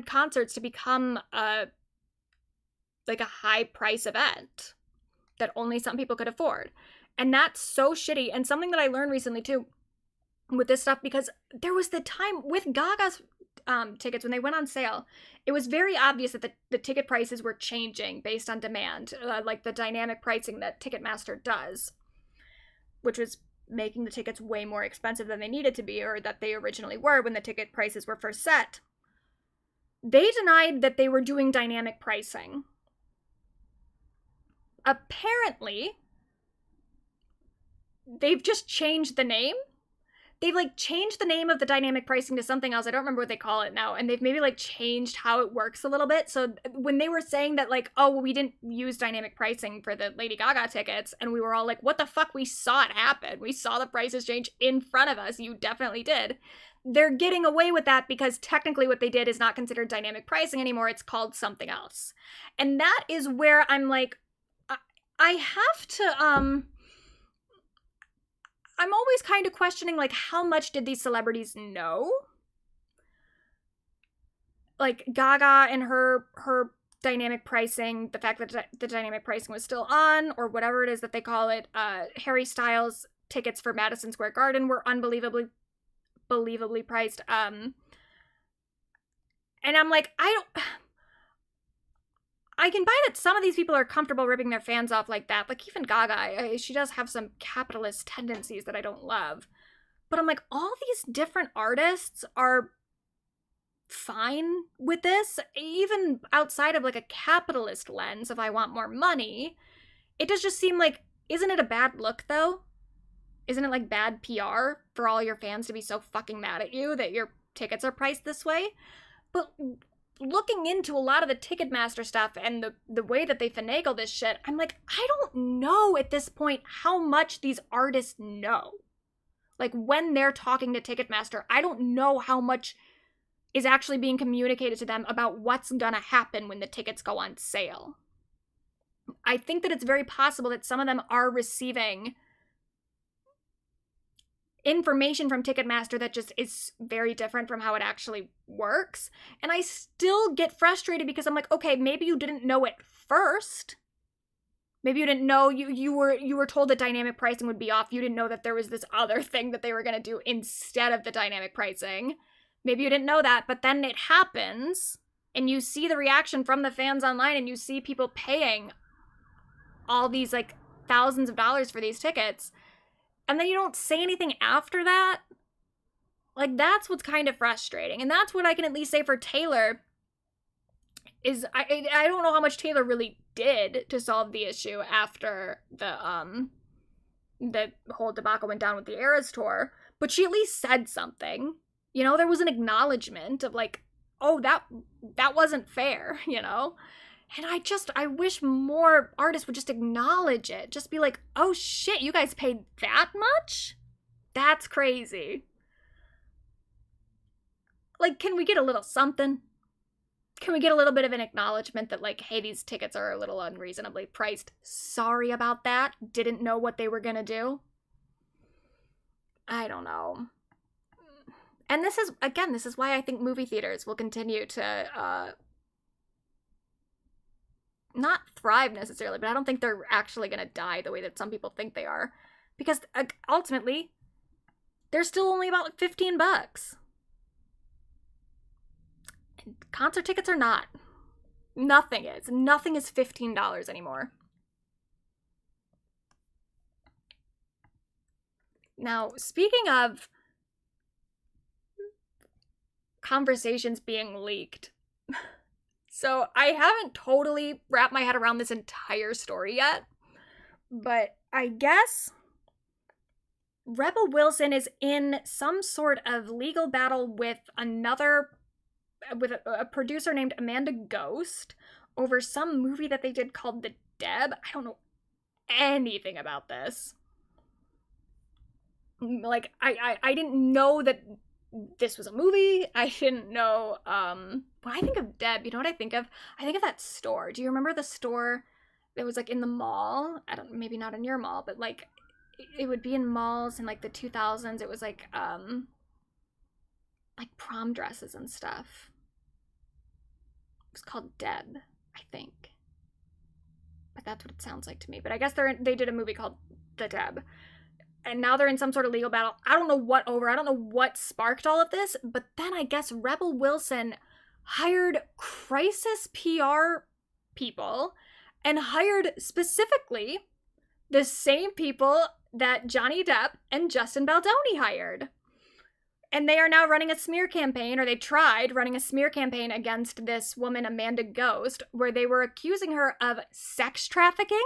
concerts to become a high price event that only some people could afford. And that's so shitty. And something that I learned recently too with this stuff, because there was the time with Gaga's tickets when they went on sale, it was very obvious that the ticket prices were changing based on demand, like the dynamic pricing that Ticketmaster does, which was making the tickets way more expensive than they needed to be, or that they originally were when the ticket prices were first set. They denied that they were doing dynamic pricing. Apparently, they've just changed the name. They've like changed the name of the dynamic pricing to something else. I don't remember what they call it now. And they've maybe like changed how it works a little bit. So when they were saying that like, oh, well, we didn't use dynamic pricing for the Lady Gaga tickets, and we were all like, what the fuck? We saw it happen. We saw the prices change in front of us. You definitely did. They're getting away with that because technically what they did is not considered dynamic pricing anymore. It's called something else. And that is where I'm like, I have to, I'm always kind of questioning, like, how much did these celebrities know? Like, Gaga and her dynamic pricing, the fact that the dynamic pricing was still on, or whatever it is that they call it. Harry Styles' tickets for Madison Square Garden were unbelievably priced. And I'm like, I can buy that some of these people are comfortable ripping their fans off like that. Like, even Gaga, she does have some capitalist tendencies that I don't love. But I'm like, all these different artists are fine with this, even outside of like a capitalist lens. If I want more money, it does just seem like, isn't it a bad look though? Isn't it like bad PR for all your fans to be so fucking mad at you that your tickets are priced this way? But looking into a lot of the Ticketmaster stuff and the way that they finagle this shit, I'm like, I don't know at this point how much these artists know. Like, when they're talking to Ticketmaster, I don't know how much is actually being communicated to them about what's gonna happen when the tickets go on sale. I think that it's very possible that some of them are receiving information from Ticketmaster that just is very different from how it actually works. And I still get frustrated because I'm like, okay, maybe you didn't know it first. Maybe you didn't know, you were told that dynamic pricing would be off. You didn't know that there was this other thing that they were going to do instead of the dynamic pricing. Maybe you didn't know that, but then it happens and you see the reaction from the fans online and you see people paying all these like thousands of dollars for these tickets. And then you don't say anything after that. Like, that's what's kind of frustrating. And that's what I can at least say for Taylor is I don't know how much Taylor really did to solve the issue after the whole debacle went down with the Eras tour, but she at least said something. You know, there was an acknowledgement of like, oh, that wasn't fair, you know? And I wish more artists would just acknowledge it. Just be like, oh shit, you guys paid that much? That's crazy. Like, can we get a little something? Can we get a little bit of an acknowledgement that like, hey, these tickets are a little unreasonably priced. Sorry about that. Didn't know what they were gonna do. I don't know. And this is why I think movie theaters will continue to, not thrive necessarily, but I don't think they're actually going to die the way that some people think they are. Because ultimately, they're still only about $15. And concert tickets are not. Nothing is. Nothing is $15 anymore. Now, speaking of conversations being leaked, so I haven't totally wrapped my head around this entire story yet, but I guess Rebel Wilson is in some sort of legal battle with a producer named Amanda Ghost over some movie that they did called The Deb. I don't know anything about this. Like, I didn't know that this was a movie. I didn't know, when I think of Deb, you know what I think of? I think of that store. Do you remember the store that was like in the mall? Maybe not in your mall, but like, it would be in malls in like the 2000s. It was like prom dresses and stuff. It was called Deb, I think. But that's what it sounds like to me. But I guess they did a movie called The Deb. And now they're in some sort of legal battle. I don't know what over. I don't know what sparked all of this. But then I guess Rebel Wilson hired crisis PR people and hired specifically the same people that Johnny Depp and Justin Baldoni hired. And they are now running a smear campaign, or they tried running a smear campaign against this woman, Amanda Ghost, where they were accusing her of sex trafficking.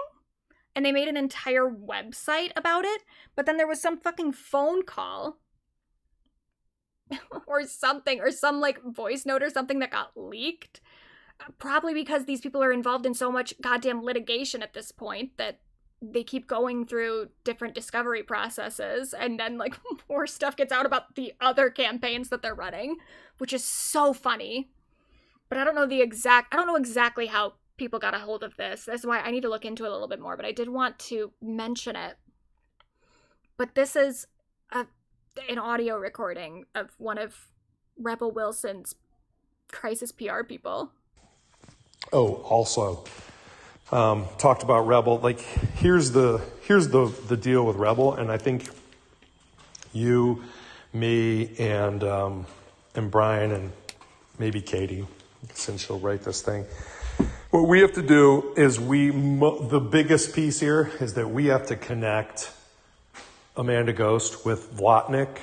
And they made an entire website about it. But then there was some fucking phone call or something, or some like voice note or something that got leaked. Probably because these people are involved in so much goddamn litigation at this point that they keep going through different discovery processes, and then like more stuff gets out about the other campaigns that they're running, which is so funny. But I don't know exactly how people got a hold of this. That's why I need to look into it a little bit more, but I did want to mention it. But this is an audio recording of one of Rebel Wilson's crisis PR people. Oh, also, talked about Rebel. Like, here's the deal with Rebel, and I think you, me, and Brian, and maybe Katie, since she'll write this thing. What we have to do is the biggest piece here is that we have to connect Amanda Ghost with Vlatnik.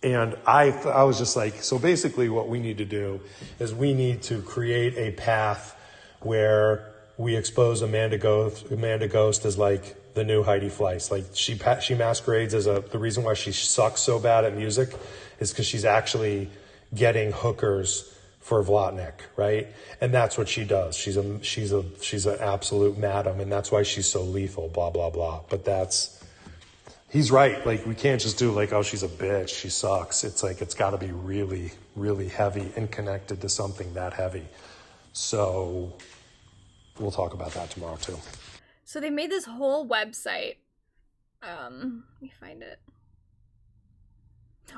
And I was just like, so basically what we need to do is we need to create a path where we expose Amanda Ghost as like the new Heidi Fleiss. Like she masquerades as the reason why she sucks so bad at music is because she's actually getting hookers for Vlatnik, right? And that's what she does. She's an absolute madam, and that's why she's so lethal, blah, blah, blah. But he's right. Like, we can't just do like, oh, she's a bitch, she sucks. It's like, it's got to be really, really heavy and connected to something that heavy. So we'll talk about that tomorrow too. So they made this whole website. Let me find it.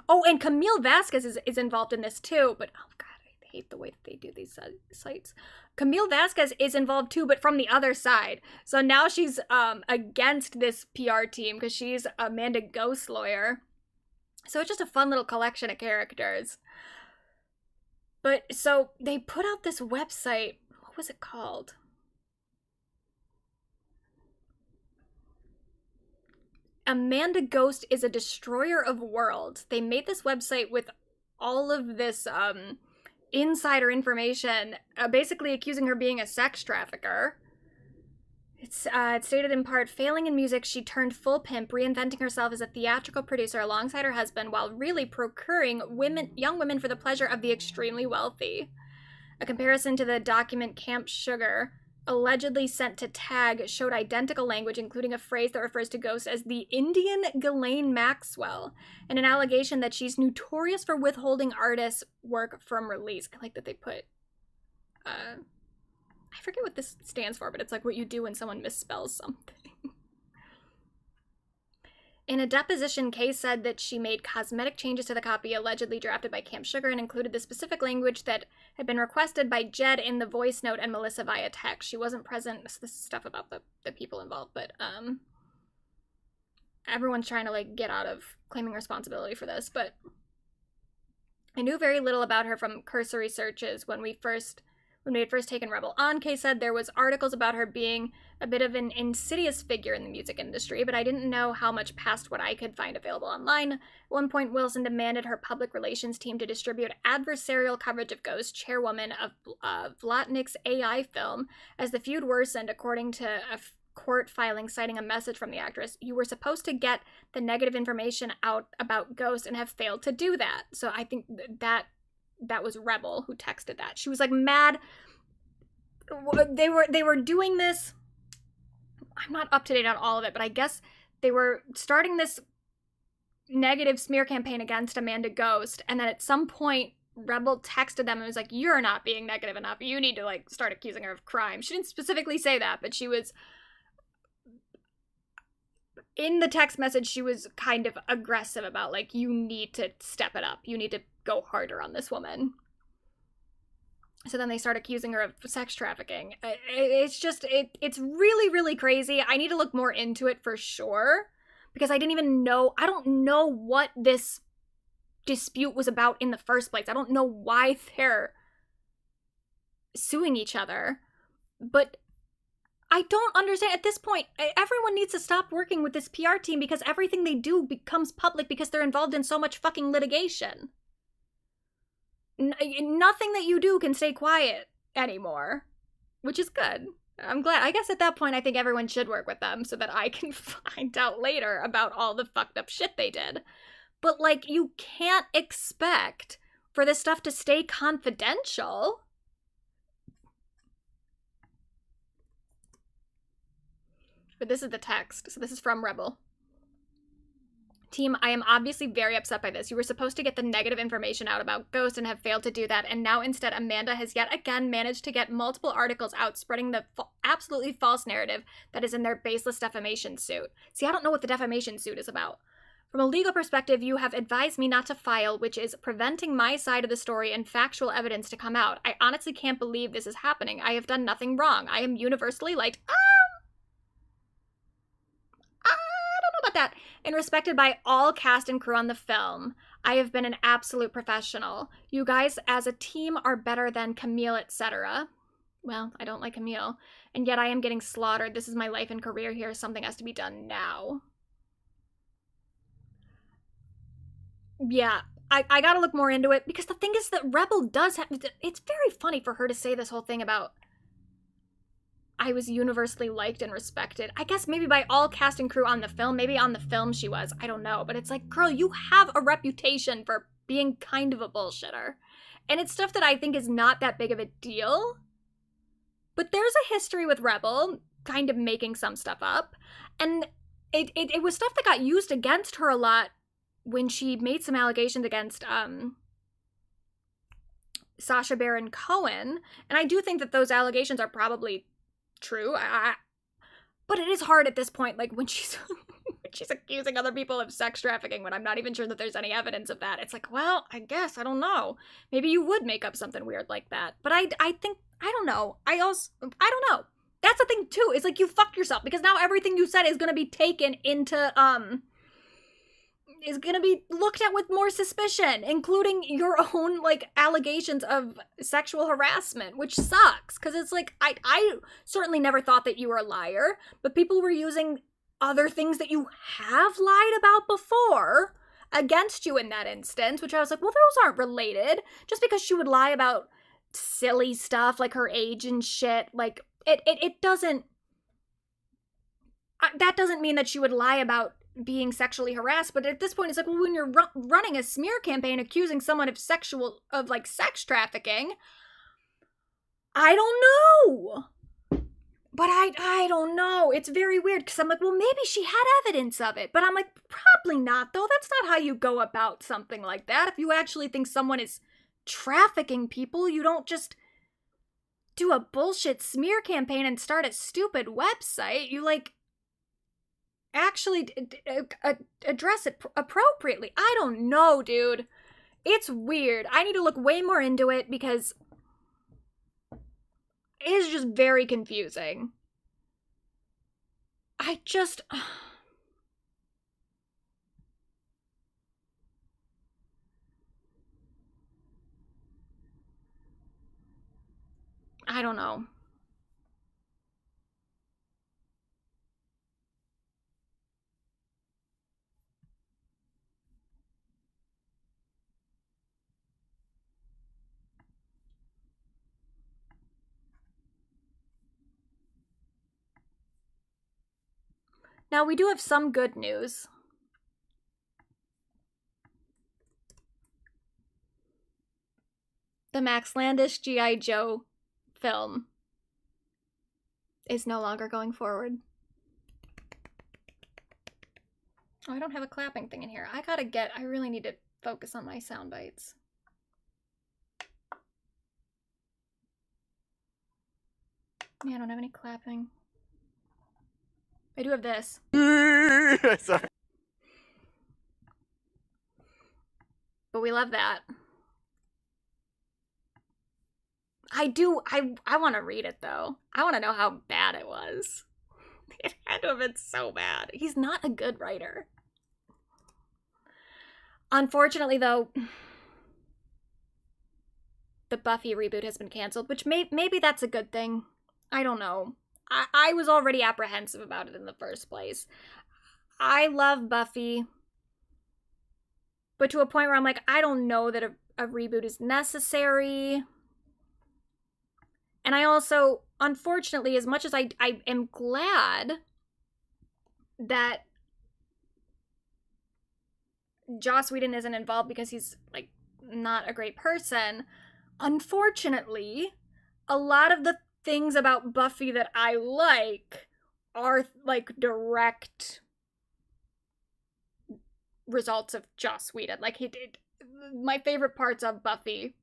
Oh, and Camille Vasquez is involved in this too, but oh god, I hate the way that they do these sites. Camille Vasquez is involved too, but from the other side. So now she's against this PR team because she's Amanda Ghost's lawyer. So it's just a fun little collection of characters. But so they put out this website. What was it called? Amanda Ghost is a destroyer of worlds. They made this website with all of this insider information, basically accusing her of being a sex trafficker. It's stated in part, failing in music, she turned full pimp, reinventing herself as a theatrical producer alongside her husband while really procuring young women for the pleasure of the extremely wealthy. A comparison to the document Camp Sugar, allegedly sent to Tag, showed identical language, including a phrase that refers to Ghost as the Indian Ghislaine Maxwell, and an allegation that she's notorious for withholding artists' work from release. I like that they put, I forget what this stands for, but it's like what you do when someone misspells something. In a deposition, Kay said that she made cosmetic changes to the copy allegedly drafted by Camp Sugar and included the specific language that had been requested by Jed in the voice note and Melissa via text. She wasn't present. This is stuff about the people involved, but everyone's trying to like get out of claiming responsibility for this. But I knew very little about her from cursory searches when we had first taken Rebel on. Kay said there was articles about her being a bit of an insidious figure in the music industry, but I didn't know how much past what I could find available online. At one point, Wilson demanded her public relations team to distribute adversarial coverage of Ghost, chairwoman of Vlatnik's AI film. As the feud worsened, according to a court filing citing a message from the actress, you were supposed to get the negative information out about Ghost and have failed to do that. So I think that was Rebel who texted that. She was like mad. They were doing this. I'm not up to date on all of it, but I guess they were starting this negative smear campaign against Amanda Ghost, and then at some point Rebel texted them and was like, you're not being negative enough. You need to like start accusing her of crime. She didn't specifically say that, but she was in the text message, she was kind of aggressive about like, you need to step it up. You need to go harder on this woman. So then they start accusing her of sex trafficking. It's just, it's really, really crazy. I need to look more into it for sure, because I don't know what this dispute was about in the first place. I don't know why they're suing each other, but I don't understand at this point. Everyone needs to stop working with this PR team because everything they do becomes public because they're involved in so much fucking litigation. Nothing that you do can stay quiet anymore, which is good. I'm glad. I guess at that point, I think everyone should work with them so that I can find out later about all the fucked up shit they did. But, like, you can't expect for this stuff to stay confidential. But this is the text. So this is from Rebel. Team, I am obviously very upset by this. You were supposed to get the negative information out about Ghost and have failed to do that, and now instead Amanda has yet again managed to get multiple articles out spreading the absolutely false narrative that is in their baseless defamation suit. See, I don't know what the defamation suit is about. From a legal perspective, you have advised me not to file, which is preventing my side of the story and factual evidence to come out. I honestly can't believe this is happening. I have done nothing wrong. I am universally liked. I don't know about that. And respected by all cast and crew on the film. I have been an absolute professional. You guys as a team are better than Camille, etc. Well, I don't like Camille. And yet I am getting slaughtered. This is my life and career here. Something has to be done now. Yeah, I gotta look more into it because the thing is that Rebel does have... It's very funny for her to say this whole thing about I was universally liked and respected. I guess maybe by all cast and crew on the film. Maybe on the film she was. I don't know. But it's like, girl, you have a reputation for being kind of a bullshitter. And it's stuff that I think is not that big of a deal. But there's a history with Rebel kind of making some stuff up. And it was stuff that got used against her a lot when she made some allegations against Sacha Baron Cohen. And I do think that those allegations are probably true. But it is hard at this point, like when she's she's accusing other people of sex trafficking when I'm not even sure that there's any evidence of that. It's like, well, I guess, I don't know. Maybe you would make up something weird like that. But I think, I don't know. I don't know. That's the thing too, is like you fucked yourself because now everything you said is going to be taken into, is gonna be looked at with more suspicion, including your own, like, allegations of sexual harassment, which sucks, because it's like, I certainly never thought that you were a liar, but people were using other things that you have lied about before against you in that instance, which I was like, well, those aren't related. Just because she would lie about silly stuff, like her age and shit, like, it doesn't... that doesn't mean that she would lie about being sexually harassed, but at this point it's like, well, when you're running a smear campaign accusing someone of sex trafficking, I don't know. But I don't know. It's very weird because I'm like, well, maybe she had evidence of it, but I'm like, probably not though. That's not how you go about something like that. If you actually think someone is trafficking people, you don't just do a bullshit smear campaign and start a stupid website. You, like, actually address it appropriately. I don't know, dude. It's weird. I need to look way more into it because it is just very confusing. I don't know. Now, we do have some good news. The Max Landis G.I. Joe film is no longer going forward. Oh, I don't have a clapping thing in here. I really need to focus on my sound bites. Yeah, I don't have any clapping. I do have this. Sorry. But we love that. I want to read it, though. I want to know how bad it was. It had to have been so bad. He's not a good writer. Unfortunately, though, the Buffy reboot has been canceled, which maybe that's a good thing. I don't know. I was already apprehensive about it in the first place. I love Buffy, but to a point where I'm like, I don't know that a reboot is necessary. And I also, unfortunately, as much as I am glad that Joss Whedon isn't involved because he's, like, not a great person, unfortunately, a lot of the things about Buffy that I like are, like, direct results of Joss Whedon. Like, my favorite parts of Buffy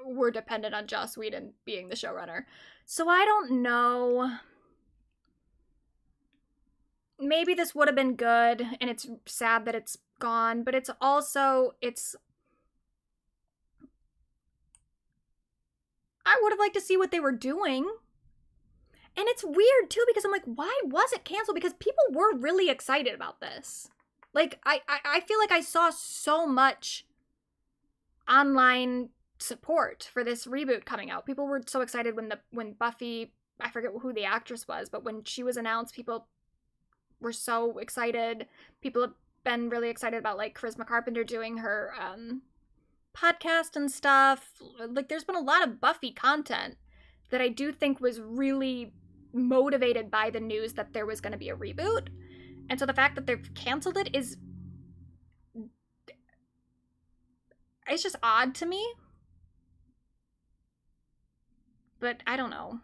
were dependent on Joss Whedon being the showrunner. So I don't know. Maybe this would have been good, and it's sad that it's gone, but it's also, I would have liked to see what they were doing. And it's weird, too, because I'm like, why was it canceled? Because people were really excited about this. Like, I feel like I saw so much online support for this reboot coming out. People were so excited when Buffy, I forget who the actress was, but when she was announced, people were so excited. People have been really excited about, like, Charisma Carpenter doing her podcast and stuff. Like, there's been a lot of Buffy content that I do think was really motivated by the news that there was going to be a reboot. And so the fact that they've canceled it is, it's just odd to me. But I don't know.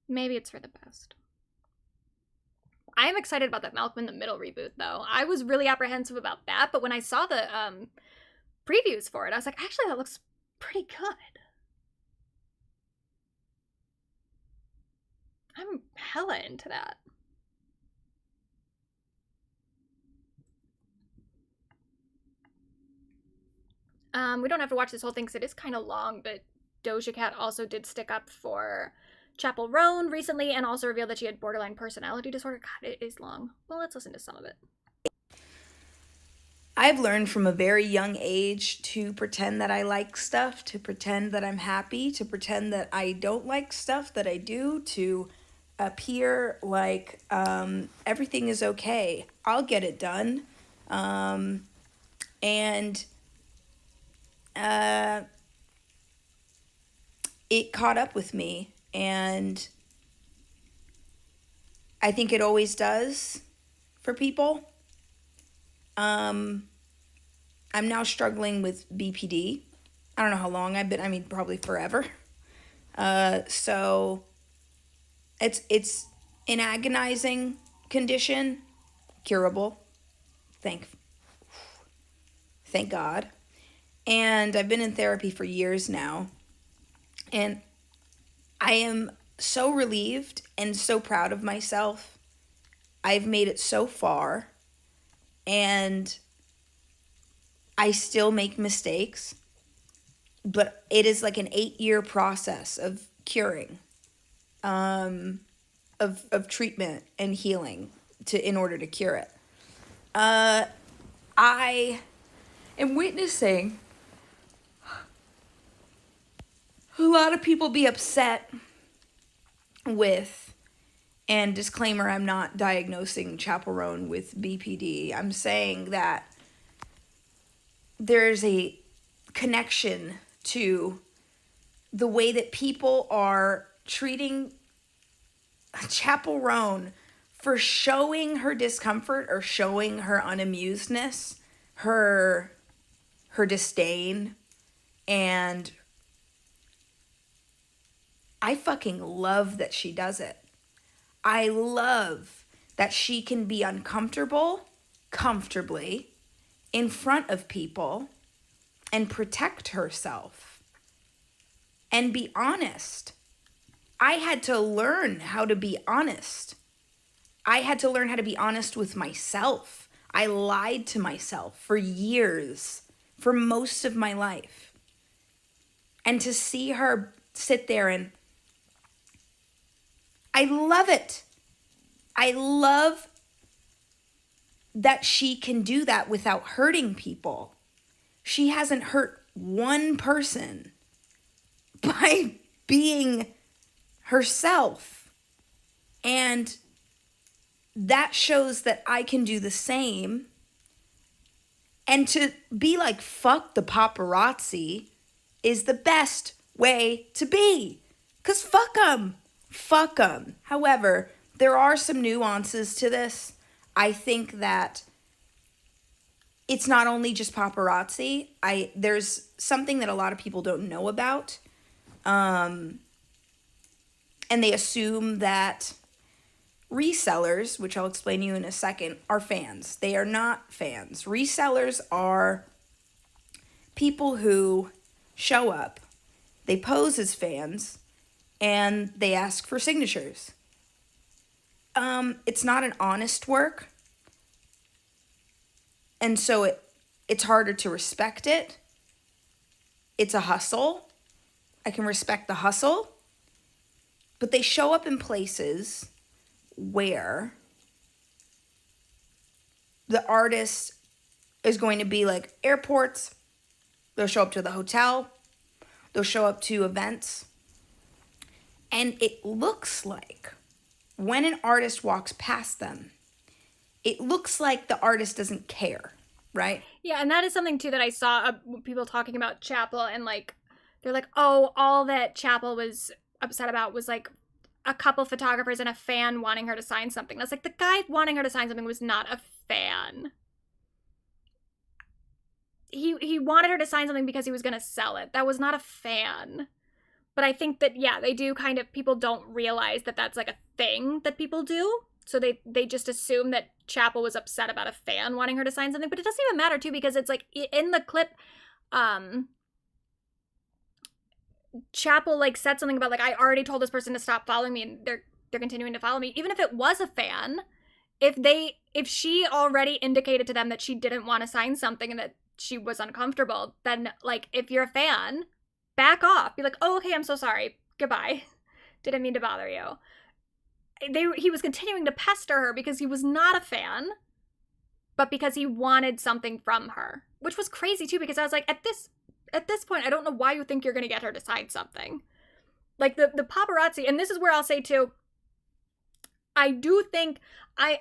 Maybe it's for the best. I am excited about that Malcolm in the Middle reboot, though. I was really apprehensive about that, but when I saw the previews for it, I was like, actually, that looks pretty good. I'm hella into that. We don't have to watch this whole thing because it is kind of long, but Doja Cat also did stick up for Chapel Roan recently and also revealed that she had borderline personality disorder. God, it is long. Well, let's listen to some of it. I've learned from a very young age to pretend that I like stuff, to pretend that I'm happy, to pretend that I don't like stuff that I do, to appear like everything is okay. I'll get it done. It caught up with me, and I think it always does for people. I'm now struggling with BPD. I don't know how long I've been, probably forever. So it's an agonizing condition, curable. Thank God. And I've been in therapy for years now. And I am so relieved and so proud of myself. I've made it so far. And I still make mistakes. But it is like an 8-year process of curing, of treatment and healing in order to cure it. I am witnessing a lot of people be upset with, and disclaimer, I'm not diagnosing Chapel Roan with BPD. I'm saying that there's a connection to the way that people are treating Chapel Roan for showing her discomfort or showing her unamusedness, her disdain, and I fucking love that she does it. I love that she can be uncomfortable comfortably in front of people and protect herself and be honest. I had to learn how to be honest. I had to learn how to be honest with myself. I lied to myself for years, for most of my life. And to see her sit there and I love it. I love that she can do that without hurting people. She hasn't hurt one person by being herself. And that shows that I can do the same. And to be like, fuck the paparazzi is the best way to be. Because fuck them. Fuck them. However, there are some nuances to this. I think that it's not only just paparazzi. There's something that a lot of people don't know about. And they assume that resellers, which I'll explain to you in a second, are fans. They are not fans. Resellers are people who show up, they pose as fans, and they ask for signatures. It's not an honest work, and so it's harder to respect it. It's a hustle. I can respect the hustle, but they show up in places where the artist is going to be like airports. They'll show up to the hotel. They'll show up to events. And it looks like when an artist walks past them, it looks like the artist doesn't care, right? Yeah, and that is something too that I saw people talking about Chapel, and like they're like, oh, all that Chapel was upset about was like a couple photographers and a fan wanting her to sign something. That's like, the guy wanting her to sign something was not a fan. He wanted her to sign something because he was going to sell it. That was not a fan. But I think that, yeah, they do kind of, people don't realize that that's like a thing that people do. So they just assume that Chapel was upset about a fan wanting her to sign something. But it doesn't even matter too, because it's like in the clip, Chapel like said something about like, I already told this person to stop following me and they're continuing to follow me. Even if it was a fan, if she already indicated to them that she didn't want to sign something and that she was uncomfortable, then like, if you're a fan, back off. Be like, oh, okay, I'm so sorry. Goodbye. Didn't mean to bother you. He was continuing to pester her because he was not a fan, but because he wanted something from her, which was crazy too, because I was like, at this point, I don't know why you think you're going to get her to sign something. Like the paparazzi, and this is where I'll say too, I do think I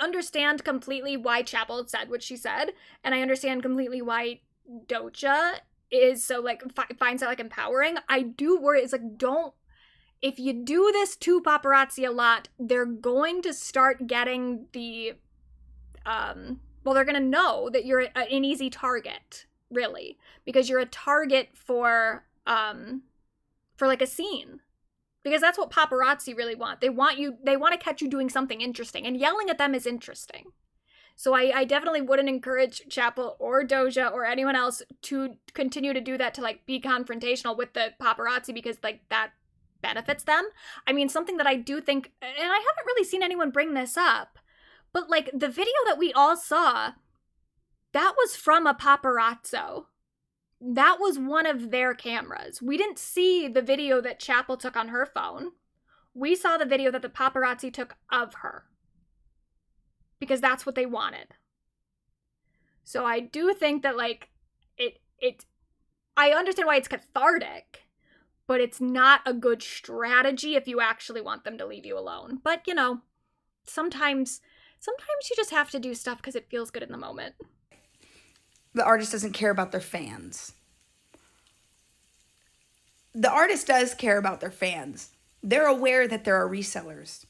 understand completely why Chapel said what she said, and I understand completely why Doja is so like finds that like empowering. I do worry, it's like, if you do this to paparazzi a lot, they're going to start getting the they're going to know that you're an easy target, really, because you're a target for like a scene. Because that's what paparazzi really want. They want to catch you doing something interesting, and yelling at them is interesting. So I definitely wouldn't encourage Chapel or Doja or anyone else to continue to do that, to like be confrontational with the paparazzi, because like that benefits them. I mean, something that I do think, and I haven't really seen anyone bring this up, but like the video that we all saw, that was from a paparazzo. That was one of their cameras. We didn't see the video that Chapel took on her phone. We saw the video that the paparazzi took of her, because that's what they wanted. So I do think that like I understand why it's cathartic, but it's not a good strategy if you actually want them to leave you alone. But you know, sometimes you just have to do stuff because it feels good in the moment. The artist doesn't care about their fans. The artist does care about their fans. They're aware that there are resellers.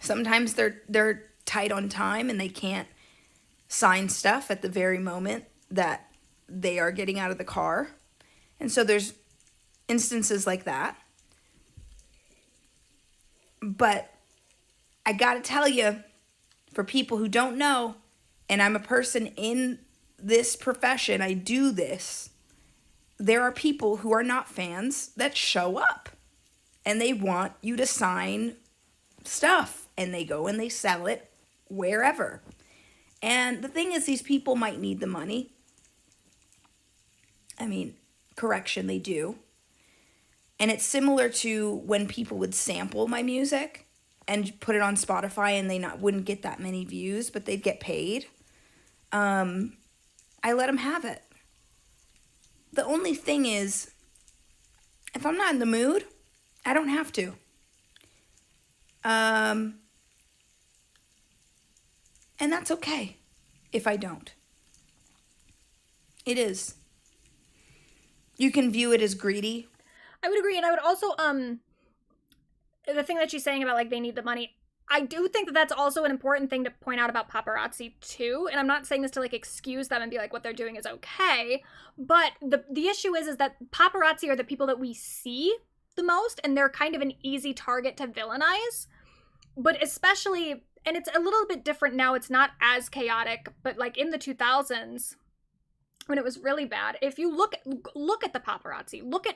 Sometimes they're tight on time and they can't sign stuff at the very moment that they are getting out of the car. And so there's instances like that. But I gotta tell you, for people who don't know, and I'm a person in this profession, I do this, there are people who are not fans that show up and they want you to sign stuff, and they go and they sell it wherever. And the thing is, these people might need the money. I mean, correction, they do. And it's similar to when people would sample my music. and put it on Spotify and they wouldn't get that many views, but they'd get paid, I let them have it. The only thing is, if I'm not in the mood, I don't have to. And that's okay if I don't. It is. You can view it as greedy. I would agree, and I would also, the thing that she's saying about, like, they need the money, I do think that that's also an important thing to point out about paparazzi, too, and I'm not saying this to, like, excuse them and be like, what they're doing is okay, but the issue is that paparazzi are the people that we see the most, and they're kind of an easy target to villainize, but especially, and it's a little bit different now, it's not as chaotic, but, like, in the 2000s, when it was really bad, if you look at the paparazzi, look at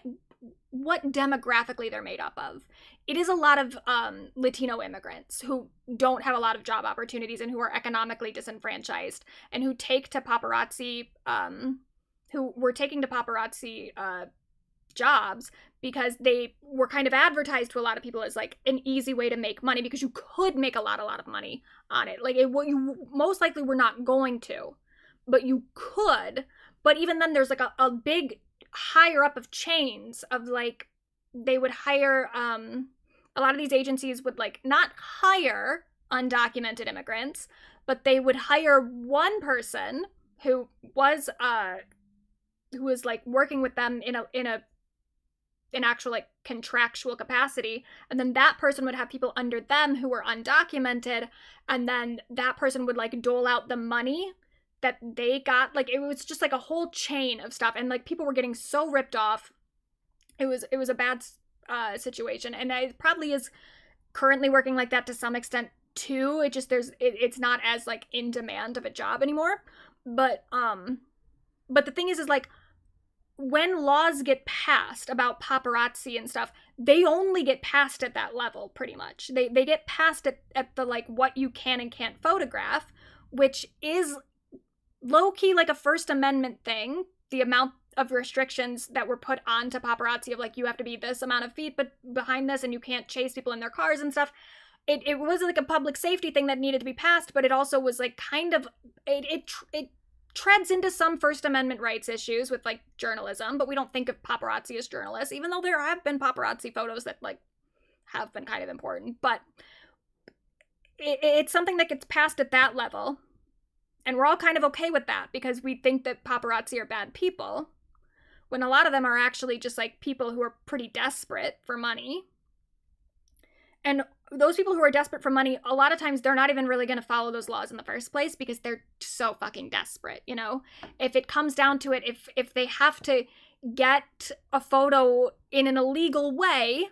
what demographically they're made up of. It is a lot of Latino immigrants who don't have a lot of job opportunities and who are economically disenfranchised and who take to paparazzi, who were taking to paparazzi jobs because they were kind of advertised to a lot of people as like an easy way to make money because you could make a lot of money on it. Like you most likely were not going to, but you could. But even then there's like a big higher up of chains of like, they would hire, a lot of these agencies would like not hire undocumented immigrants, but they would hire one person who was like working with them in an actual like contractual capacity, and then that person would have people under them who were undocumented, and then that person would like dole out the money that they got. Like it was just like a whole chain of stuff, and like people were getting so ripped off. It was a bad situation, and it probably is currently working like that to some extent too. It just it's not as like in demand of a job anymore. But the thing is like when laws get passed about paparazzi and stuff, they only get passed at that level pretty much. They get passed at the like what you can and can't photograph, which is low-key like a First Amendment thing. The amount of restrictions that were put onto paparazzi of like you have to be this amount of feet but behind this and you can't chase people in their cars and stuff. It was like a public safety thing that needed to be passed, but it also was like kind of it treads into some First Amendment rights issues with like journalism, but we don't think of paparazzi as journalists, even though there have been paparazzi photos that like have been kind of important. But it's something that gets passed at that level. And we're all kind of okay with that because we think that paparazzi are bad people, when a lot of them are actually just like people who are pretty desperate for money. And those people who are desperate for money, a lot of times they're not even really going to follow those laws in the first place because they're so fucking desperate, you know? If it comes down to it, if they have to get a photo in an illegal way,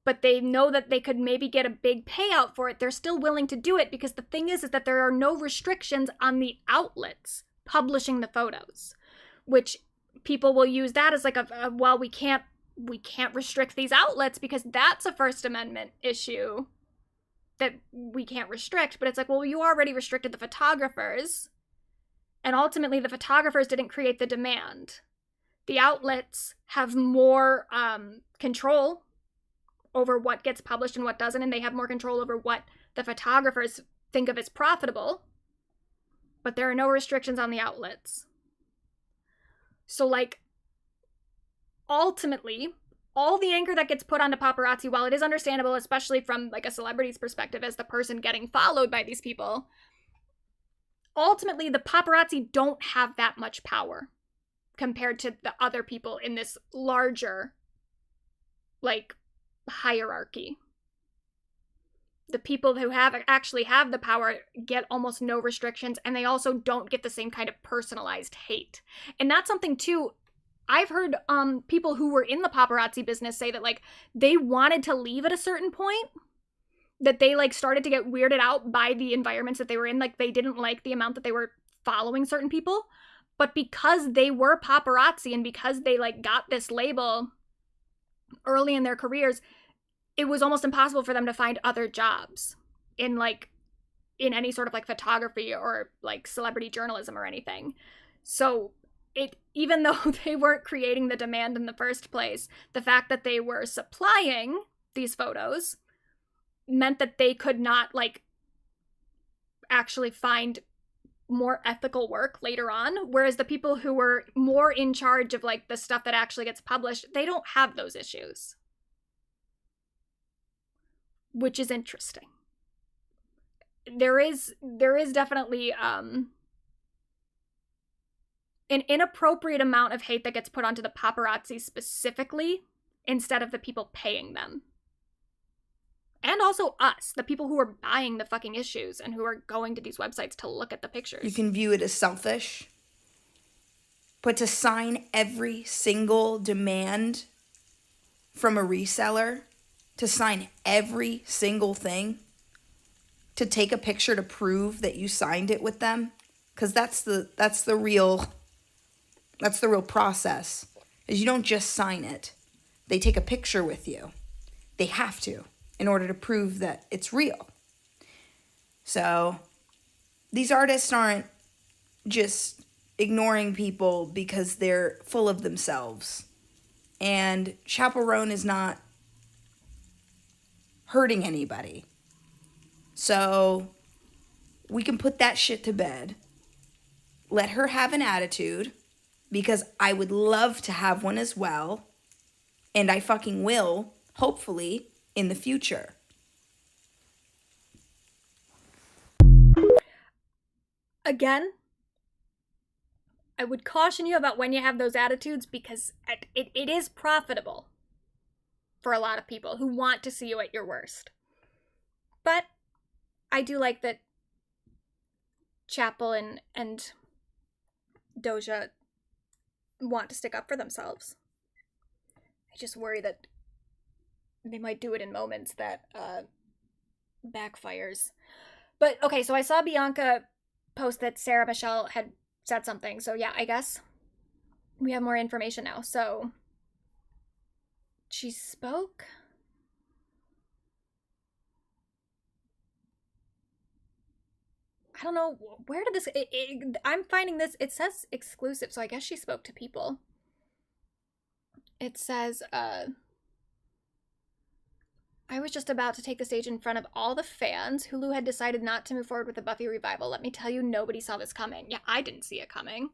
but they know that they could maybe get a big payout for it, they're still willing to do it because the thing is that there are no restrictions on the outlets publishing the photos, which people will use that as like well, we can't restrict these outlets because that's a First Amendment issue that we can't restrict. But it's like, well, you already restricted the photographers, and ultimately the photographers didn't create the demand. The outlets have more control over what gets published and what doesn't, and they have more control over what the photographers think of as profitable, but there are no restrictions on the outlets. So like, ultimately, all the anger that gets put onto paparazzi, while it is understandable, especially from like a celebrity's perspective as the person getting followed by these people, ultimately the paparazzi don't have that much power compared to the other people in this larger like hierarchy. The people who actually have the power get almost no restrictions, and they also don't get the same kind of personalized hate. And that's something too, I've heard people who were in the paparazzi business say that like they wanted to leave at a certain point, that they like started to get weirded out by the environments that they were in. Like they didn't like the amount that they were following certain people, but because they were paparazzi and because they like got this label early in their careers, it was almost impossible for them to find other jobs in any sort of like photography or like celebrity journalism or anything. So even though they weren't creating the demand in the first place, the fact that they were supplying these photos meant that they could not, like, actually find more ethical work later on, whereas the people who were more in charge of, like, the stuff that actually gets published, they don't have those issues. Which is interesting. There is definitely an inappropriate amount of hate that gets put onto the paparazzi specifically instead of the people paying them. And also us, the people who are buying the fucking issues and who are going to these websites to look at the pictures. You can view it as selfish. But to sign every single demand from a reseller, to sign every single thing, to take a picture to prove that you signed it with them, because that's the real process, is you don't just sign it. They take a picture with you. They have to, in order to prove that it's real. So these artists aren't just ignoring people because they're full of themselves. And Chaperone is not hurting anybody. So we can put that shit to bed. Let her have an attitude, because I would love to have one as well. And I fucking will, hopefully, in the future. Again, I would caution you about when you have those attitudes, because it is profitable for a lot of people who want to see you at your worst. But I do like that Chapel and Doja want to stick up for themselves. I just worry that they might do it in moments that backfires. But okay, so I saw Bianca post that Sarah Michelle had said something. So yeah, I guess we have more information now. So she spoke. I don't know, where did this, I'm finding this, it says exclusive, so I guess she spoke to people. It says, I was just about to take the stage in front of all the fans. Hulu had decided not to move forward with the Buffy revival. Let me tell you, nobody saw this coming. Yeah, I didn't see it coming.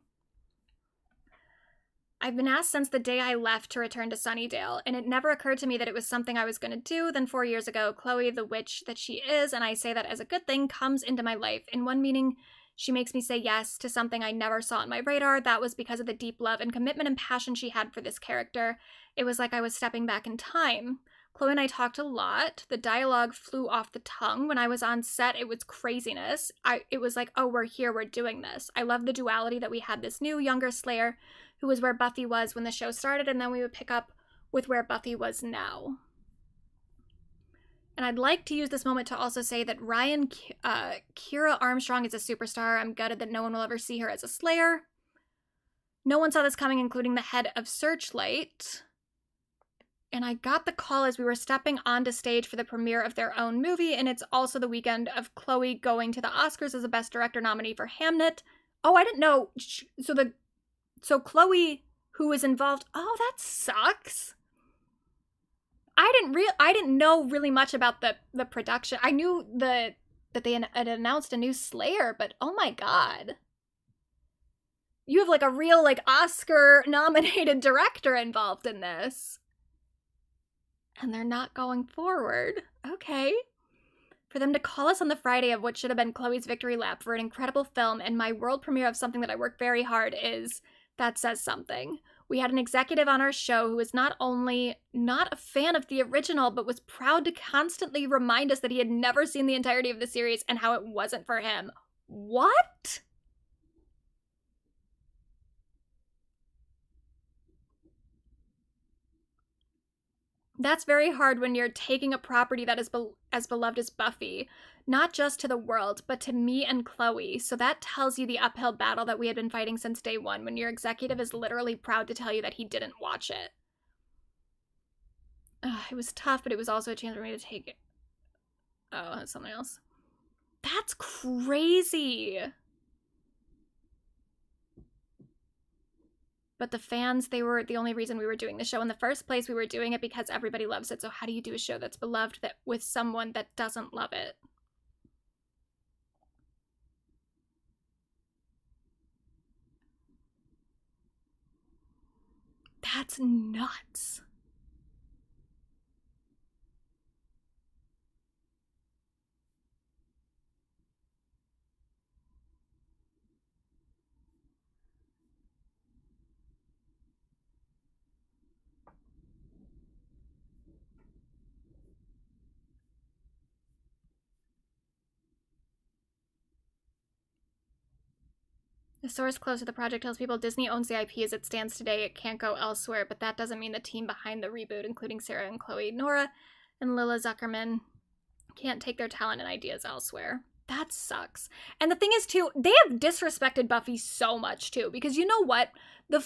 I've been asked since the day I left to return to Sunnydale, and it never occurred to me that it was something I was going to do. Then 4 years ago, Chloe, the witch that she is, and I say that as a good thing, comes into my life. In one meaning, she makes me say yes to something I never saw on my radar. That was because of the deep love and commitment and passion she had for this character. It was like I was stepping back in time. Chloe and I talked a lot. The dialogue flew off the tongue. When I was on set, it was craziness. It was like, oh, we're here, we're doing this. I love the duality that we had this new, younger Slayer who was where Buffy was when the show started, and then we would pick up with where Buffy was now. And I'd like to use this moment to also say that Kira Armstrong is a superstar. I'm gutted that no one will ever see her as a Slayer. No one saw this coming, including the head of Searchlight. And I got the call as we were stepping onto stage for the premiere of their own movie, and it's also the weekend of Chloe going to the Oscars as a Best Director nominee for Hamnet. Oh, I didn't know. So Chloe, who was involved, oh, that sucks. I didn't know really much about the production. I knew that they had announced a new Slayer, but oh my god. You have like a real like Oscar nominated director involved in this. And they're not going forward. Okay. For them to call us on the Friday of what should have been Chloe's victory lap for an incredible film and my world premiere of something that I worked very hard that says something. We had an executive on our show who was not only not a fan of the original, but was proud to constantly remind us that he had never seen the entirety of the series and how it wasn't for him. What? That's very hard when you're taking a property that is as beloved as Buffy, not just to the world, but to me and Chloe. So that tells you the uphill battle that we had been fighting since day one, when your executive is literally proud to tell you that he didn't watch it. It was tough, but it was also a chance for me to take it. Oh, that's something else. That's crazy. But the fans, they were the only reason we were doing the show in the first place. We were doing it because everybody loves it. So how do you do a show that's beloved that with someone that doesn't love it? That's nuts. A source close to the project tells people Disney owns the IP as it stands today. It can't go elsewhere, but that doesn't mean the team behind the reboot, including Sarah and Chloe Nora and Lila Zuckerman, can't take their talent and ideas elsewhere. That sucks. And the thing is, too, they have disrespected Buffy so much, too, because you know what? The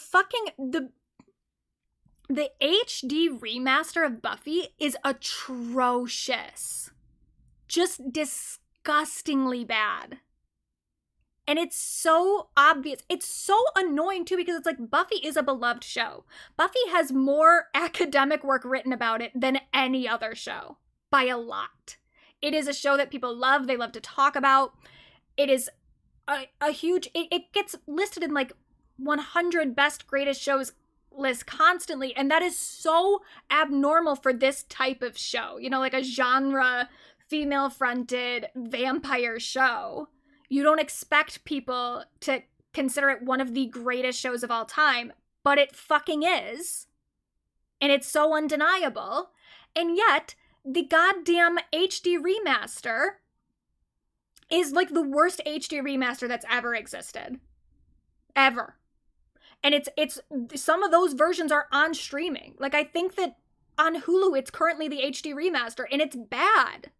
HD remaster of Buffy is atrocious. Just disgustingly bad. And it's so obvious. It's so annoying, too, because it's like Buffy is a beloved show. Buffy has more academic work written about it than any other show. By a lot. It is a show that people love. They love to talk about. It is a huge... It gets listed in, like, 100 best greatest shows list constantly. And that is so abnormal for this type of show. You know, like a genre, female-fronted vampire show. You don't expect people to consider it one of the greatest shows of all time, but it fucking is. And it's so undeniable. And yet, the goddamn HD remaster is like the worst HD remaster that's ever existed. Ever. And it's some of those versions are on streaming. Like, I think that on Hulu, it's currently the HD remaster, and it's bad.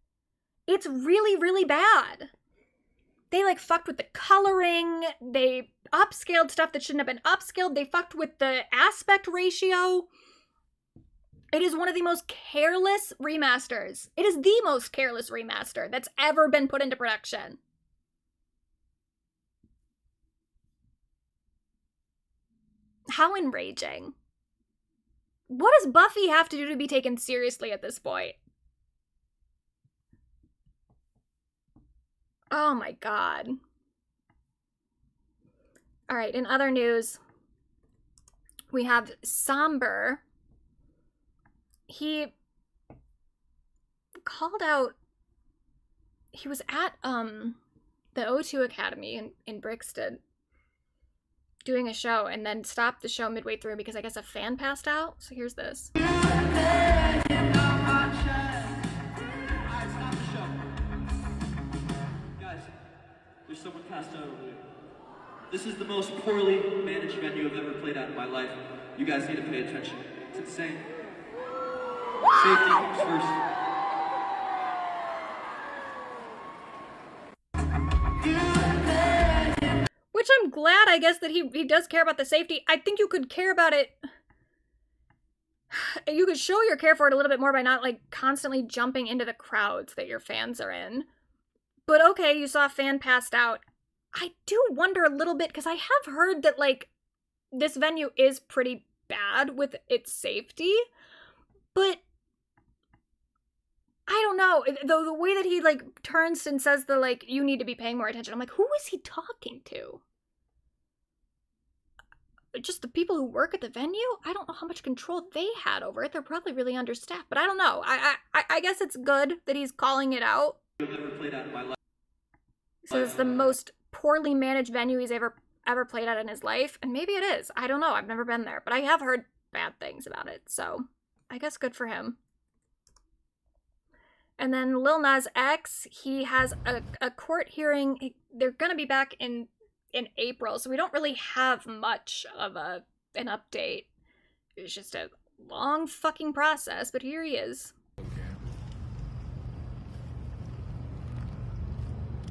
It's really, really bad. They, like, fucked with the coloring. They upscaled stuff that shouldn't have been upscaled. They fucked with the aspect ratio. It is one of the most careless remasters. It is the most careless remaster that's ever been put into production. How enraging. What does Buffy have to do to be taken seriously at this point? Oh my god. All right, in other news, we have Somber. He called out, he was at the O2 Academy in Brixton doing a show and then stopped the show midway through because I guess a fan passed out. So here's this. There's someone passed out over there. This is the most poorly managed venue I've ever played at in my life. You guys need to pay attention. It's insane. Safety comes first. Which I'm glad, I guess, that he does care about the safety. I think you could care about it. You could show your care for it a little bit more by not, like, constantly jumping into the crowds that your fans are in. But okay, you saw a fan passed out. I do wonder a little bit, because I have heard that, like, this venue is pretty bad with its safety. But I don't know. The way that he, like, turns and says the, like, you need to be paying more attention. I'm like, who is he talking to? Just the people who work at the venue? I don't know how much control they had over it. They're probably really understaffed. But I don't know. I guess it's good that he's calling it out. So it's the most poorly managed venue he's ever played at in his life. And maybe it is. I don't know. I've never been there. But I have heard bad things about it. So I guess good for him. And then Lil Nas X, he has a court hearing. They're going to be back in April. So we don't really have much of an update. It's just a long fucking process. But here he is.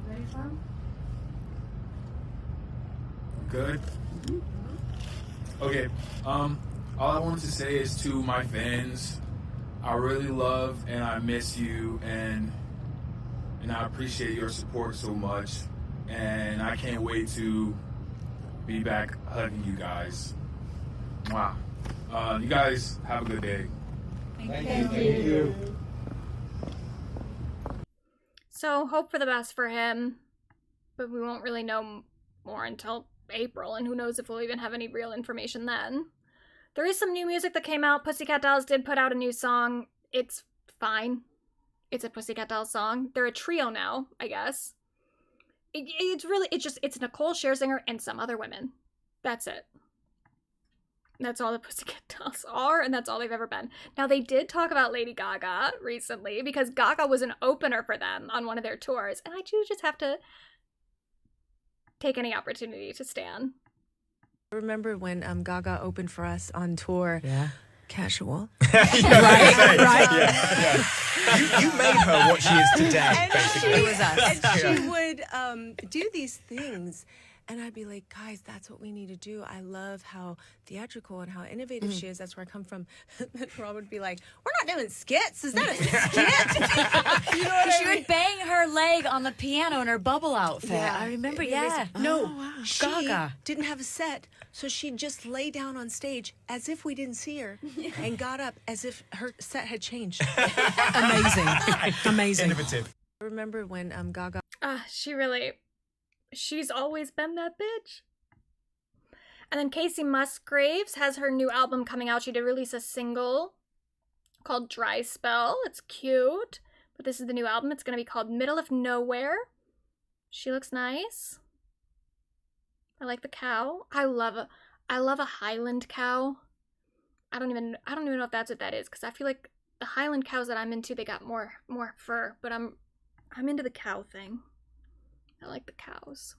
Ready for him? Good. Okay. All I want to say is to my fans, I really love and I miss you, and I appreciate your support so much, and I can't wait to be back hugging you guys. Wow. You guys have a good day. Thank you. So, hope for the best for him, but we won't really know more until April, and who knows if we'll even have any real information then. There is some new music that came out. Pussycat Dolls did put out a new song. It's fine. It's a Pussycat Dolls song. They're a trio now, I guess. It's Nicole Scherzinger and some other women. That's it. That's all the Pussycat Dolls are, and that's all they've ever been. Now, they did talk about Lady Gaga recently, because Gaga was an opener for them on one of their tours, and I do just have to take any opportunity to stan. I remember when Gaga opened for us on tour. Yeah. Casual. Right? Yeah. You made her what she is today, And basically. It was us. And she would do these things. And I'd be like, guys, that's what we need to do. I love how theatrical and how innovative she is. That's where I come from. And Rob would be like, we're not doing skits. Is that a skit? You know what She would bang her leg on the piano in her bubble outfit. Yeah, I remember, it yeah. was- No, Oh, wow. she Gaga. didn't have a set, so she'd just lay down on stage as if we didn't see her and got up as if her set had changed. Amazing. Amazing. Innovative. I remember when Gaga... She's always been that bitch. And then Casey Musgraves has her new album coming out. She did release a single called Dry Spell. It's cute. But this is the new album. It's going to be called Middle of Nowhere. She looks nice. I like the cow. I love a Highland cow. I don't even know if that's what that is, because I feel like the Highland cows that I'm into, they got more fur, but I'm into the cow thing. I like the cows.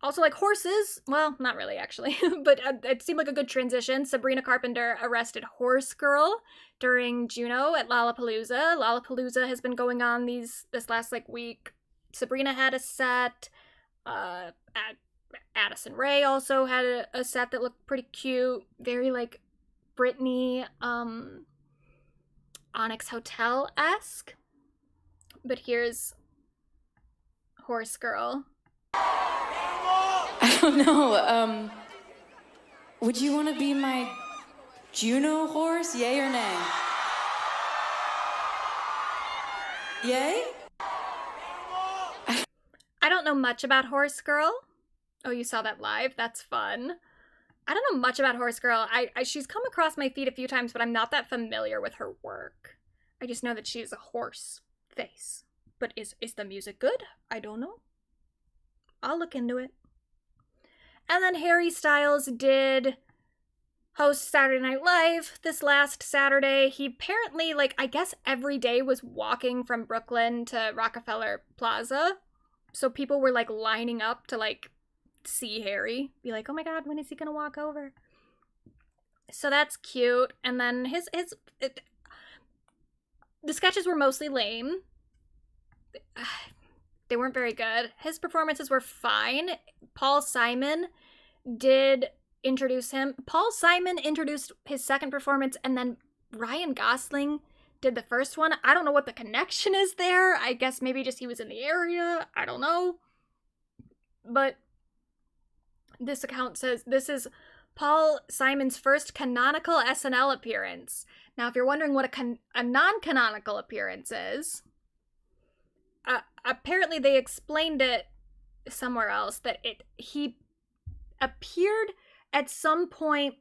Also like horses. Well, not really actually, but it seemed like a good transition. Sabrina Carpenter arrested Horse Girl during Juno at Lollapalooza. Lollapalooza has been going on this last week. Sabrina had a set. Addison Rae also had a set that looked pretty cute. Very like Britney, Onyx Hotel-esque. But here's Horse Girl. I don't know. Would you want to be my Juno horse? Yay or nay? Yay? I don't know much about Horse Girl. Oh, you saw that live? That's fun. I don't know much about Horse Girl. She's come across my feed a few times, but I'm not that familiar with her work. I just know that she's a horse face. But is the music good? I don't know. I'll look into it. And then Harry Styles did host Saturday Night Live this last Saturday. He apparently, I guess every day was walking from Brooklyn to Rockefeller Plaza. So people were, lining up to, see Harry. Be like, oh my god, when is he gonna walk over? So that's cute. And then the sketches were mostly lame. They weren't very good. His performances were fine. Paul Simon did introduce him. Paul Simon introduced his second performance, and then Ryan Gosling did the first one. I don't know what the connection is there. I guess maybe just he was in the area. I don't know. But this account says this is Paul Simon's first canonical SNL appearance. Now, if you're wondering what a non-canonical appearance is, apparently they explained it somewhere else that he appeared at some point,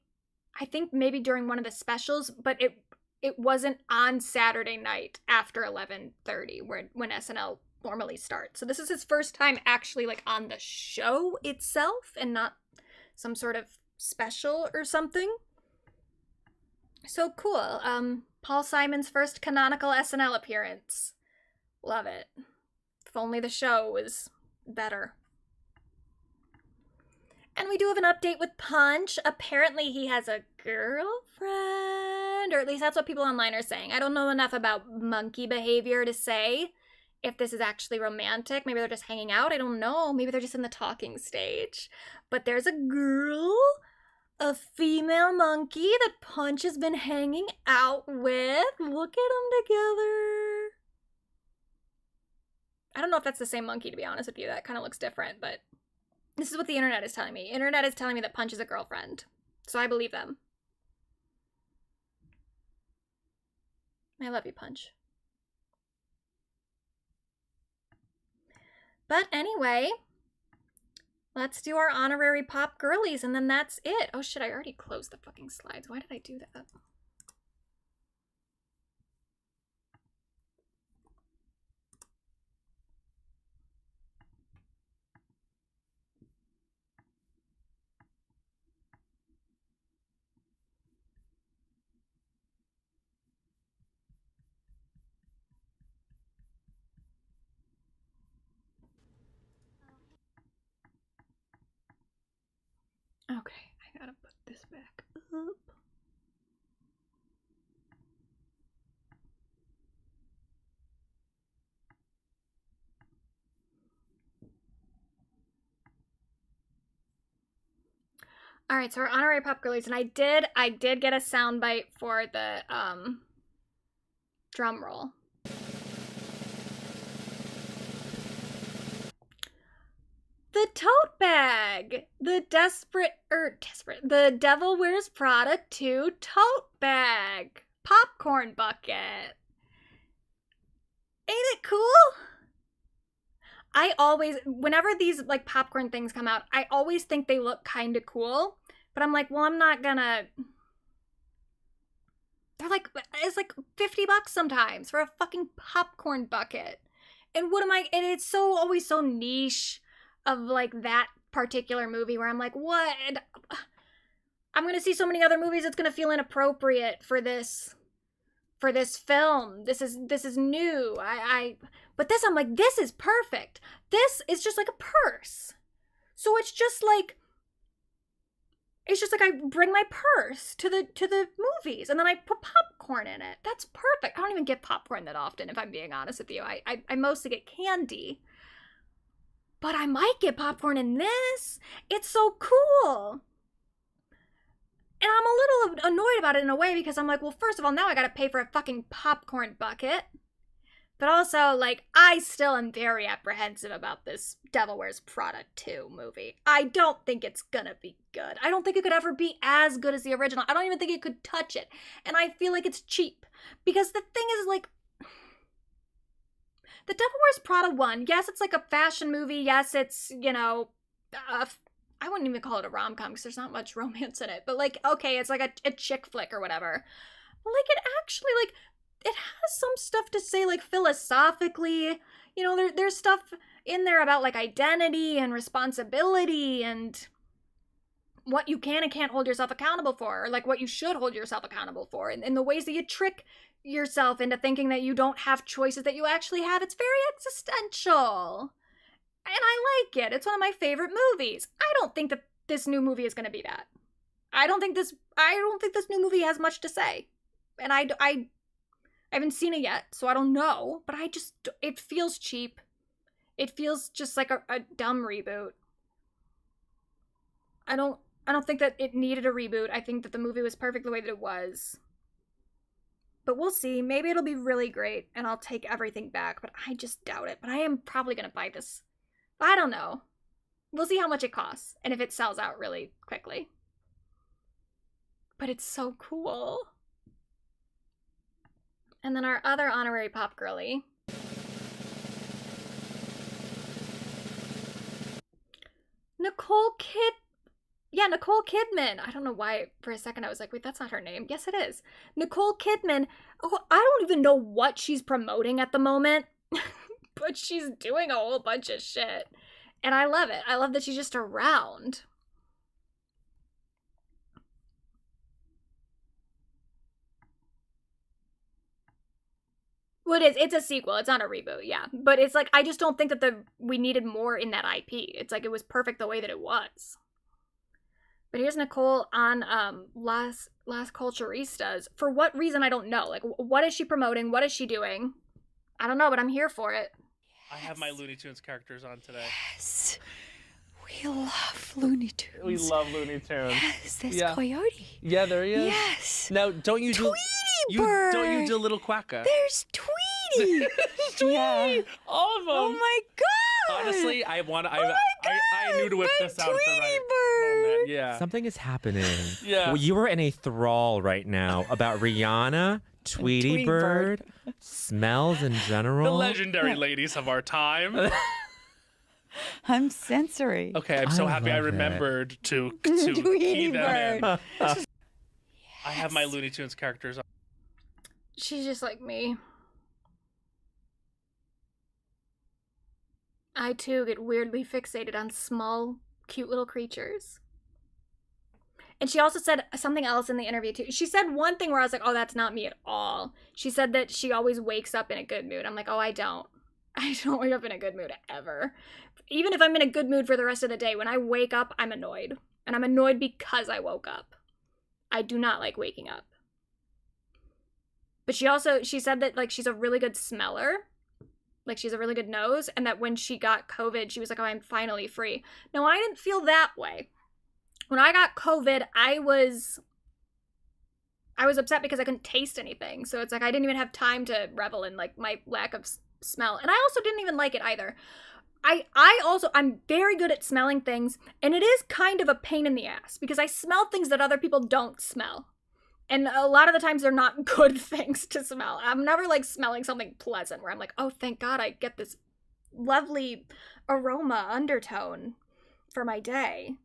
I think maybe during one of the specials, but it wasn't on Saturday night after 11:30 when SNL normally starts. So this is his first time actually on the show itself and not some sort of special or something. So cool. Paul Simon's first canonical SNL appearance. Love it. If only the show was better. And we do have an update with Punch. Apparently he has a girlfriend, or at least that's what people online are saying. I don't know enough about monkey behavior to say if this is actually romantic. Maybe they're just hanging out. I don't know. Maybe they're just in the talking stage. But there's a girl, a female monkey that Punch has been hanging out with. Look at them together. I don't know if that's the same monkey, to be honest with you. That kind of looks different, but this is what the internet is telling me. Internet is telling me that Punch is a girlfriend. So I believe them. I love you, Punch. But anyway, let's do our honorary pop girlies, and then that's it. Oh shit, I already closed the fucking slides. Why did I do that? Okay, I gotta put this back up. All right, so our honorary pop girlies, and I did get a soundbite for the drum roll. The tote bag, the the Devil Wears Prada 2 tote bag, popcorn bucket. Ain't it cool? I always, whenever these like popcorn things come out, I always think they look kind of cool, but I'm like, well, I'm not gonna. They're like, it's like $50 sometimes for a fucking popcorn bucket. And what am I, and it's so always so niche of like that particular movie where I'm like, what? I'm gonna see so many other movies, it's gonna feel inappropriate for this film. This is new. But this, I'm like, this is perfect. This is just like a purse. So it's just like I bring my purse to the movies and then I put popcorn in it. That's perfect. I don't even get popcorn that often, if I'm being honest with you. I mostly get candy. But I might get popcorn in this. It's so cool. And I'm a little annoyed about it in a way because I'm like, well, first of all, now I gotta pay for a fucking popcorn bucket. But also, like, I still am very apprehensive about this Devil Wears Prada 2 movie. I don't think it's gonna be good. I don't think it could ever be as good as the original. I don't even think it could touch it. And I feel like it's cheap. Because the thing is, like, the Devil Wears Prada 1, yes, it's like a fashion movie. Yes, it's, you know, I wouldn't even call it a rom-com because there's not much romance in it. But, like, okay, it's like a chick flick or whatever. But, like, it actually, like, it has some stuff to say, like, philosophically. You know, there's stuff in there about, like, identity and responsibility and what you can and can't hold yourself accountable for, or, like, what you should hold yourself accountable for, and the ways that you trick yourself into thinking that you don't have choices that you actually have. It's very existential. And I like it. It's one of my favorite movies. I don't think that this new movie is going to be that. I don't think this new movie has much to say. And I haven't seen it yet, so I don't know, but it feels cheap. It feels just like a dumb reboot. I don't think that it needed a reboot. I think that the movie was perfect the way that it was. But we'll see. Maybe it'll be really great and I'll take everything back, but I just doubt it. But I am probably going to buy this. I don't know. We'll see how much it costs and if it sells out really quickly. But it's so cool. And then our other honorary pop girly. Nicole Kidman. I don't know why for a second I was like, wait, that's not her name. Yes, it is. Nicole Kidman. Oh, I don't even know what she's promoting at the moment, but she's doing a whole bunch of shit. And I love it. I love that she's just around. Well, it's a sequel. It's not a reboot, yeah. But it's like, I just don't think that we needed more in that IP. It's like, it was perfect the way that it was. But here's Nicole on Las Culturistas. For what reason, I don't know. Like, what is she promoting? What is she doing? I don't know, but I'm here for it. I have my Looney Tunes characters on today. Yes. We love Looney Tunes. We love Looney Tunes. Yes, there's Coyote. Yeah, there he is. Yes. Now, don't you do... Tweety Bird. Don't you do Little Quacka? There's Tweety. Tweety. Yeah. All of them. Oh my God. Honestly, I knew to whip this out at the right Tweety Bird. moment. Yeah. Something is happening. Yeah. Well, you are in a thrall right now about Rihanna, Tweety Tweety Bird, smells in general. The legendary ladies of our time. I'm sensory. Okay, I'm so happy I love it. remembered to Tweety key them in. Bird. I have my Looney Tunes characters on. She's just like me. I too get weirdly fixated on small, cute little creatures. And she also said something else in the interview too. She said one thing where I was like, oh, that's not me at all. She said that she always wakes up in a good mood. I'm like, oh, I don't. I don't wake up in a good mood ever. Even if I'm in a good mood for the rest of the day, when I wake up, I'm annoyed. And I'm annoyed because I woke up. I do not like waking up. But she said that like she's a really good smeller. Like she's a really good nose. And that when she got COVID, she was like, oh, I'm finally free. No, I didn't feel that way. When I got COVID, I was upset because I couldn't taste anything. So it's like I didn't even have time to revel in like my lack of smell. And I also didn't even like it either. I'm very good at smelling things, and it is kind of a pain in the ass because I smell things that other people don't smell. And a lot of the times they're not good things to smell. I'm never like smelling something pleasant where I'm like, oh, thank God I get this lovely aroma undertone for my day.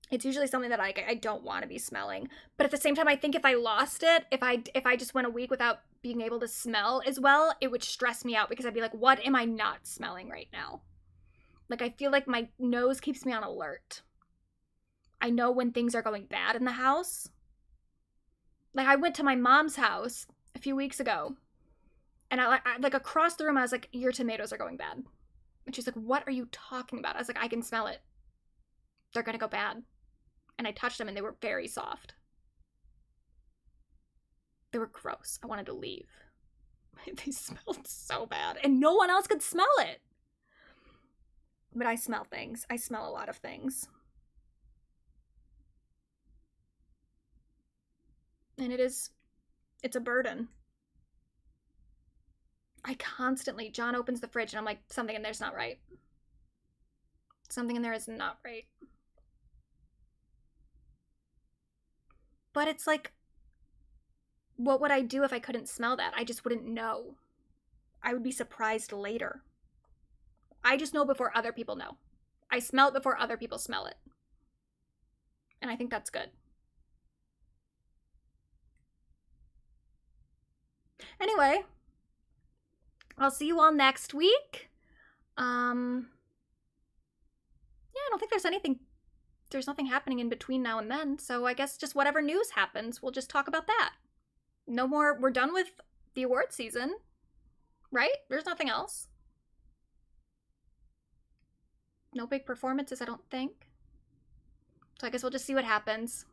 It's usually something that I don't want to be smelling. But at the same time, I think if I lost it, if I just went a week without being able to smell as well, it would stress me out because I'd be like, what am I not smelling right now? Like, I feel like my nose keeps me on alert. I know when things are going bad in the house. Like, I went to my mom's house a few weeks ago, and I like across the room, I was like, your tomatoes are going bad. And she's like, what are you talking about? I was like, I can smell it. They're gonna go bad. And I touched them and they were very soft. They were gross. I wanted to leave. They smelled so bad. And no one else could smell it. But I smell things. I smell a lot of things. And it's a burden. John opens the fridge and I'm like, something in there's not right. Something in there is not right. But it's like, what would I do if I couldn't smell that? I just wouldn't know. I would be surprised later. I just know before other people know. I smell it before other people smell it. And I think that's good. Anyway, I'll see you all next week. Yeah, I don't think there's nothing happening in between now and then, so I guess just whatever news happens, we'll just talk about that. No more, we're done with the award season, right? There's nothing else. No big performances, I don't think. So I guess we'll just see what happens.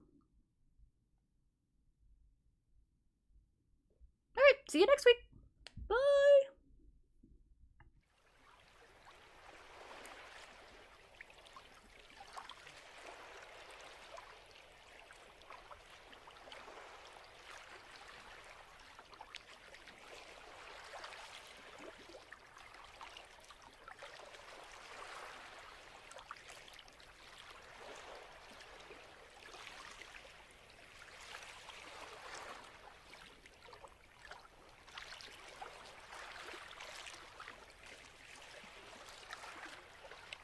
All right, see you next week. Bye.